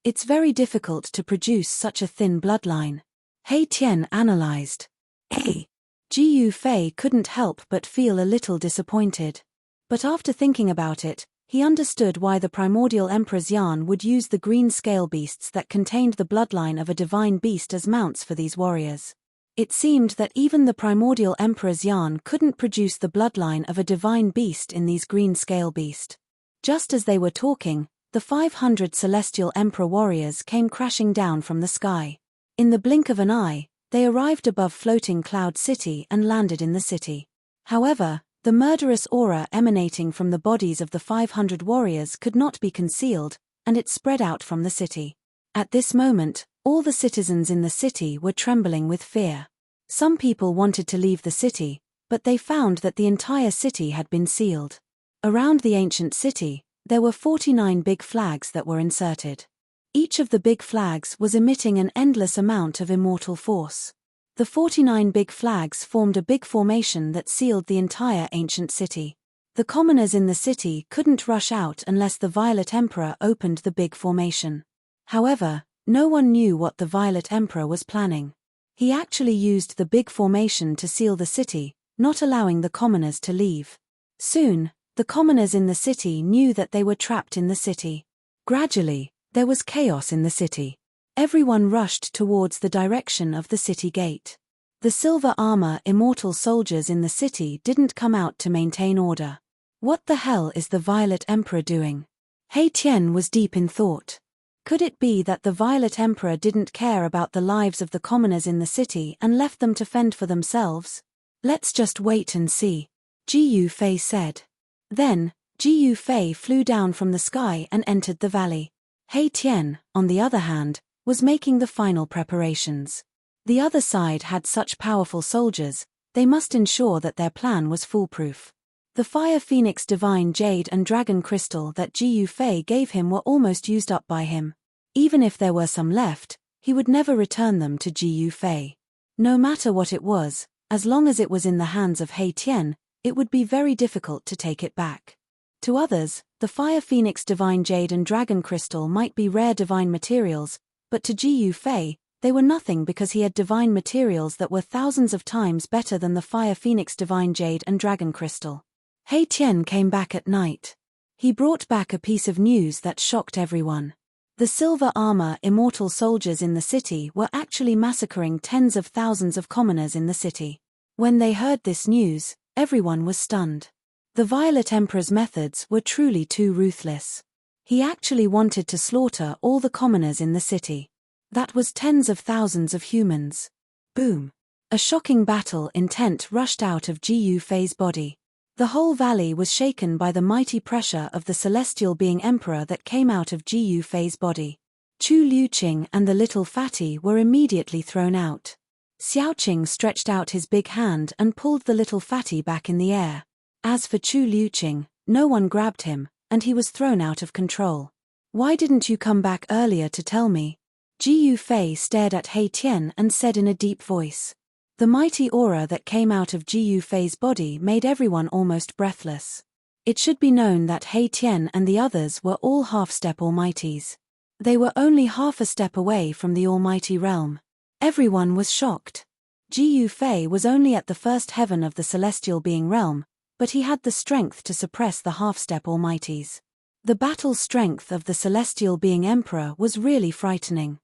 It's very difficult to produce such a thin bloodline. Hei Tian analyzed. Hey! Ji Fei couldn't help but feel a little disappointed. But after thinking about it, he understood why the primordial emperor's yarn would use the green scale beasts that contained the bloodline of a divine beast as mounts for these warriors. It seemed that even the primordial emperor's yarn couldn't produce the bloodline of a divine beast in these green scale beast. Just as they were talking, the 500 celestial emperor warriors came crashing down from the sky. In the blink of an eye, they arrived above floating Cloud City and landed in the city. However, the murderous aura emanating from the bodies of the 500 warriors could not be concealed, and it spread out from the city. At this moment, all the citizens in the city were trembling with fear. Some people wanted to leave the city, but they found that the entire city had been sealed. Around the ancient city, there were 49 big flags that were inserted. Each of the big flags was emitting an endless amount of immortal force. The 49 big flags formed a big formation that sealed the entire ancient city. The commoners in the city couldn't rush out unless the Violet Emperor opened the big formation. However, no one knew what the Violet Emperor was planning. He actually used the big formation to seal the city, not allowing the commoners to leave. Soon, the commoners in the city knew that they were trapped in the city. Gradually, there was chaos in the city. Everyone rushed towards the direction of the city gate. The silver armor immortal soldiers in the city didn't come out to maintain order. What the hell is the Violet Emperor doing? Hei Tian was deep in thought. Could it be that the Violet Emperor didn't care about the lives of the commoners in the city and left them to fend for themselves? Let's just wait and see, Ji Fei said. Then, Ji Fei flew down from the sky and entered the valley. Hei Tian, on the other hand, was making the final preparations. The other side had such powerful soldiers, they must ensure that their plan was foolproof. The Fire Phoenix Divine Jade and Dragon Crystal that Ji Fei gave him were almost used up by him. Even if there were some left, he would never return them to Ji Fei. No matter what it was, as long as it was in the hands of Hei Tian, it would be very difficult to take it back. To others, the Fire Phoenix Divine Jade and Dragon Crystal might be rare divine materials, but to Ji Fei, they were nothing because he had divine materials that were thousands of times better than the Fire Phoenix Divine Jade and Dragon Crystal. Hei Tian came back at night. He brought back a piece of news that shocked everyone. The silver armor immortal soldiers in the city were actually massacring tens of thousands of commoners in the city. When they heard this news, everyone was stunned. The Violet Emperor's methods were truly too ruthless. He actually wanted to slaughter all the commoners in the city. That was tens of thousands of humans. Boom! A shocking battle intent rushed out of Ji Fei's body. The whole valley was shaken by the mighty pressure of the celestial being emperor that came out of Ji Fei's body. Chu Liuqing and the little fatty were immediately thrown out. Xiaoqing stretched out his big hand and pulled the little fatty back in the air. As for Chu Liuqing, no one grabbed him, and he was thrown out of control. Why didn't you come back earlier to tell me? Ji Fei stared at He Tian and said in a deep voice. The mighty aura that came out of Ji Fei's body made everyone almost breathless. It should be known that He Tian and the others were all half-step almighties. They were only half a step away from the almighty realm. Everyone was shocked. Ji Fei was only at the first heaven of the celestial being realm, but he had the strength to suppress the half-step almighties. The battle strength of the celestial being emperor was really frightening.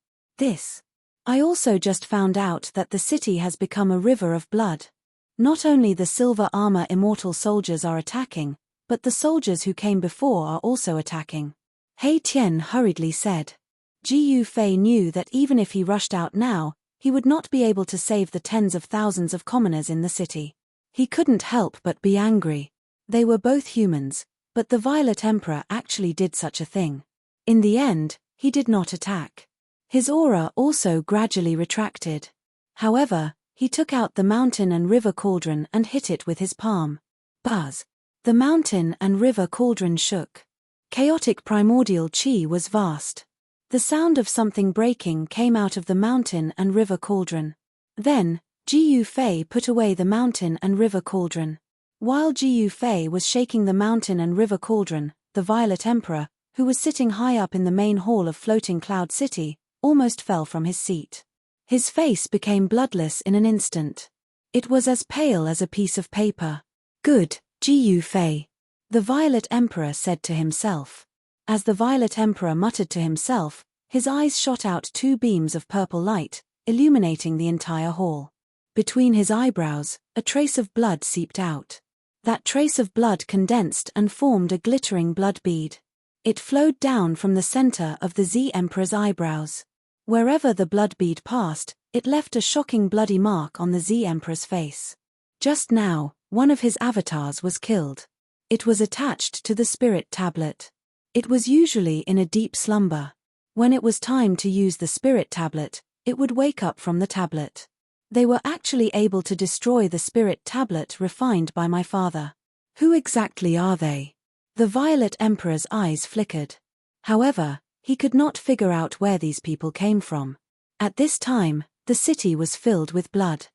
I also just found out that the city has become a river of blood. Not only the silver armor immortal soldiers are attacking, but the soldiers who came before are also attacking. He Tian hurriedly said. Ji Fei knew that even if he rushed out now, he would not be able to save the tens of thousands of commoners in the city. He couldn't help but be angry. They were both humans, but the Violet Emperor actually did such a thing. In the end, he did not attack. His aura also gradually retracted. However, he took out the mountain and river cauldron and hit it with his palm. Buzz! The mountain and river cauldron shook. Chaotic primordial chi was vast. The sound of something breaking came out of the mountain and river cauldron. Then, Ji Fei put away the mountain and river cauldron. While Ji Fei was shaking the mountain and river cauldron, the Violet Emperor, who was sitting high up in the main hall of Floating Cloud City, almost fell from his seat. His face became bloodless in an instant. It was as pale as a piece of paper. Good, Ji Fei. The Violet Emperor said to himself. As the Violet Emperor muttered to himself, his eyes shot out two beams of purple light, illuminating the entire hall. Between his eyebrows, a trace of blood seeped out. That trace of blood condensed and formed a glittering blood bead. It flowed down from the center of the Z Emperor's eyebrows. Wherever the blood bead passed, it left a shocking bloody mark on the Z Emperor's face. Just now, one of his avatars was killed. It was attached to the spirit tablet. It was usually in a deep slumber. When it was time to use the spirit tablet, it would wake up from the tablet. They were actually able to destroy the spirit tablet refined by my father. Who exactly are they? The Violet Emperor's eyes flickered. However, he could not figure out where these people came from. At this time, the city was filled with blood.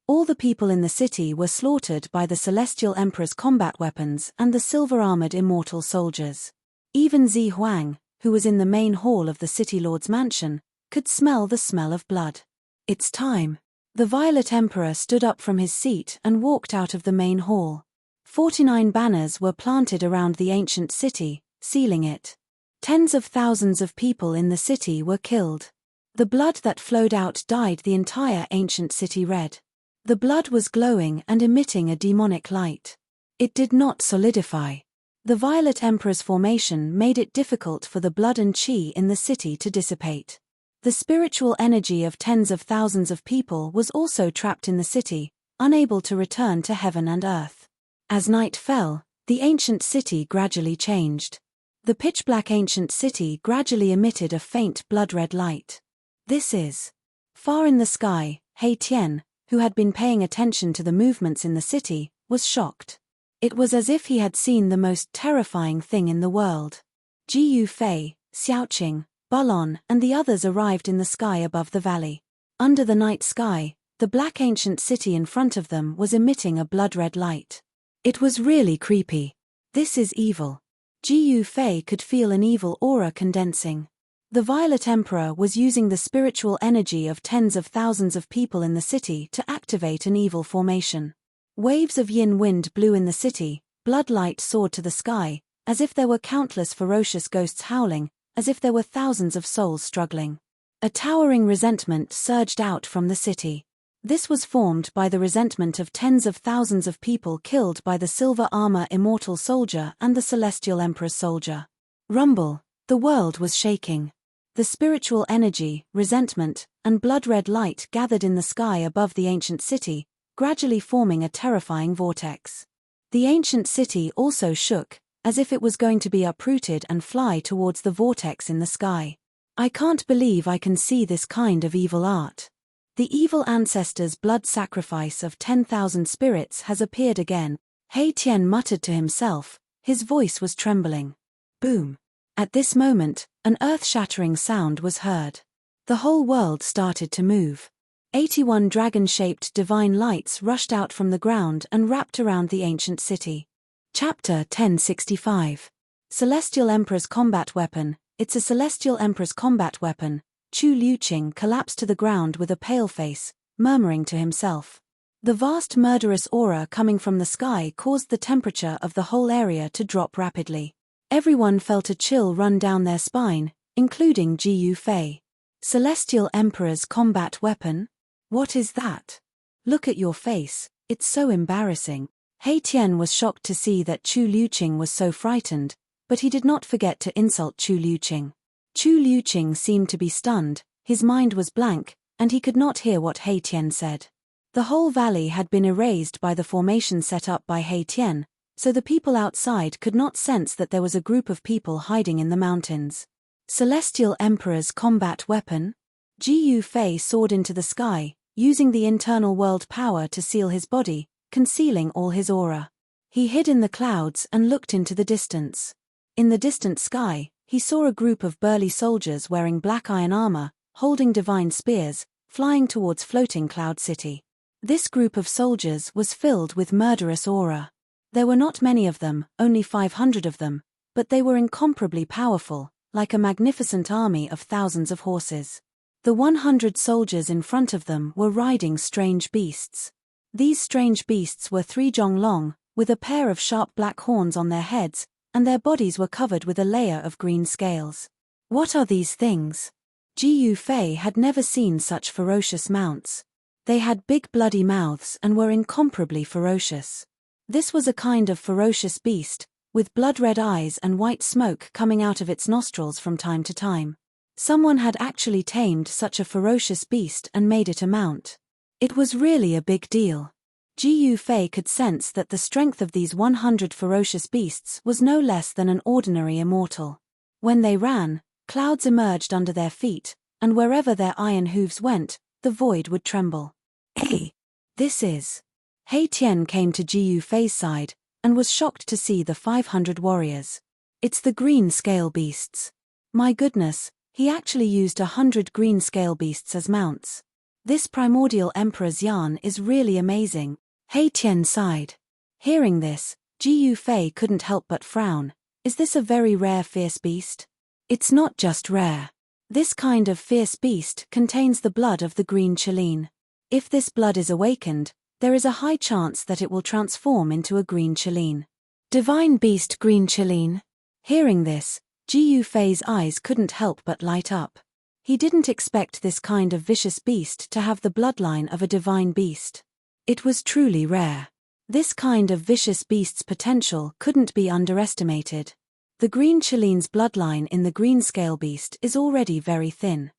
All the people in the city were slaughtered by the Celestial Emperor's combat weapons and the silver-armored immortal soldiers. Even Zi Huang, who was in the main hall of the City Lord's mansion, could smell the smell of blood. It's time. The Violet Emperor stood up from his seat and walked out of the main hall. 49 banners were planted around the ancient city, sealing it. Tens of thousands of people in the city were killed. The blood that flowed out dyed the entire ancient city red. The blood was glowing and emitting a demonic light. It did not solidify. The Violet Emperor's formation made it difficult for the blood and chi in the city to dissipate. The spiritual energy of tens of thousands of people was also trapped in the city, unable to return to heaven and earth. As night fell, the ancient city gradually changed. The pitch-black ancient city gradually emitted a faint blood-red light. This is. Far in the sky, He Tian, who had been paying attention to the movements in the city, was shocked. It was as if he had seen the most terrifying thing in the world. Ji Fei, Xiaoqing, Balon and the others arrived in the sky above the valley. Under the night sky, the black ancient city in front of them was emitting a blood-red light. It was really creepy. This is evil. Ji Fei could feel an evil aura condensing. The Violet Emperor was using the spiritual energy of tens of thousands of people in the city to activate an evil formation. Waves of yin wind blew in the city, blood light soared to the sky, as if there were countless ferocious ghosts howling, as if there were thousands of souls struggling. A towering resentment surged out from the city. This was formed by the resentment of tens of thousands of people killed by the silver armor immortal soldier and the celestial emperor's soldier. Rumble, the world was shaking. The spiritual energy, resentment, and blood-red light gathered in the sky above the ancient city, gradually forming a terrifying vortex. The ancient city also shook, as if it was going to be uprooted and fly towards the vortex in the sky. I can't believe I can see this kind of evil art. The evil ancestor's blood sacrifice of 10,000 spirits has appeared again, He Tian muttered to himself, his voice was trembling. Boom! At this moment, an earth-shattering sound was heard. The whole world started to move. 81 dragon-shaped divine lights rushed out from the ground and wrapped around the ancient city. Chapter 1065. Celestial Emperor's Combat Weapon. It's a Celestial Emperor's combat weapon. Chu Liuqing collapsed to the ground with a pale face, murmuring to himself. The vast murderous aura coming from the sky caused the temperature of the whole area to drop rapidly. Everyone felt a chill run down their spine, including Ji Yufei. Celestial Emperor's combat weapon? What is that? Look at your face, it's so embarrassing. He Tian was shocked to see that Chu Liuqing was so frightened, but he did not forget to insult Chu Liuqing. Chu Liuqing seemed to be stunned, his mind was blank, and he could not hear what He Tian said. The whole valley had been erased by the formation set up by He Tian, so the people outside could not sense that there was a group of people hiding in the mountains. Celestial Emperor's combat weapon? Ji Yufei soared into the sky, using the internal world power to seal his body, concealing all his aura. He hid in the clouds and looked into the distance. In the distant sky, he saw a group of burly soldiers wearing black iron armor, holding divine spears, flying towards floating Cloud City. This group of soldiers was filled with murderous aura. There were not many of them, only 500 of them, but they were incomparably powerful, like a magnificent army of thousands of horses. The 100 soldiers in front of them were riding strange beasts. These strange beasts were 3 jong long, with a pair of sharp black horns on their heads, and their bodies were covered with a layer of green scales. What are these things? Ji Yufei had never seen such ferocious mounts. They had big bloody mouths and were incomparably ferocious. This was a kind of ferocious beast, with blood-red eyes and white smoke coming out of its nostrils from time to time. Someone had actually tamed such a ferocious beast and made it a mount. It was really a big deal. Ji Yufei could sense that the strength of these 100 ferocious beasts was no less than an ordinary immortal. When they ran, clouds emerged under their feet, and wherever their iron hooves went, the void would tremble. Hey! This is... He Tian came to Ji Yufei's side, and was shocked to see the 500 warriors. It's the green scale beasts. My goodness, he actually used 100 green scale beasts as mounts. This primordial emperor's yarn is really amazing. He Tian sighed. Hearing this, Ji Yufei couldn't help but frown. Is this a very rare fierce beast? It's not just rare. This kind of fierce beast contains the blood of the green Qilin. If this blood is awakened, there is a high chance that it will transform into a green Qilin. Divine beast green Qilin. Hearing this, Ji Yufei's eyes couldn't help but light up. He didn't expect this kind of vicious beast to have the bloodline of a divine beast. It was truly rare. This kind of vicious beast's potential couldn't be underestimated. The green Qilin's bloodline in the green scale beast is already very thin.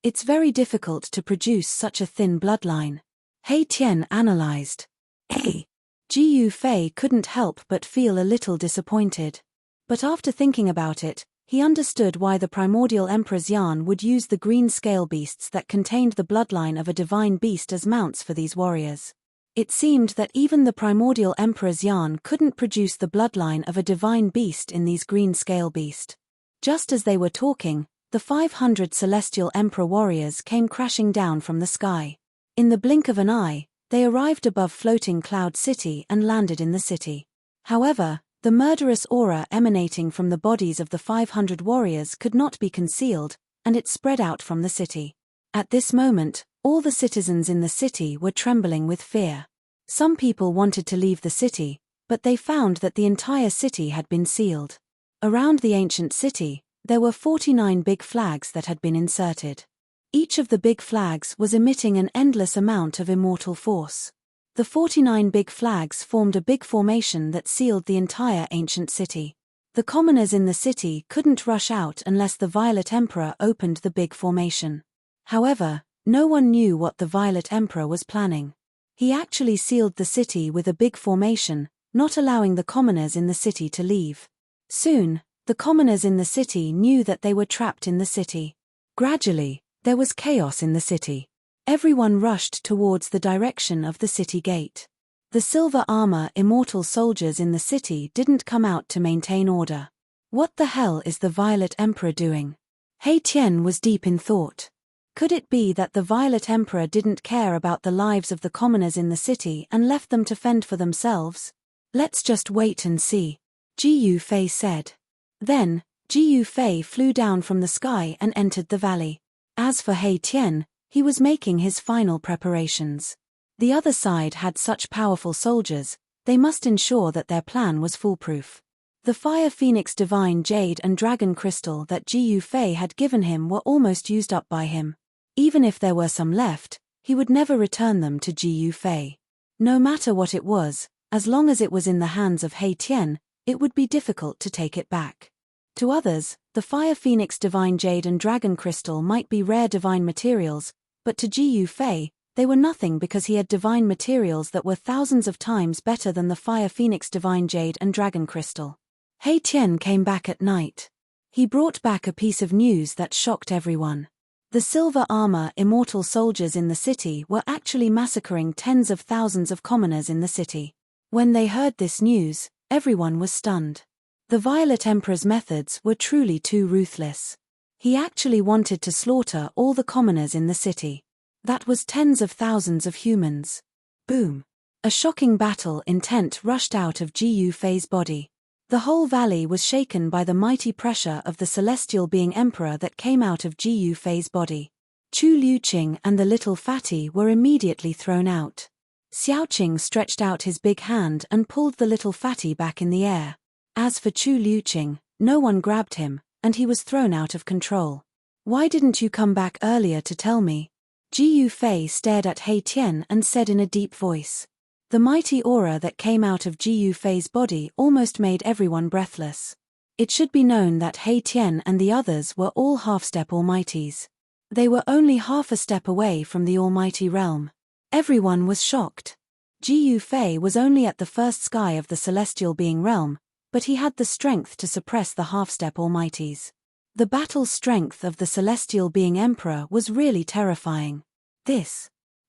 It's very difficult to produce such a thin bloodline. He Tian analyzed. Ji Yufei couldn't help but feel a little disappointed. But after thinking about it, he understood why the primordial emperor's yarn would use the green scale beasts that contained the bloodline of a divine beast as mounts for these warriors. It seemed that even the primordial emperor's yarn couldn't produce the bloodline of a divine beast in these green scale beast. Just as they were talking, the 500 celestial emperor warriors came crashing down from the sky. In the blink of an eye, they arrived above floating Cloud City and landed in the city. However, the murderous aura emanating from the bodies of the 500 warriors could not be concealed, and it spread out from the city. At this moment, all the citizens in the city were trembling with fear. Some people wanted to leave the city, but they found that the entire city had been sealed. Around the ancient city, there were 49 big flags that had been inserted. Each of the big flags was emitting an endless amount of immortal force. The 49 big flags formed a big formation that sealed the entire ancient city. The commoners in the city couldn't rush out unless the Violet Emperor opened the big formation. However, No one knew what the Violet Emperor was planning. He actually sealed the city with a big formation, not allowing the commoners in the city to leave. Soon, the commoners in the city knew that they were trapped in the city. Gradually, there was chaos in the city. Everyone rushed towards the direction of the city gate. The silver armor immortal soldiers in the city didn't come out to maintain order. What the hell is the Violet Emperor doing? He Tian was deep in thought. Could it be that the Violet Emperor didn't care about the lives of the commoners in the city and left them to fend for themselves? Let's just wait and see, Ji Yufei said. Then, Ji Yufei flew down from the sky and entered the valley. As for He Tian, he was making his final preparations. The other side had such powerful soldiers, they must ensure that their plan was foolproof. The Fire Phoenix Divine Jade and Dragon Crystal that Ji Yufei had given him were almost used up by him. Even if there were some left, he would never return them to Ji Yufei. No matter what it was, as long as it was in the hands of He Tian, it would be difficult to take it back. To others, the Fire Phoenix Divine Jade and Dragon Crystal might be rare divine materials, but to Ji Yufei, they were nothing because he had divine materials that were thousands of times better than the Fire Phoenix Divine Jade and Dragon Crystal. He Tian came back at night. He brought back a piece of news that shocked everyone. The silver armor immortal soldiers in the city were actually massacring tens of thousands of commoners in the city. When they heard this news, everyone was stunned. The Violet Emperor's methods were truly too ruthless. He actually wanted to slaughter all the commoners in the city. That was tens of thousands of humans. Boom! A shocking battle intent rushed out of Ji Yufei's body. The whole valley was shaken by the mighty pressure of the celestial being emperor that came out of Ji Yufei's body. Chu Liuqing and the little fatty were immediately thrown out. Xiaoqing stretched out his big hand and pulled the little fatty back in the air. As for Chu Liuqing, no one grabbed him, and he was thrown out of control. Why didn't you come back earlier to tell me? Ji Yufei stared at He Tian and said in a deep voice. The mighty aura that came out of Ji Yufei's body almost made everyone breathless. It should be known that He Tian and the others were all half-step almighties. They were only half a step away from the almighty realm. Everyone was shocked. Ji Yufei was only at the first sky of the celestial being realm, but he had the strength to suppress the half-step almighties. The battle strength of the celestial being emperor was really terrifying.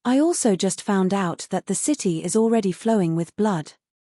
I also just found out that the city is already flowing with blood.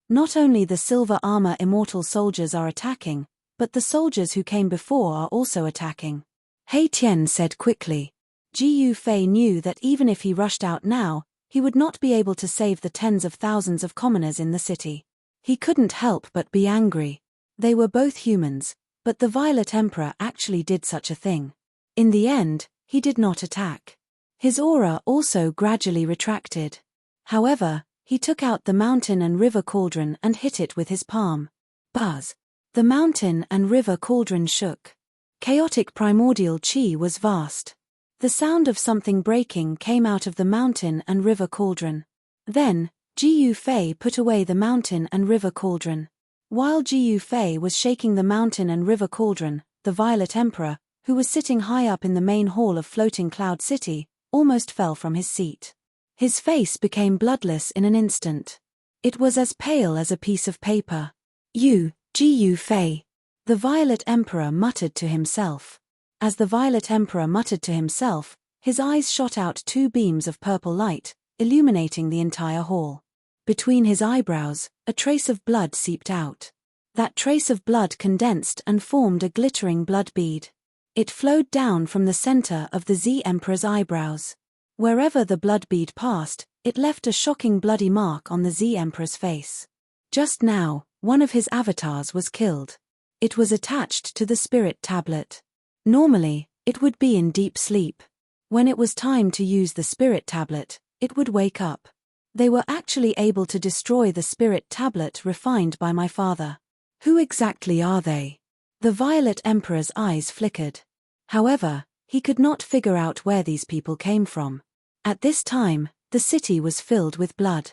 Not only the silver armor immortal soldiers are attacking, but the soldiers who came before are also attacking. He Tian said quickly. Ji Yufei knew that even if he rushed out now, he would not be able to save the tens of thousands of commoners in the city. He couldn't help but be angry. They were both humans, but the Violet Emperor actually did such a thing. In the end, he did not attack. His aura also gradually retracted. However, he took out the mountain and river cauldron and hit it with his palm. Buzz! The mountain and river cauldron shook. Chaotic primordial chi was vast. The sound of something breaking came out of the mountain and river cauldron. Then, Ji Yufei put away the mountain and river cauldron. While Ji Yufei was shaking the mountain and river cauldron, the Violet Emperor, who was sitting high up in the main hall of Floating Cloud City, almost fell from his seat. His face became bloodless in an instant. It was as pale as a piece of paper. Ji Yufei. The Violet Emperor muttered to himself. As the Violet Emperor muttered to himself, his eyes shot out two beams of purple light, illuminating the entire hall. Between his eyebrows, a trace of blood seeped out. That trace of blood condensed and formed a glittering blood bead. It flowed down from the center of the Z Emperor's eyebrows. Wherever the blood bead passed, it left a shocking bloody mark on the Z Emperor's face. Just now, one of his avatars was killed. It was attached to the spirit tablet. Normally, it would be in deep sleep. When it was time to use the spirit tablet, it would wake up. They were actually able to destroy the spirit tablet refined by my father. Who exactly are they? The Violet Emperor's eyes flickered. However, he could not figure out where these people came from. At this time, the city was filled with blood.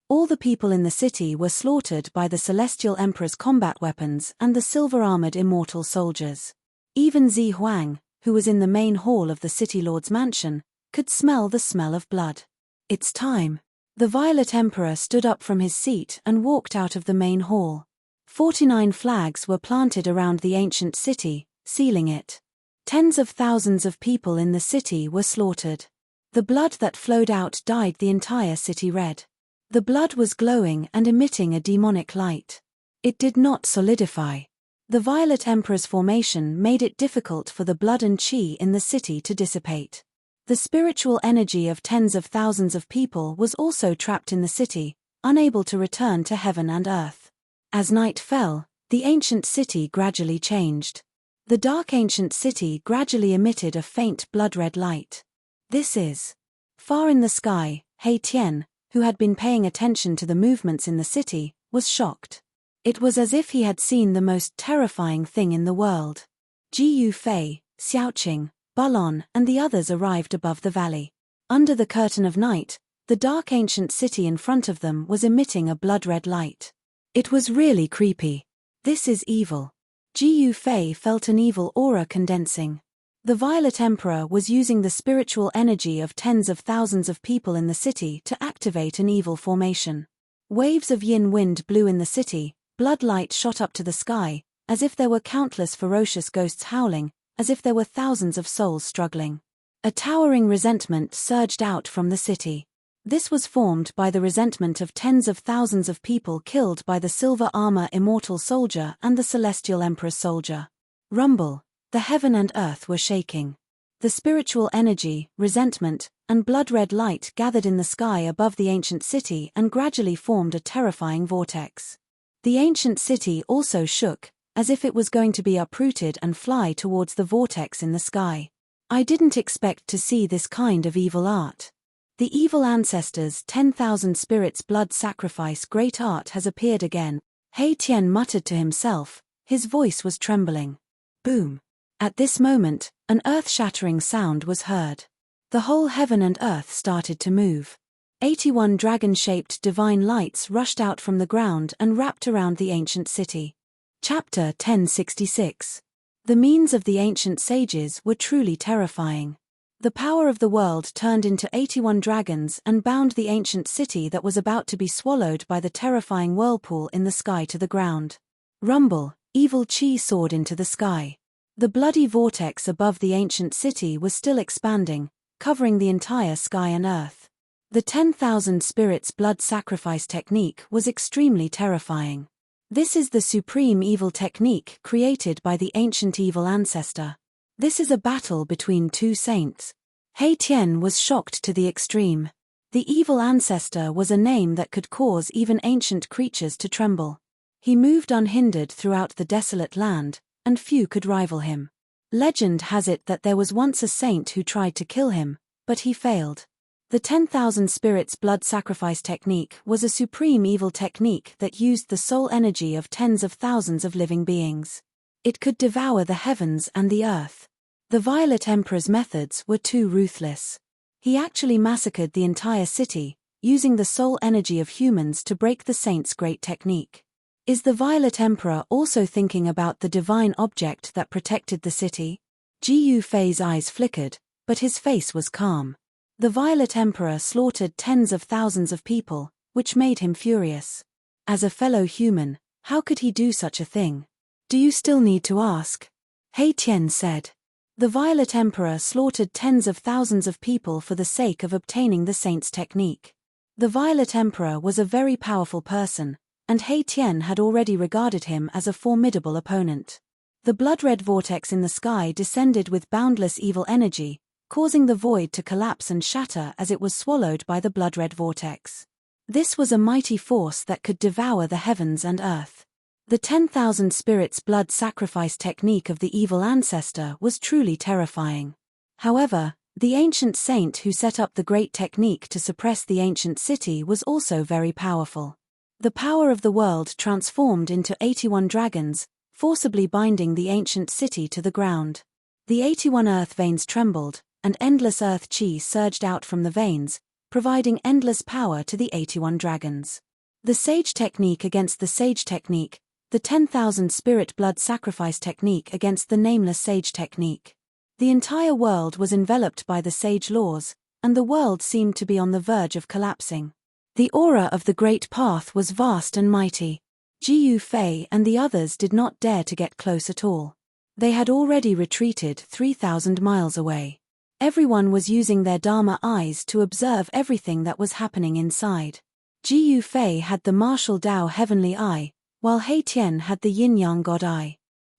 All the people in the city were slaughtered by the Celestial Emperor's combat weapons and the silver-armored immortal soldiers. Even Zi Huang, who was in the main hall of the City Lord's mansion, could smell the smell of blood. It's time. The Violet Emperor stood up from his seat and walked out of the main hall. 49 flags were planted around the ancient city, sealing it. Tens of thousands of people in the city were slaughtered. The blood that flowed out dyed the entire city red. The blood was glowing and emitting a demonic light. It did not solidify. The Violet Emperor's formation made it difficult for the blood and chi in the city to dissipate. The spiritual energy of tens of thousands of people was also trapped in the city, unable to return to heaven and earth. As night fell, the ancient city gradually changed. The dark ancient city gradually emitted a faint blood-red light. This is. Far in the sky, He Tian, who had been paying attention to the movements in the city, was shocked. It was as if he had seen the most terrifying thing in the world. Ji Yufei, Xiaoqing, Balon, and the others arrived above the valley. Under the curtain of night, the dark ancient city in front of them was emitting a blood-red light. It was really creepy. This is evil. Ji Yufei felt an evil aura condensing. The Violet Emperor was using the spiritual energy of tens of thousands of people in the city to activate an evil formation. Waves of yin wind blew in the city, blood light shot up to the sky, as if there were countless ferocious ghosts howling, as if there were thousands of souls struggling. A towering resentment surged out from the city. This was formed by the resentment of tens of thousands of people killed by the silver armor immortal soldier and the celestial emperor's soldier. Rumble. The heaven and earth were shaking. The spiritual energy, resentment, and blood-red light gathered in the sky above the ancient city and gradually formed a terrifying vortex. The ancient city also shook, as if it was going to be uprooted and fly towards the vortex in the sky. I didn't expect to see this kind of evil art. The evil ancestors' 10,000 spirits blood sacrifice great art has appeared again, He Tian muttered to himself, his voice was trembling. Boom. At this moment, an earth-shattering sound was heard. The whole heaven and earth started to move. 81 dragon-shaped divine lights rushed out from the ground and wrapped around the ancient city. Chapter 1066. The means of the ancient sages were truly terrifying. The power of the world turned into 81 dragons and bound the ancient city that was about to be swallowed by the terrifying whirlpool in the sky to the ground. Rumble, evil chi soared into the sky. The bloody vortex above the ancient city was still expanding, covering the entire sky and earth. The 10,000 spirits blood sacrifice technique was extremely terrifying. This is the supreme evil technique created by the ancient evil ancestor. This is a battle between two saints. He Tian was shocked to the extreme. The evil ancestor was a name that could cause even ancient creatures to tremble. He moved unhindered throughout the desolate land, and few could rival him. Legend has it that there was once a saint who tried to kill him, but he failed. The 10,000 spirits blood sacrifice technique was a supreme evil technique that used the soul energy of tens of thousands of living beings. It could devour the heavens and the earth. The Violet Emperor's methods were too ruthless. He actually massacred the entire city, using the soul energy of humans to break the saint's great technique. Is the Violet Emperor also thinking about the divine object that protected the city? Ji Yufei's eyes flickered, but his face was calm. The Violet Emperor slaughtered tens of thousands of people, which made him furious. As a fellow human, how could he do such a thing? Do you still need to ask? He Tian said. The Violet Emperor slaughtered tens of thousands of people for the sake of obtaining the saint's technique. The Violet Emperor was a very powerful person, and He Tian had already regarded him as a formidable opponent. The blood-red vortex in the sky descended with boundless evil energy, causing the void to collapse and shatter as it was swallowed by the blood-red vortex. This was a mighty force that could devour the heavens and earth. The 10,000 spirits blood sacrifice technique of the evil ancestor was truly terrifying. However, the ancient saint who set up the great technique to suppress the ancient city was also very powerful. The power of the world transformed into 81 dragons, forcibly binding the ancient city to the ground. The 81 earth veins trembled, and endless earth chi surged out from the veins, providing endless power to the 81 dragons. The sage technique against the sage technique, the 10,000 spirit blood sacrifice technique against the nameless sage technique. The entire world was enveloped by the sage laws, and the world seemed to be on the verge of collapsing. The aura of the Great Path was vast and mighty. Jiu Fei and the others did not dare to get close at all. They had already retreated 3,000 miles away. Everyone was using their Dharma eyes to observe everything that was happening inside. Jiu Fei had the martial Tao heavenly eye, while He Tian had the yin-yang god eye.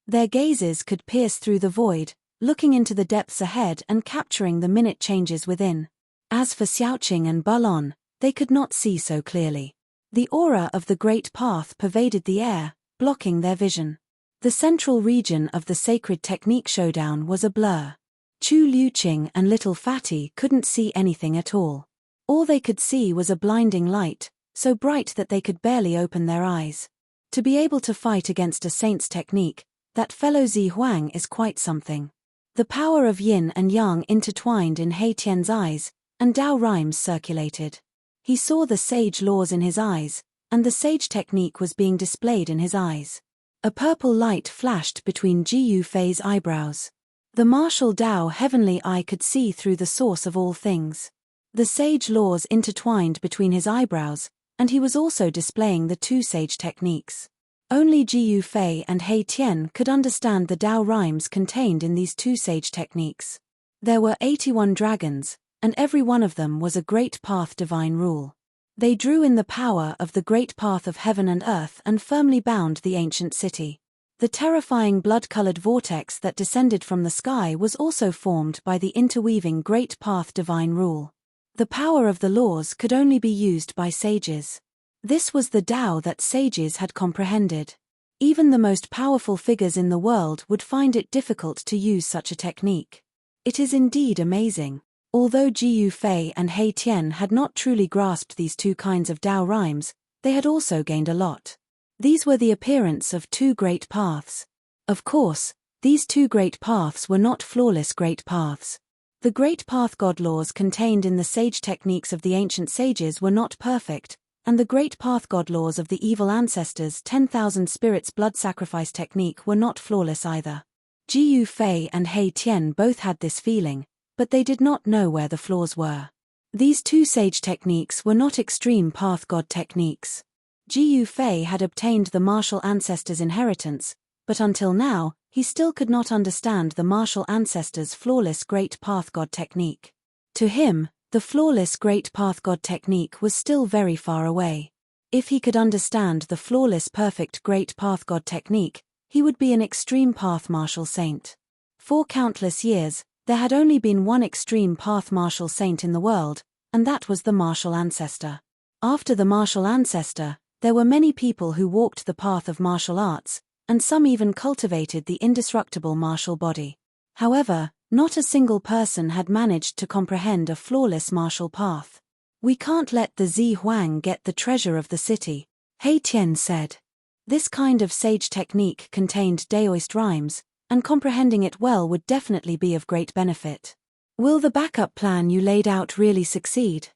Their gazes could pierce through the void, looking into the depths ahead and capturing the minute changes within. As for Xiaoqing and Bulon, they could not see so clearly. The aura of the Great Path pervaded the air, blocking their vision. The central region of the sacred technique showdown was a blur. Chu Liuqing and Little Fatty couldn't see anything at all. All they could see was a blinding light, so bright that they could barely open their eyes. To be able to fight against a saint's technique, that fellow Zi Huang is quite something. The power of yin and yang intertwined in He Tian's eyes, and Tao rhymes circulated. He saw the sage laws in his eyes, and the sage technique was being displayed in his eyes. A purple light flashed between Jiu Fei's eyebrows. The martial Tao heavenly eye could see through the source of all things. The sage laws intertwined between his eyebrows, and he was also displaying the two sage techniques. Only Jiu Fei and He Tian could understand the Tao rhymes contained in these two sage techniques. There were 81 dragons, and every one of them was a Great Path divine rule. They drew in the power of the Great Path of heaven and earth and firmly bound the ancient city. The terrifying blood-colored vortex that descended from the sky was also formed by the interweaving Great Path divine rule. The power of the laws could only be used by sages. This was the Tao that sages had comprehended. Even the most powerful figures in the world would find it difficult to use such a technique. It is indeed amazing. Although Jiu Fei and He Tian had not truly grasped these two kinds of Tao rhymes, they had also gained a lot. These were the appearance of two great paths. Of course, these two great paths were not flawless great paths. The Great Path God laws contained in the sage techniques of the ancient sages were not perfect, and the Great Path God laws of the evil ancestors' 10,000 spirits blood sacrifice technique were not flawless either. Jiu Fei and He Tian both had this feeling, but they did not know where the flaws were. These two sage techniques were not extreme path god techniques. Jiu Fei had obtained the martial ancestors' inheritance, but until now, he still could not understand the martial ancestors' flawless Great Path God technique. To him, the flawless Great Path God technique was still very far away. If he could understand the flawless perfect Great Path God technique, he would be an extreme path martial saint. For countless years, there had only been one extreme path martial saint in the world, and that was the martial ancestor. After the martial ancestor, there were many people who walked the path of martial arts, and some even cultivated the indestructible martial body. However, not a single person had managed to comprehend a flawless martial path. "We can't let the Zi Huang get the treasure of the city," He Tian said. This kind of sage technique contained Daoist rhymes, and comprehending it well would definitely be of great benefit. Will the backup plan you laid out really succeed?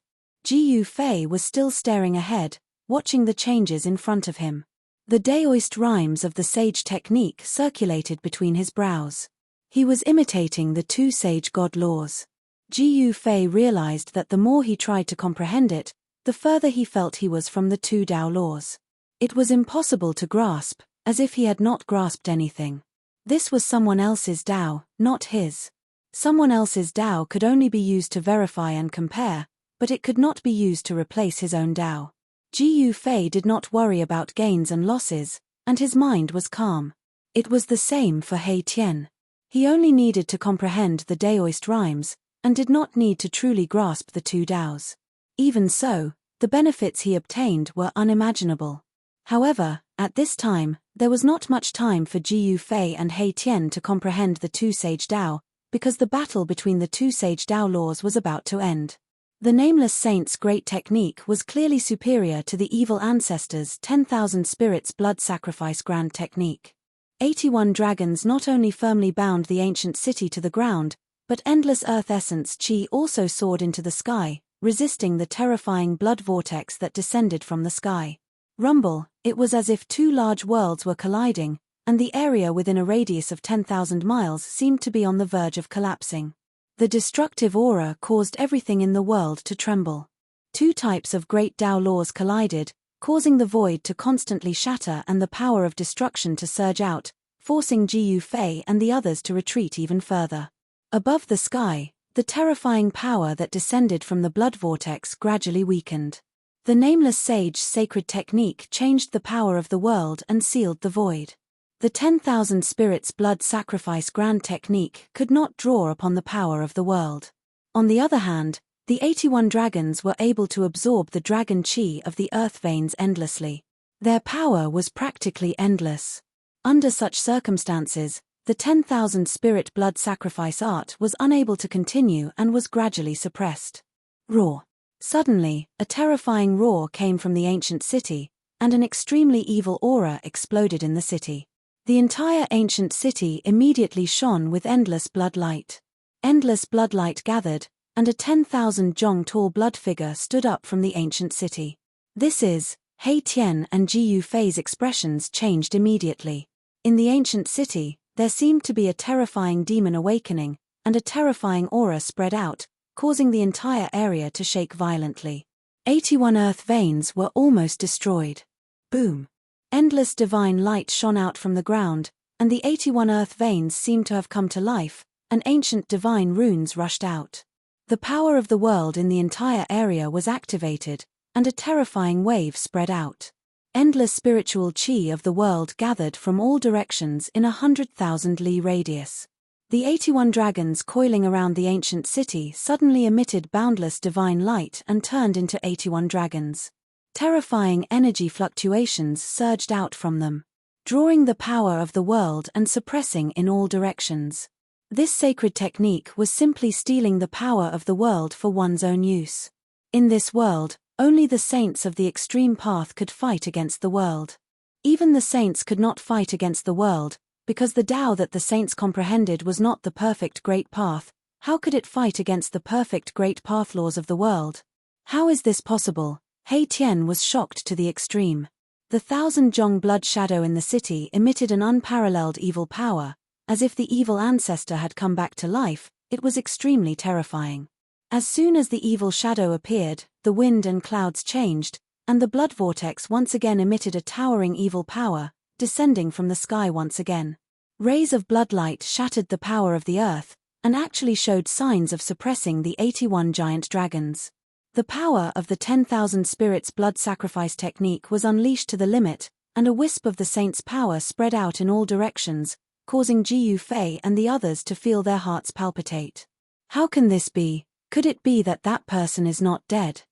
Jiu Fei was still staring ahead, watching the changes in front of him. The Daoist rhymes of the sage technique circulated between his brows. He was imitating the two sage god laws. Jiu Fei realized that the more he tried to comprehend it, the further he felt he was from the two Tao laws. It was impossible to grasp, as if he had not grasped anything. This was someone else's Tao, not his. Someone else's Tao could only be used to verify and compare, but it could not be used to replace his own Tao. Jiu Fei did not worry about gains and losses, and his mind was calm. It was the same for He Tian. He only needed to comprehend the Daoist rhymes, and did not need to truly grasp the two Taos. Even so, the benefits he obtained were unimaginable. However, at this time, there was not much time for Jiu Fei and He Tian to comprehend the two sage Tao, because the battle between the two sage Tao laws was about to end. The Nameless Saint's great technique was clearly superior to the evil ancestors' 10,000 spirits blood sacrifice grand technique. 81 dragons not only firmly bound the ancient city to the ground, but endless earth essence chi also soared into the sky, resisting the terrifying blood vortex that descended from the sky. Rumble, it was as if two large worlds were colliding, and the area within a radius of 10,000 miles seemed to be on the verge of collapsing. The destructive aura caused everything in the world to tremble. Two types of great Tao laws collided, causing the void to constantly shatter and the power of destruction to surge out, forcing Jiyu Fei and the others to retreat even further. Above the sky, the terrifying power that descended from the blood vortex gradually weakened. The Nameless Sage's sacred technique changed the power of the world and sealed the void. The 10,000 spirits blood sacrifice grand technique could not draw upon the power of the world. On the other hand, the 81 dragons were able to absorb the dragon chi of the earth veins endlessly. Their power was practically endless. Under such circumstances, the 10,000 spirit blood sacrifice art was unable to continue and was gradually suppressed. Roar. Suddenly, a terrifying roar came from the ancient city, and an extremely evil aura exploded in the city. The entire ancient city immediately shone with endless blood light. Endless blood light gathered, and a 10,000 zhong tall blood figure stood up from the ancient city. This is, He Tian and Jiyu Fei's expressions changed immediately. In the ancient city, there seemed to be a terrifying demon awakening, and a terrifying aura spread out, causing the entire area to shake violently. 81 earth veins were almost destroyed. Boom! Endless divine light shone out from the ground, and the 81 earth veins seemed to have come to life, and ancient divine runes rushed out. The power of the world in the entire area was activated, and a terrifying wave spread out. Endless spiritual chi of the world gathered from all directions in 100,000 li radius. The 81 dragons coiling around the ancient city suddenly emitted boundless divine light and turned into 81 dragons. Terrifying energy fluctuations surged out from them, drawing the power of the world and suppressing in all directions. This sacred technique was simply stealing the power of the world for one's own use. In this world, only the saints of the extreme path could fight against the world. Even the saints could not fight against the world, because the Tao that the saints comprehended was not the perfect great path. How could it fight against the perfect great path laws of the world? How is this possible? He Tian was shocked to the extreme. The 1,000 zhong blood shadow in the city emitted an unparalleled evil power. As if the evil ancestor had come back to life, it was extremely terrifying. As soon as the evil shadow appeared, the wind and clouds changed, and the blood vortex once again emitted a towering evil power, descending from the sky once again. Rays of bloodlight shattered the power of the earth, and actually showed signs of suppressing the 81 giant dragons. The power of the 10,000 spirits blood sacrifice technique was unleashed to the limit, and a wisp of the saint's power spread out in all directions, causing Jiyu Fei and the others to feel their hearts palpitate. How can this be? Could it be that that person is not dead?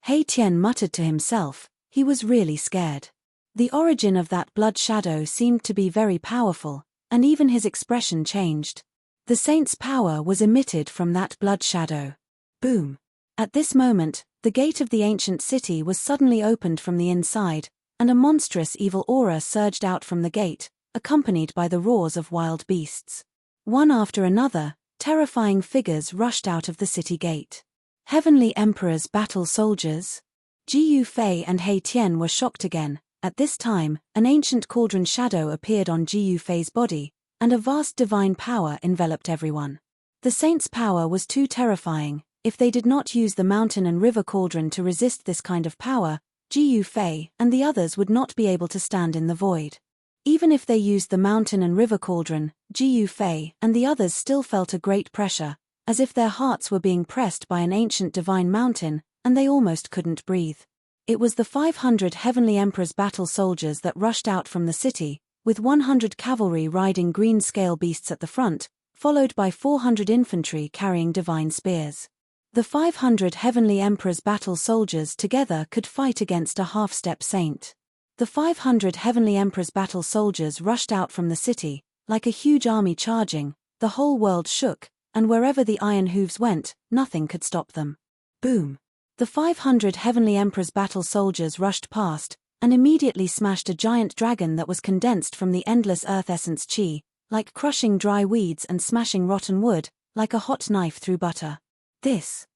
He Tian muttered to himself. He was really scared. The origin of that blood shadow seemed to be very powerful, and even his expression changed. The saint's power was emitted from that blood shadow. Boom! At this moment, the gate of the ancient city was suddenly opened from the inside, and a monstrous evil aura surged out from the gate, accompanied by the roars of wild beasts. One after another, terrifying figures rushed out of the city gate. Heavenly Emperor's battle soldiers? Jiyu Fei and He Tian were shocked again. At this time, an ancient cauldron shadow appeared on Jiyu Fei's body, and a vast divine power enveloped everyone. The saint's power was too terrifying. If they did not use the mountain and river cauldron to resist this kind of power, Jiyu Fei and the others would not be able to stand in the void. Even if they used the mountain and river cauldron, Jiyu Fei and the others still felt a great pressure, as if their hearts were being pressed by an ancient divine mountain, and they almost couldn't breathe. It was the 500 Heavenly Emperor's battle soldiers that rushed out from the city, with 100 cavalry riding green scale beasts at the front, followed by 400 infantry carrying divine spears. The 500 Heavenly Emperor's battle soldiers together could fight against a half-step saint. The 500 Heavenly Emperor's battle soldiers rushed out from the city, like a huge army charging. The whole world shook, and wherever the iron hooves went, nothing could stop them. Boom! The 500 Heavenly Emperor's battle soldiers rushed past, and immediately smashed a giant dragon that was condensed from the endless earth essence chi, like crushing dry weeds and smashing rotten wood, like a hot knife through butter. This.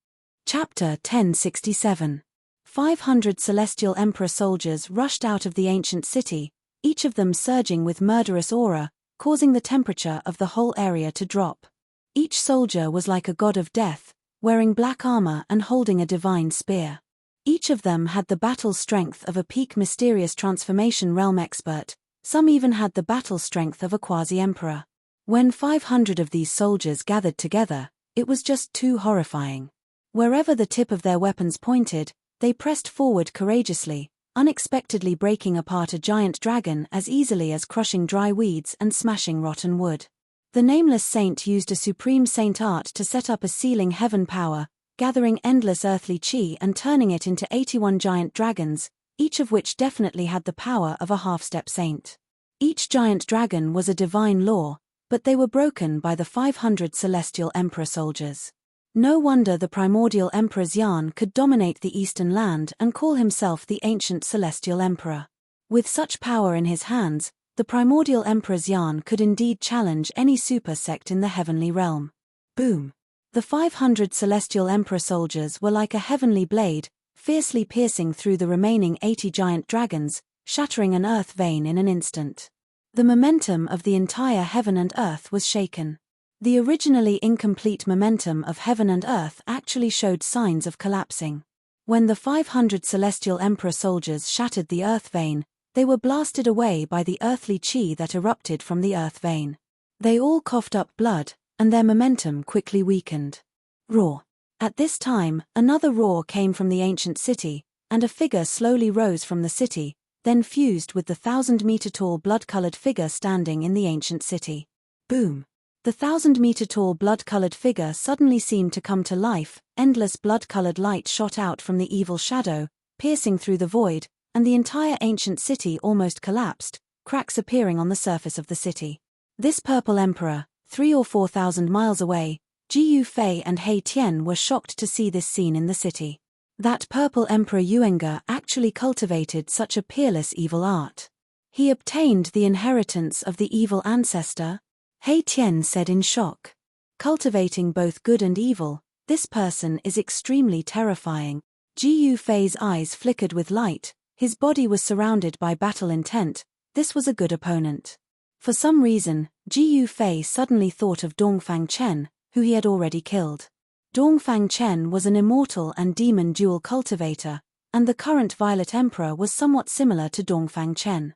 Chapter 1067. 500 Celestial Emperor soldiers rushed out of the ancient city, each of them surging with murderous aura, causing the temperature of the whole area to drop. Each soldier was like a god of death, wearing black armor and holding a divine spear. Each of them had the battle strength of a peak mysterious transformation realm expert, some even had the battle strength of a quasi-emperor. When 500 of these soldiers gathered together, it was just too horrifying. Wherever the tip of their weapons pointed, they pressed forward courageously, unexpectedly breaking apart a giant dragon as easily as crushing dry weeds and smashing rotten wood. The nameless saint used a supreme saint art to set up a sealing heaven power, gathering endless earthly chi and turning it into 81 giant dragons, each of which definitely had the power of a half-step saint. Each giant dragon was a divine law, but they were broken by the 500 celestial emperor soldiers. No wonder the primordial emperor Xian could dominate the eastern land and call himself the ancient celestial emperor. With such power in his hands, the primordial emperor Xian could indeed challenge any super sect in the heavenly realm. Boom! The 500 celestial emperor soldiers were like a heavenly blade, fiercely piercing through the remaining 80 giant dragons, shattering an earth vein in an instant. The momentum of the entire heaven and earth was shaken. The originally incomplete momentum of heaven and earth actually showed signs of collapsing. When the 500 celestial emperor soldiers shattered the earth vein, they were blasted away by the earthly chi that erupted from the earth vein. They all coughed up blood, and their momentum quickly weakened. Roar! At this time, another roar came from the ancient city, and a figure slowly rose from the city, then fused with the 1,000-meter-tall blood-colored figure standing in the ancient city. Boom! The 1,000-meter-tall blood-colored figure suddenly seemed to come to life, endless blood-colored light shot out from the evil shadow, piercing through the void, and the entire ancient city almost collapsed, cracks appearing on the surface of the city. This purple emperor, 3,000 or 4,000 miles away, Ji Yufei and He Tian were shocked to see this scene in the city. That purple emperor Yuenga actually cultivated such a peerless evil art. He obtained the inheritance of the evil ancestor? He Tian said in shock. Cultivating both good and evil, this person is extremely terrifying. Ji Yufei's eyes flickered with light. His body was surrounded by battle intent. This was a good opponent. For some reason, Ji Yufei suddenly thought of Dongfang Chen, who he had already killed. Dongfang Chen was an immortal and demon dual cultivator, and the current Violet Emperor was somewhat similar to Dongfang Chen.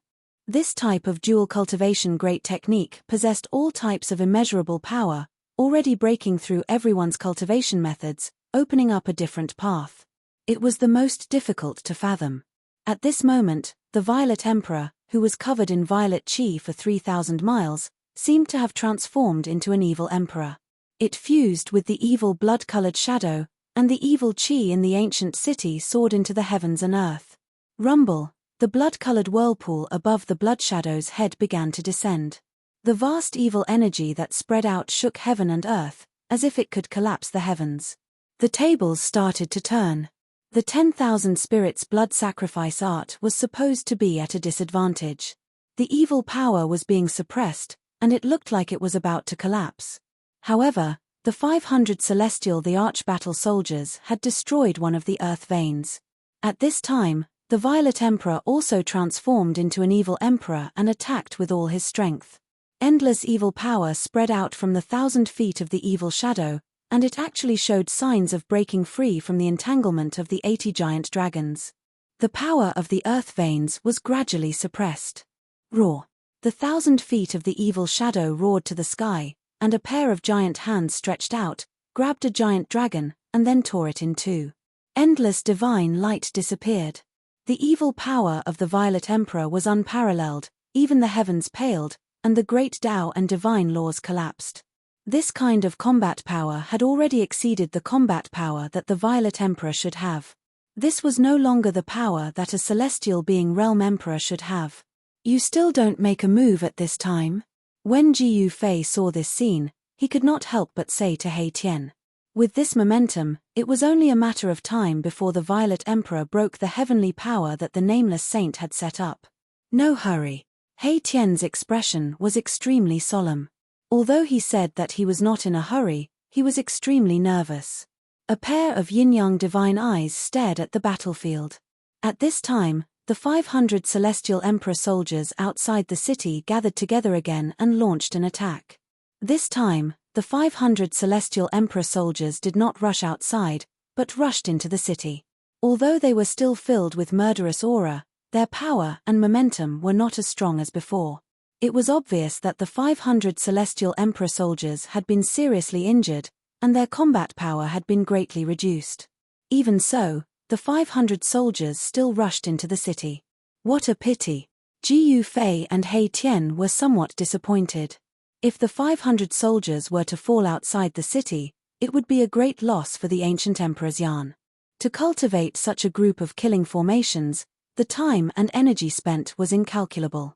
This type of dual cultivation great technique possessed all types of immeasurable power, already breaking through everyone's cultivation methods, opening up a different path. It was the most difficult to fathom. At this moment, the Violet Emperor, who was covered in violet chi for 3,000 miles, seemed to have transformed into an evil emperor. It fused with the evil blood-colored shadow, and the evil chi in the ancient city soared into the heavens and earth. Rumble! The blood-colored whirlpool above the blood shadow's head began to descend. The vast evil energy that spread out shook heaven and earth, as if it could collapse the heavens. The tables started to turn. The 10,000 spirits blood sacrifice art was supposed to be at a disadvantage. The evil power was being suppressed, and it looked like it was about to collapse. However, the 500 celestial the arch-battle soldiers had destroyed one of the earth veins. At this time, the Violet Emperor also transformed into an evil emperor and attacked with all his strength. Endless evil power spread out from the 1,000 feet of the evil shadow, and it actually showed signs of breaking free from the entanglement of the 80 giant dragons. The power of the earth veins was gradually suppressed. Roar! The 1,000 feet of the evil shadow roared to the sky, and a pair of giant hands stretched out, grabbed a giant dragon, and then tore it in two. Endless divine light disappeared. The evil power of the Violet Emperor was unparalleled, even the heavens paled, and the great Tao and divine laws collapsed. This kind of combat power had already exceeded the combat power that the Violet Emperor should have. This was no longer the power that a celestial being realm emperor should have. You still don't make a move at this time? When Ji Yufei saw this scene, he could not help but say to He Tian. With this momentum, it was only a matter of time before the Violet Emperor broke the heavenly power that the nameless saint had set up. No hurry. He Tian's expression was extremely solemn. Although he said that he was not in a hurry, he was extremely nervous. A pair of yin-yang divine eyes stared at the battlefield. At this time, the 500 celestial emperor soldiers outside the city gathered together again and launched an attack. This time, The 500 Celestial Emperor soldiers did not rush outside, but rushed into the city. Although they were still filled with murderous aura, their power and momentum were not as strong as before. It was obvious that the 500 Celestial Emperor soldiers had been seriously injured, and their combat power had been greatly reduced. Even so, the 500 soldiers still rushed into the city. What a pity! Jiu Fei and He Tian were somewhat disappointed. If the 500 soldiers were to fall outside the city, it would be a great loss for the ancient Emperor's yarn. To cultivate such a group of killing formations, the time and energy spent was incalculable.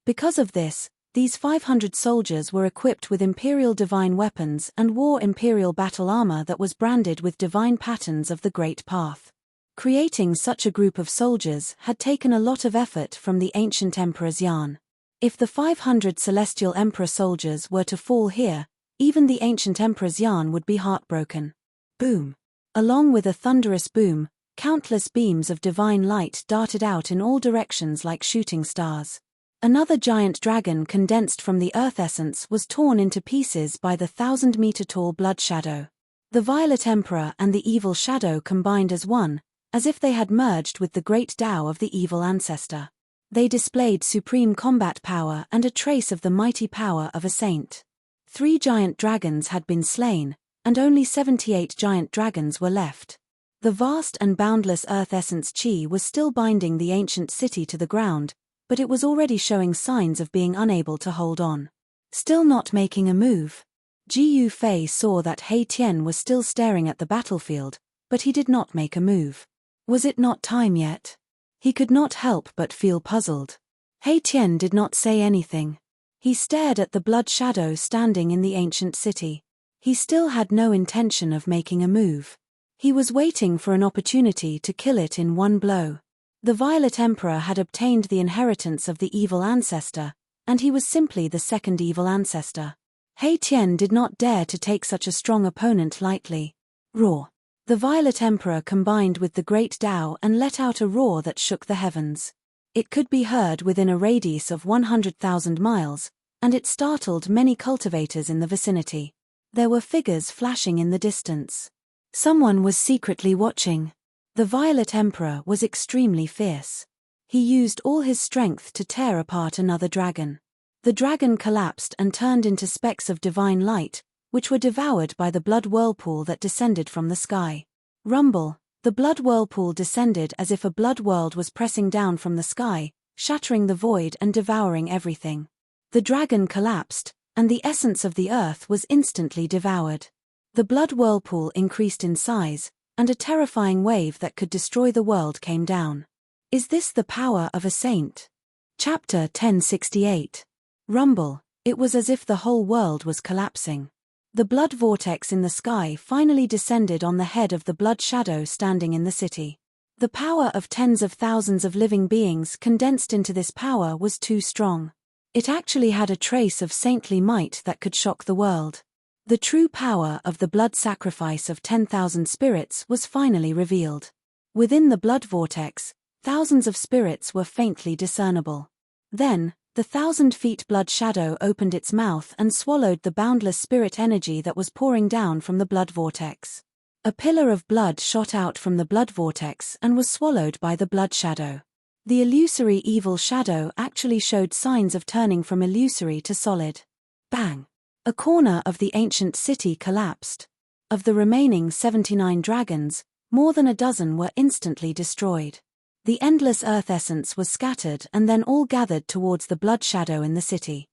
Because of this, these 500 soldiers were equipped with imperial divine weapons and wore imperial battle armor that was branded with divine patterns of the Great Path. Creating such a group of soldiers had taken a lot of effort from the ancient Emperor's yarn. If the 500 Celestial Emperor soldiers were to fall here, even the ancient Emperor's yarn would be heartbroken. Boom! Along with a thunderous boom, countless beams of divine light darted out in all directions like shooting stars. Another giant dragon condensed from the earth essence was torn into pieces by the 1,000-meter-tall blood shadow. The Violet Emperor and the evil shadow combined as one, as if they had merged with the great Tao of the evil ancestor. They displayed supreme combat power and a trace of the mighty power of a saint. 3 giant dragons had been slain, and only 78 giant dragons were left. The vast and boundless earth essence Qi was still binding the ancient city to the ground, but it was already showing signs of being unable to hold on. Still not making a move. Jiu Fei saw that He Tian was still staring at the battlefield, but he did not make a move. Was it not time yet? He could not help but feel puzzled. He Tian did not say anything. He stared at the blood shadow standing in the ancient city. He still had no intention of making a move. He was waiting for an opportunity to kill it in one blow. The Violet Emperor had obtained the inheritance of the evil ancestor, and he was simply the second evil ancestor. He Tian did not dare to take such a strong opponent lightly. Roar! The Violet Emperor combined with the great Tao and let out a roar that shook the heavens. It could be heard within a radius of 100,000 miles, and it startled many cultivators in the vicinity. There were figures flashing in the distance. Someone was secretly watching. The Violet Emperor was extremely fierce. He used all his strength to tear apart another dragon. The dragon collapsed and turned into specks of divine light, which were devoured by the blood whirlpool that descended from the sky. Rumble! The blood whirlpool descended as if a blood world was pressing down from the sky, shattering the void and devouring everything. The dragon collapsed, and the essence of the earth was instantly devoured. The blood whirlpool increased in size, and a terrifying wave that could destroy the world came down. Is this the power of a saint? Chapter 1068. Rumble! It was as if the whole world was collapsing. The blood vortex in the sky finally descended on the head of the blood shadow standing in the city. The power of tens of thousands of living beings condensed into this power was too strong. It actually had a trace of saintly might that could shock the world. The true power of the blood sacrifice of 10,000 spirits was finally revealed. Within the blood vortex, thousands of spirits were faintly discernible. Then, the 1,000-feet blood shadow opened its mouth and swallowed the boundless spirit energy that was pouring down from the blood vortex. A pillar of blood shot out from the blood vortex and was swallowed by the blood shadow. The illusory evil shadow actually showed signs of turning from illusory to solid. Bang! A corner of the ancient city collapsed. Of the remaining 79 dragons, more than a dozen were instantly destroyed. The endless earth essence was scattered and then all gathered towards the blood shadow in the city.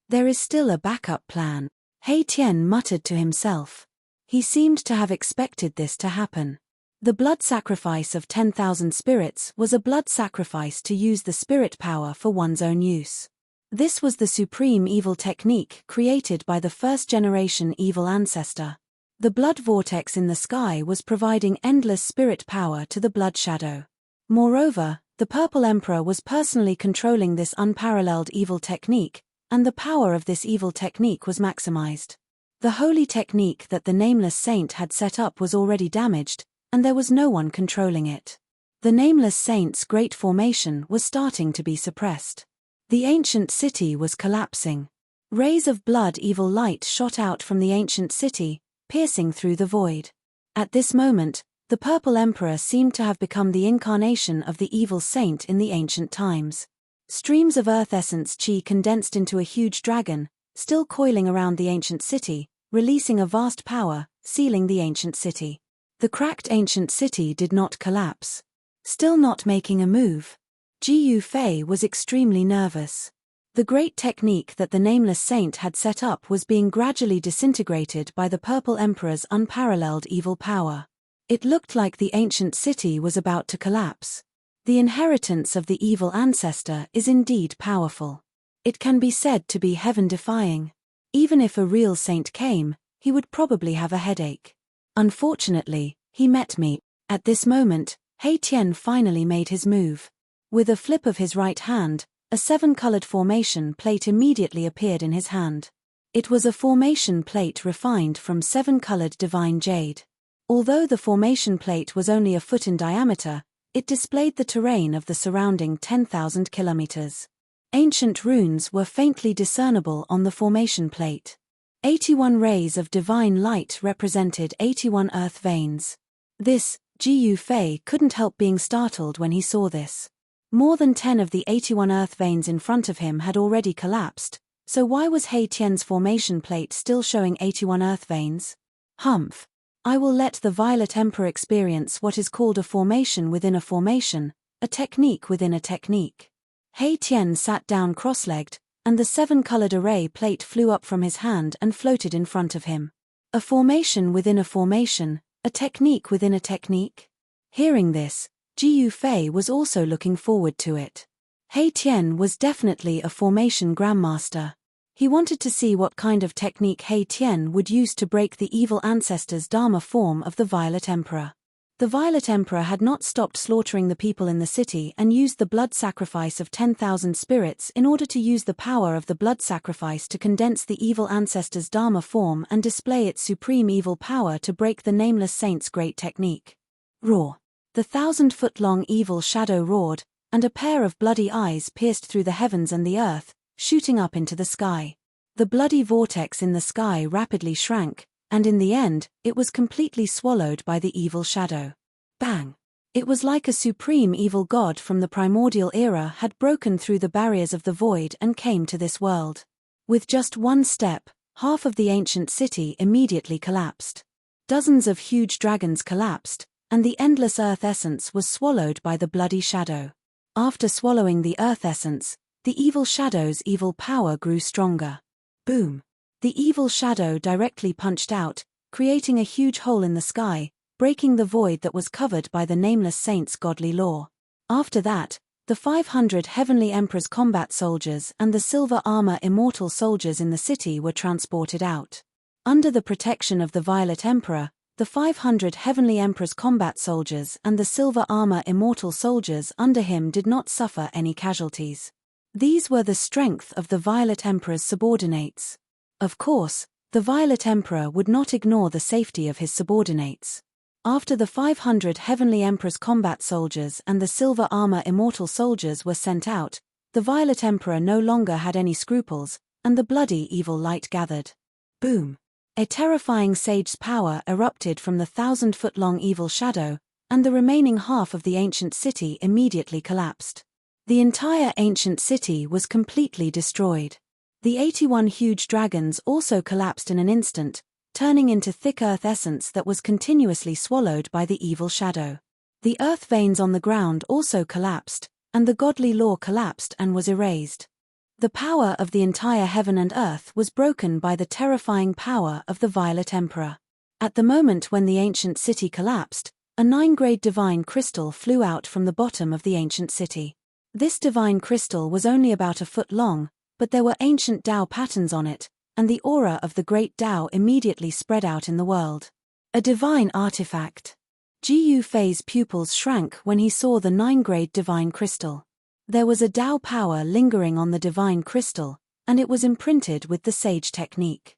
There is still a backup plan, He Tian muttered to himself. He seemed to have expected this to happen. The blood sacrifice of 10,000 spirits was a blood sacrifice to use the spirit power for one's own use. This was the supreme evil technique created by the first-generation evil ancestor. The blood vortex in the sky was providing endless spirit power to the blood shadow. Moreover, the Purple Emperor was personally controlling this unparalleled evil technique, and the power of this evil technique was maximized. The holy technique that the Nameless Saint had set up was already damaged, and there was no one controlling it. The Nameless Saint's great formation was starting to be suppressed. The ancient city was collapsing. Rays of blood evil light shot out from the ancient city, piercing through the void. At this moment, the Purple Emperor seemed to have become the incarnation of the evil saint in the ancient times. Streams of earth essence chi condensed into a huge dragon, still coiling around the ancient city, releasing a vast power, sealing the ancient city. The cracked ancient city did not collapse. Still not making a move. Jiu Fei was extremely nervous. The great technique that the nameless saint had set up was being gradually disintegrated by the Purple Emperor's unparalleled evil power. It looked like the ancient city was about to collapse. The inheritance of the evil ancestor is indeed powerful. It can be said to be heaven-defying. Even if a real saint came, he would probably have a headache. Unfortunately, he met me. At this moment, He Tian finally made his move. With a flip of his right hand, a 7-colored formation plate immediately appeared in his hand. It was a formation plate refined from 7-colored divine jade. Although the formation plate was only a foot in diameter, it displayed the terrain of the surrounding 10,000 kilometers. Ancient runes were faintly discernible on the formation plate. 81 rays of divine light represented 81 earth veins. This, Jiu Fei couldn't help being startled when he saw this. More than 10 of the 81 earth veins in front of him had already collapsed, so why was He Tian's formation plate still showing 81 earth veins? Humph. I will let the Violet Emperor experience what is called a formation within a formation, a technique within a technique. He Tian sat down cross-legged, and the 7-colored array plate flew up from his hand and floated in front of him. A formation within a formation, a technique within a technique? Hearing this, Jiu Fei was also looking forward to it. He Tian was definitely a formation grandmaster. He wanted to see what kind of technique He Tian would use to break the evil ancestor's Dharma form of the Violet Emperor. The Violet Emperor had not stopped slaughtering the people in the city and used the blood sacrifice of 10,000 spirits in order to use the power of the blood sacrifice to condense the evil ancestor's Dharma form and display its supreme evil power to break the nameless saint's great technique. Roar. The 1,000-foot-long evil shadow roared, and a pair of bloody eyes pierced through the heavens and the earth, shooting up into the sky. The bloody vortex in the sky rapidly shrank, and in the end, it was completely swallowed by the evil shadow. Bang! It was like a supreme evil god from the primordial era had broken through the barriers of the void and came to this world. With just one step, half of the ancient city immediately collapsed. Dozens of huge dragons collapsed, and the endless earth essence was swallowed by the bloody shadow. After swallowing the earth essence, the evil shadow's evil power grew stronger. Boom! The evil shadow directly punched out, creating a huge hole in the sky, breaking the void that was covered by the nameless saint's godly law. After that, the 500 Heavenly Emperor's combat soldiers and the silver armor immortal soldiers in the city were transported out. Under the protection of the Violet Emperor, the 500 Heavenly Emperor's combat soldiers and the silver armor immortal soldiers under him did not suffer any casualties. These were the strength of the Violet Emperor's subordinates. Of course, the Violet Emperor would not ignore the safety of his subordinates. After the 500 Heavenly Emperor's combat soldiers and the silver armor immortal soldiers were sent out, the Violet Emperor no longer had any scruples, and the bloody evil light gathered. Boom! A terrifying sage's power erupted from the 1,000-foot-long evil shadow, and the remaining half of the ancient city immediately collapsed. The entire ancient city was completely destroyed. The 81 huge dragons also collapsed in an instant, turning into thick earth essence that was continuously swallowed by the evil shadow. The earth veins on the ground also collapsed, and the godly law collapsed and was erased. The power of the entire heaven and earth was broken by the terrifying power of the Violet Emperor. At the moment when the ancient city collapsed, a 9-grade divine crystal flew out from the bottom of the ancient city. This divine crystal was only about a foot long, but there were ancient Tao patterns on it, and the aura of the great Tao immediately spread out in the world. A divine artifact. Jiu Fei's pupils shrank when he saw the 9-grade divine crystal. There was a Tao power lingering on the divine crystal, and it was imprinted with the sage technique.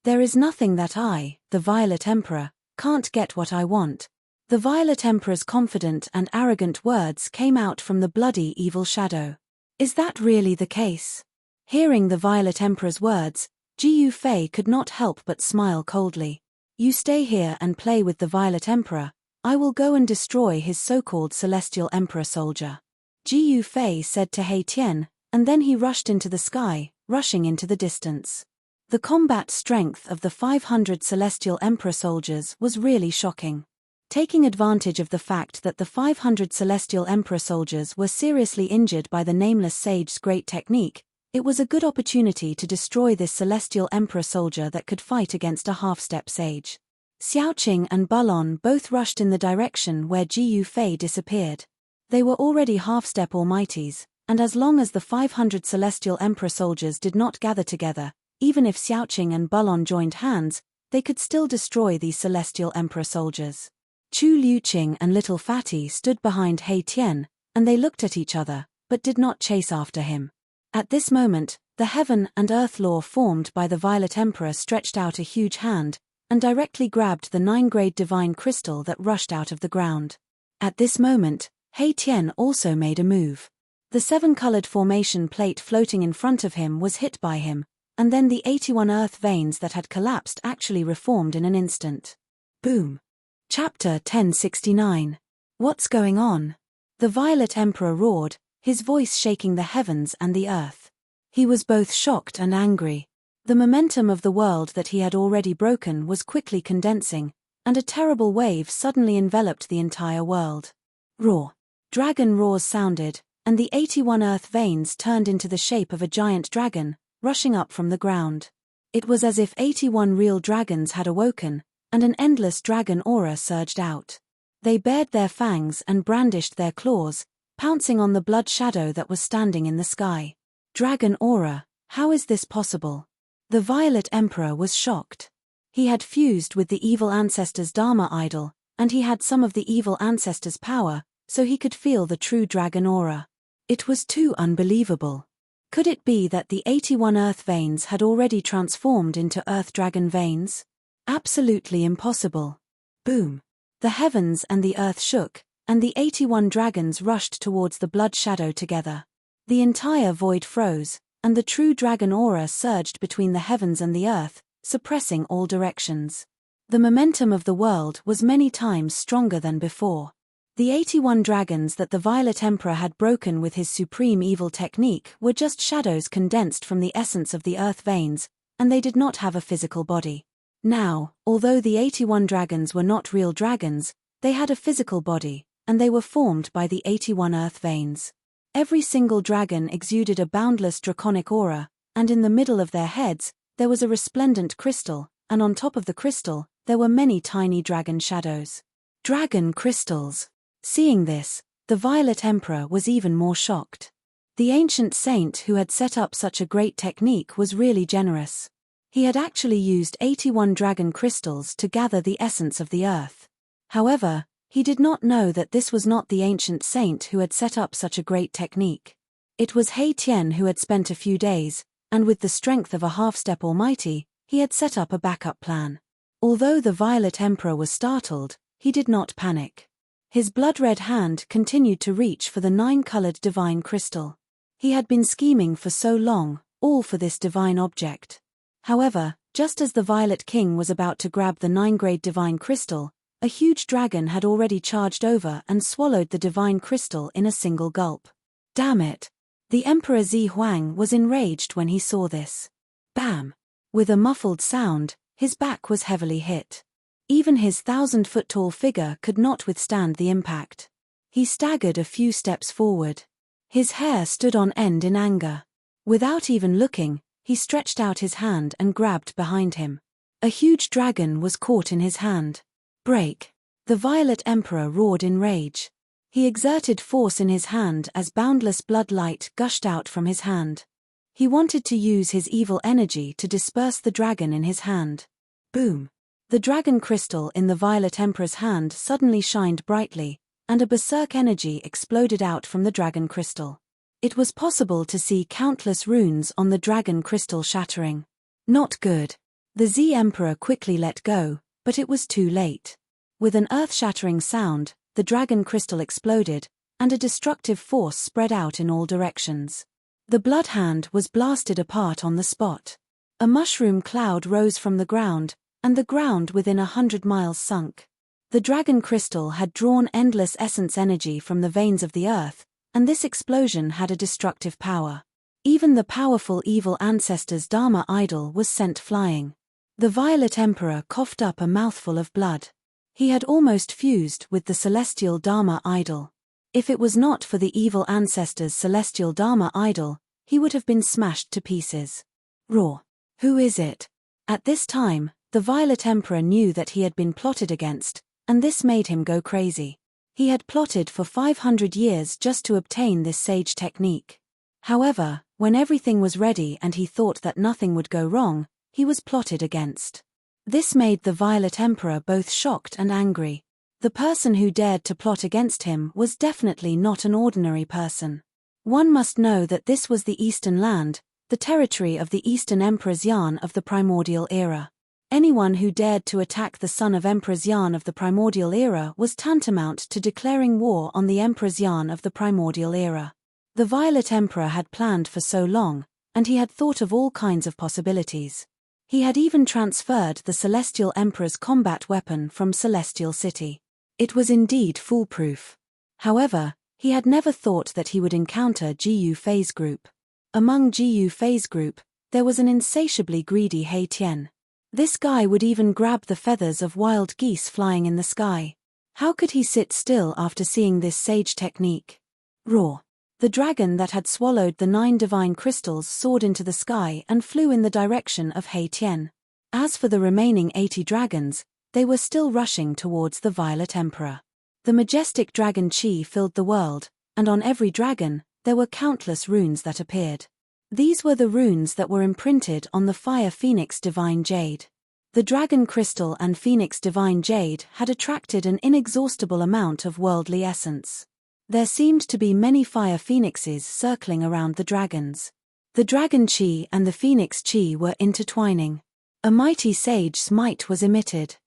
There is nothing that I, the Violet Emperor, can't get what I want. The Violet Emperor's confident and arrogant words came out from the bloody evil shadow. Is that really the case? Hearing the Violet Emperor's words, Jiu Fei could not help but smile coldly. You stay here and play with the Violet Emperor. I will go and destroy his so-called Celestial Emperor soldier. Jiu Fei said to He Tian, and then he rushed into the sky, rushing into the distance. The combat strength of the 500 Celestial Emperor soldiers was really shocking. Taking advantage of the fact that the 500 Celestial Emperor soldiers were seriously injured by the Nameless Sage's great technique, it was a good opportunity to destroy this Celestial Emperor soldier that could fight against a half-step sage. Xiaoqing and Bulon both rushed in the direction where Jiu Fei disappeared. They were already half-step almighties, and as long as the 500 Celestial Emperor soldiers did not gather together, even if Xiaoqing and Bulon joined hands, they could still destroy these Celestial Emperor soldiers. Chu Liuqing and Little Fatty stood behind He Tian, and they looked at each other, but did not chase after him. At this moment, the heaven and earth law formed by the Violet Emperor stretched out a huge hand, and directly grabbed the 9-grade divine crystal that rushed out of the ground. At this moment, He Tian also made a move. The 7-colored formation plate floating in front of him was hit by him, and then the 81 earth veins that had collapsed actually reformed in an instant. Boom. Chapter 1069. What's going on? The Violet Emperor roared, his voice shaking the heavens and the earth. He was both shocked and angry. The momentum of the world that he had already broken was quickly condensing, and a terrible wave suddenly enveloped the entire world. Roar. Dragon roars sounded, and the 81 earth veins turned into the shape of a giant dragon, rushing up from the ground. It was as if 81 real dragons had awoken, and an endless dragon aura surged out. They bared their fangs and brandished their claws, pouncing on the blood shadow that was standing in the sky. Dragon aura, how is this possible? The Violet Emperor was shocked. He had fused with the evil ancestor's Dharma idol, and he had some of the evil ancestor's power, so he could feel the true dragon aura. It was too unbelievable. Could it be that the 81 earth veins had already transformed into earth dragon veins? Absolutely impossible. Boom. The heavens and the earth shook, and the 81 dragons rushed towards the blood shadow together. The entire void froze, and the true dragon aura surged between the heavens and the earth, suppressing all directions. The momentum of the world was many times stronger than before. The 81 dragons that the Violet Emperor had broken with his supreme evil technique were just shadows condensed from the essence of the earth veins, and they did not have a physical body. Now, although the 81 dragons were not real dragons, they had a physical body, and they were formed by the 81 earth veins. Every single dragon exuded a boundless draconic aura, and in the middle of their heads, there was a resplendent crystal, and on top of the crystal, there were many tiny dragon shadows. Dragon crystals. Seeing this, the Violet Emperor was even more shocked. The ancient saint who had set up such a great technique was really generous. He had actually used 81 dragon crystals to gather the essence of the earth. However, he did not know that this was not the ancient saint who had set up such a great technique. It was He Tian who had spent a few days, and with the strength of a half-step almighty, he had set up a backup plan. Although the Violet Emperor was startled, he did not panic. His blood-red hand continued to reach for the 9-colored divine crystal. He had been scheming for so long, all for this divine object. However, just as the Violet King was about to grab the 9-grade divine crystal, a huge dragon had already charged over and swallowed the divine crystal in a single gulp. Damn it! The Emperor Zi Huang was enraged when he saw this. Bam! With a muffled sound, his back was heavily hit. Even his 1,000-foot-tall figure could not withstand the impact. He staggered a few steps forward. His hair stood on end in anger. Without even looking, he stretched out his hand and grabbed behind him. A huge dragon was caught in his hand. Break! The Violet Emperor roared in rage. He exerted force in his hand as boundless blood light gushed out from his hand. He wanted to use his evil energy to disperse the dragon in his hand. Boom! The dragon crystal in the Violet Emperor's hand suddenly shined brightly, and a berserk energy exploded out from the dragon crystal. It was possible to see countless runes on the dragon crystal shattering. Not good. The Z Emperor quickly let go, but it was too late. With an earth-shattering sound, the dragon crystal exploded, and a destructive force spread out in all directions. The blood hand was blasted apart on the spot. A mushroom cloud rose from the ground, and the ground within 100 miles sunk. The dragon crystal had drawn endless essence energy from the veins of the earth, and this explosion had a destructive power. Even the powerful evil ancestor's Dharma idol was sent flying. The Violet Emperor coughed up a mouthful of blood. He had almost fused with the celestial Dharma idol. If it was not for the evil ancestor's celestial Dharma idol, he would have been smashed to pieces. Roar. Who is it? At this time, the Violet Emperor knew that he had been plotted against, and this made him go crazy. He had plotted for 500 years just to obtain this sage technique. However, when everything was ready and he thought that nothing would go wrong, he was plotted against. This made the Violet Emperor both shocked and angry. The person who dared to plot against him was definitely not an ordinary person. One must know that this was the Eastern Land, the territory of the Eastern Emperor's Yan of the Primordial Era. Anyone who dared to attack the son of Emperor's Yan of the Primordial Era was tantamount to declaring war on the Emperor's Yan of the Primordial Era. The Violet Emperor had planned for so long, and he had thought of all kinds of possibilities. He had even transferred the Celestial Emperor's combat weapon from Celestial City. It was indeed foolproof. However, he had never thought that he would encounter Gu Fei's group. Among Gu Fei's group, there was an insatiably greedy He Tian. This guy would even grab the feathers of wild geese flying in the sky. How could he sit still after seeing this sage technique? Roar. The dragon that had swallowed the 9 divine crystals soared into the sky and flew in the direction of He Tian. As for the remaining 80 dragons, they were still rushing towards the Violet Emperor. The majestic dragon chi filled the world, and on every dragon, there were countless runes that appeared. These were the runes that were imprinted on the Fire Phoenix Divine Jade. The Dragon Crystal and Phoenix Divine Jade had attracted an inexhaustible amount of worldly essence. There seemed to be many fire phoenixes circling around the dragons. The Dragon Chi and the Phoenix Chi were intertwining. A mighty sage smite was emitted.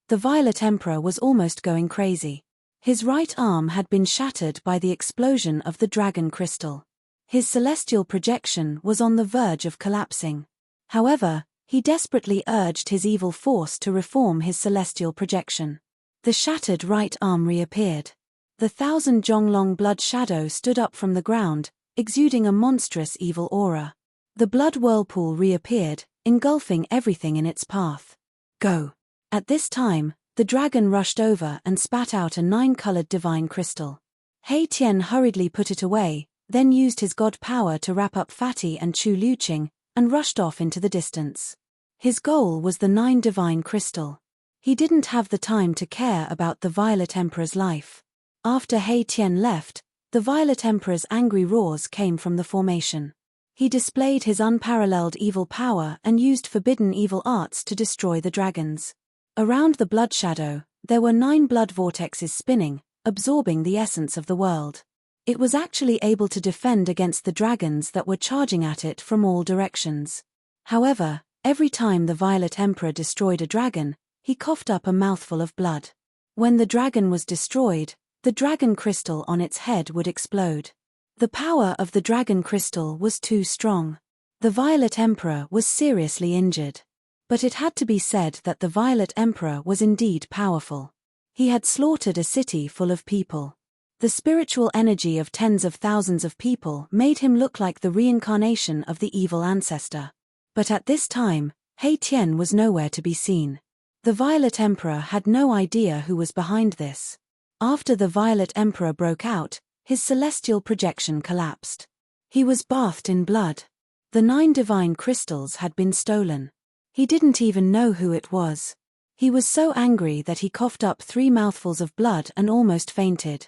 The Violet Emperor was almost going crazy. His right arm had been shattered by the explosion of the Dragon Crystal. His celestial projection was on the verge of collapsing. However, he desperately urged his evil force to reform his celestial projection. The shattered right arm reappeared. The 1,000 Zhonglong blood shadow stood up from the ground, exuding a monstrous evil aura. The blood whirlpool reappeared, engulfing everything in its path. Go! At this time, the dragon rushed over and spat out a 9-colored divine crystal. He Tian hurriedly put it away, then used his god power to wrap up Fatty and Chu Liuqing, and rushed off into the distance. His goal was the 9 divine crystal. He didn't have the time to care about the Violet Emperor's life. After He Tian left, the Violet Emperor's angry roars came from the formation. He displayed his unparalleled evil power and used forbidden evil arts to destroy the dragons. Around the blood shadow, there were 9 blood vortexes spinning, absorbing the essence of the world. It was actually able to defend against the dragons that were charging at it from all directions. However, every time the Violet Emperor destroyed a dragon, he coughed up a mouthful of blood. When the dragon was destroyed, the dragon crystal on its head would explode. The power of the dragon crystal was too strong. The Violet Emperor was seriously injured. But it had to be said that the Violet Emperor was indeed powerful. He had slaughtered a city full of people. The spiritual energy of tens of thousands of people made him look like the reincarnation of the evil ancestor. But at this time, He Tian was nowhere to be seen. The Violet Emperor had no idea who was behind this. After the Violet Emperor broke out, his celestial projection collapsed. He was bathed in blood. The 9 divine crystals had been stolen. He didn't even know who it was. He was so angry that he coughed up 3 mouthfuls of blood and almost fainted.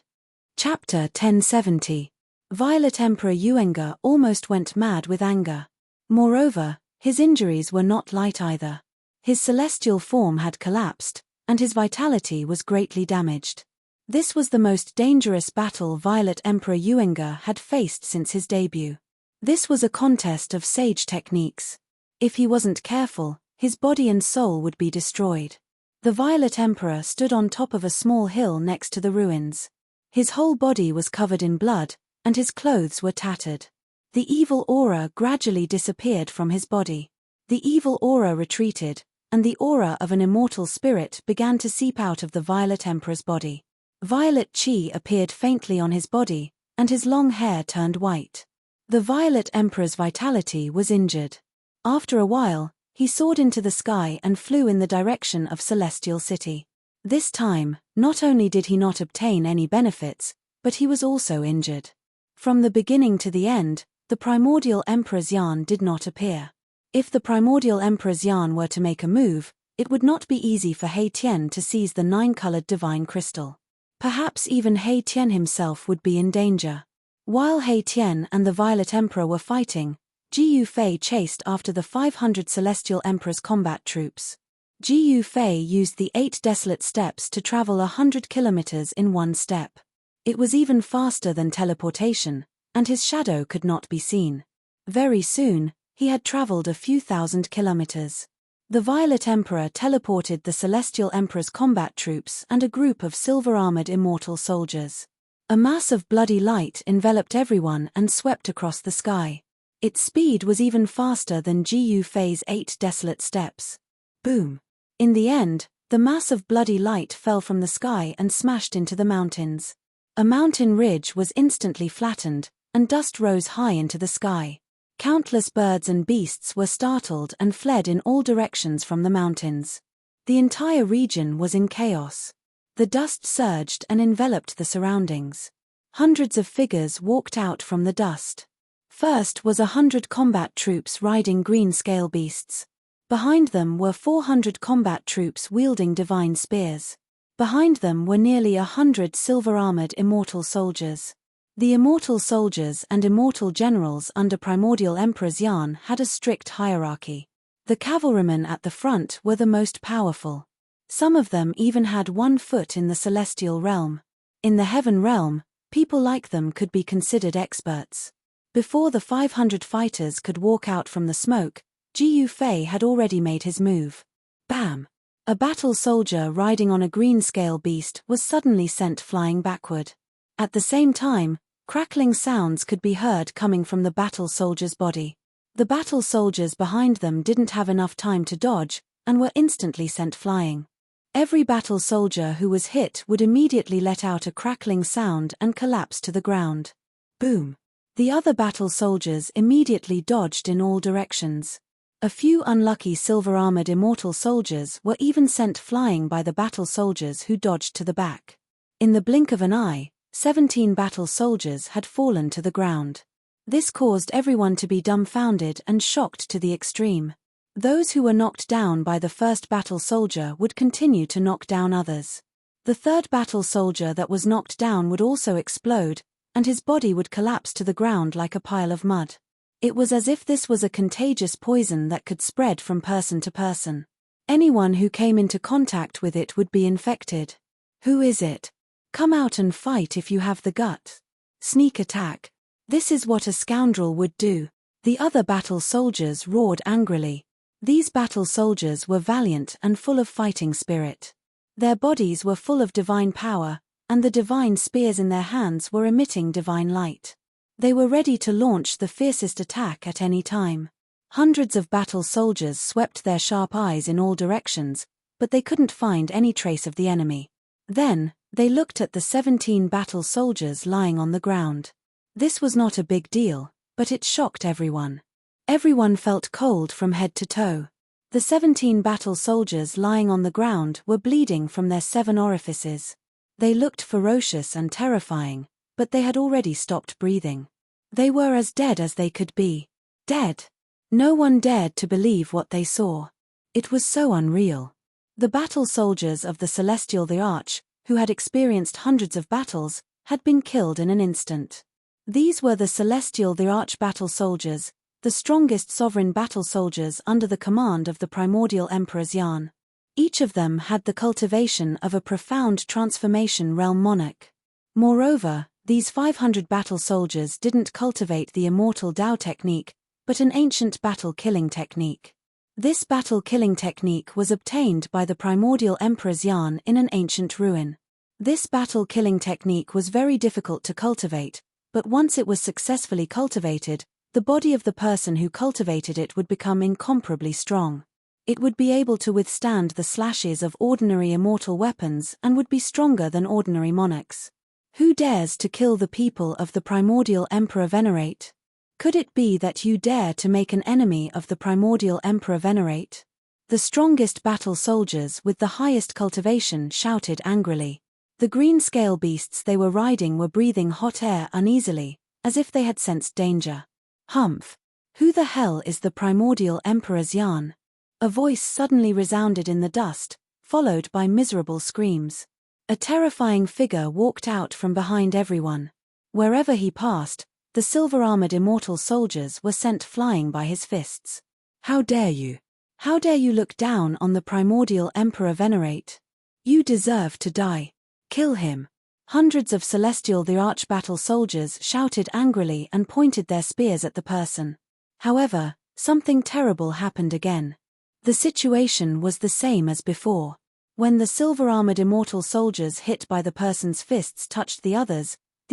Chapter 1070. Violet Emperor Yuenga almost went mad with anger. Moreover, his injuries were not light either. His celestial form had collapsed, and his vitality was greatly damaged. This was the most dangerous battle Violet Emperor Yuenga had faced since his debut. This was a contest of sage techniques. If he wasn't careful, his body and soul would be destroyed. The Violet Emperor stood on top of a small hill next to the ruins. His whole body was covered in blood, and his clothes were tattered. The evil aura gradually disappeared from his body. The evil aura retreated, and the aura of an immortal spirit began to seep out of the Violet Emperor's body. Violet chi appeared faintly on his body, and his long hair turned white. The Violet Emperor's vitality was injured. After a while, he soared into the sky and flew in the direction of Celestial City. This time, not only did he not obtain any benefits, but he was also injured. From the beginning to the end, the Primordial Emperor's yarn did not appear. If the Primordial Emperor's yarn were to make a move, it would not be easy for He Tian to seize the 9-colored divine crystal. Perhaps even He Tian himself would be in danger. While He Tian and the Violet Emperor were fighting, Ji Yufei chased after the 500 Celestial Emperor's combat troops. Ji Yufei used the 8 desolate steps to travel 100 kilometers in one step. It was even faster than teleportation, and his shadow could not be seen. Very soon, he had traveled a few thousand kilometers. The Violet Emperor teleported the Celestial Emperor's combat troops and a group of silver-armored immortal soldiers. A mass of bloody light enveloped everyone and swept across the sky. Its speed was even faster than Ji Yufei's 8 desolate steps. Boom! In the end, the mass of bloody light fell from the sky and smashed into the mountains. A mountain ridge was instantly flattened, and dust rose high into the sky. Countless birds and beasts were startled and fled in all directions from the mountains. The entire region was in chaos. The dust surged and enveloped the surroundings. Hundreds of figures walked out from the dust. First was 100 combat troops riding green scale beasts. Behind them were 400 combat troops wielding divine spears. Behind them were nearly 100 silver-armored immortal soldiers. The immortal soldiers and immortal generals under Primordial Emperor's yarn had a strict hierarchy. The cavalrymen at the front were the most powerful. Some of them even had 1 foot in the celestial realm. In the heaven realm, people like them could be considered experts. Before the 500 fighters could walk out from the smoke, Ji Yufei had already made his move. Bam! A battle soldier riding on a green scale beast was suddenly sent flying backward. At the same time, crackling sounds could be heard coming from the battle soldier's body. The battle soldiers behind them didn't have enough time to dodge, and were instantly sent flying. Every battle soldier who was hit would immediately let out a crackling sound and collapse to the ground. Boom! The other battle soldiers immediately dodged in all directions. A few unlucky silver-armored immortal soldiers were even sent flying by the battle soldiers who dodged to the back. In the blink of an eye, 17 battle soldiers had fallen to the ground. This caused everyone to be dumbfounded and shocked to the extreme. Those who were knocked down by the first battle soldier would continue to knock down others. The third battle soldier that was knocked down would also explode, and his body would collapse to the ground like a pile of mud. It was as if this was a contagious poison that could spread from person to person. Anyone who came into contact with it would be infected. Who is it? Come out and fight if you have the gut. Sneak attack. This is what a scoundrel would do. The other battle soldiers roared angrily. These battle soldiers were valiant and full of fighting spirit. Their bodies were full of divine power, and the divine spears in their hands were emitting divine light. They were ready to launch the fiercest attack at any time. Hundreds of battle soldiers swept their sharp eyes in all directions, but they couldn't find any trace of the enemy. Then, they looked at the 17 battle soldiers lying on the ground. This was not a big deal, but it shocked everyone. Everyone felt cold from head to toe. The 17 battle soldiers lying on the ground were bleeding from their 7 orifices. They looked ferocious and terrifying, but they had already stopped breathing. They were as dead as they could be. Dead. No one dared to believe what they saw. It was so unreal. The battle soldiers of the Celestial the Arch, who had experienced hundreds of battles, had been killed in an instant. These were the Celestial the Arch battle soldiers, the strongest sovereign battle soldiers under the command of the Primordial Emperor's yarn. Each of them had the cultivation of a profound transformation realm monarch. Moreover, these 500 battle soldiers didn't cultivate the immortal Dao technique, but an ancient battle-killing technique. This battle-killing technique was obtained by the Primordial Emperor's yarn in an ancient ruin. This battle-killing technique was very difficult to cultivate, but once it was successfully cultivated, the body of the person who cultivated it would become incomparably strong. It would be able to withstand the slashes of ordinary immortal weapons and would be stronger than ordinary monarchs. Who dares to kill the people of the primordial Emperor Venerate? Could it be that you dare to make an enemy of the primordial Emperor Venerate? The strongest battle soldiers with the highest cultivation shouted angrily. The green scale beasts they were riding were breathing hot air uneasily, as if they had sensed danger. Humph! Who the hell is the primordial Emperor's yarn? A voice suddenly resounded in the dust, followed by miserable screams. A terrifying figure walked out from behind everyone. Wherever he passed, the silver-armored immortal soldiers were sent flying by his fists. How dare you? How dare you look down on the primordial Emperor Venerate? You deserve to die. Kill him. Hundreds of celestial the arch-battle soldiers shouted angrily and pointed their spears at the person. However, something terrible happened again. The situation was the same as before. When the silver-armored immortal soldiers hit by the person's fists touched the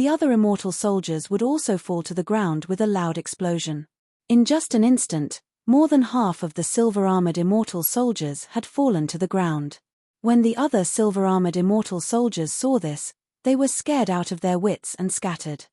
other immortal soldiers would also fall to the ground with a loud explosion. In just an instant, more than half of the silver-armored immortal soldiers had fallen to the ground. When the other silver-armored immortal soldiers saw this, they were scared out of their wits and scattered.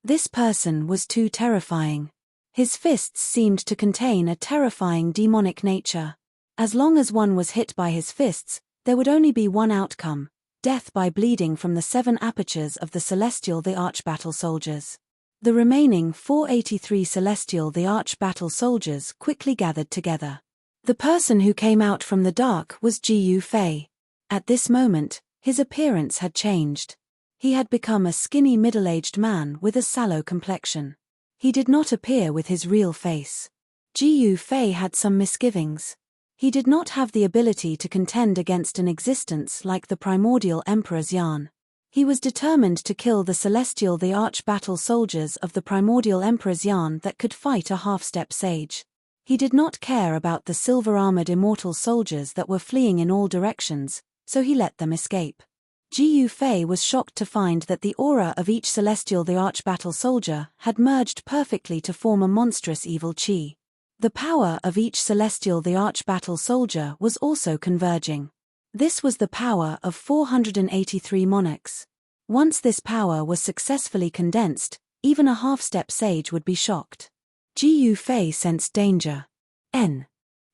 This person was too terrifying. His fists seemed to contain a terrifying demonic nature. As long as one was hit by his fists, there would only be one outcome: death by bleeding from the 7 apertures of the celestial the arch-battle soldiers. The remaining 483 celestial the arch-battle soldiers quickly gathered together. The person who came out from the dark was Ji Fei. At this moment, his appearance had changed. He had become a skinny middle-aged man with a sallow complexion. He did not appear with his real face. Ji Fei had some misgivings. He did not have the ability to contend against an existence like the primordial Emperor's yarn. He was determined to kill the celestial the arch-battle soldiers of the primordial Emperor's yarn that could fight a half-step sage. He did not care about the silver-armored immortal soldiers that were fleeing in all directions, so he let them escape. Ji Fei was shocked to find that the aura of each celestial the arch-battle soldier had merged perfectly to form a monstrous evil chi. The power of each celestial the arch-battle soldier was also converging. This was the power of 483 monarchs. Once this power was successfully condensed, even a half-step sage would be shocked. Ji Fei sensed danger.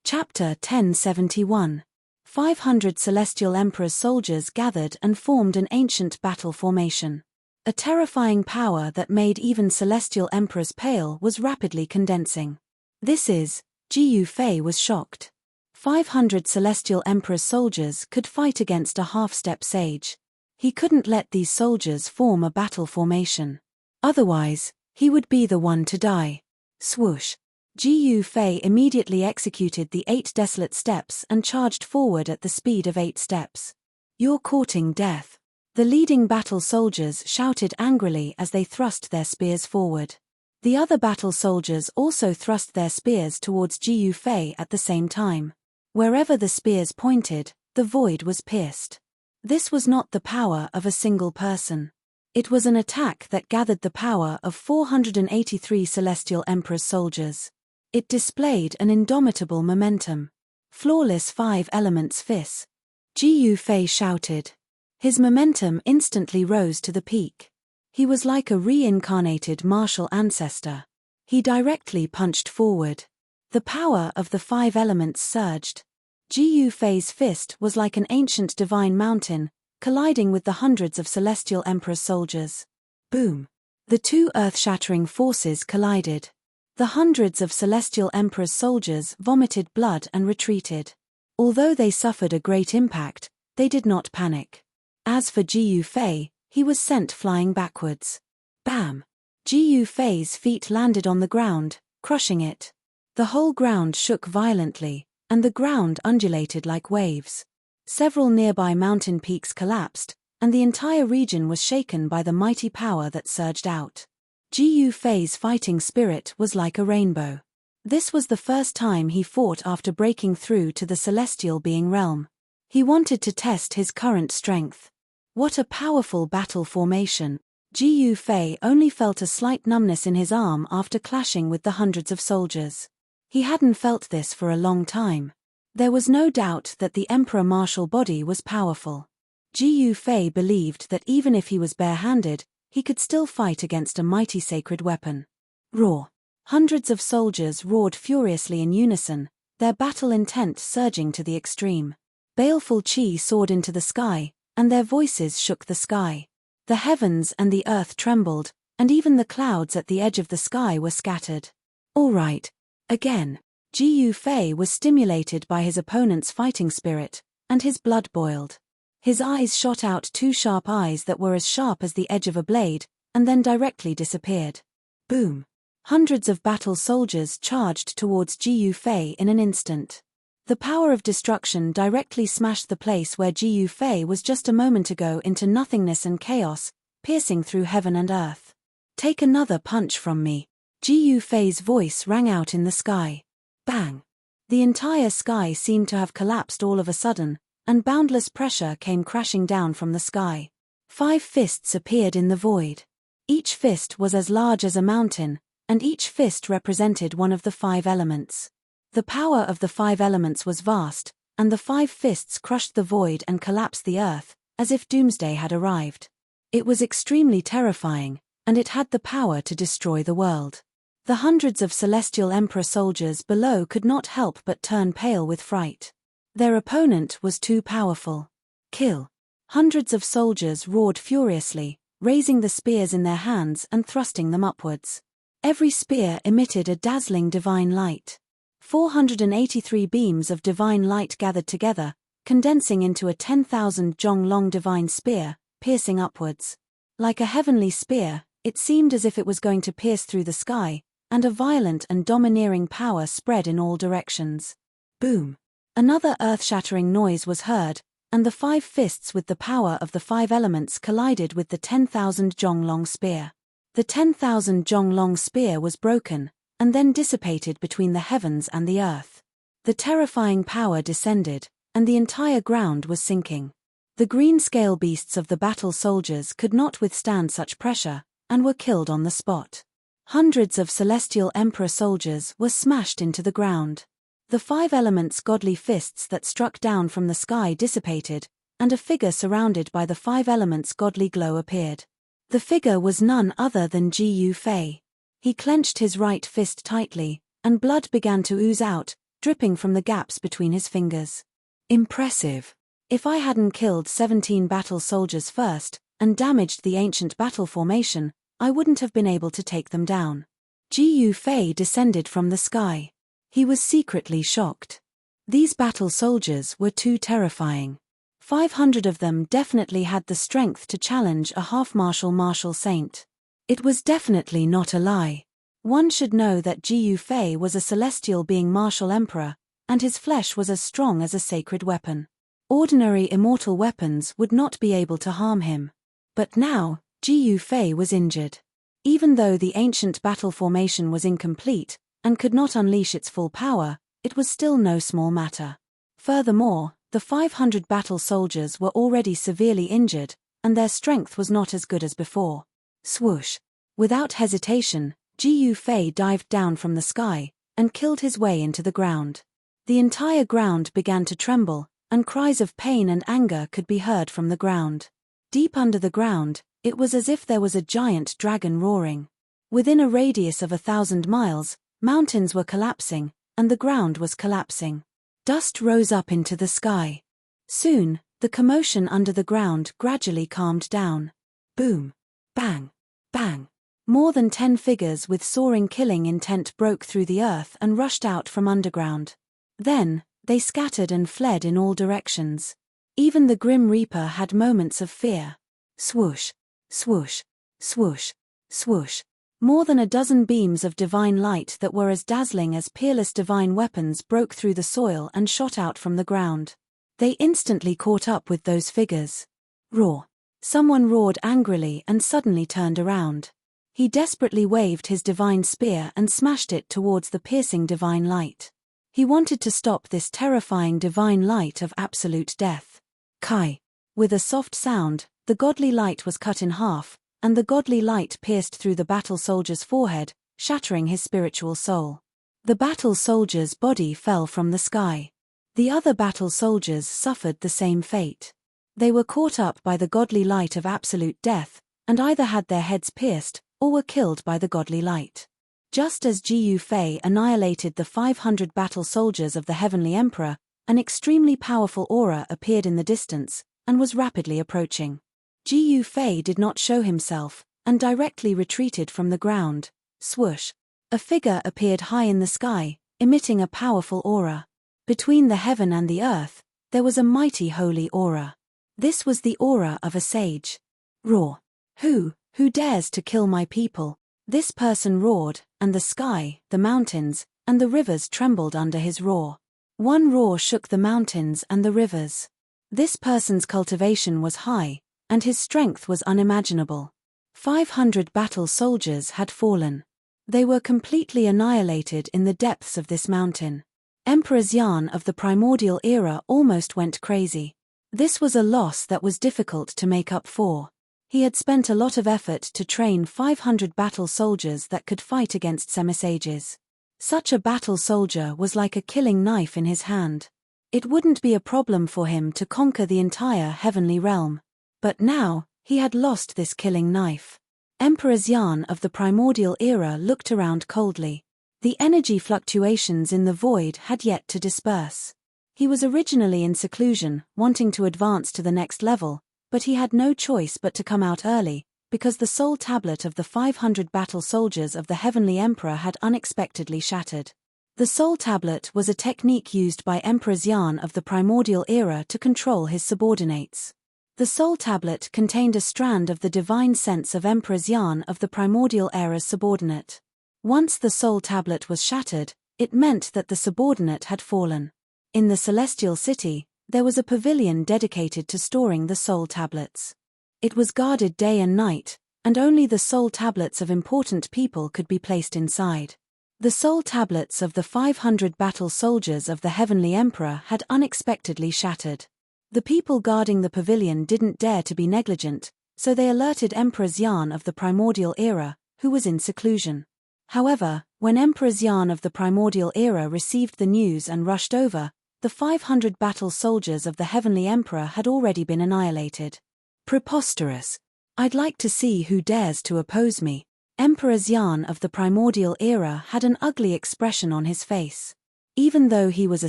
Chapter 1071. 500 celestial emperor's soldiers gathered and formed an ancient battle formation. A terrifying power that made even celestial emperors pale was rapidly condensing. Ji Fei was shocked. 500 celestial emperor's soldiers could fight against a half-step sage. He couldn't let these soldiers form a battle formation. Otherwise, he would be the one to die. Swoosh. Ji Fei immediately executed the 8 desolate steps and charged forward at the speed of 8 steps. You're courting death. The leading battle soldiers shouted angrily as they thrust their spears forward. The other battle soldiers also thrust their spears towards Ji Fei at the same time. Wherever the spears pointed, the void was pierced. This was not the power of a single person. It was an attack that gathered the power of 483 celestial emperor's soldiers. It displayed an indomitable momentum. Flawless 5 elements fizz. Ji Fei shouted. His momentum instantly rose to the peak. He was like a reincarnated martial ancestor. He directly punched forward. The power of the 5 elements surged. Ji Fei's fist was like an ancient divine mountain, colliding with the hundreds of celestial emperor's soldiers. Boom! The 2 earth-shattering forces collided. The hundreds of celestial emperor's soldiers vomited blood and retreated. Although they suffered a great impact, they did not panic. As for Ji Fei, he was sent flying backwards. Bam! Ji Fei's feet landed on the ground, crushing it. The whole ground shook violently, and the ground undulated like waves. Several nearby mountain peaks collapsed, and the entire region was shaken by the mighty power that surged out. Ji Fei's fighting spirit was like a rainbow. This was the first time he fought after breaking through to the celestial being realm. He wanted to test his current strength. What a powerful battle formation! Ji Fei only felt a slight numbness in his arm after clashing with the hundreds of soldiers. He hadn't felt this for a long time. There was no doubt that the Emperor martial body was powerful. Ji Fei believed that even if he was barehanded, he could still fight against a mighty sacred weapon. Roar! Hundreds of soldiers roared furiously in unison, their battle intent surging to the extreme. Baleful qi soared into the sky, and their voices shook the sky. The heavens and the earth trembled, and even the clouds at the edge of the sky were scattered. All right. Again. Ji Fei was stimulated by his opponent's fighting spirit, and his blood boiled. His eyes shot out two sharp eyes that were as sharp as the edge of a blade, and then directly disappeared. Boom! Hundreds of battle soldiers charged towards Ji Fei in an instant. The power of destruction directly smashed the place where Ji Fei was just a moment ago into nothingness and chaos, piercing through heaven and earth. Take another punch from me. Ji Fei's voice rang out in the sky. Bang! The entire sky seemed to have collapsed all of a sudden, and boundless pressure came crashing down from the sky. 5 fists appeared in the void. Each fist was as large as a mountain, and each fist represented one of the 5 elements. The power of the 5 elements was vast, and the 5 fists crushed the void and collapsed the earth, as if doomsday had arrived. It was extremely terrifying, and it had the power to destroy the world. The hundreds of Celestial Emperor soldiers below could not help but turn pale with fright. Their opponent was too powerful. Kill! Hundreds of soldiers roared furiously, raising the spears in their hands and thrusting them upwards. Every spear emitted a dazzling divine light. 483 beams of divine light gathered together, condensing into a 10,000 jong long divine spear, piercing upwards. Like a heavenly spear, it seemed as if it was going to pierce through the sky, and a violent and domineering power spread in all directions. Boom! Another earth-shattering noise was heard, and the 5 fists with the power of the 5 elements collided with the 10,000 jong long spear. The 10,000 jong long spear was broken, and then dissipated between the heavens and the earth. The terrifying power descended, and the entire ground was sinking. The green scale beasts of the battle soldiers could not withstand such pressure, and were killed on the spot. Hundreds of Celestial Emperor soldiers were smashed into the ground. The 5 elements' godly fists that struck down from the sky dissipated, and a figure surrounded by the 5 elements' godly glow appeared. The figure was none other than Ji Fei. He clenched his right fist tightly, and blood began to ooze out, dripping from the gaps between his fingers. Impressive. If I hadn't killed 17 battle soldiers first, and damaged the ancient battle formation, I wouldn't have been able to take them down. Ji Fei descended from the sky. He was secretly shocked. These battle soldiers were too terrifying. 500 of them definitely had the strength to challenge a half-martial saint. It was definitely not a lie. One should know that Ji Fei was a celestial being martial emperor, and his flesh was as strong as a sacred weapon. Ordinary immortal weapons would not be able to harm him. But now, Ji Fei was injured. Even though the ancient battle formation was incomplete, and could not unleash its full power, it was still no small matter. Furthermore, the 500 battle soldiers were already severely injured, and their strength was not as good as before. Swoosh! Without hesitation, Ji Fei dived down from the sky, and killed his way into the ground. The entire ground began to tremble, and cries of pain and anger could be heard from the ground. Deep under the ground, it was as if there was a giant dragon roaring. Within a radius of 1,000 miles, mountains were collapsing, and the ground was collapsing. Dust rose up into the sky. Soon, the commotion under the ground gradually calmed down. Boom! Bang! Bang! More than 10 figures with soaring killing intent broke through the earth and rushed out from underground. Then, they scattered and fled in all directions. Even the Grim Reaper had moments of fear. Swoosh! Swoosh! Swoosh! Swoosh! More than a dozen beams of divine light that were as dazzling as peerless divine weapons broke through the soil and shot out from the ground. They instantly caught up with those figures. Roar! Someone roared angrily and suddenly turned around. He desperately waved his divine spear and smashed it towards the piercing divine light. He wanted to stop this terrifying divine light of absolute death. Kai! With a soft sound, the godly light was cut in half, and the godly light pierced through the battle soldier's forehead, shattering his spiritual soul. The battle soldier's body fell from the sky. The other battle soldiers suffered the same fate. They were caught up by the godly light of absolute death, and either had their heads pierced, or were killed by the godly light. Just as Gu Fei annihilated the 500 battle soldiers of the Heavenly Emperor, an extremely powerful aura appeared in the distance, and was rapidly approaching. Gu Fei did not show himself, and directly retreated from the ground. Swoosh! A figure appeared high in the sky, emitting a powerful aura. Between the heaven and the earth, there was a mighty holy aura. This was the aura of a sage. Roar! Who dares to kill my people? This person roared, and the sky, the mountains, and the rivers trembled under his roar. One roar shook the mountains and the rivers. This person's cultivation was high, and his strength was unimaginable. 500 battle soldiers had fallen. They were completely annihilated in the depths of this mountain. Emperor Xian of the primordial era almost went crazy. This was a loss that was difficult to make up for. He had spent a lot of effort to train 500 battle soldiers that could fight against semisages. Such a battle soldier was like a killing knife in his hand. It wouldn't be a problem for him to conquer the entire heavenly realm. But now, he had lost this killing knife. Emperor Xian of the primordial era looked around coldly. The energy fluctuations in the void had yet to disperse. He was originally in seclusion, wanting to advance to the next level, but he had no choice but to come out early, because the soul tablet of the 500 battle soldiers of the Heavenly Emperor had unexpectedly shattered. The soul tablet was a technique used by Emperor Xian of the primordial era to control his subordinates. The soul tablet contained a strand of the divine sense of Emperor Xian of the primordial era's subordinate. Once the soul tablet was shattered, it meant that the subordinate had fallen. In the celestial city, there was a pavilion dedicated to storing the soul tablets. It was guarded day and night, and only the soul tablets of important people could be placed inside. The soul tablets of the 500 battle soldiers of the Heavenly Emperor had unexpectedly shattered. The people guarding the pavilion didn't dare to be negligent, so they alerted Emperor Xian of the primordial era, who was in seclusion. However, when Emperor Xian of the primordial era received the news and rushed over, the 500 battle soldiers of the Heavenly Emperor had already been annihilated. Preposterous! I'd like to see who dares to oppose me. Emperor Xian of the primordial era had an ugly expression on his face. Even though he was a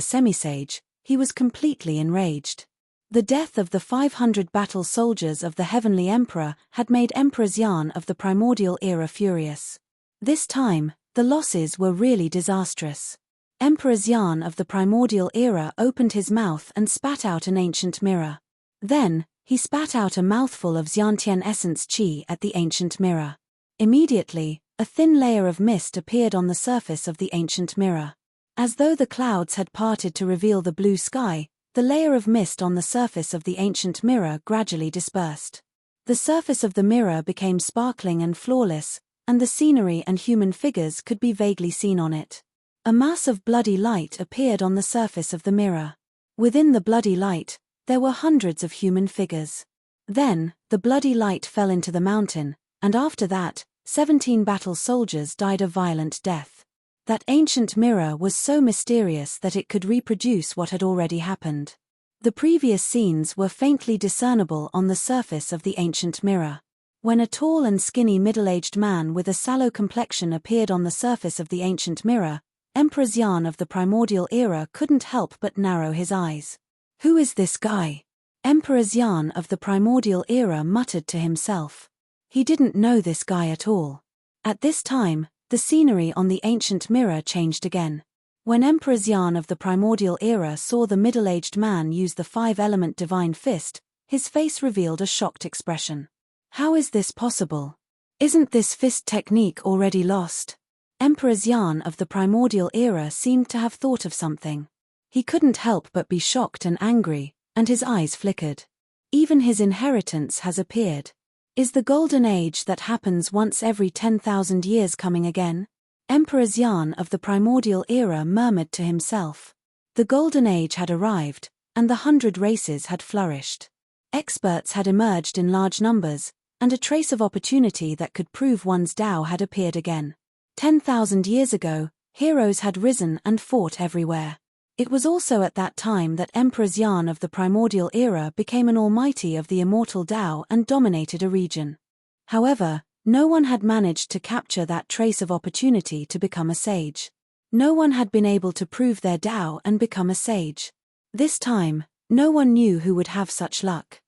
semisage, he was completely enraged. The death of the 500 battle soldiers of the Heavenly Emperor had made Emperor Xian of the primordial era furious. This time, the losses were really disastrous. Emperor Xian of the primordial era opened his mouth and spat out an ancient mirror. Then, he spat out a mouthful of Xiantian essence qi at the ancient mirror. Immediately, a thin layer of mist appeared on the surface of the ancient mirror. As though the clouds had parted to reveal the blue sky, the layer of mist on the surface of the ancient mirror gradually dispersed. The surface of the mirror became sparkling and flawless, and the scenery and human figures could be vaguely seen on it. A mass of bloody light appeared on the surface of the mirror. Within the bloody light, there were hundreds of human figures. Then, the bloody light fell into the mountain, and after that, 17 battle soldiers died a violent death. That ancient mirror was so mysterious that it could reproduce what had already happened. The previous scenes were faintly discernible on the surface of the ancient mirror. When a tall and skinny middle-aged man with a sallow complexion appeared on the surface of the ancient mirror, Emperor Xian of the primordial era couldn't help but narrow his eyes. Who is this guy? Emperor Xian of the primordial era muttered to himself. He didn't know this guy at all. At this time, the scenery on the ancient mirror changed again. When Emperor Xian of the primordial era saw the middle-aged man use the 5-element divine fist, his face revealed a shocked expression. How is this possible? Isn't this fist technique already lost? Emperor Xian of the primordial era seemed to have thought of something. He couldn't help but be shocked and angry, and his eyes flickered. Even his inheritance has appeared. Is the golden age that happens once every 10,000 years coming again? Emperor Xian of the primordial era murmured to himself. The golden age had arrived, and the 100 races had flourished. Experts had emerged in large numbers, and a trace of opportunity that could prove one's Tao had appeared again. 10,000 years ago, heroes had risen and fought everywhere. It was also at that time that Emperor Xian of the primordial era became an almighty of the immortal Tao and dominated a region. However, no one had managed to capture that trace of opportunity to become a sage. No one had been able to prove their Tao and become a sage. This time, no one knew who would have such luck.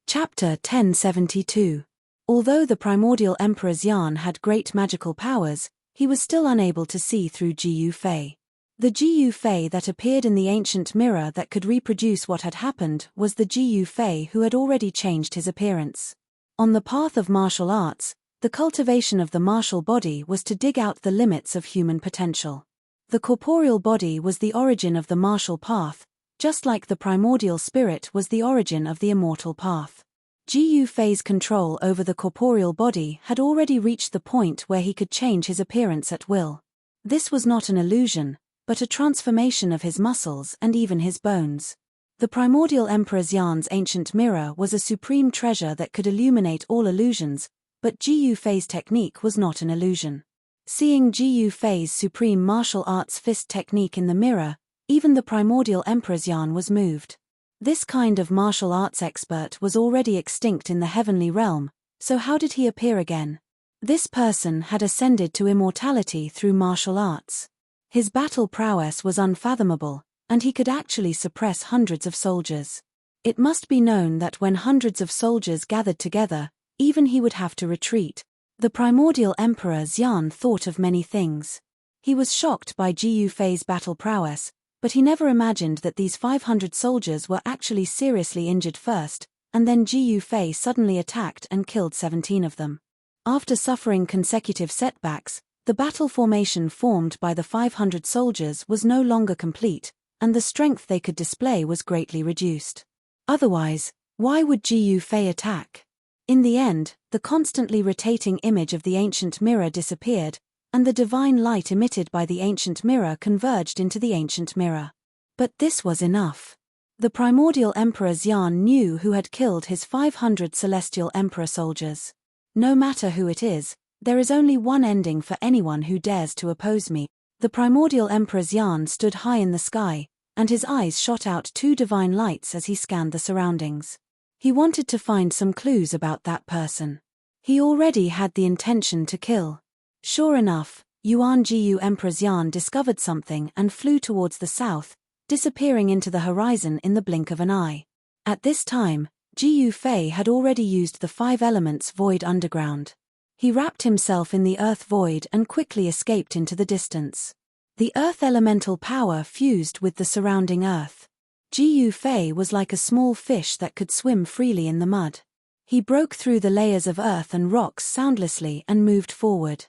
Chapter 1072. Although the primordial Emperor Xian had great magical powers, he was still unable to see through Jiyu Fei. The Jiyu Fei that appeared in the ancient mirror that could reproduce what had happened was the Jiyu Fei who had already changed his appearance. On the path of martial arts, the cultivation of the martial body was to dig out the limits of human potential. The corporeal body was the origin of the martial path, just like the primordial spirit was the origin of the immortal path. Jiyu Fei's control over the corporeal body had already reached the point where he could change his appearance at will. This was not an illusion, but a transformation of his muscles and even his bones. The primordial Emperor Xian's ancient mirror was a supreme treasure that could illuminate all illusions, but Jiyu Fei's technique was not an illusion. Seeing Jiyu Fei's supreme martial arts fist technique in the mirror, even the primordial Emperor Xian was moved. This kind of martial arts expert was already extinct in the heavenly realm, so how did he appear again? This person had ascended to immortality through martial arts. His battle prowess was unfathomable, and he could actually suppress hundreds of soldiers. It must be known that when hundreds of soldiers gathered together, even he would have to retreat. The primordial Emperor Xian thought of many things. He was shocked by Jiyu Fei's battle prowess, but he never imagined that these 500 soldiers were actually seriously injured first, and then Jiyu Fei suddenly attacked and killed 17 of them. After suffering consecutive setbacks, the battle formation formed by the 500 soldiers was no longer complete, and the strength they could display was greatly reduced. Otherwise, why would Jiyu Fei attack? In the end, the constantly rotating image of the ancient mirror disappeared, and the divine light emitted by the ancient mirror converged into the ancient mirror. But this was enough. The primordial Emperor Xian knew who had killed his 500 celestial emperor soldiers. No matter who it is, there is only one ending for anyone who dares to oppose me. The primordial Emperor Xian stood high in the sky, and his eyes shot out two divine lights as he scanned the surroundings. He wanted to find some clues about that person. He already had the intention to kill. Sure enough, Yuan Jiyu Emperor Xian discovered something and flew towards the south, disappearing into the horizon in the blink of an eye. At this time, Jiyu Fei had already used the 5 elements void underground. He wrapped himself in the earth void and quickly escaped into the distance. The earth elemental power fused with the surrounding earth. Jiyu Fei was like a small fish that could swim freely in the mud. He broke through the layers of earth and rocks soundlessly and moved forward.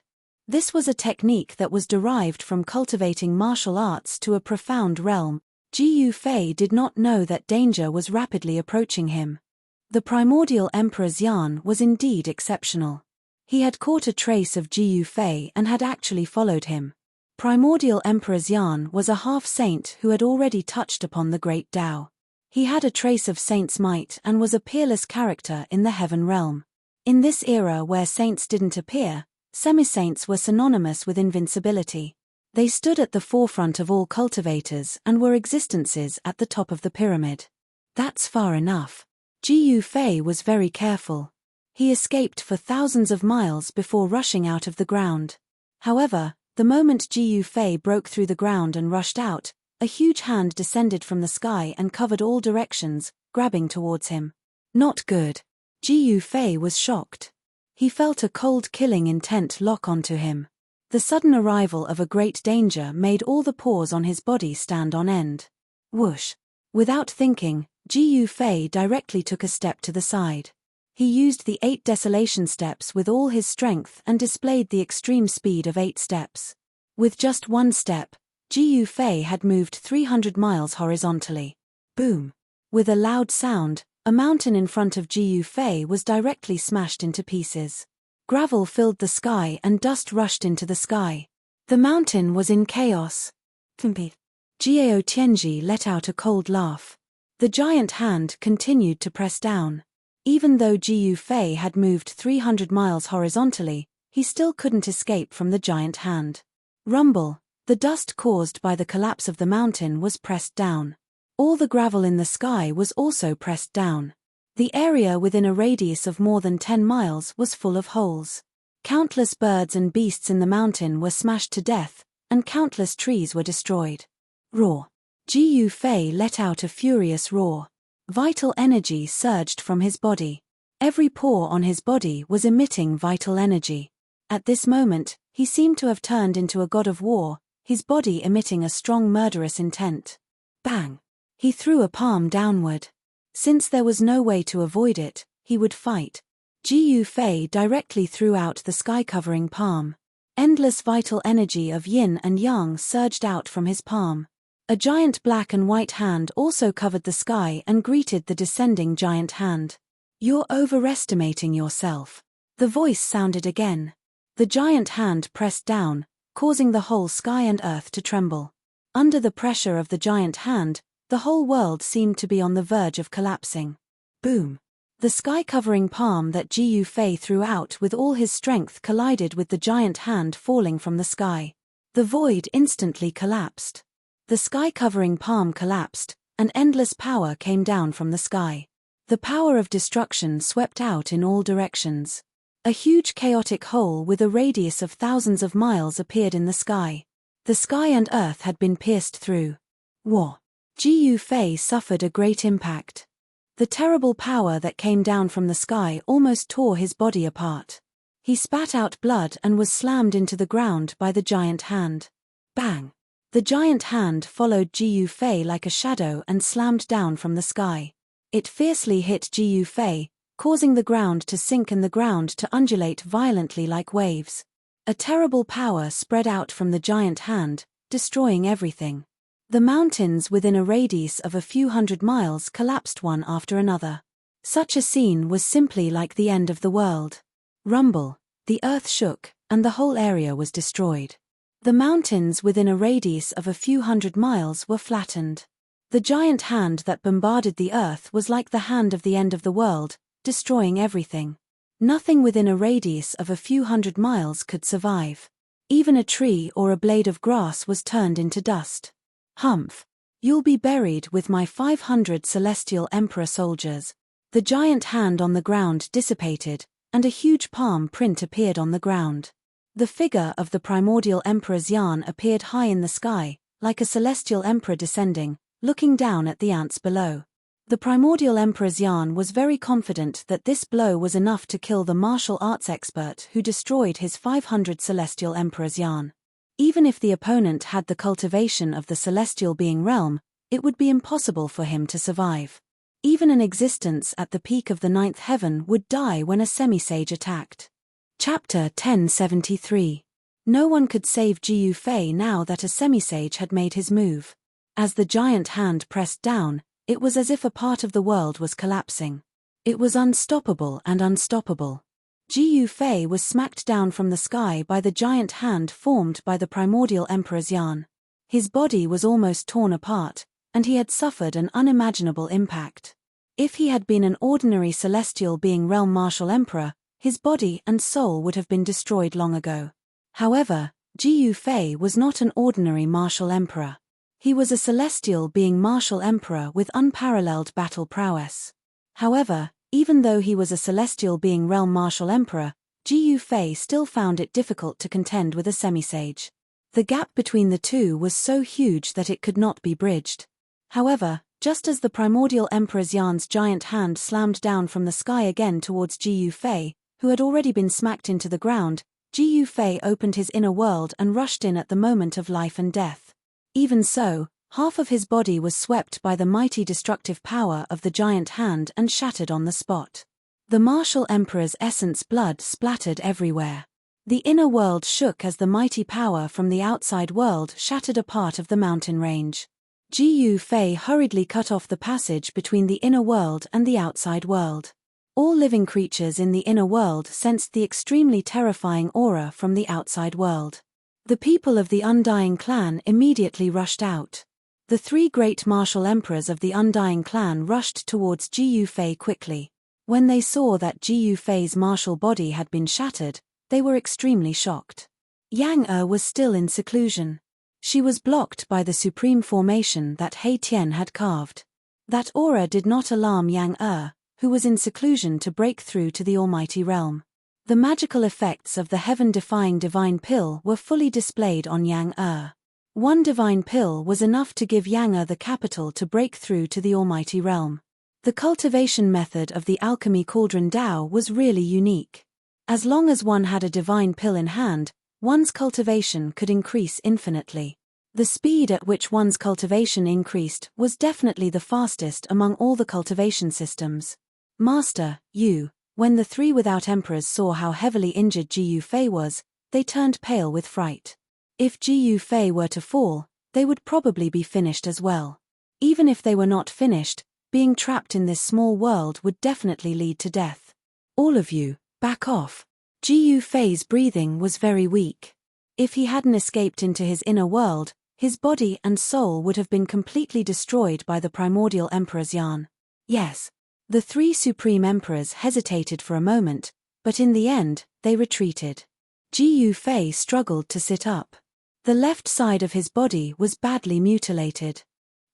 This was a technique that was derived from cultivating martial arts to a profound realm. Jiyu Fei did not know that danger was rapidly approaching him. The primordial Emperor Xian was indeed exceptional. He had caught a trace of Jiyu Fei and had actually followed him. Primordial Emperor Xian was a half-saint who had already touched upon the great Tao. He had a trace of saint's might and was a peerless character in the heaven realm. In this era where saints didn't appear, semi-saints were synonymous with invincibility. They stood at the forefront of all cultivators and were existences at the top of the pyramid. That's far enough. Jiyu Fei was very careful. He escaped for thousands of miles before rushing out of the ground. However, the moment Jiyu Fei broke through the ground and rushed out, a huge hand descended from the sky and covered all directions, grabbing towards him. Not good. Jiyu Fei was shocked. He felt a cold killing intent lock onto him. The sudden arrival of a great danger made all the pores on his body stand on end. Whoosh. Without thinking, Jiyu Fei directly took a step to the side. He used the 8 desolation steps with all his strength and displayed the extreme speed of 8 steps. With just one step, Jiyu Fei had moved 300 miles horizontally. Boom! With a loud sound, a mountain in front of Jiyu Fei was directly smashed into pieces. Gravel filled the sky and dust rushed into the sky. The mountain was in chaos. Jiao Tianji let out a cold laugh. The giant hand continued to press down. Even though Ji Yufei had moved 300 miles horizontally, he still couldn't escape from the giant hand. Rumble. The dust caused by the collapse of the mountain was pressed down. All the gravel in the sky was also pressed down. The area within a radius of more than 10 miles was full of holes. Countless birds and beasts in the mountain were smashed to death, and countless trees were destroyed. Roar. Ji Yufei let out a furious roar. Vital energy surged from his body. Every pore on his body was emitting vital energy. At this moment, he seemed to have turned into a god of war, his body emitting a strong murderous intent. Bang! He threw a palm downward. Since there was no way to avoid it, he would fight. Ji Yufei directly threw out the sky-covering palm. Endless vital energy of yin and yang surged out from his palm. A giant black and white hand also covered the sky and greeted the descending giant hand. "You're overestimating yourself." The voice sounded again. The giant hand pressed down, causing the whole sky and earth to tremble. Under the pressure of the giant hand, the whole world seemed to be on the verge of collapsing. Boom! The sky-covering palm that Ji Yufei threw out with all his strength collided with the giant hand falling from the sky. The void instantly collapsed. The sky-covering palm collapsed, and endless power came down from the sky. The power of destruction swept out in all directions. A huge chaotic hole with a radius of thousands of miles appeared in the sky. The sky and earth had been pierced through. War. Ji Yufei suffered a great impact. The terrible power that came down from the sky almost tore his body apart. He spat out blood and was slammed into the ground by the giant hand. Bang! The giant hand followed Ji Yufei like a shadow and slammed down from the sky. It fiercely hit Ji Yufei, causing the ground to sink and the ground to undulate violently like waves. A terrible power spread out from the giant hand, destroying everything. The mountains within a radius of a few hundred miles collapsed one after another. Such a scene was simply like the end of the world. Rumble. The earth shook, and the whole area was destroyed. The mountains within a radius of a few hundred miles were flattened. The giant hand that bombarded the earth was like the hand of the end of the world, destroying everything. Nothing within a radius of a few hundred miles could survive. Even a tree or a blade of grass was turned into dust. Humph! You'll be buried with my 500 celestial emperor soldiers. The giant hand on the ground dissipated, and a huge palm print appeared on the ground. The figure of the primordial emperor Xian appeared high in the sky, like a celestial emperor descending, looking down at the ants below. The primordial emperor Xian was very confident that this blow was enough to kill the martial arts expert who destroyed his 500 celestial emperor Xian. Even if the opponent had the cultivation of the celestial being realm, it would be impossible for him to survive. Even an existence at the peak of the ninth heaven would die when a semi-sage attacked. Chapter 1073. No one could save Ji Yufei now that a semi-sage had made his move. As the giant hand pressed down, it was as if a part of the world was collapsing. It was unstoppable and unstoppable. Ji Yufei was smacked down from the sky by the giant hand formed by the primordial emperor Xian. His body was almost torn apart, and he had suffered an unimaginable impact. If he had been an ordinary celestial being realm martial emperor, his body and soul would have been destroyed long ago. However, Ji Yufei was not an ordinary martial emperor. He was a celestial being martial emperor with unparalleled battle prowess. However, even though he was a celestial being realm martial emperor, Ji Yufei still found it difficult to contend with a semi-sage. The gap between the two was so huge that it could not be bridged. However, just as the primordial emperor Xian's giant hand slammed down from the sky again towards Ji Yufei, who had already been smacked into the ground, Ji Yufei opened his inner world and rushed in at the moment of life and death. Even so, half of his body was swept by the mighty destructive power of the giant hand and shattered on the spot. The martial emperor's essence blood splattered everywhere. The inner world shook as the mighty power from the outside world shattered a part of the mountain range. Ji Yufei hurriedly cut off the passage between the inner world and the outside world. All living creatures in the inner world sensed the extremely terrifying aura from the outside world. The people of the Undying clan immediately rushed out. The three great martial emperors of the Undying clan rushed towards Ji Yufei quickly. When they saw that Jiyu Fei's martial body had been shattered, they were extremely shocked. Yang was still in seclusion. She was blocked by the supreme formation that He Tian had carved. That aura did not alarm Yang, who was in seclusion, to break through to the almighty realm. The magical effects of the heaven-defying divine pill were fully displayed on Yang. One divine pill was enough to give Yang the capital to break through to the almighty realm. The cultivation method of the alchemy cauldron Dao was really unique. As long as one had a divine pill in hand, one's cultivation could increase infinitely. The speed at which one's cultivation increased was definitely the fastest among all the cultivation systems. Master, when the three without emperors saw how heavily injured Jiyu Fei was, they turned pale with fright. If Jiyu Fei were to fall, they would probably be finished as well. Even if they were not finished, being trapped in this small world would definitely lead to death. All of you, back off. Jiyu Fei's breathing was very weak. If he hadn't escaped into his inner world, his body and soul would have been completely destroyed by the primordial emperor's yarn. Yes. The three supreme emperors hesitated for a moment, but in the end, they retreated. Jiyu Fei struggled to sit up. The left side of his body was badly mutilated.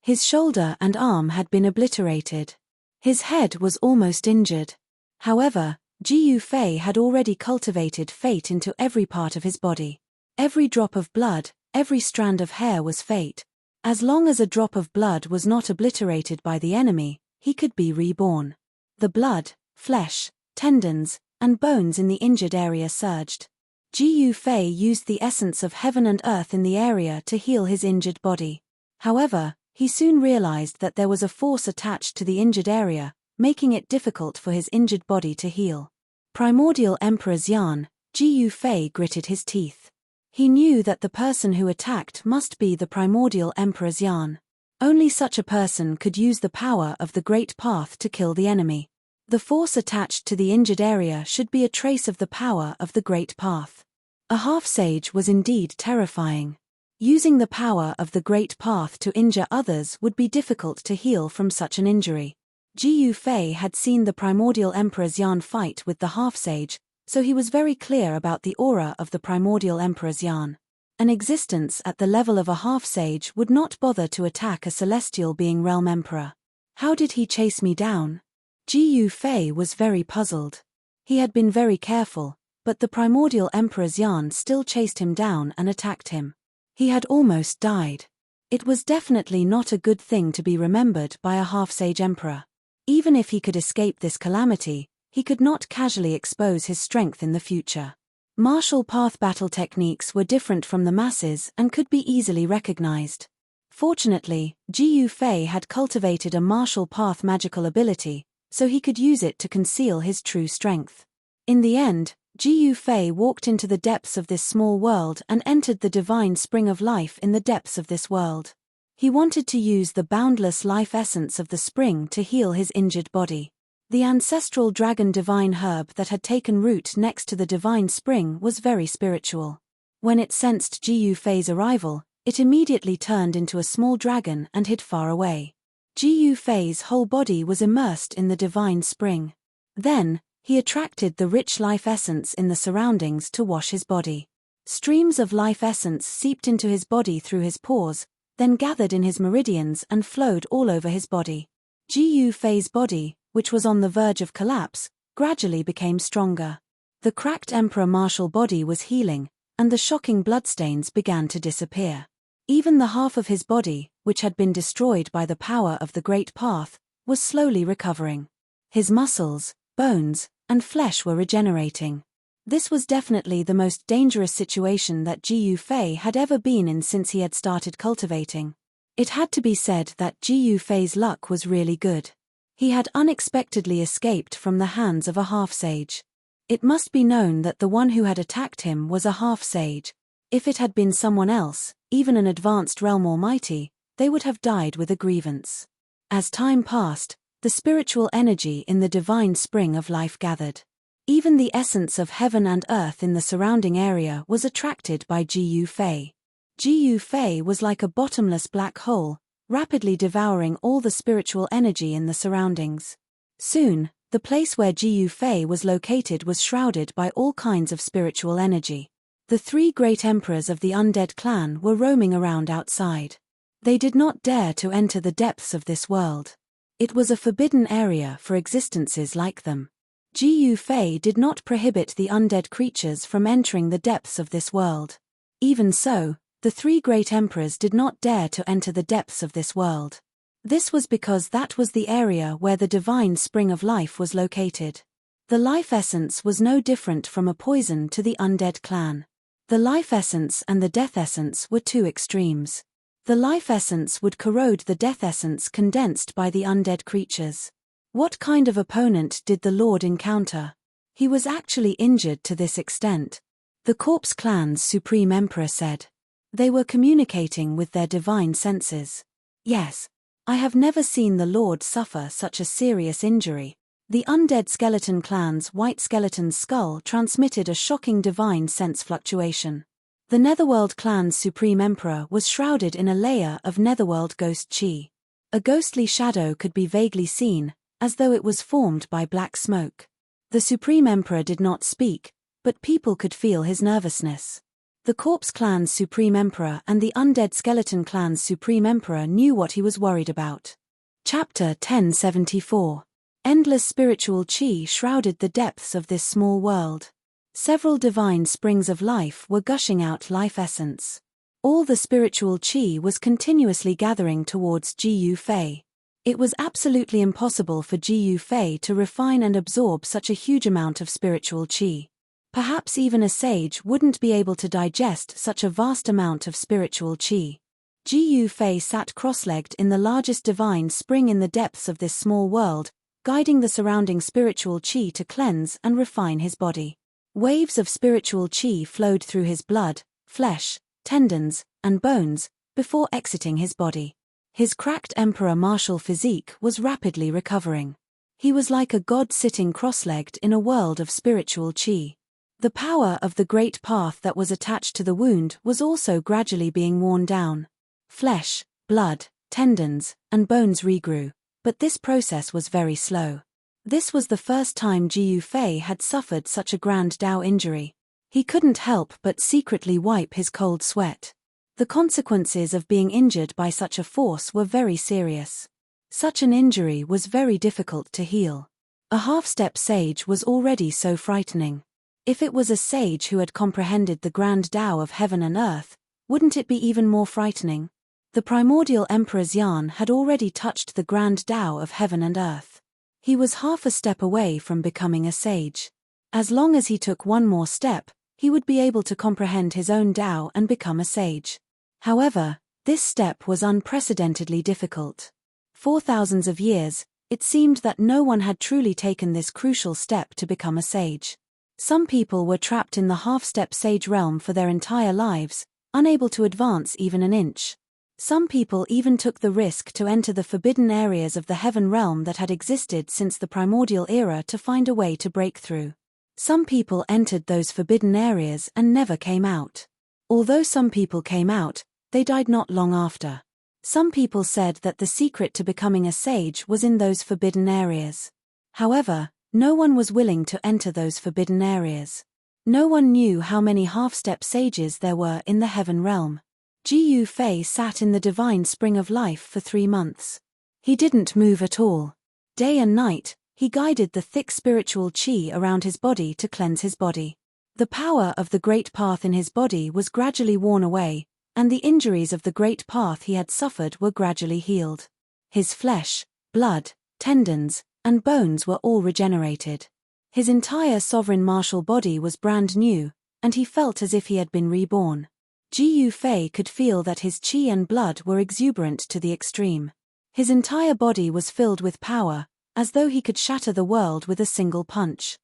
His shoulder and arm had been obliterated. His head was almost injured. However, Jiyu Fei had already cultivated fate into every part of his body. Every drop of blood, every strand of hair was fate. As long as a drop of blood was not obliterated by the enemy, he could be reborn. The blood, flesh, tendons, and bones in the injured area surged. Jiyu Fei used the essence of heaven and earth in the area to heal his injured body. However, he soon realized that there was a force attached to the injured area, making it difficult for his injured body to heal. Primordial Emperor's yarn, Jiyu Fei gritted his teeth. He knew that the person who attacked must be the Primordial Emperor's yarn. Only such a person could use the power of the Great Path to kill the enemy. The force attached to the injured area should be a trace of the power of the Great Path. A half-sage was indeed terrifying. Using the power of the Great Path to injure others would be difficult to heal from such an injury. Jiyu Fei had seen the Primordial Emperor's yarn fight with the half-sage, so he was very clear about the aura of the Primordial Emperor's yarn. An existence at the level of a half-sage would not bother to attack a celestial being realm emperor. How did he chase me down? Jiyu Fei was very puzzled. He had been very careful, but the Primordial Emperor's yarn still chased him down and attacked him. He had almost died. It was definitely not a good thing to be remembered by a half-sage emperor. Even if he could escape this calamity, he could not casually expose his strength in the future. Martial path battle techniques were different from the masses and could be easily recognized. Fortunately, Jiyu Fei had cultivated a martial path magical ability, so he could use it to conceal his true strength. In the end, Jiyu Fei walked into the depths of this small world and entered the divine spring of life in the depths of this world. He wanted to use the boundless life essence of the spring to heal his injured body. The ancestral dragon divine herb that had taken root next to the divine spring was very spiritual. When it sensed Jiyu Fei's arrival, it immediately turned into a small dragon and hid far away. Jiyu Fei's whole body was immersed in the divine spring. Then, he attracted the rich life essence in the surroundings to wash his body. Streams of life essence seeped into his body through his pores, then gathered in his meridians and flowed all over his body. Jiyu Fei's body, which was on the verge of collapse, gradually became stronger. The cracked emperor martial body was healing, and the shocking bloodstains began to disappear. Even the half of his body, which had been destroyed by the power of the Great Path, was slowly recovering. His muscles, bones, and flesh were regenerating. This was definitely the most dangerous situation that Jiyu Fei had ever been in since he had started cultivating. It had to be said that Jiyu Fei's luck was really good. He had unexpectedly escaped from the hands of a half-sage. It must be known that the one who had attacked him was a half-sage. If it had been someone else, even an advanced realm almighty, they would have died with a grievance. As time passed, the spiritual energy in the divine spring of life gathered. Even the essence of heaven and earth in the surrounding area was attracted by Jiyu Fei. Jiyu Fei was like a bottomless black hole, rapidly devouring all the spiritual energy in the surroundings. Soon, The place where Jiu Fei was located was shrouded by all kinds of spiritual energy. The three great emperors of the undead clan were roaming around outside. They did not dare to enter the depths of this world. It was a forbidden area for existences like them. Jiu Fei did not prohibit the undead creatures from entering the depths of this world. Even so, the three great emperors did not dare to enter the depths of this world. This was because that was the area where the divine spring of life was located. The life essence was no different from a poison to the undead clan. The life essence and the death essence were two extremes. The life essence would corrode the death essence condensed by the undead creatures. What kind of opponent did the Lord encounter? He was actually injured to this extent. The Corpse Clan's Supreme Emperor said. They were communicating with their divine senses. Yes. I have never seen the Lord suffer such a serious injury. The undead skeleton clan's white skeleton's skull transmitted a shocking divine sense fluctuation. The Netherworld clan's Supreme Emperor was shrouded in a layer of Netherworld ghost chi. A ghostly shadow could be vaguely seen, as though it was formed by black smoke. The Supreme Emperor did not speak, but people could feel his nervousness. The Corpse Clan's Supreme Emperor and the Undead Skeleton Clan's Supreme Emperor knew what he was worried about. Chapter 1074. Endless spiritual chi shrouded the depths of this small world. Several divine springs of life were gushing out life essence. All the spiritual chi was continuously gathering towards Jiu Fei. It was absolutely impossible for Jiu Fei to refine and absorb such a huge amount of spiritual chi. Perhaps even a sage wouldn't be able to digest such a vast amount of spiritual chi. Jiu Fei sat cross-legged in the largest divine spring in the depths of this small world, guiding the surrounding spiritual chi to cleanse and refine his body. Waves of spiritual chi flowed through his blood, flesh, tendons, and bones, before exiting his body. His cracked emperor martial physique was rapidly recovering. He was like a god sitting cross-legged in a world of spiritual chi. The power of the great path that was attached to the wound was also gradually being worn down. Flesh, blood, tendons, and bones regrew, but this process was very slow. This was the first time Jiu Fei had suffered such a grand Dao injury. He couldn't help but secretly wipe his cold sweat. The consequences of being injured by such a force were very serious. Such an injury was very difficult to heal. A half-step sage was already so frightening. If it was a sage who had comprehended the grand Tao of heaven and earth, wouldn't it be even more frightening? The primordial Emperor's yarn had already touched the grand Tao of heaven and earth. He was half a step away from becoming a sage. As long as he took one more step, he would be able to comprehend his own Tao and become a sage. However, this step was unprecedentedly difficult. For thousands of years, it seemed that no one had truly taken this crucial step to become a sage. Some people were trapped in the half-step sage realm for their entire lives, unable to advance even an inch. Some people even took the risk to enter the forbidden areas of the heaven realm that had existed since the primordial era to find a way to break through. Some people entered those forbidden areas and never came out. Although some people came out, they died not long after. Some people said that the secret to becoming a sage was in those forbidden areas. However, no one was willing to enter those forbidden areas. No one knew how many half-step sages there were in the heaven realm. Jiu Fei sat in the divine spring of life for 3 months. He didn't move at all. Day and night, he guided the thick spiritual chi around his body to cleanse his body. The power of the great path in his body was gradually worn away, and the injuries of the great path he had suffered were gradually healed. His flesh, blood, tendons, and bones were all regenerated. His entire sovereign martial body was brand new, and he felt as if he had been reborn. Jiu Fei could feel that his chi and blood were exuberant to the extreme. His entire body was filled with power, as though he could shatter the world with a single punch.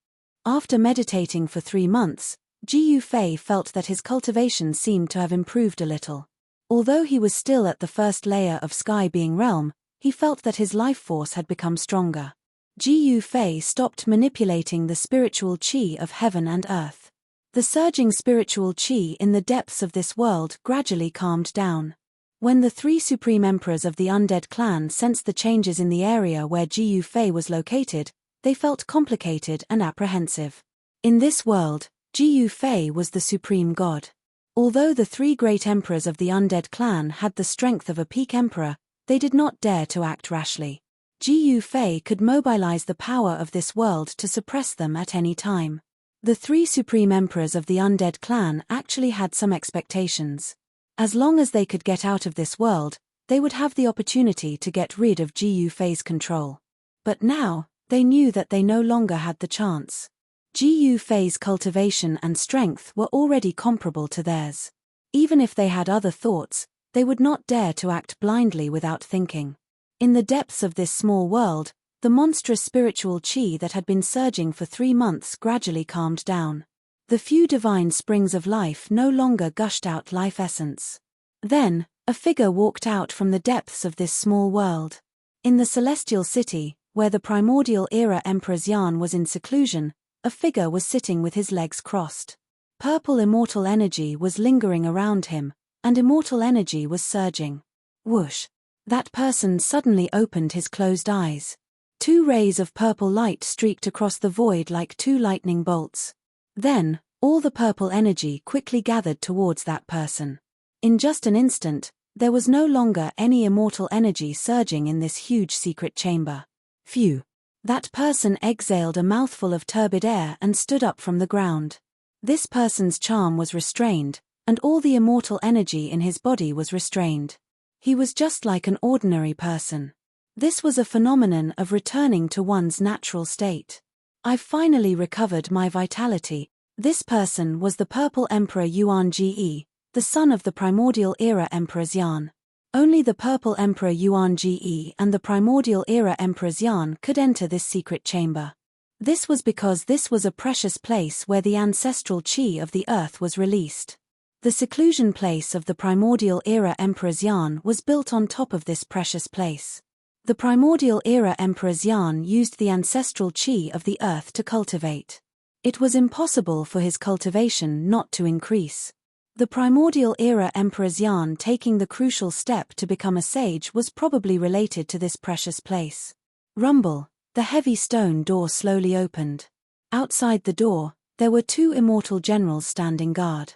After meditating for 3 months, Jiu Fei felt that his cultivation seemed to have improved a little. Although he was still at the first layer of sky being realm, he felt that his life force had become stronger. Jiu Fei stopped manipulating the spiritual chi of heaven and earth. The surging spiritual chi in the depths of this world gradually calmed down. When the 3 supreme emperors of the undead clan sensed the changes in the area where Jiu Fei was located, they felt complicated and apprehensive. In this world, Jiyu Fei was the supreme god. Although the three great emperors of the undead clan had the strength of a peak emperor, they did not dare to act rashly. Jiyu Fei could mobilize the power of this world to suppress them at any time. The three supreme emperors of the undead clan actually had some expectations. As long as they could get out of this world, they would have the opportunity to get rid of Jiyu Fei's control. But now, they knew that they no longer had the chance. Jiyu Fei's cultivation and strength were already comparable to theirs. Even if they had other thoughts, they would not dare to act blindly without thinking. In the depths of this small world, the monstrous spiritual qi that had been surging for 3 months gradually calmed down. The few divine springs of life no longer gushed out life essence. Then, a figure walked out from the depths of this small world. In the celestial city, where the primordial era Emperor Xian was in seclusion, a figure was sitting with his legs crossed. Purple immortal energy was lingering around him, and immortal energy was surging. Whoosh! That person suddenly opened his closed eyes. 2 rays of purple light streaked across the void like 2 lightning bolts. Then, all the purple energy quickly gathered towards that person. In just an instant, there was no longer any immortal energy surging in this huge secret chamber. Phew! That person exhaled a mouthful of turbid air and stood up from the ground. This person's charm was restrained, and all the immortal energy in his body was restrained. He was just like an ordinary person. This was a phenomenon of returning to one's natural state. I've finally recovered my vitality. This person was the Purple Emperor Yuan Ge, the son of the primordial era Emperor Xian. Only the Purple Emperor Yuan Ge and the primordial era Emperor Xian could enter this secret chamber. This was because this was a precious place where the ancestral qi of the earth was released. The seclusion place of the primordial era Emperor Xian was built on top of this precious place. The primordial era Emperor Xian used the ancestral qi of the earth to cultivate. It was impossible for his cultivation not to increase. The primordial era Emperor Xian taking the crucial step to become a sage was probably related to this precious place. Rumble, the heavy stone door slowly opened. Outside the door, there were 2 immortal generals standing guard.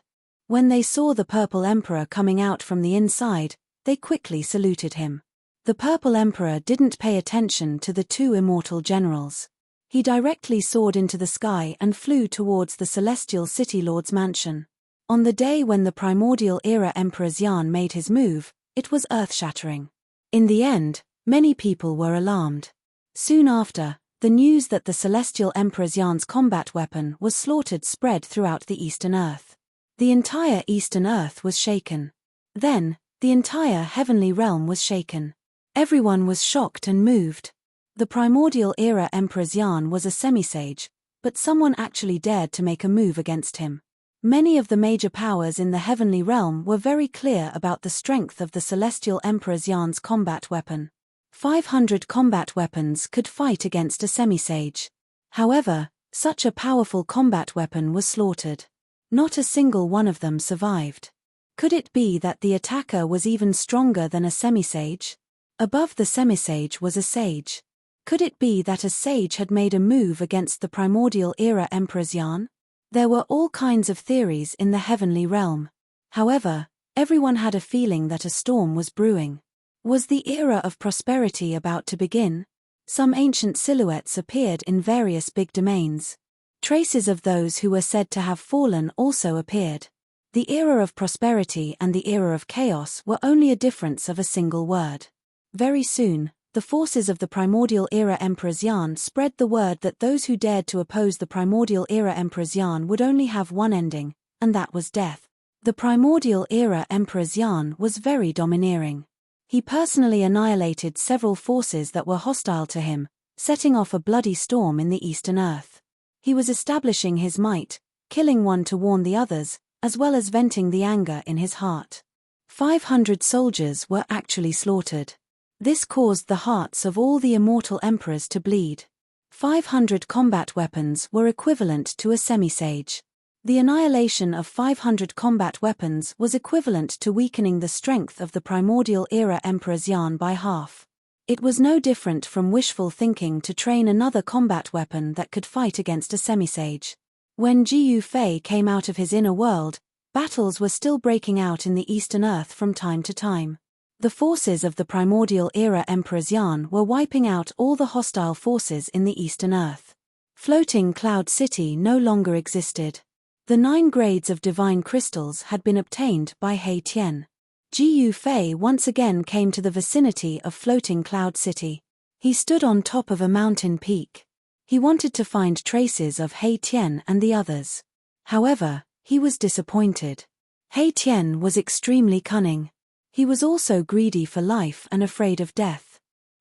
When they saw the Purple Emperor coming out from the inside, they quickly saluted him. The Purple Emperor didn't pay attention to the 2 immortal generals. He directly soared into the sky and flew towards the celestial city lord's mansion. On the day when the primordial era Emperor Xian made his move, it was earth-shattering. In the end, many people were alarmed. Soon after, the news that the celestial Emperor Xian's combat weapon was slaughtered spread throughout the Eastern Earth. The entire Eastern Earth was shaken. Then, the entire heavenly realm was shaken. Everyone was shocked and moved. The primordial era Emperor Xian was a semi-sage, but someone actually dared to make a move against him. Many of the major powers in the heavenly realm were very clear about the strength of the celestial Emperor Xian's combat weapon. 500 combat weapons could fight against a semi-sage. However, such a powerful combat weapon was slaughtered. Not a single one of them survived. Could it be that the attacker was even stronger than a semi-sage? Above the semi-sage was a sage. Could it be that a sage had made a move against the primordial era Emperor Xian? There were all kinds of theories in the heavenly realm. However, everyone had a feeling that a storm was brewing. Was the era of prosperity about to begin? Some ancient silhouettes appeared in various big domains. Traces of those who were said to have fallen also appeared. The era of prosperity and the era of chaos were only a difference of a single word. Very soon, the forces of the primordial era Emperor Xian spread the word that those who dared to oppose the primordial era Emperor Xian would only have one ending, and that was death. The primordial era Emperor Xian was very domineering. He personally annihilated several forces that were hostile to him, setting off a bloody storm in the Eastern Earth. He was establishing his might, killing one to warn the others, as well as venting the anger in his heart. 500 soldiers were actually slaughtered. This caused the hearts of all the immortal emperors to bleed. 500 combat weapons were equivalent to a semi-sage. The annihilation of 500 combat weapons was equivalent to weakening the strength of the primordial era Emperor Xian by half. It was no different from wishful thinking to train another combat weapon that could fight against a semisage. When Jiyu Fei came out of his inner world, battles were still breaking out in the Eastern Earth from time to time. The forces of the primordial era Emperor's Yarn were wiping out all the hostile forces in the Eastern Earth. Floating Cloud City no longer existed. The 9 grades of divine crystals had been obtained by He Tian. Jiyu Fei once again came to the vicinity of Floating Cloud City. He stood on top of a mountain peak. He wanted to find traces of He Tian and the others. However, he was disappointed. He Tian was extremely cunning. He was also greedy for life and afraid of death.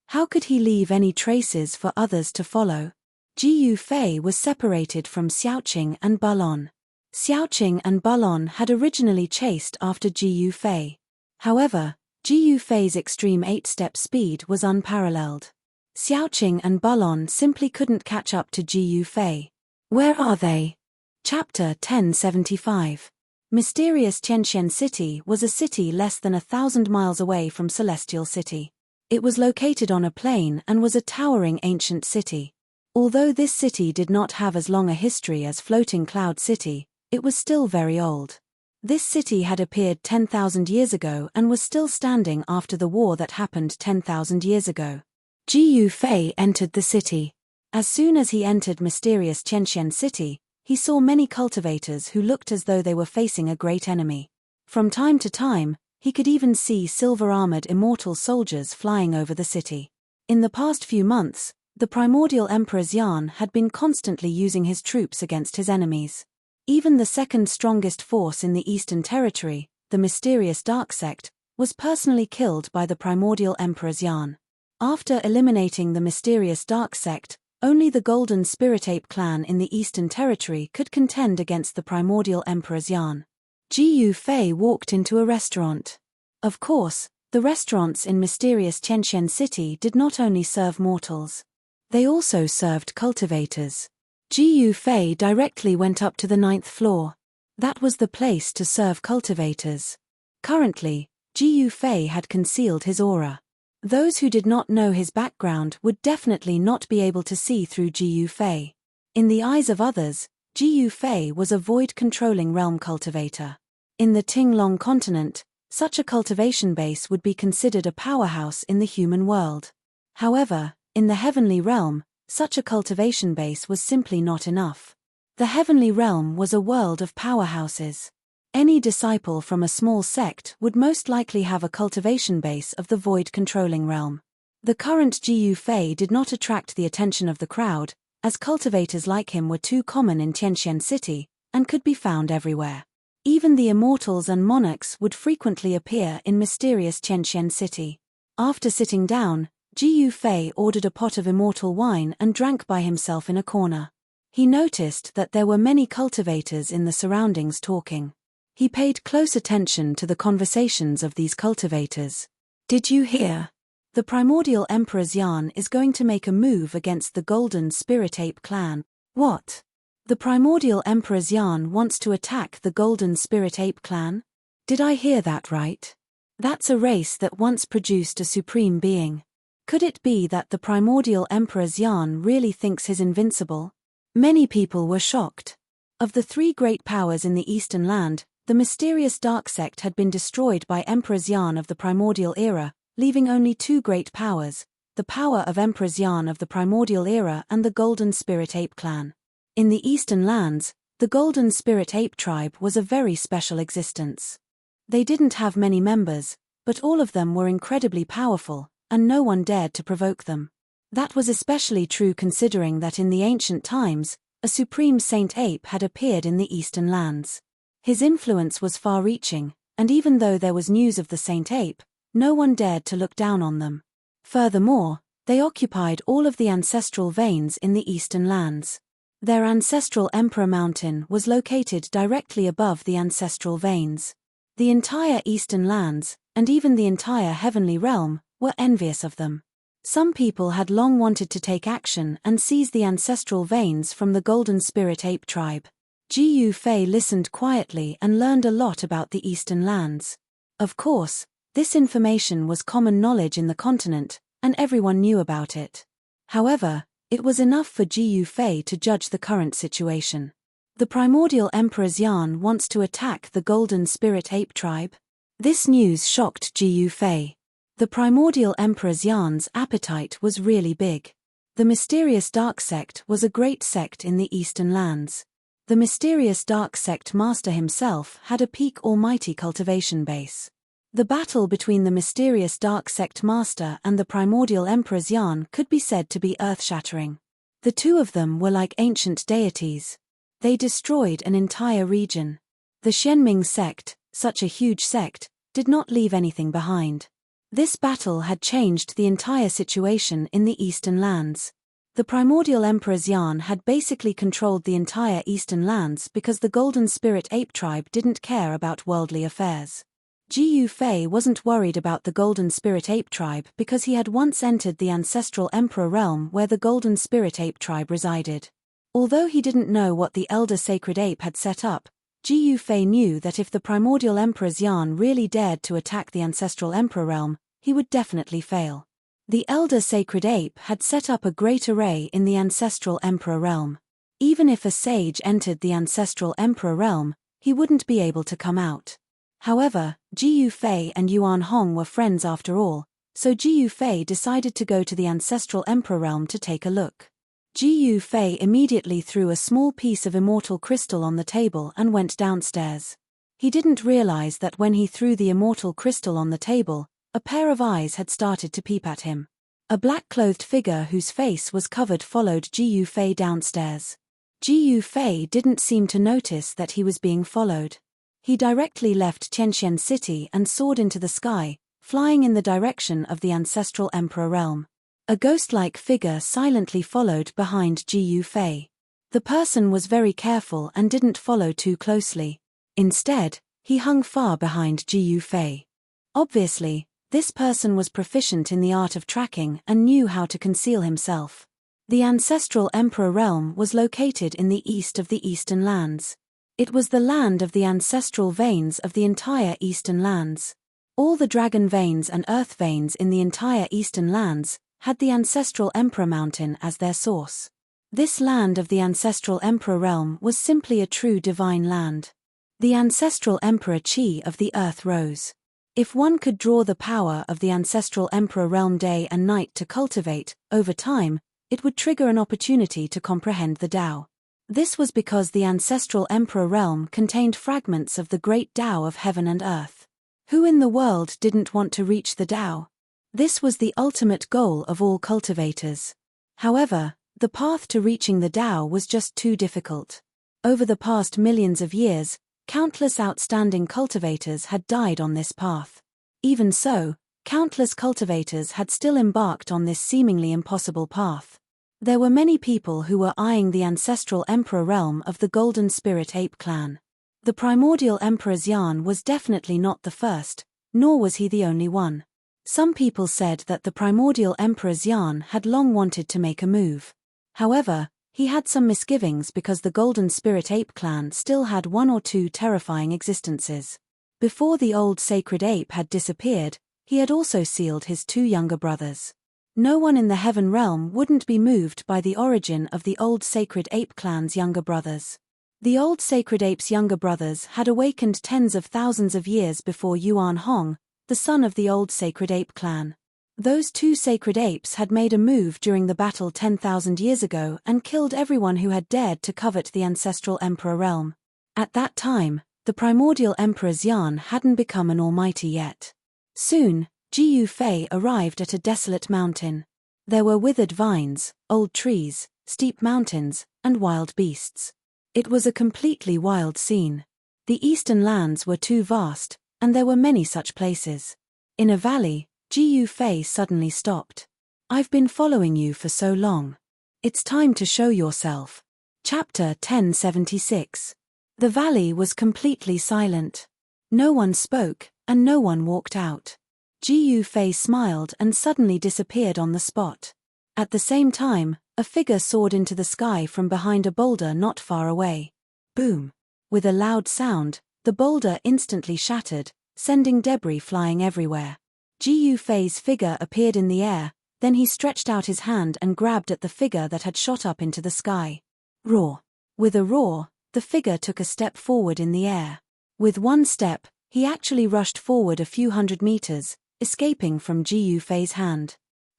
How could he leave any traces for others to follow? Jiyu Fei was separated from Xiaoqing and Balon. Xiaoqing and Balon had originally chased after Jiyu Fei. However, Jiyu Fei's extreme 8-step speed was unparalleled. Xiaoqing and Balon simply couldn't catch up to Jiyu Fei. Where are they? Chapter 1075. Mysterious Tianxian City was a city less than 1,000 miles away from Celestial City. It was located on a plain and was a towering ancient city. Although this city did not have as long a history as Floating Cloud City, it was still very old. This city had appeared 10,000 years ago and was still standing after the war that happened 10,000 years ago. Jiyu Fei entered the city. As soon as he entered mysterious Tianxian City, he saw many cultivators who looked as though they were facing a great enemy. From time to time, he could even see silver-armored immortal soldiers flying over the city. In the past few months, the primordial Emperor's Yarn had been constantly using his troops against his enemies. Even the second strongest force in the Eastern Territory, the mysterious Dark Sect, was personally killed by the primordial Emperor's Yarn. After eliminating the mysterious Dark Sect, only the Golden Spirit Ape clan in the Eastern Territory could contend against the primordial Emperor's Yarn. Jiyu Fei walked into a restaurant. Of course, the restaurants in mysterious Tianxian City did not only serve mortals. They also served cultivators. Jiyu Fei directly went up to the 9th floor. That was the place to serve cultivators. Currently, Jiyu Fei had concealed his aura. Those who did not know his background would definitely not be able to see through Jiyu Fei. In the eyes of others, Jiyu Fei was a void-controlling realm cultivator. In the Tinglong continent, such a cultivation base would be considered a powerhouse in the human world. However, in the heavenly realm, such a cultivation base was simply not enough. The heavenly realm was a world of powerhouses. Any disciple from a small sect would most likely have a cultivation base of the void-controlling realm. The current Jiyu Fei did not attract the attention of the crowd, as cultivators like him were too common in Tianxian City, and could be found everywhere. Even the immortals and monarchs would frequently appear in mysterious Tianxian City. After sitting down, Jiyu Fei ordered a pot of immortal wine and drank by himself in a corner. He noticed that there were many cultivators in the surroundings talking. He paid close attention to the conversations of these cultivators. Did you hear? The primordial Emperor's Yarn is going to make a move against the Golden Spirit Ape clan. What? The primordial Emperor's Yarn wants to attack the Golden Spirit Ape clan? Did I hear that right? That's a race that once produced a supreme being. Could it be that the primordial Emperor's Yarn really thinks he's invincible? Many people were shocked. Of the 3 great powers in the Eastern Land, the mysterious Dark Sect had been destroyed by Emperor's Yarn of the Primordial Era, leaving only 2 great powers, the power of Emperor's Yarn of the Primordial Era and the Golden Spirit Ape clan. In the Eastern Lands, the Golden Spirit Ape tribe was a very special existence. They didn't have many members, but all of them were incredibly powerful, and no one dared to provoke them. That was especially true considering that in the ancient times, a supreme Saint Ape had appeared in the Eastern Lands. His influence was far-reaching, and even though there was news of the Saint Ape, no one dared to look down on them. Furthermore, they occupied all of the ancestral veins in the Eastern Lands. Their ancestral Emperor Mountain was located directly above the ancestral veins. The entire Eastern Lands, and even the entire Heavenly Realm, were envious of them. Some people had long wanted to take action and seize the ancestral veins from the Golden Spirit Ape tribe. Jiyu Fei listened quietly and learned a lot about the Eastern Lands. Of course, this information was common knowledge in the continent, and everyone knew about it. However, it was enough for Ji Yufei to judge the current situation. The primordial Emperor Xian wants to attack the Golden Spirit Ape tribe. This news shocked Ji Yufei. The primordial Emperor Xian's appetite was really big. The mysterious Dark Sect was a great sect in the Eastern lands. The mysterious Dark Sect master himself had a peak almighty cultivation base. The battle between the mysterious Dark Sect master and the primordial Emperor Xian could be said to be earth-shattering. The two of them were like ancient deities. They destroyed an entire region. The Xianming sect, such a huge sect, did not leave anything behind. This battle had changed the entire situation in the Eastern lands. The primordial Emperor Xian had basically controlled the entire Eastern lands because the Golden Spirit Ape tribe didn't care about worldly affairs. Ji Yufei wasn't worried about the Golden Spirit Ape tribe because he had once entered the ancestral Emperor realm where the Golden Spirit Ape tribe resided. Although he didn't know what the Elder Sacred Ape had set up, Ji Yufei knew that if the primordial Emperor Xian really dared to attack the ancestral Emperor realm, he would definitely fail. The Elder Sacred Ape had set up a great array in the ancestral Emperor realm. Even if a sage entered the ancestral Emperor realm, he wouldn't be able to come out. However, Ji Yufei and Yuan Hong were friends after all, so Ji Yufei decided to go to the ancestral Emperor realm to take a look. Ji Yufei immediately threw a small piece of immortal crystal on the table and went downstairs. He didn't realize that when he threw the immortal crystal on the table, a pair of eyes had started to peep at him. A black-clothed figure whose face was covered followed Ji Yufei downstairs. Ji Yufei didn't seem to notice that he was being followed. He directly left Tianxian City and soared into the sky, flying in the direction of the ancestral Emperor realm. A ghost-like figure silently followed behind Ji Yufei. The person was very careful and didn't follow too closely. Instead, he hung far behind Ji Yufei. Obviously, this person was proficient in the art of tracking and knew how to conceal himself. The ancestral Emperor realm was located in the east of the Eastern lands. It was the land of the ancestral veins of the entire Eastern lands. All the dragon veins and earth veins in the entire Eastern lands had the ancestral Emperor Mountain as their source. This land of the ancestral Emperor realm was simply a true divine land. The ancestral Emperor Qi of the earth rose. If one could draw the power of the ancestral Emperor realm day and night to cultivate, over time, it would trigger an opportunity to comprehend the Tao. This was because the ancestral Emperor realm contained fragments of the great Tao of heaven and earth. Who in the world didn't want to reach the Tao? This was the ultimate goal of all cultivators. However, the path to reaching the Tao was just too difficult. Over the past millions of years, countless outstanding cultivators had died on this path. Even so, countless cultivators had still embarked on this seemingly impossible path. There were many people who were eyeing the ancestral Emperor realm of the Golden Spirit Ape clan. The primordial Emperor Xian was definitely not the first, nor was he the only one. Some people said that the primordial Emperor Xian had long wanted to make a move. However, he had some misgivings because the Golden Spirit Ape clan still had one or two terrifying existences. Before the old sacred ape had disappeared, he had also sealed his two younger brothers. No one in the heaven realm wouldn't be moved by the origin of the old sacred ape clan's younger brothers. The old sacred ape's younger brothers had awakened tens of thousands of years before Yuan Hong, the son of the old sacred ape clan. Those two sacred apes had made a move during the battle 10,000 years ago and killed everyone who had dared to covet the ancestral Emperor realm. At that time, the primordial Emperor Xian hadn't become an almighty yet. Soon, Ji Yufei arrived at a desolate mountain. There were withered vines, old trees, steep mountains, and wild beasts. It was a completely wild scene. The eastern lands were too vast, and there were many such places. In a valley, Ji Yufei suddenly stopped. "I've been following you for so long. It's time to show yourself." Chapter 1076. The valley was completely silent. No one spoke, and no one walked out. Ji Yufei smiled and suddenly disappeared on the spot. At the same time, a figure soared into the sky from behind a boulder not far away. Boom! With a loud sound, the boulder instantly shattered, sending debris flying everywhere. Ji Yufei's figure appeared in the air, Then he stretched out his hand and grabbed at the figure that had shot up into the sky. Roar. With a roar, the figure took a step forward in the air. With one step, he actually rushed forward a few hundred meters, escaping from Ji Yufei's hand.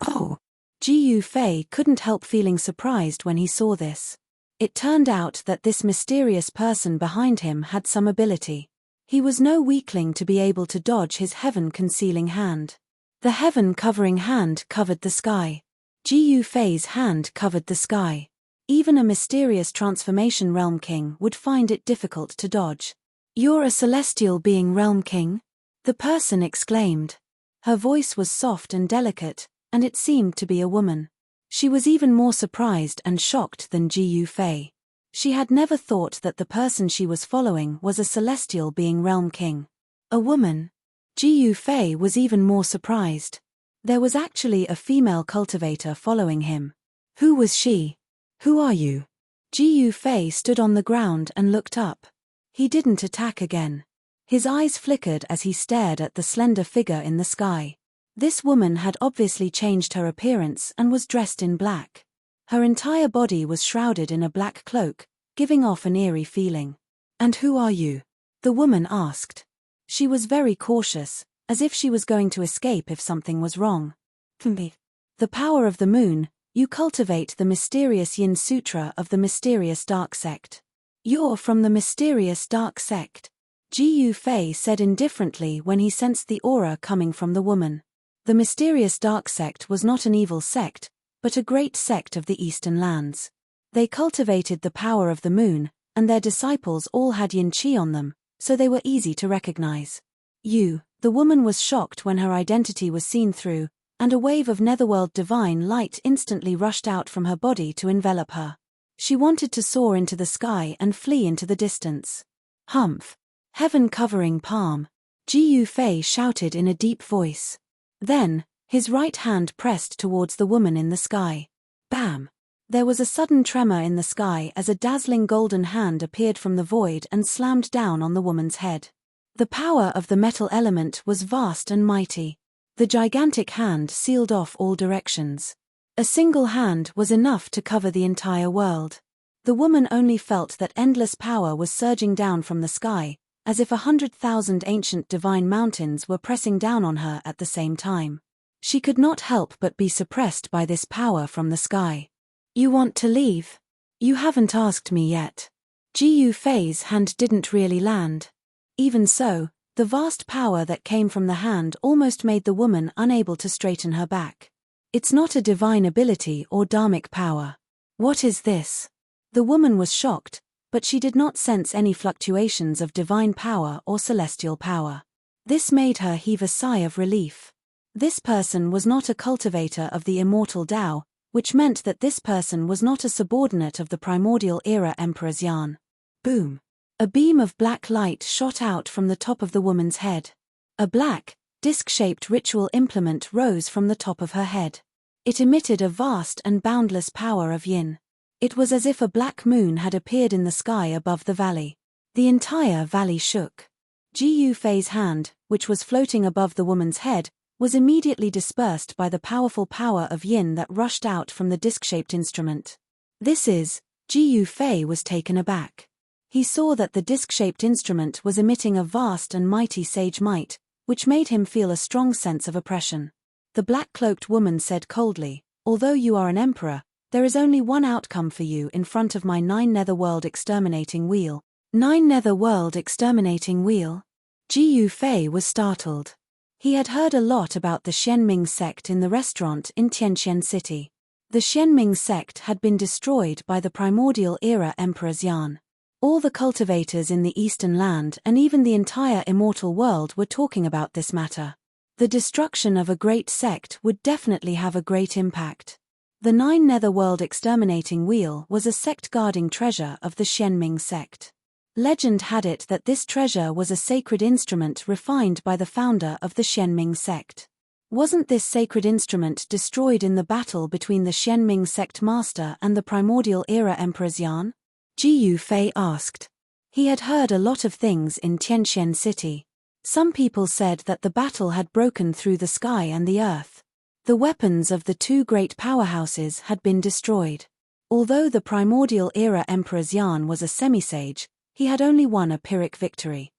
Oh! Ji Yufei couldn't help feeling surprised when he saw this. It turned out that this mysterious person behind him had some ability. He was no weakling to be able to dodge his heaven-concealing hand. The heaven-covering hand covered the sky. Ji Yufei's hand covered the sky. Even a mysterious transformation realm king would find it difficult to dodge. "You're a celestial being, realm king?" the person exclaimed. Her voice was soft and delicate, and it seemed to be a woman. She was even more surprised and shocked than Ji Yufei. She had never thought that the person she was following was a celestial being, realm king. A woman? Ji Yufei was even more surprised. There was actually a female cultivator following him. Who was she? "Who are you?" Ji Yufei stood on the ground and looked up. He didn't attack again. His eyes flickered as he stared at the slender figure in the sky. This woman had obviously changed her appearance and was dressed in black. Her entire body was shrouded in a black cloak, giving off an eerie feeling. "And who are you?" the woman asked. She was very cautious, as if she was going to escape if something was wrong. "The power of the moon, you cultivate the mysterious Yin Sutra of the mysterious dark sect." "You're from the mysterious dark sect," Ji Yufei said indifferently when he sensed the aura coming from the woman. The mysterious dark sect was not an evil sect, but a great sect of the eastern lands. They cultivated the power of the moon, and their disciples all had yin qi on them, so they were easy to recognize. The woman was shocked when her identity was seen through, and a wave of netherworld divine light instantly rushed out from her body to envelop her. She wanted to soar into the sky and flee into the distance. "Humph! Heaven-covering palm!" Ji Yufei shouted in a deep voice. Then, his right hand pressed towards the woman in the sky. Bam! There was a sudden tremor in the sky as a dazzling golden hand appeared from the void and slammed down on the woman's head. The power of the metal element was vast and mighty. The gigantic hand sealed off all directions. A single hand was enough to cover the entire world. The woman only felt that endless power was surging down from the sky, as if 100,000 ancient divine mountains were pressing down on her at the same time. She could not help but be suppressed by this power from the sky. "You want to leave? You haven't asked me yet." Ji Yufei's hand didn't really land. Even so, the vast power that came from the hand almost made the woman unable to straighten her back. "It's not a divine ability or dharmic power." "What is this?" The woman was shocked, but she did not sense any fluctuations of divine power or celestial power. This made her heave a sigh of relief. This person was not a cultivator of the immortal Tao, which meant that this person was not a subordinate of the primordial era Emperor's Yan. Boom! A beam of black light shot out from the top of the woman's head. A black, disc-shaped ritual implement rose from the top of her head. It emitted a vast and boundless power of yin. It was as if a black moon had appeared in the sky above the valley. The entire valley shook. Ji Yufei's hand, which was floating above the woman's head, was immediately dispersed by the powerful power of yin that rushed out from the disc-shaped instrument. Ji Yufei was taken aback. He saw that the disc-shaped instrument was emitting a vast and mighty sage might, which made him feel a strong sense of oppression. The black-cloaked woman said coldly, "Although you are an emperor, there is only one outcome for you in front of my 9 netherworld exterminating wheel." 9 netherworld exterminating wheel? Ji Yufei was startled. He had heard a lot about the Xianming sect in the restaurant in Tianqian City. The Xianming sect had been destroyed by the primordial era Emperor's Yan. All the cultivators in the Eastern Land and even the entire immortal world were talking about this matter. The destruction of a great sect would definitely have a great impact. The 9 netherworld exterminating wheel was a sect-guarding treasure of the Xianming sect. Legend had it that this treasure was a sacred instrument refined by the founder of the Xianming sect. Wasn't this sacred instrument destroyed in the battle between the Xianming sect master and the primordial era Emperor's Yan? Ji Yufei asked. He had heard a lot of things in Tianqian City. Some people said that the battle had broken through the sky and the earth. The weapons of the two great powerhouses had been destroyed. Although the primordial era Emperor Xian was a semi-sage, he had only won a Pyrrhic victory.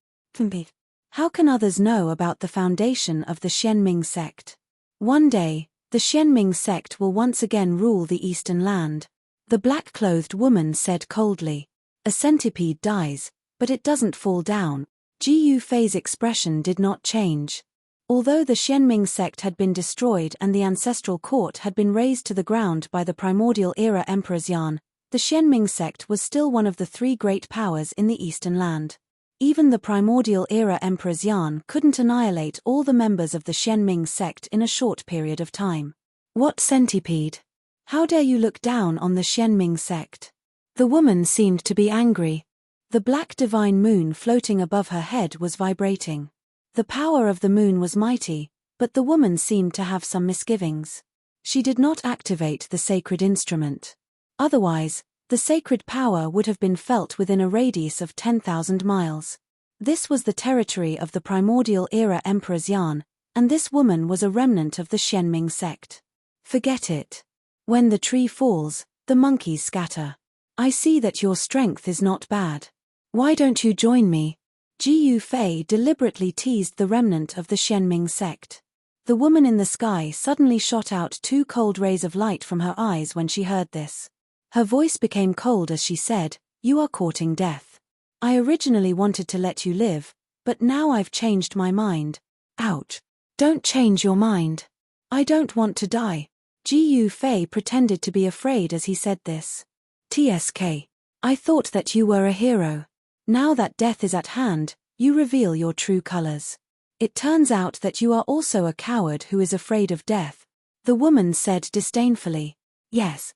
How can others know about the foundation of the Xianming sect? One day, the Xianming sect will once again rule the eastern land. The black-clothed woman said coldly. A centipede dies, but it doesn't fall down. Ji Yufei's expression did not change. Although the Xianming sect had been destroyed and the ancestral court had been razed to the ground by the primordial era Emperor Xian, the Xianming sect was still one of the three great powers in the eastern land. Even the primordial era Emperor Xian couldn't annihilate all the members of the Xianming sect in a short period of time. What centipede? How dare you look down on the Xianming sect? The woman seemed to be angry. The black divine moon floating above her head was vibrating. The power of the moon was mighty, but the woman seemed to have some misgivings. She did not activate the sacred instrument. Otherwise, the sacred power would have been felt within a radius of 10,000 miles. This was the territory of the primordial era Emperor Xian, and this woman was a remnant of the Xianming sect. Forget it. When the tree falls, the monkeys scatter. I see that your strength is not bad. Why don't you join me? Ji Yufei deliberately teased the remnant of the Xianming sect. The woman in the sky suddenly shot out two cold rays of light from her eyes when she heard this. Her voice became cold as she said, "You are courting death. I originally wanted to let you live, but now I've changed my mind." Ouch. Don't change your mind. I don't want to die. Ji Yufei pretended to be afraid as he said this. TSK. I thought that you were a hero. Now that death is at hand, you reveal your true colors. It turns out that you are also a coward who is afraid of death. The woman said disdainfully. Yes.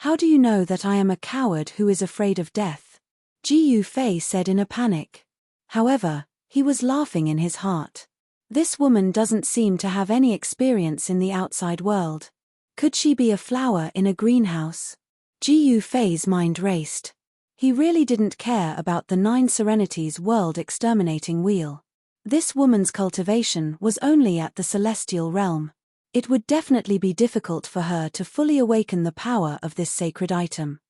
How do you know that I am a coward who is afraid of death? Ji Yufei said in a panic. However, he was laughing in his heart. This woman doesn't seem to have any experience in the outside world. Could she be a flower in a greenhouse? Ji Yufei's mind raced. He really didn't care about the 9 Serenities world exterminating wheel. This woman's cultivation was only at the celestial realm. It would definitely be difficult for her to fully awaken the power of this sacred item.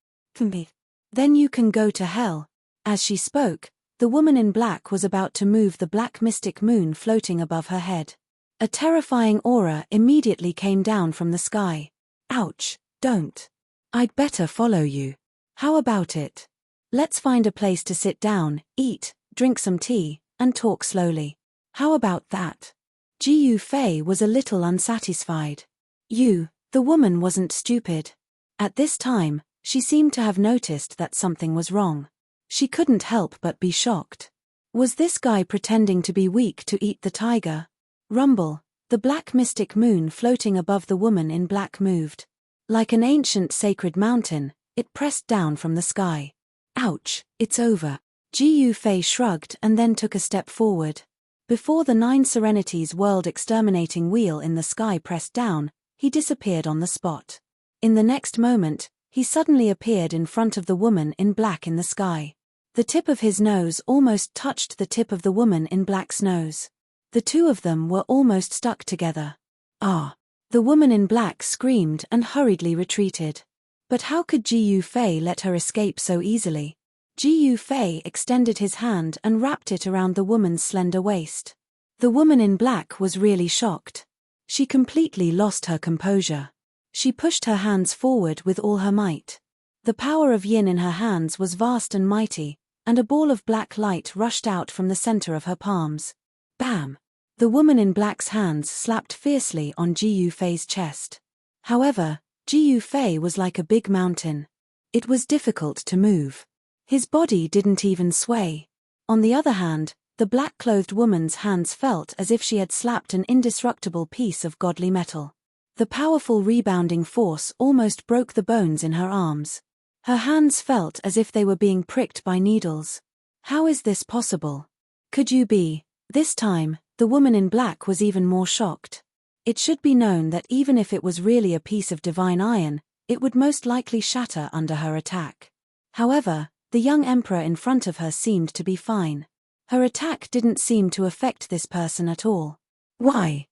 Then you can go to hell. As she spoke, the woman in black was about to move the black mystic moon floating above her head. A terrifying aura immediately came down from the sky. Ouch, don't. I'd better follow you. How about it? Let's find a place to sit down, eat, drink some tea, and talk slowly. How about that? Ji Yufei was a little unsatisfied. The woman wasn't stupid. At this time, she seemed to have noticed that something was wrong. She couldn't help but be shocked. Was this guy pretending to be weak to eat the tiger? Rumble, the black mystic moon floating above the woman in black moved. Like an ancient sacred mountain, it pressed down from the sky. Ouch, it's over. Ji Yufei shrugged and then took a step forward. Before the 9 Serenities world exterminating wheel in the sky pressed down, he disappeared on the spot. In the next moment, he suddenly appeared in front of the woman in black in the sky. The tip of his nose almost touched the tip of the woman in black's nose. The two of them were almost stuck together. Ah! The woman in black screamed and hurriedly retreated. But how could Ji Yufei let her escape so easily? Ji Yufei extended his hand and wrapped it around the woman's slender waist. The woman in black was really shocked. She completely lost her composure. She pushed her hands forward with all her might. The power of yin in her hands was vast and mighty, and a ball of black light rushed out from the center of her palms. Bam! The woman in black's hands slapped fiercely on Ji Yufei's chest. However, Ji Yufei was like a big mountain. It was difficult to move. His body didn't even sway. On the other hand, the black-clothed woman's hands felt as if she had slapped an indestructible piece of godly metal. The powerful rebounding force almost broke the bones in her arms. Her hands felt as if they were being pricked by needles. How is this possible? Could you be? This time, the woman in black was even more shocked. It should be known that even if it was really a piece of divine iron, it would most likely shatter under her attack. However, the young emperor in front of her seemed to be fine. Her attack didn't seem to affect this person at all. Why?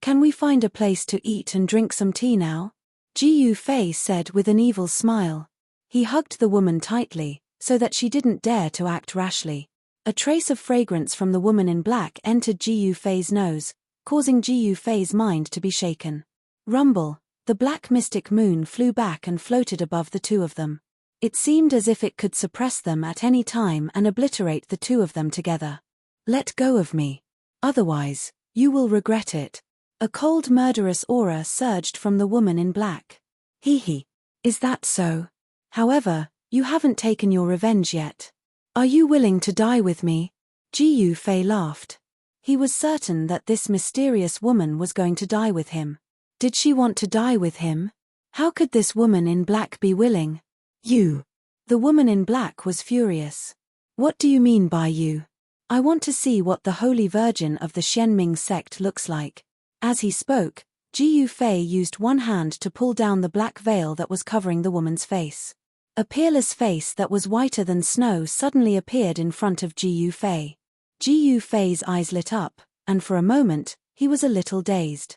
Can we find a place to eat and drink some tea now? Ji Fei said with an evil smile. He hugged the woman tightly, so that she didn't dare to act rashly. A trace of fragrance from the woman in black entered Ji Fei's nose, causing Ji Fei's mind to be shaken. Rumble, the black mystic moon flew back and floated above the two of them. It seemed as if it could suppress them at any time and obliterate the two of them together. Let go of me. Otherwise, you will regret it. A cold murderous aura surged from the woman in black. Hee. Is that so? However, you haven't taken your revenge yet. Are you willing to die with me? Ji Fei laughed. He was certain that this mysterious woman was going to die with him. Did she want to die with him? How could this woman in black be willing? You. The woman in black was furious. What do you mean by you? I want to see what the Holy Virgin of the Xianming sect looks like. As he spoke, Ji Fei used one hand to pull down the black veil that was covering the woman's face. A peerless face that was whiter than snow suddenly appeared in front of Ji Fei. Ji Fei's eyes lit up, and for a moment, he was a little dazed.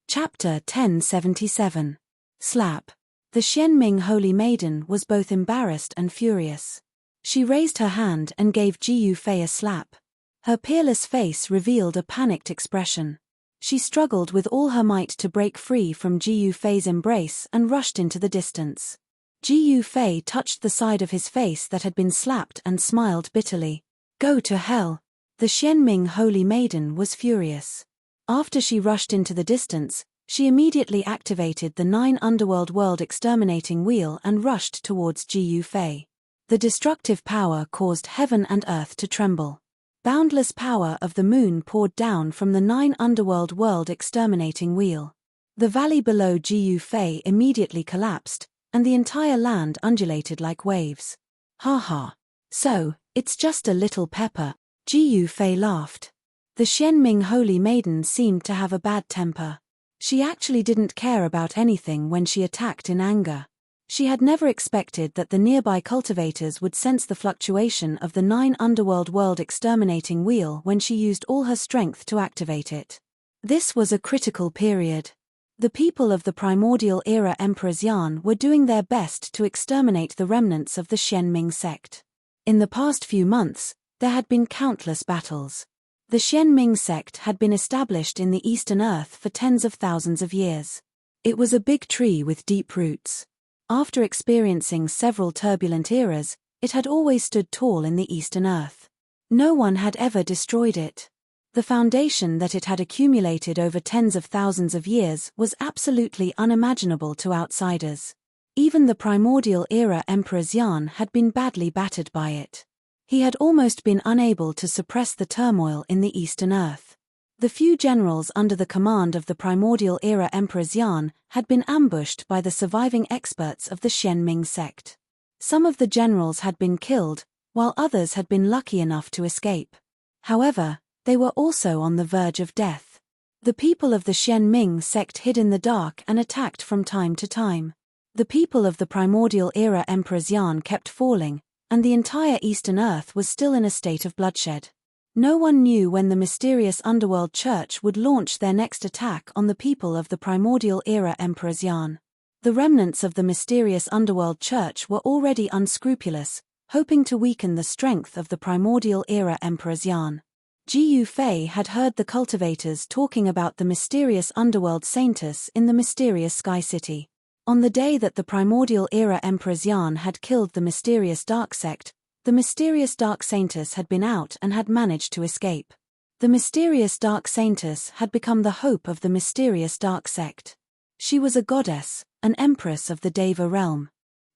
Chapter 1077. Slap. The Xianming Holy Maiden was both embarrassed and furious. She raised her hand and gave Ji Fei a slap. Her peerless face revealed a panicked expression. She struggled with all her might to break free from Ji Fei's embrace and rushed into the distance. Ji Fei touched the side of his face that had been slapped and smiled bitterly. Go to hell. The Xianming Holy Maiden was furious. After she rushed into the distance, she immediately activated the 9 Underworld World Exterminating Wheel and rushed towards Ji Fei. The destructive power caused heaven and earth to tremble. Boundless power of the moon poured down from the 9 Underworld World Exterminating Wheel. The valley below Ji Fei immediately collapsed, and the entire land undulated like waves. Ha ha. So, it's just a little pepper. Ji Fei laughed. The Xianming Holy Maiden seemed to have a bad temper. She actually didn't care about anything when she attacked in anger. She had never expected that the nearby cultivators would sense the fluctuation of the 9 Underworld World Exterminating Wheel when she used all her strength to activate it. This was a critical period. The people of the primordial era Emperor Xian were doing their best to exterminate the remnants of the Xianming sect. In the past few months, there had been countless battles. The Xianming sect had been established in the Eastern Earth for tens of thousands of years. It was a big tree with deep roots. After experiencing several turbulent eras, it had always stood tall in the Eastern Earth. No one had ever destroyed it. The foundation that it had accumulated over tens of thousands of years was absolutely unimaginable to outsiders. Even the primordial era Emperor Xian had been badly battered by it. He had almost been unable to suppress the turmoil in the Eastern Earth. The few generals under the command of the primordial era Emperor Xian had been ambushed by the surviving experts of the Xianming sect. Some of the generals had been killed, while others had been lucky enough to escape. However, they were also on the verge of death. The people of the Xianming sect hid in the dark and attacked from time to time. The people of the primordial era Emperor Xian kept falling, and the entire Eastern Earth was still in a state of bloodshed. No one knew when the mysterious underworld church would launch their next attack on the people of the primordial era Emperor Xian. The remnants of the mysterious underworld church were already unscrupulous, hoping to weaken the strength of the primordial era Emperor Xian. Ji Fei had heard the cultivators talking about the mysterious underworld saintess in the mysterious Sky City. On the day that the primordial era Emperor Xian had killed the mysterious dark sect, the mysterious dark saintess had been out and had managed to escape. The mysterious dark saintess had become the hope of the mysterious dark sect. She was a goddess, an empress of the Deva realm.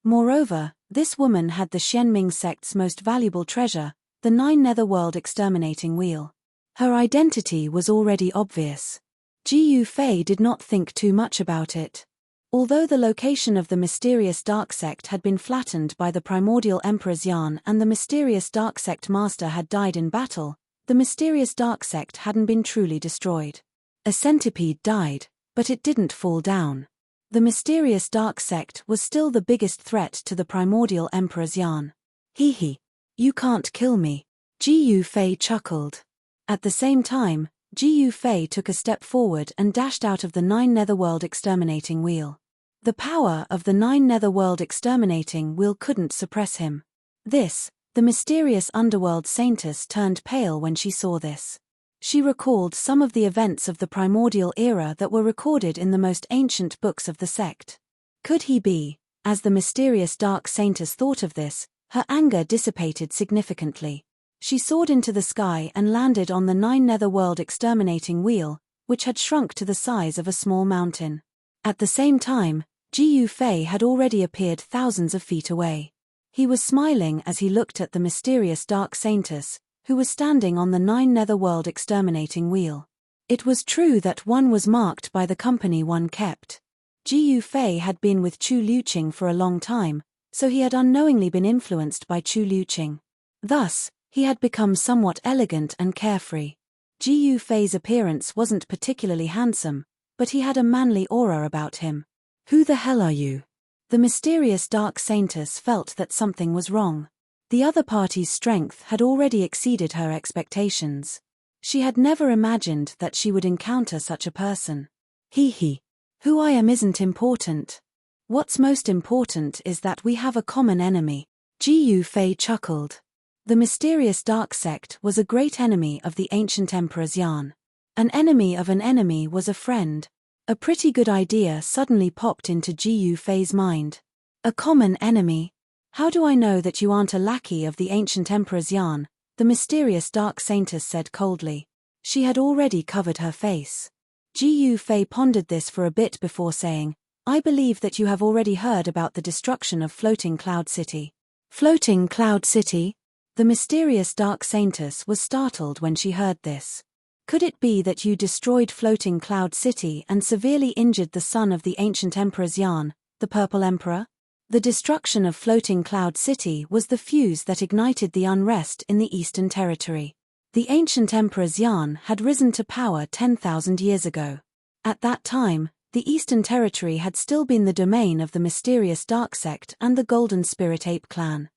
Moreover, this woman had the Xianming sect's most valuable treasure, the 9 Netherworld Exterminating Wheel. Her identity was already obvious. Ji Fei did not think too much about it. Although the location of the mysterious dark sect had been flattened by the primordial Emperor Xian and the mysterious dark sect master had died in battle, the mysterious dark sect hadn't been truly destroyed. A centipede died, but it didn't fall down. The mysterious dark sect was still the biggest threat to the primordial Emperor Xian. Hee. You can't kill me. Ji Fei chuckled. At the same time, Ji Fei took a step forward and dashed out of the Nine Netherworld Exterminating Wheel. The power of the Nine Netherworld Exterminating Wheel couldn't suppress him. The mysterious underworld saintess turned pale when she saw this. She recalled some of the events of the primordial era that were recorded in the most ancient books of the sect. Could he be? As the mysterious dark saintess thought of this, her anger dissipated significantly. She soared into the sky and landed on the Nine Netherworld Exterminating Wheel, which had shrunk to the size of a small mountain. At the same time, Ji Fei had already appeared thousands of feet away. He was smiling as he looked at the mysterious dark saintess, who was standing on the Nine Netherworld Exterminating Wheel. It was true that one was marked by the company one kept. Ji Fei had been with Chu Liuqing for a long time, so he had unknowingly been influenced by Chu Liuqing. Thus, he had become somewhat elegant and carefree. Ji Fei's appearance wasn't particularly handsome, but he had a manly aura about him. "Who the hell are you?" The mysterious dark saintess felt that something was wrong. The other party's strength had already exceeded her expectations. She had never imagined that she would encounter such a person. Who I am isn't important. What's most important is that we have a common enemy. Ji Fei chuckled. The mysterious dark sect was a great enemy of the ancient Emperor's Yan. An enemy of an enemy was a friend. A pretty good idea suddenly popped into Ji Fei's mind. A common enemy? How do I know that you aren't a lackey of the ancient Emperor's Yan? The mysterious dark saintess said coldly. She had already covered her face. Ji Fei pondered this for a bit before saying, "I believe that you have already heard about the destruction of Floating Cloud City." Floating Cloud City? The mysterious dark saintess was startled when she heard this. Could it be that you destroyed Floating Cloud City and severely injured the son of the ancient Emperor's Yan, the Purple Emperor? The destruction of Floating Cloud City was the fuse that ignited the unrest in the Eastern Territory. The ancient Emperor's Yan had risen to power 10,000 years ago. At that time, the Eastern Territory had still been the domain of the mysterious Dark Sect and the Golden Spirit Ape Clan.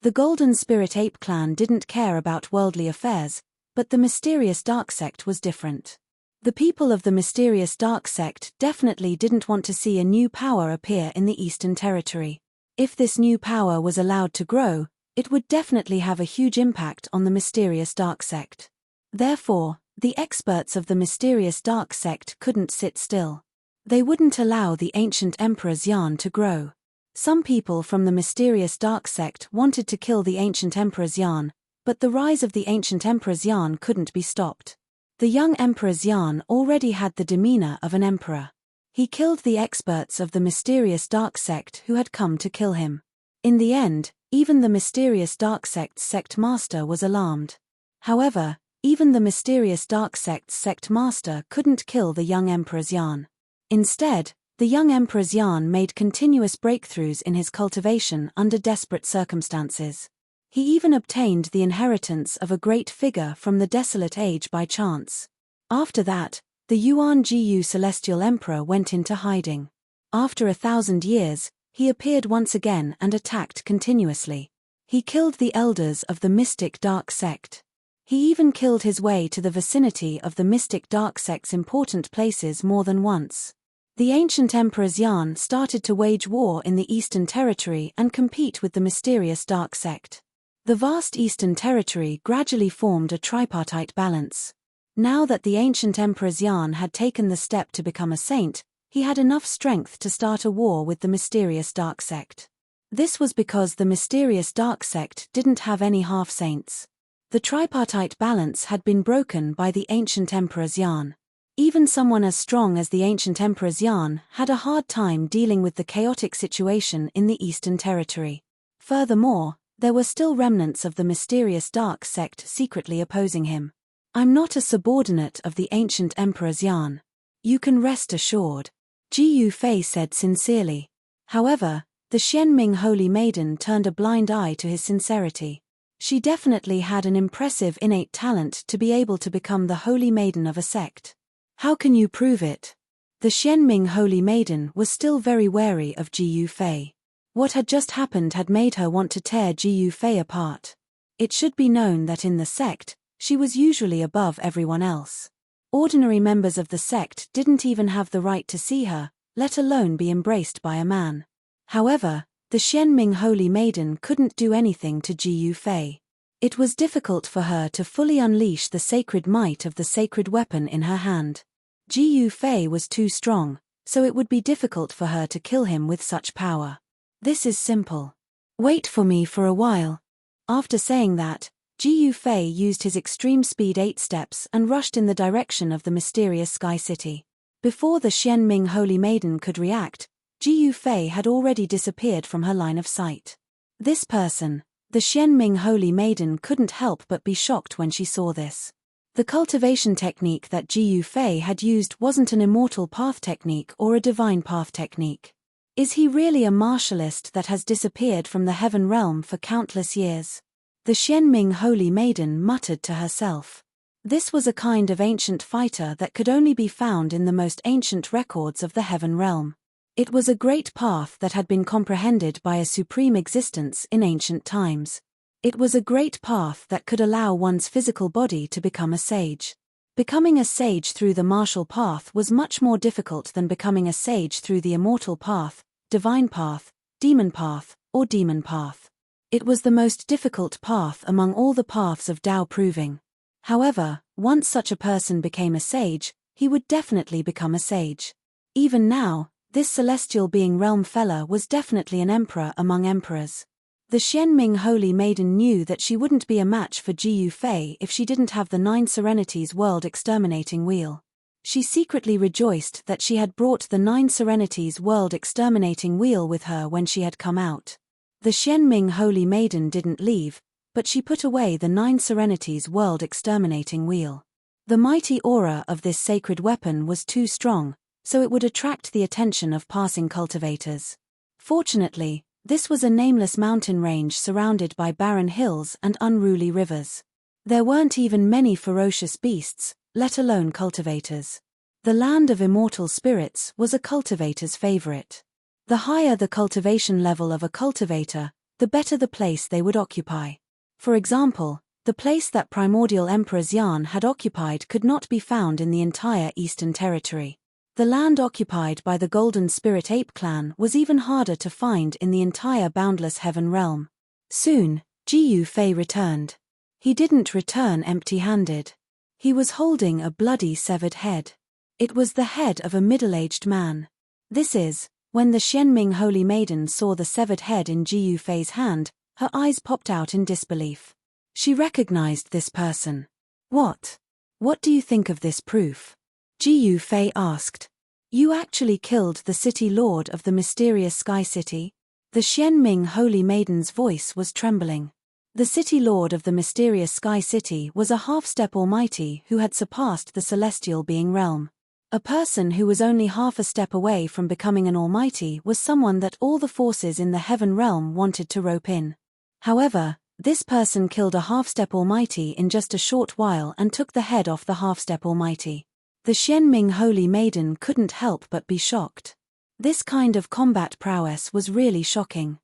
The Golden Spirit Ape Clan didn't care about worldly affairs, but the mysterious Dark Sect was different. The people of the mysterious Dark Sect definitely didn't want to see a new power appear in the Eastern Territory. If this new power was allowed to grow, it would definitely have a huge impact on the mysterious Dark Sect. Therefore, the experts of the mysterious Dark Sect couldn't sit still. They wouldn't allow the ancient Emperor's Yan to grow. Some people from the mysterious Dark Sect wanted to kill the ancient Emperor's Yan, but the rise of the ancient Emperor's Yan couldn't be stopped. The young Emperor's Yan already had the demeanor of an emperor. He killed the experts of the mysterious Dark Sect who had come to kill him. In the end, even the mysterious Dark Sect's sect master was alarmed. However, even the mysterious Dark Sect's sect master couldn't kill the young Emperor's Yan. Instead, the young Emperor's Yan made continuous breakthroughs in his cultivation under desperate circumstances. He even obtained the inheritance of a great figure from the Desolate Age by chance. After that, the Yuan Jiyu Celestial Emperor went into hiding. After 1,000 years, he appeared once again and attacked continuously. He killed the elders of the Mystic Dark Sect. He even killed his way to the vicinity of the Mystic Dark Sect's important places more than once. The ancient Emperor's Yan started to wage war in the Eastern Territory and compete with the mysterious Dark Sect. The vast Eastern Territory gradually formed a tripartite balance. Now that the ancient Emperor's Yan had taken the step to become a saint, he had enough strength to start a war with the mysterious Dark Sect. This was because the mysterious Dark Sect didn't have any half-saints. The tripartite balance had been broken by the ancient Emperor's Yan. Even someone as strong as the ancient Emperor's Yan had a hard time dealing with the chaotic situation in the Eastern Territory. Furthermore, there were still remnants of the mysterious Dark Sect secretly opposing him. "I'm not a subordinate of the ancient Emperor's Yan. You can rest assured," Ji Fei said sincerely. However, the Xianming Holy Maiden turned a blind eye to his sincerity. She definitely had an impressive innate talent to be able to become the Holy Maiden of a sect. "How can you prove it?" The Xianming Holy Maiden was still very wary of Ji Fei. What had just happened had made her want to tear Ji Fei apart. It should be known that in the sect, she was usually above everyone else. Ordinary members of the sect didn't even have the right to see her, let alone be embraced by a man. However, the Xianming Holy Maiden couldn't do anything to Ji Yufei. It was difficult for her to fully unleash the sacred might of the sacred weapon in her hand. Ji Yufei was too strong, so it would be difficult for her to kill him with such power. This is simple. Wait for me for a while. After saying that, Ji Yufei used his extreme speed 8 steps and rushed in the direction of the mysterious Sky City. Before the Xianming Holy Maiden could react, Ji Yufei had already disappeared from her line of sight. This person, the Xianming Holy Maiden, couldn't help but be shocked when she saw this. The cultivation technique that Ji Yufei had used wasn't an immortal path technique or a divine path technique. Is he really a martialist that has disappeared from the heaven realm for countless years? The Xianming Holy Maiden muttered to herself. This was a kind of ancient fighter that could only be found in the most ancient records of the heaven realm. It was a great path that had been comprehended by a supreme existence in ancient times. It was a great path that could allow one's physical body to become a sage. Becoming a sage through the martial path was much more difficult than becoming a sage through the immortal path, divine path, demon path, or demon path. It was the most difficult path among all the paths of Tao proving. However, once such a person became a sage, he would definitely become a sage. Even now, this celestial being realm feller was definitely an emperor among emperors. The Xianming Holy Maiden knew that she wouldn't be a match for Ji Yufei if she didn't have the 9 Serenities World Exterminating Wheel. She secretly rejoiced that she had brought the 9 Serenities World Exterminating Wheel with her when she had come out. The Xianming Holy Maiden didn't leave, but she put away the 9 Serenities World Exterminating Wheel. The mighty aura of this sacred weapon was too strong, so it would attract the attention of passing cultivators. Fortunately, this was a nameless mountain range surrounded by barren hills and unruly rivers. There weren't even many ferocious beasts, let alone cultivators. The land of immortal spirits was a cultivator's favorite. The higher the cultivation level of a cultivator, the better the place they would occupy. For example, the place that primordial Emperor Xian had occupied could not be found in the entire Eastern Territory. The land occupied by the Golden Spirit Ape clan was even harder to find in the entire boundless heaven realm. Soon, Ji Yufei returned. He didn't return empty-handed. He was holding a bloody severed head. It was the head of a middle-aged man. This is, when the Xianming Holy Maiden saw the severed head in Ji Yufei's hand, her eyes popped out in disbelief. She recognized this person. What? What do you think of this proof? Ji Yufei asked. You actually killed the city lord of the mysterious Sky City? The Xianming Holy Maiden's voice was trembling. The city lord of the mysterious Sky City was a half-step almighty who had surpassed the celestial being realm. A person who was only half a step away from becoming an almighty was someone that all the forces in the heaven realm wanted to rope in. However, this person killed a half-step almighty in just a short while and took the head off the half-step almighty. The Xianming Holy Maiden couldn't help but be shocked. This kind of combat prowess was really shocking.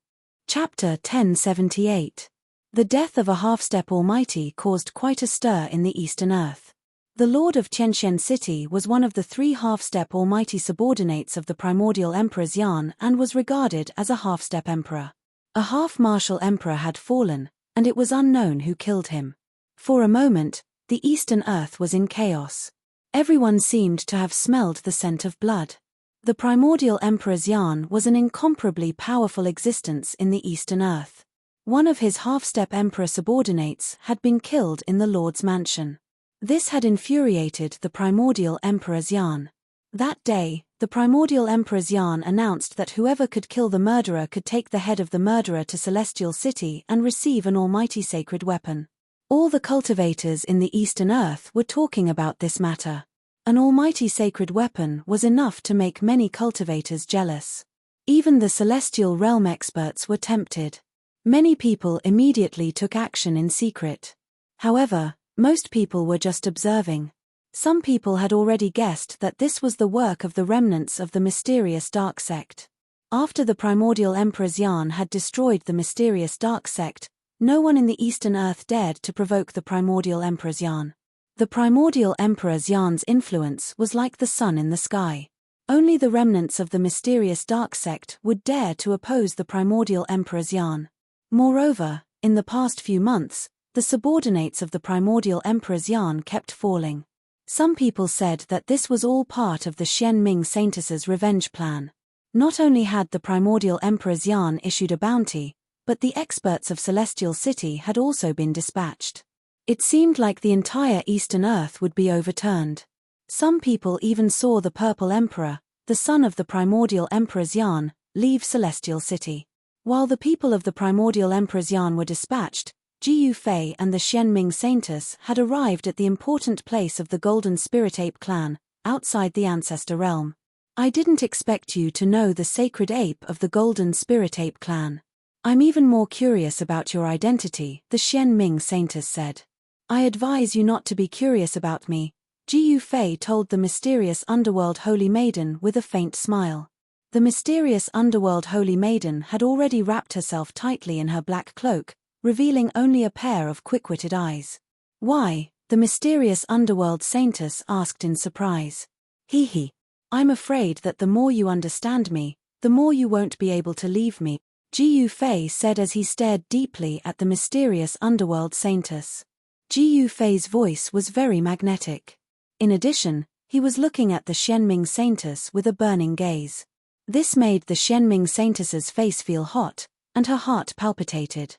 Chapter 1078. The death of a half-step almighty caused quite a stir in the Eastern Earth. The Lord of Qianxian City was one of the 3 half-step almighty subordinates of the primordial Emperor Xian and was regarded as a half-step emperor. A half-martial emperor had fallen, and it was unknown who killed him. For a moment, the Eastern Earth was in chaos. Everyone seemed to have smelled the scent of blood. The primordial Emperor Xian was an incomparably powerful existence in the Eastern Earth. One of his half-step emperor subordinates had been killed in the Lord's mansion. This had infuriated the primordial Emperor Xian. That day, the primordial Emperor Xian announced that whoever could kill the murderer could take the head of the murderer to Celestial City and receive an almighty sacred weapon. All the cultivators in the Eastern Earth were talking about this matter. An almighty sacred weapon was enough to make many cultivators jealous. Even the celestial realm experts were tempted. Many people immediately took action in secret. However, most people were just observing. Some people had already guessed that this was the work of the remnants of the mysterious dark sect. After the primordial Emperor Xian had destroyed the mysterious dark sect, no one in the Eastern Earth dared to provoke the primordial Emperor Xian. The primordial Emperor Xian's influence was like the sun in the sky. Only the remnants of the mysterious dark sect would dare to oppose the primordial Emperor Xian. Moreover, in the past few months, the subordinates of the primordial Emperor Xian kept falling. Some people said that this was all part of the Xianming Saintess's revenge plan. Not only had the primordial Emperor Xian issued a bounty, but the experts of Celestial City had also been dispatched. It seemed like the entire Eastern Earth would be overturned. Some people even saw the Purple Emperor, the son of the primordial Emperor Xian, leave Celestial City. While the people of the primordial Emperor Xian were dispatched, Ji Yufei and the Xianming Saintess had arrived at the important place of the Golden Spirit Ape clan, outside the Ancestor Realm. I didn't expect you to know the sacred ape of the Golden Spirit Ape clan. I'm even more curious about your identity, the Xianming Saintess said. I advise you not to be curious about me, Ji Yufei told the mysterious underworld holy maiden with a faint smile. The mysterious underworld holy maiden had already wrapped herself tightly in her black cloak, revealing only a pair of quick-witted eyes. Why? The mysterious underworld saintess asked in surprise. Hee. I'm afraid that the more you understand me, the more you won't be able to leave me, Ji Yufei said as he stared deeply at the mysterious underworld saintess. Ji Yufei's voice was very magnetic. In addition, he was looking at the Xianming Saintess with a burning gaze. This made the Xianming Saintess's face feel hot, and her heart palpitated.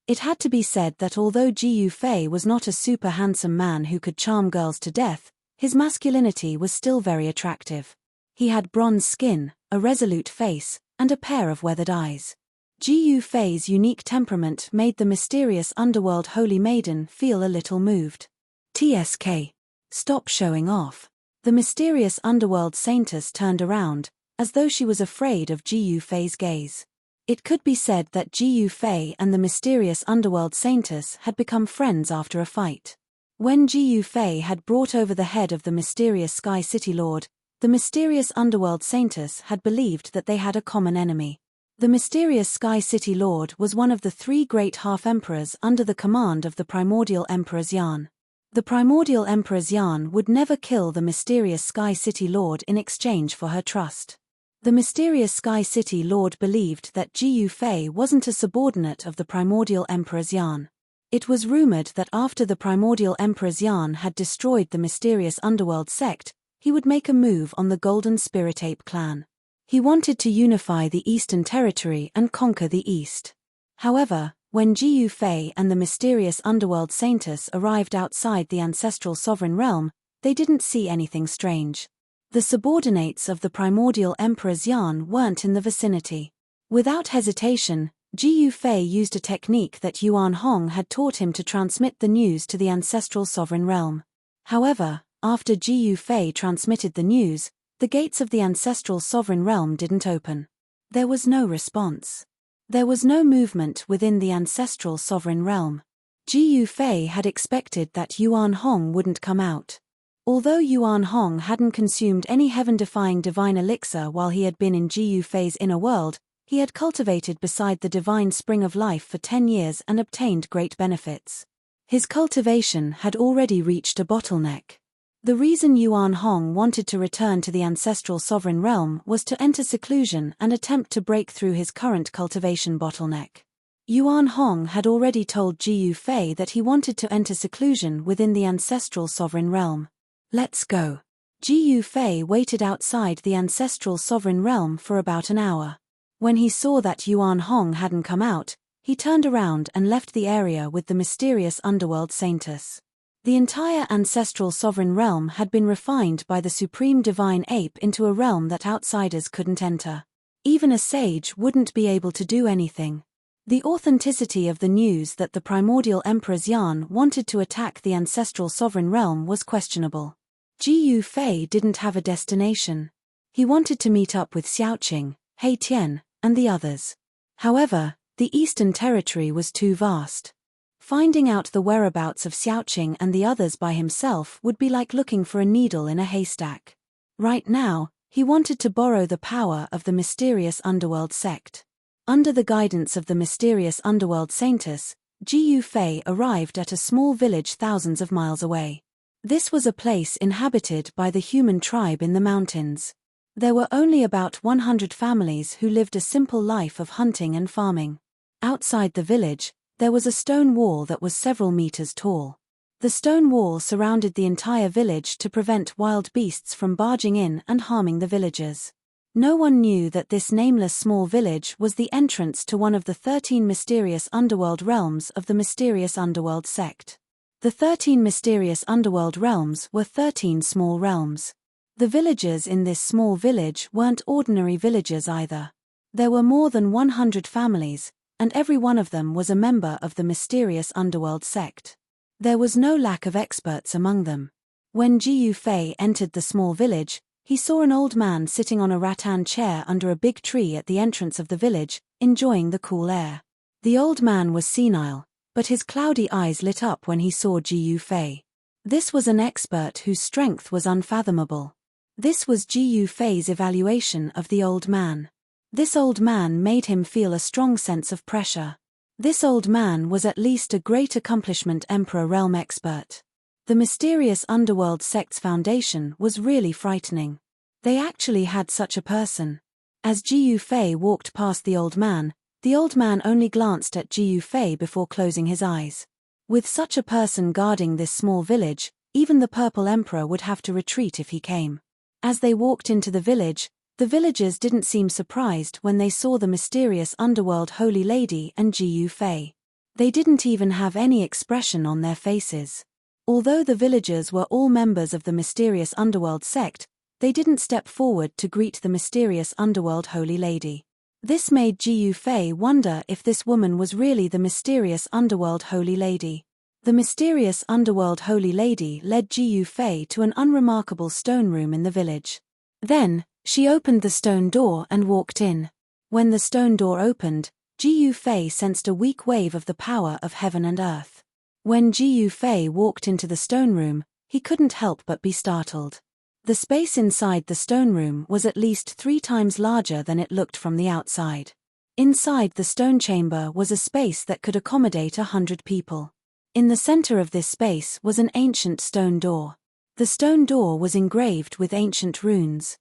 It had to be said that although Ji Yufei was not a super handsome man who could charm girls to death, his masculinity was still very attractive. He had bronze skin, a resolute face, and a pair of weathered eyes. Ji Yufei's unique temperament made the mysterious underworld holy maiden feel a little moved. TSK. Stop showing off. The mysterious underworld saintess turned around, as though she was afraid of Ji Yufei's gaze. It could be said that Ji Yufei and the mysterious underworld saintess had become friends after a fight. When Ji Yufei had brought over the head of the mysterious Sky City Lord, the mysterious underworld saintess had believed that they had a common enemy. The mysterious Sky City Lord was one of the 3 great half-emperors under the command of the primordial Emperor Xian. The primordial Emperor Xian would never kill the mysterious Sky City Lord in exchange for her trust. The mysterious Sky City Lord believed that Ji Yufei wasn't a subordinate of the primordial Emperor Xian. It was rumored that after the primordial Emperor Xian had destroyed the mysterious underworld sect, he would make a move on the Golden Spirit Ape clan. He wanted to unify the Eastern Territory and conquer the East. However, when Ji Yufei and the mysterious underworld saintess arrived outside the ancestral sovereign realm, they didn't see anything strange. The subordinates of the primordial Emperor Xian weren't in the vicinity. Without hesitation, Ji Yufei used a technique that Yuan Hong had taught him to transmit the news to the ancestral sovereign realm. However, after Ji Yufei transmitted the news, the gates of the ancestral sovereign realm didn't open. There was no response. There was no movement within the ancestral sovereign realm. Ji Yufei had expected that Yuan Hong wouldn't come out. Although Yuan Hong hadn't consumed any heaven-defying divine elixir while he had been in Ji Yufei's inner world, he had cultivated beside the divine spring of life for 10 years and obtained great benefits. His cultivation had already reached a bottleneck. The reason Yuan Hong wanted to return to the ancestral sovereign realm was to enter seclusion and attempt to break through his current cultivation bottleneck. Yuan Hong had already told Ji Yufei that he wanted to enter seclusion within the ancestral sovereign realm. Let's go. Ji Yufei waited outside the ancestral sovereign realm for about an hour. When he saw that Yuan Hong hadn't come out, he turned around and left the area with the mysterious underworld saintess. The entire ancestral sovereign realm had been refined by the supreme divine ape into a realm that outsiders couldn't enter. Even a sage wouldn't be able to do anything. The authenticity of the news that the primordial Emperor Xian wanted to attack the ancestral sovereign realm was questionable. Ji Yufei didn't have a destination. He wanted to meet up with Xiaoqing, He Tian, and the others. However, the Eastern Territory was too vast. Finding out the whereabouts of Xiaoqing and the others by himself would be like looking for a needle in a haystack. Right now, he wanted to borrow the power of the mysterious underworld sect. Under the guidance of the mysterious underworld saintess, Ji Yufei arrived at a small village thousands of miles away. This was a place inhabited by the human tribe in the mountains. There were only about 100 families who lived a simple life of hunting and farming. Outside the village, there was a stone wall that was several meters tall. The stone wall surrounded the entire village to prevent wild beasts from barging in and harming the villagers. No one knew that this nameless small village was the entrance to one of the 13 mysterious underworld realms of the mysterious underworld sect. The 13 mysterious underworld realms were 13 small realms. The villagers in this small village weren't ordinary villagers either. There were more than 100 families, and every one of them was a member of the mysterious underworld sect. There was no lack of experts among them. When Jiu Fei entered the small village, he saw an old man sitting on a rattan chair under a big tree at the entrance of the village, enjoying the cool air. The old man was senile, but his cloudy eyes lit up when he saw Jiu Fei. This was an expert whose strength was unfathomable. This was Jiu Fei's evaluation of the old man. This old man made him feel a strong sense of pressure. This old man was at least a great accomplishment Emperor realm expert. The mysterious underworld sect's foundation was really frightening. They actually had such a person. As Jiu Fei walked past the old man only glanced at Jiu Fei before closing his eyes. With such a person guarding this small village, even the Purple Emperor would have to retreat if he came. As they walked into the village, the villagers didn't seem surprised when they saw the mysterious underworld holy lady and Jiu Fei. They didn't even have any expression on their faces. Although the villagers were all members of the mysterious underworld sect, they didn't step forward to greet the mysterious underworld holy lady. This made Jiu Fei wonder if this woman was really the mysterious underworld holy lady. The mysterious underworld holy lady led Jiu Fei to an unremarkable stone room in the village. Then, she opened the stone door and walked in. When the stone door opened, Jiu Fei sensed a weak wave of the power of heaven and earth. When Jiu Fei walked into the stone room, he couldn't help but be startled. The space inside the stone room was at least 3 times larger than it looked from the outside. Inside the stone chamber was a space that could accommodate 100 people. In the center of this space was an ancient stone door. The stone door was engraved with ancient runes.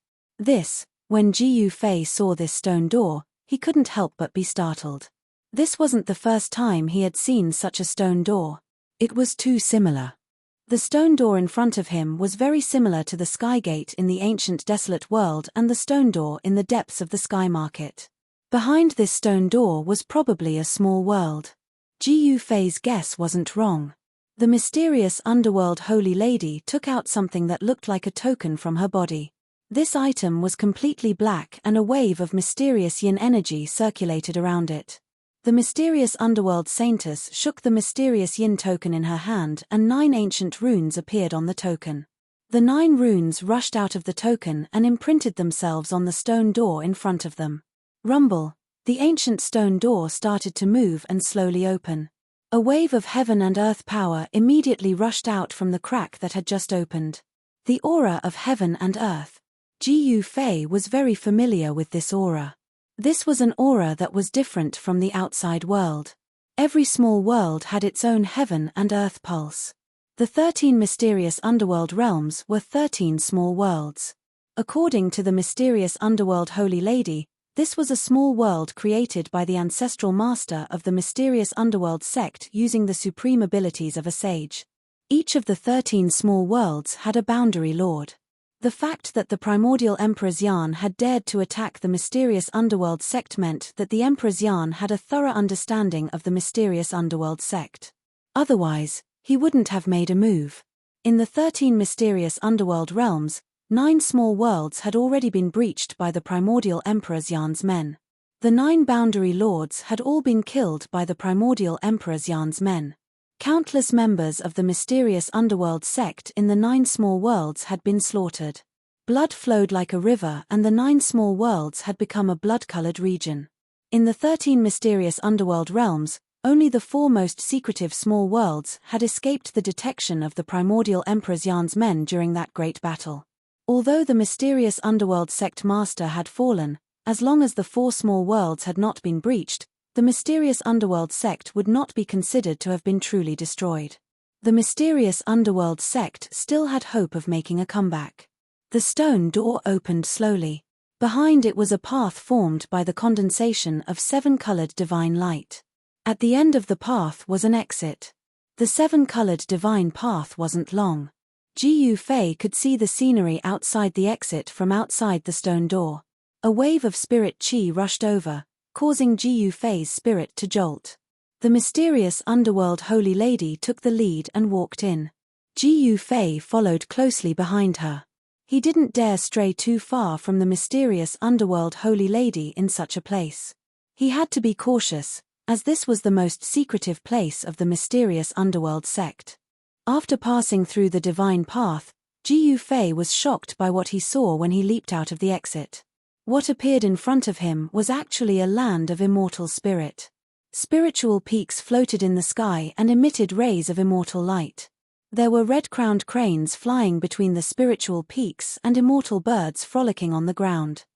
When Jiu Fei saw this stone door, he couldn't help but be startled. This wasn't the first time he had seen such a stone door. It was too similar. The stone door in front of him was very similar to the sky gate in the ancient desolate world and the stone door in the depths of the sky market. Behind this stone door was probably a small world. Jiu Fei's guess wasn't wrong. The mysterious underworld holy lady took out something that looked like a token from her body. This item was completely black and a wave of mysterious yin energy circulated around it. The mysterious underworld saintess shook the mysterious yin token in her hand and 9 ancient runes appeared on the token. The 9 runes rushed out of the token and imprinted themselves on the stone door in front of them. Rumble. The ancient stone door started to move and slowly open. A wave of heaven and earth power immediately rushed out from the crack that had just opened. The aura of heaven and earth. Jiu Fei was very familiar with this aura. This was an aura that was different from the outside world. Every small world had its own heaven and earth pulse. The 13 mysterious underworld realms were 13 small worlds. According to the mysterious underworld holy lady, this was a small world created by the ancestral master of the mysterious underworld sect using the supreme abilities of a sage. Each of the 13 small worlds had a boundary lord. The fact that the primordial Emperor Xian had dared to attack the mysterious underworld sect meant that the Emperor Xian had a thorough understanding of the mysterious underworld sect. Otherwise, he wouldn't have made a move. In the 13 mysterious underworld realms, 9 small worlds had already been breached by the primordial Emperor Xian's men. The 9 boundary lords had all been killed by the primordial Emperor Xian's men. Countless members of the mysterious underworld sect in the 9 small worlds had been slaughtered. Blood flowed like a river and the 9 small worlds had become a blood-colored region. In the 13 mysterious underworld realms, only the 4 most secretive small worlds had escaped the detection of the primordial Emperor Xian's men during that great battle. Although the mysterious underworld sect master had fallen, as long as the 4 small worlds had not been breached, the mysterious underworld sect would not be considered to have been truly destroyed. The mysterious underworld sect still had hope of making a comeback. The stone door opened slowly. Behind it was a path formed by the condensation of 7-colored divine light. At the end of the path was an exit. The 7-colored divine path wasn't long. Jiyu Fei could see the scenery outside the exit from outside the stone door. A wave of spirit chi rushed over, causing Jiyu Fei's spirit to jolt. The mysterious underworld holy lady took the lead and walked in. Jiyu Fei followed closely behind her. He didn't dare stray too far from the mysterious underworld holy lady in such a place. He had to be cautious, as this was the most secretive place of the mysterious underworld sect. After passing through the divine path, Jiyu Fei was shocked by what he saw when he leaped out of the exit. What appeared in front of him was actually a land of immortal spirit. Spiritual peaks floated in the sky and emitted rays of immortal light. There were red-crowned cranes flying between the spiritual peaks and immortal birds frolicking on the ground.